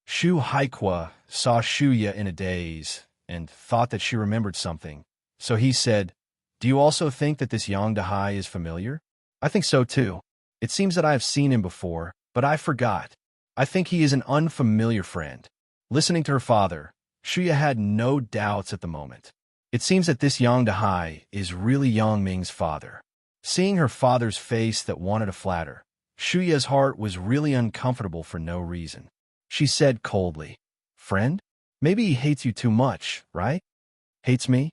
Shu Haikwa saw Shuya in a daze and thought that she remembered something. So he said, "Do you also think that this Yang Dahai is familiar?" "I think so too. It seems that I have seen him before, but I forgot. I think he is an unfamiliar friend." Listening to her father, Shuya had no doubts at the moment. It seems that this Yang Dahai is really Yang Ming's father. Seeing her father's face that wanted to flatter, Shuya's heart was really uncomfortable for no reason. She said coldly, "Friend? Maybe he hates you too much, right? Hates me?"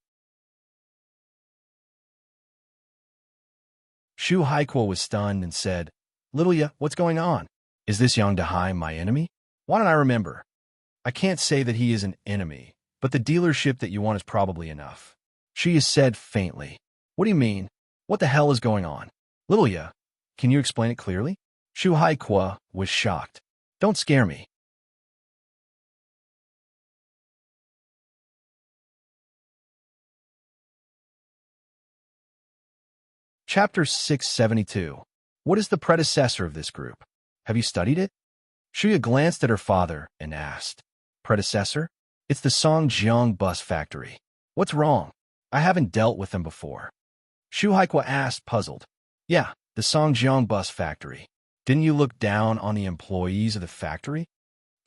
Shu Haikwa was stunned and said, "Lilia, what's going on? Is this Yang Dahai my enemy? Why don't I remember? I can't say that he is an enemy, but the dealership that you want is probably enough." She said faintly, "What do you mean? What the hell is going on? Lilia, can you explain it clearly?" Shu Haikwa was shocked. "Don't scare me." Chapter 672. What is the predecessor of this group? Have you studied it? Shuya glanced at her father and asked, "Predecessor? It's the Songjiang bus factory. What's wrong? I haven't dealt with them before." Shu Haikwa asked, puzzled. "Yeah, the Songjiang bus factory. Didn't you look down on the employees of the factory?"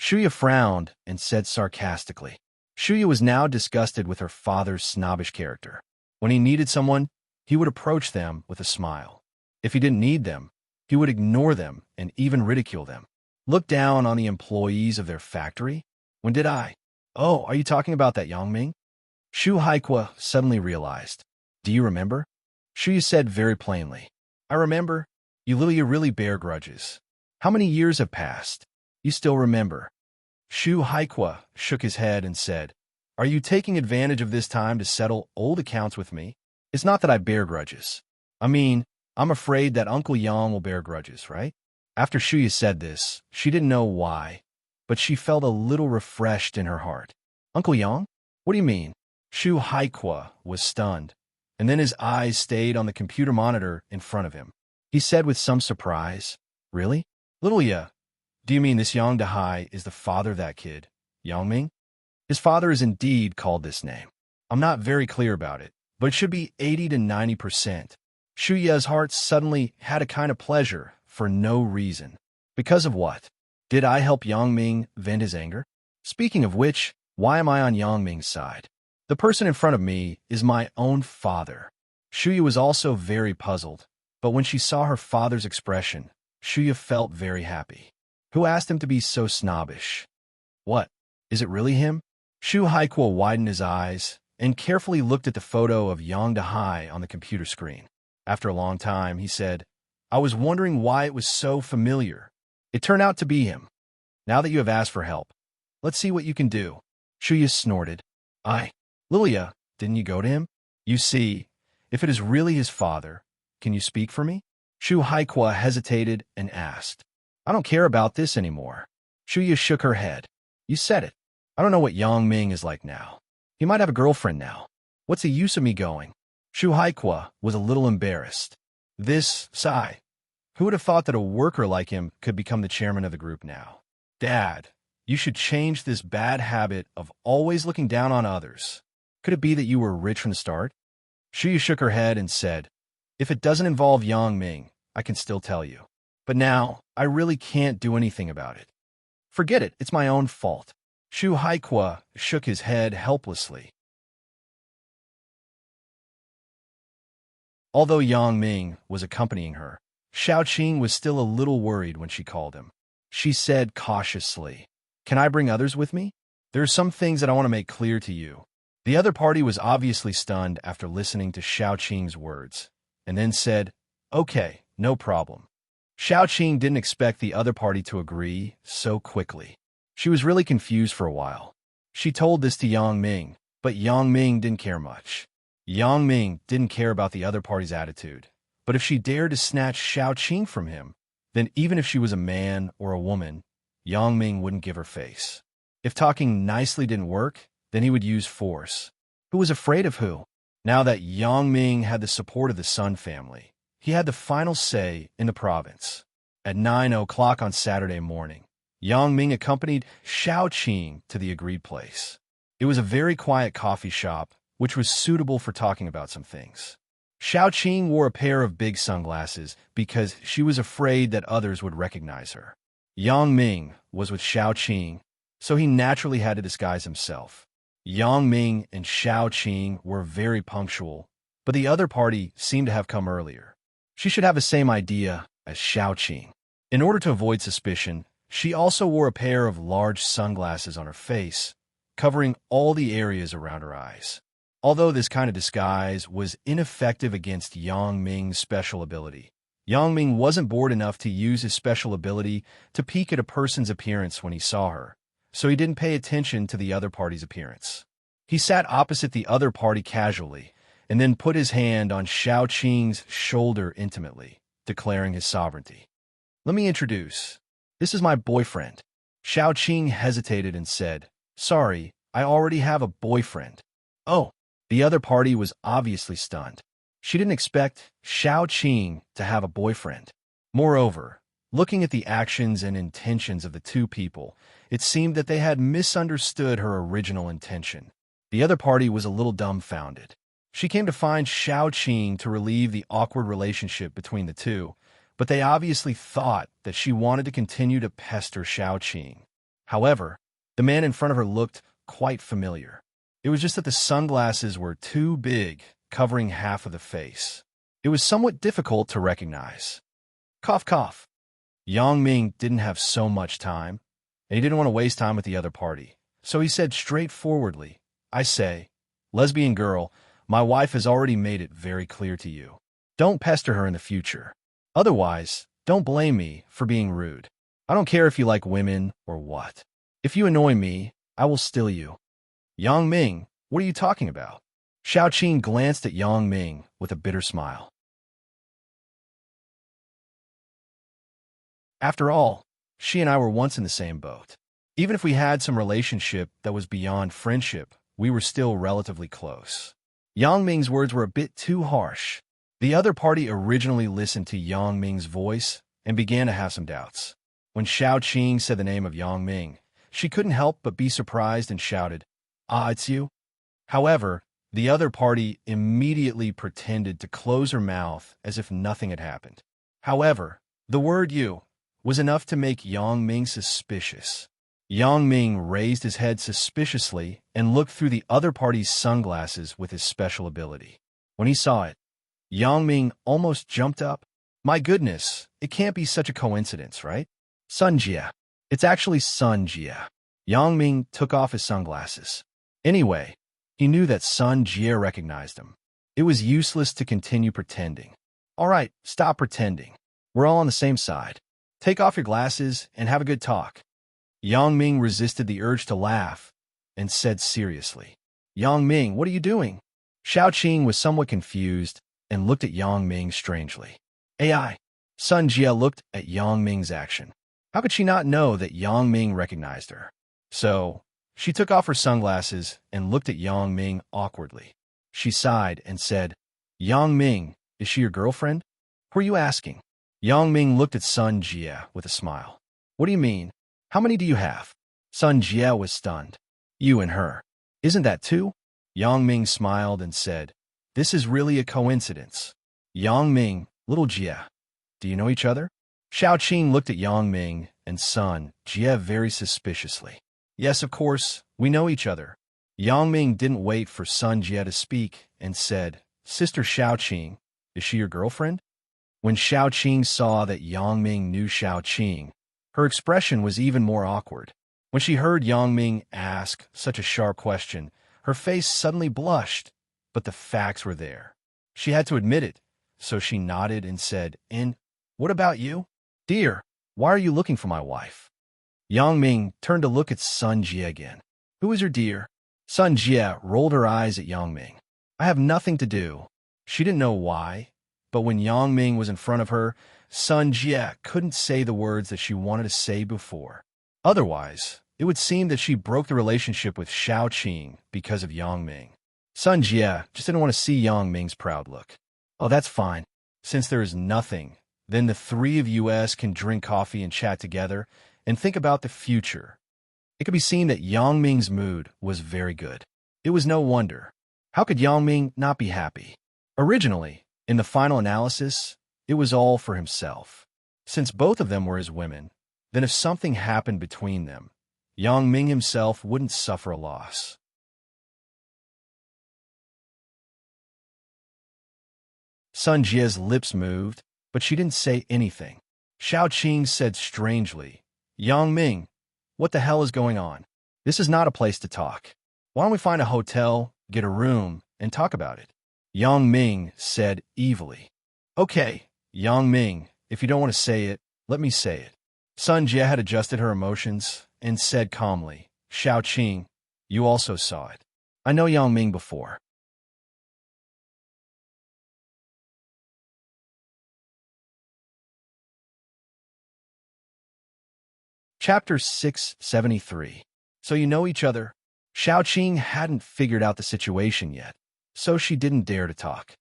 Shuya frowned and said sarcastically. Shuya was now disgusted with her father's snobbish character. When he needed someone, he would approach them with a smile. If he didn't need them, he would ignore them and even ridicule them. Look down on the employees of their factory? When did I? Oh, are you talking about that Yang Ming? Shu Haikwa suddenly realized. Do you remember? Shuya said very plainly. I remember. You really bear grudges. How many years have passed? You still remember. Shu Haikwa shook his head and said, Are you taking advantage of this time to settle old accounts with me? It's not that I bear grudges. I mean, I'm afraid that Uncle Yang will bear grudges, right? After Shuya said this, she didn't know why, but she felt a little refreshed in her heart. Uncle Yang? What do you mean? Shu Haikua was stunned, and then his eyes stayed on the computer monitor in front of him. He said with some surprise, Really? Little Ya, do you mean this Yang Dahai is the father of that kid, Yang Ming? His father is indeed called this name. I'm not very clear about it, but it should be 80 to 90%. Shu Ya's heart suddenly had a kind of pleasure for no reason. Because of what? Did I help Yang Ming vent his anger? Speaking of which, why am I on Yang Ming's side? The person in front of me is my own father. Shuya was also very puzzled, but when she saw her father's expression, Shuya felt very happy. Who asked him to be so snobbish? What? Is it really him? Shu Haikuo widened his eyes and carefully looked at the photo of Yang Dahai on the computer screen. After a long time, he said, I was wondering why it was so familiar. It turned out to be him. Now that you have asked for help, let's see what you can do. Shuya snorted. Lilia, didn't you go to him? You see, if it is really his father, can you speak for me? Shu Haikua hesitated and asked. I don't care about this anymore. Shuya shook her head. You said it. I don't know what Yang Ming is like now. He might have a girlfriend now. What's the use of me going? Shu Haikua was a little embarrassed. Sigh. Who would have thought that a worker like him could become the chairman of the group now? Dad, you should change this bad habit of always looking down on others. Could it be that you were rich from the start? Shuya shook her head and said, If it doesn't involve Yang Ming, I can still tell you. But now, I really can't do anything about it. Forget it, it's my own fault. Shu Haikua shook his head helplessly. Although Yang Ming was accompanying her, Xiaoqing was still a little worried when she called him. She said cautiously, Can I bring others with me? There are some things that I want to make clear to you. The other party was obviously stunned after listening to Xiaoqing's words, and then said, Okay, no problem. Xiaoqing didn't expect the other party to agree so quickly. She was really confused for a while. She told this to Yang Ming, but Yang Ming didn't care much. Yang Ming didn't care about the other party's attitude, but if she dared to snatch Xiaoqing from him, then even if she was a man or a woman, Yang Ming wouldn't give her face. If talking nicely didn't work, then he would use force. Who was afraid of who? Now that Yang Ming had the support of the Sun family, he had the final say in the province. At 9 o'clock on Saturday morning, Yang Ming accompanied Xiaoqing to the agreed place. It was a very quiet coffee shop, which was suitable for talking about some things. Xiaoqing wore a pair of big sunglasses because she was afraid that others would recognize her. Yang Ming was with Xiaoqing, so he naturally had to disguise himself. Yang Ming and Xiaoqing were very punctual, but the other party seemed to have come earlier. She should have the same idea as Xiaoqing. In order to avoid suspicion, she also wore a pair of large sunglasses on her face, covering all the areas around her eyes. Although this kind of disguise was ineffective against Yang Ming's special ability, Yang Ming wasn't bored enough to use his special ability to peek at a person's appearance when he saw her, so he didn't pay attention to the other party's appearance. He sat opposite the other party casually, and then put his hand on Xiaoqing's shoulder intimately, declaring his sovereignty. Let me introduce. This is my boyfriend. Xiaoqing hesitated and said, Sorry, I already have a boyfriend. Oh. The other party was obviously stunned. She didn't expect Xiaoqing to have a boyfriend. Moreover, looking at the actions and intentions of the two people, it seemed that they had misunderstood her original intention. The other party was a little dumbfounded. She came to find Xiaoqing to relieve the awkward relationship between the two, but they obviously thought that she wanted to continue to pester Xiaoqing. However, the man in front of her looked quite familiar. It was just that the sunglasses were too big, covering half of the face. It was somewhat difficult to recognize. Cough, cough. Yang Ming didn't have so much time, and he didn't want to waste time with the other party. So he said straightforwardly, I say, lesbian girl, my wife has already made it very clear to you. Don't pester her in the future. Otherwise, don't blame me for being rude. I don't care if you like women or what. If you annoy me, I will still you. Yang Ming, what are you talking about? Xiaoqing glanced at Yang Ming with a bitter smile. After all, she and I were once in the same boat. Even if we had some relationship that was beyond friendship, we were still relatively close. Yang Ming's words were a bit too harsh. The other party originally listened to Yang Ming's voice and began to have some doubts. When Xiao Qing said the name of Yang Ming, she couldn't help but be surprised and shouted, "Ah, it's you?" However, the other party immediately pretended to close her mouth as if nothing had happened. However, the word "you" was enough to make Yang Ming suspicious. Yang Ming raised his head suspiciously and looked through the other party's sunglasses with his special ability. When he saw it, Yang Ming almost jumped up. My goodness, it can't be such a coincidence, right? Sun Jie. It's actually Sun Jie. Yang Ming took off his sunglasses. Anyway, he knew that Sun Jie recognized him. It was useless to continue pretending. All right, stop pretending. We're all on the same side. Take off your glasses and have a good talk. Yang Ming resisted the urge to laugh and said seriously, Yang Ming, what are you doing? Xiao Qing was somewhat confused and looked at Yang Ming strangely. AI. Sun Jie looked at Yang Ming's action. How could she not know that Yang Ming recognized her? So, she took off her sunglasses and looked at Yang Ming awkwardly. She sighed and said, Yang Ming, is she your girlfriend? Who are you asking? Yang Ming looked at Sun Jie with a smile. What do you mean? How many do you have? Sun Jie was stunned. You and her. Isn't that two? Yang Ming smiled and said, This is really a coincidence. Yang Ming, little Jie, do you know each other? Xiao Qing looked at Yang Ming and Sun Jie very suspiciously. Yes, of course, we know each other. Yang Ming didn't wait for Sun Jie to speak and said, Sister Xiao Qing, is she your girlfriend? When Xiao Qing saw that Yang Ming knew Xiao Qing, her expression was even more awkward. When she heard Yang Ming ask such a sharp question, her face suddenly blushed, but the facts were there. She had to admit it, so she nodded and said, And what about you? Dear, why are you looking for my wife? Yang Ming turned to look at Sun Jie again. Who is your dear? Sun Jie rolled her eyes at Yang Ming. I have nothing to do. She didn't know why, but when Yang Ming was in front of her, Sun Jie couldn't say the words that she wanted to say before. Otherwise, it would seem that she broke the relationship with Xiao Qing because of Yang Ming. Sun Jie just didn't want to see Yang Ming's proud look. Oh, that's fine. Since there is nothing, then the three of us can drink coffee and chat together and think about the future. It could be seen that Yang Ming's mood was very good. It was no wonder. How could Yang Ming not be happy? Originally, in the final analysis, it was all for himself. Since both of them were his women, then if something happened between them, Yang Ming himself wouldn't suffer a loss. Sun Jie's lips moved, but she didn't say anything. Xiao Qing said strangely, Yang Ming, what the hell is going on? This is not a place to talk. Why don't we find a hotel, get a room, and talk about it? Yang Ming said evilly. Okay, Yang Ming, if you don't want to say it, let me say it. Sun Jie had adjusted her emotions and said calmly, Xiao Qing, you also saw it. I know Yang Ming before. Chapter 673. So you know each other? Xiao Qing hadn't figured out the situation yet, so she didn't dare to talk.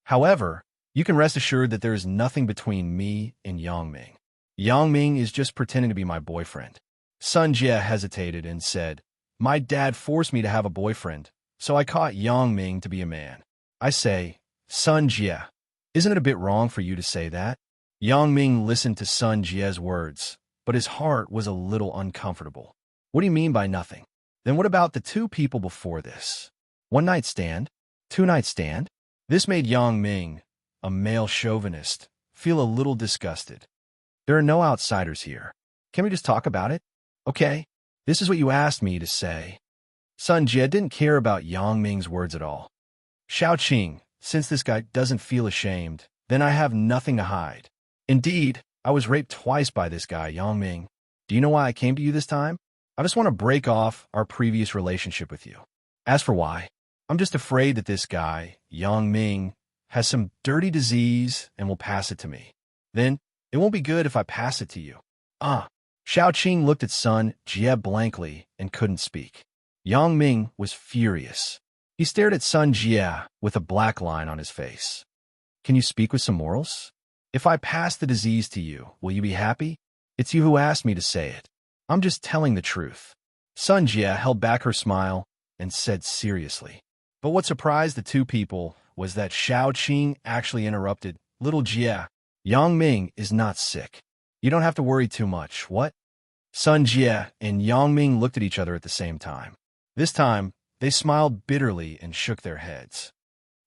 However, you can rest assured that there is nothing between me and Yang Ming. Yang Ming is just pretending to be my boyfriend. Sun Jie hesitated and said, My dad forced me to have a boyfriend, so I caught Yang Ming to be a man. I say, Sun Jie, isn't it a bit wrong for you to say that? Yang Ming listened to Sun Jie's words, but his heart was a little uncomfortable. What do you mean by nothing? Then what about the two people before this? One night stand? Two night stand? This made Yang Ming, a male chauvinist, feel a little disgusted. There are no outsiders here. Can we just talk about it? Okay, this is what you asked me to say. Sun Jie didn't care about Yang Ming's words at all. Xiao Qing, since this guy doesn't feel ashamed, then I have nothing to hide. Indeed, I was raped twice by this guy, Yang Ming. Do you know why I came to you this time? I just want to break off our previous relationship with you. As for why, I'm just afraid that this guy, Yang Ming, has some dirty disease and will pass it to me. Then, It won't be good if I pass it to you. Ah. Xiao Qing looked at Sun Jie blankly and couldn't speak. Yang Ming was furious. He stared at Sun Jie with a black line on his face. Can you speak with some morals? If I pass the disease to you, will you be happy? It's you who asked me to say it. I'm just telling the truth. Sun Jie held back her smile and said seriously. But what surprised the two people was that Xiao Qing actually interrupted. Little Jie, Yang Ming is not sick. You don't have to worry too much. What? Sun Jie and Yang Ming looked at each other at the same time. This time, they smiled bitterly and shook their heads.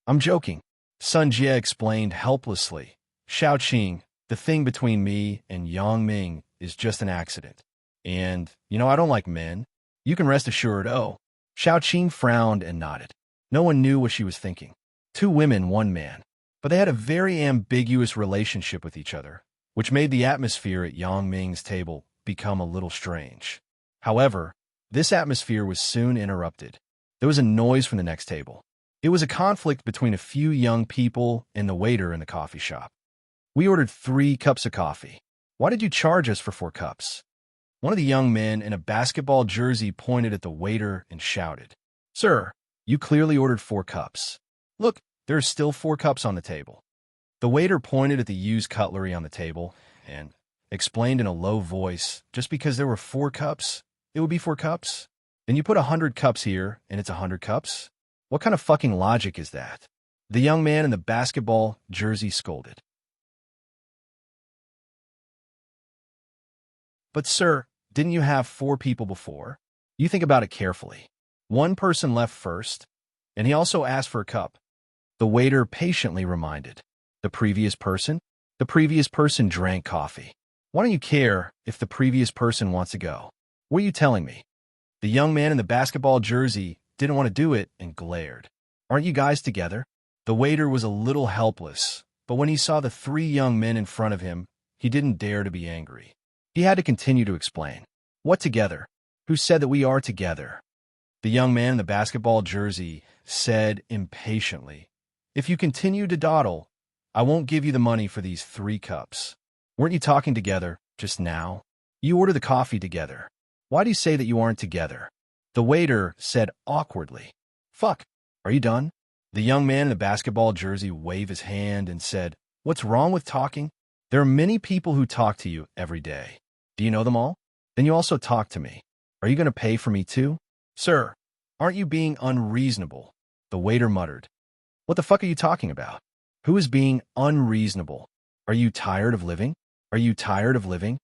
I'm joking, Sun Jie explained helplessly. Xiao Qing, the thing between me and Yang Ming is just an accident. And, I don't like men. You can rest assured. Oh. Xiao Qing frowned and nodded. No one knew what she was thinking. 2 women, 1 man. But they had a very ambiguous relationship with each other, which made the atmosphere at Yang Ming's table become a little strange. However, this atmosphere was soon interrupted. There was a noise from the next table. It was a conflict between a few young people and the waiter in the coffee shop. We ordered 3 cups of coffee. Why did you charge us for 4 cups? One of the young men in a basketball jersey pointed at the waiter and shouted, Sir, you clearly ordered 4 cups. Look, there are still 4 cups on the table. The waiter pointed at the used cutlery on the table and explained in a low voice, just because there were 4 cups, it would be 4 cups? Then you put 100 cups here and it's 100 cups? What kind of fucking logic is that? The young man in the basketball jersey scolded. But sir, didn't you have 4 people before? You think about it carefully. 1 person left first, and he also asked for a cup. The waiter patiently reminded. The previous person? The previous person drank coffee. Why don't you care if the previous person wants to go? What are you telling me? The young man in the basketball jersey didn't want to do it and glared. Aren't you guys together? The waiter was a little helpless, but when he saw the 3 young men in front of him, he didn't dare to be angry. He had to continue to explain. What together? Who said that we are together? The young man in the basketball jersey said impatiently, If you continue to dawdle, I won't give you the money for these 3 cups. Weren't you talking together just now? You ordered the coffee together. Why do you say that you aren't together? The waiter said awkwardly. Fuck, are you done? The young man in the basketball jersey waved his hand and said, What's wrong with talking? There are many people who talk to you every day. Do you know them all? Then you also talk to me. Are you going to pay for me too? Sir, aren't you being unreasonable? The waiter muttered. What the fuck are you talking about? Who is being unreasonable? Are you tired of living? Are you tired of living?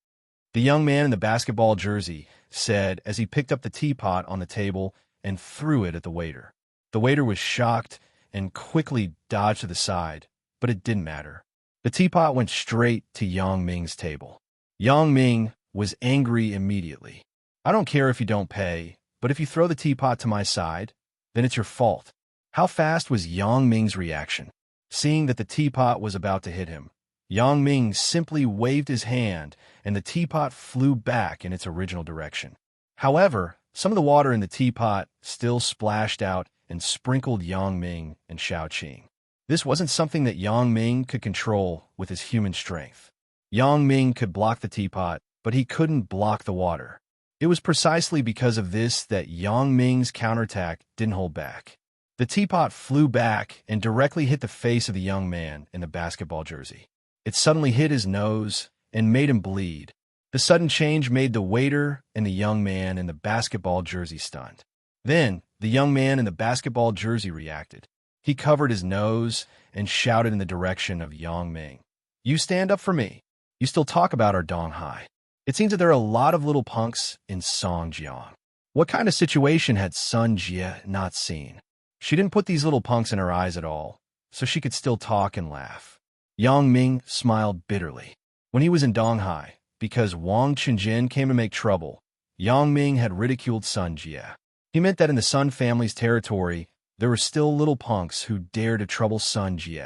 The young man in the basketball jersey said as he picked up the teapot on the table and threw it at the waiter. The waiter was shocked and quickly dodged to the side, but it didn't matter. The teapot went straight to Yang Ming's table. Yang Ming was angry immediately. I don't care if you don't pay, but if you throw the teapot to my side, then it's your fault. How fast was Yang Ming's reaction? Seeing that the teapot was about to hit him, Yang Ming simply waved his hand and the teapot flew back in its original direction. However, some of the water in the teapot still splashed out and sprinkled Yang Ming and Xiao Qing. This wasn't something that Yang Ming could control with his human strength. Yang Ming could block the teapot, but he couldn't block the water. It was precisely because of this that Yang Ming's counterattack didn't hold back. The teapot flew back and directly hit the face of the young man in the basketball jersey. It suddenly hit his nose and made him bleed. The sudden change made the waiter and the young man in the basketball jersey stunned. Then, the young man in the basketball jersey reacted. He covered his nose and shouted in the direction of Yang Ming. You stand up for me. You still talk about our Dong Hai. It seems that there are a lot of little punks in Songjiang. What kind of situation had Sun Jie not seen? She didn't put these little punks in her eyes at all, so she could still talk and laugh. Yang Ming smiled bitterly. When he was in Dong Hai, because Wang Qingjin came to make trouble, Yang Ming had ridiculed Sun Jie. He meant that in the Sun family's territory, there were still little punks who dared to trouble Sun Jie.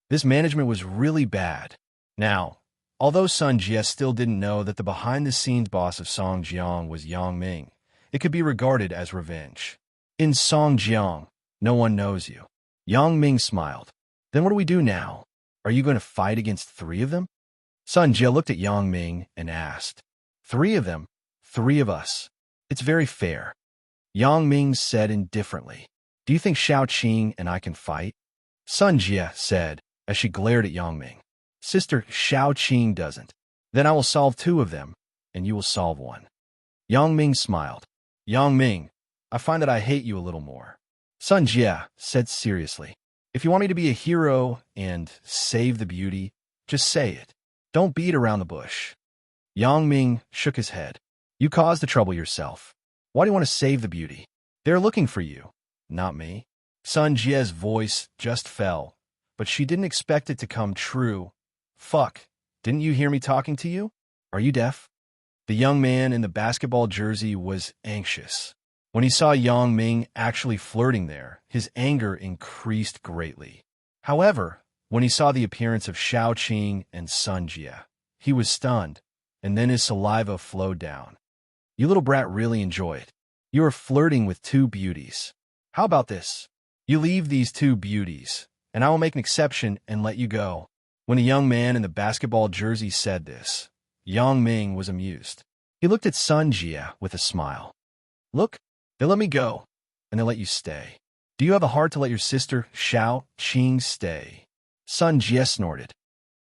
This management was really bad. Now, although Sun Jie still didn't know that the behind-the-scenes boss of Songjiang was Yang Ming, it could be regarded as revenge. In Songjiang, no one knows you. Yang Ming smiled. Then what do we do now? Are you going to fight against 3 of them? Sun Jie looked at Yang Ming and asked. 3 of them? 3 of us. It's very fair. Yang Ming said indifferently. Do you think Xiao Qing and I can fight? Sun Jie said, as she glared at Yang Ming. Sister Xiao Qing doesn't. Then I will solve 2 of them, and you will solve 1. Yang Ming smiled. Yang Ming, I find that I hate you a little more. Sun Jie said seriously. If you want me to be a hero and save the beauty, just say it. Don't beat around the bush. Yang Ming shook his head. You caused the trouble yourself. Why do you want to save the beauty? They're looking for you, not me. Sun Jie's voice just fell, but she didn't expect it to come true. Fuck, didn't you hear me talking to you? Are you deaf? The young man in the basketball jersey was anxious. When he saw Yang Ming actually flirting there, his anger increased greatly. However, when he saw the appearance of Xiao Qing and Sun Jie, he was stunned, and then his saliva flowed down. You little brat really enjoy it. You are flirting with 2 beauties. How about this? You leave these 2 beauties, and I will make an exception and let you go. When the young man in the basketball jersey said this, Yang Ming was amused. He looked at Sun Jie with a smile. Look, they let me go, and they let you stay. Do you have the heart to let your sister Xiao Qing stay? Sun Jie snorted.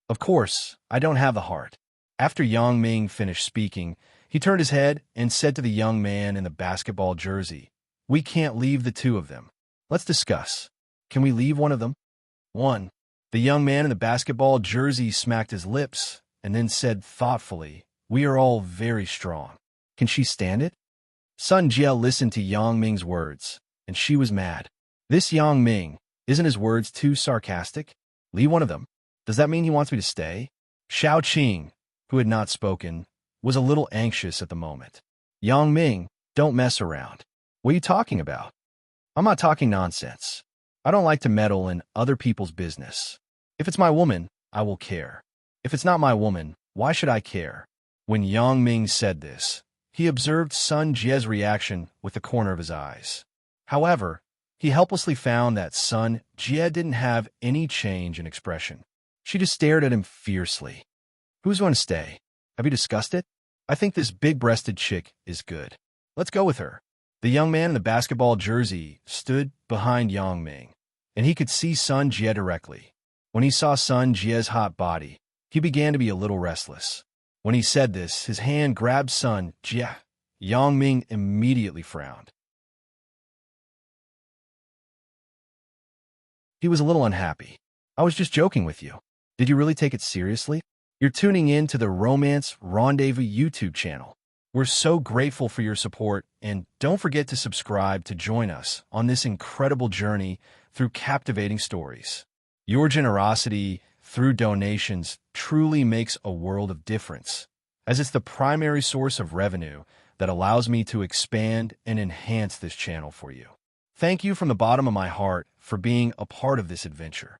Of course, I don't have the heart. After Yang Ming finished speaking, he turned his head and said to the young man in the basketball jersey, We can't leave the 2 of them. Let's discuss. Can we leave 1 of them? 1. The young man in the basketball jersey smacked his lips and then said thoughtfully, We are all very strong. Can she stand it? Sun Jie listened to Yang Ming's words, and she was mad. This Yang Ming, isn't his words too sarcastic? Leave 1 of them. Does that mean he wants me to stay? Xiao Qing, who had not spoken, was a little anxious at the moment. Yang Ming, don't mess around. What are you talking about? I'm not talking nonsense. I don't like to meddle in other people's business. If it's my woman, I will care. If it's not my woman, why should I care? When Yang Ming said this, he observed Sun Jie's reaction with the corner of his eyes. However, he helplessly found that Sun Jie didn't have any change in expression. She just stared at him fiercely. Who's going to stay? Have you discussed it? I think this big-breasted chick is good. Let's go with her. The young man in the basketball jersey stood behind Yang Ming, and he could see Sun Jie directly. When he saw Sun Jie's hot body, he began to be a little restless. When he said this, his hand grabbed Sun Jie. Yang Ming immediately frowned. He was a little unhappy. I was just joking with you. Did you really take it seriously? You're tuning in to the Romance Rendezvous YouTube channel. We're so grateful for your support, and don't forget to subscribe to join us on this incredible journey through captivating stories. Your generosity through donations truly makes a world of difference, as it's the primary source of revenue that allows me to expand and enhance this channel for you. Thank you from the bottom of my heart for being a part of this adventure.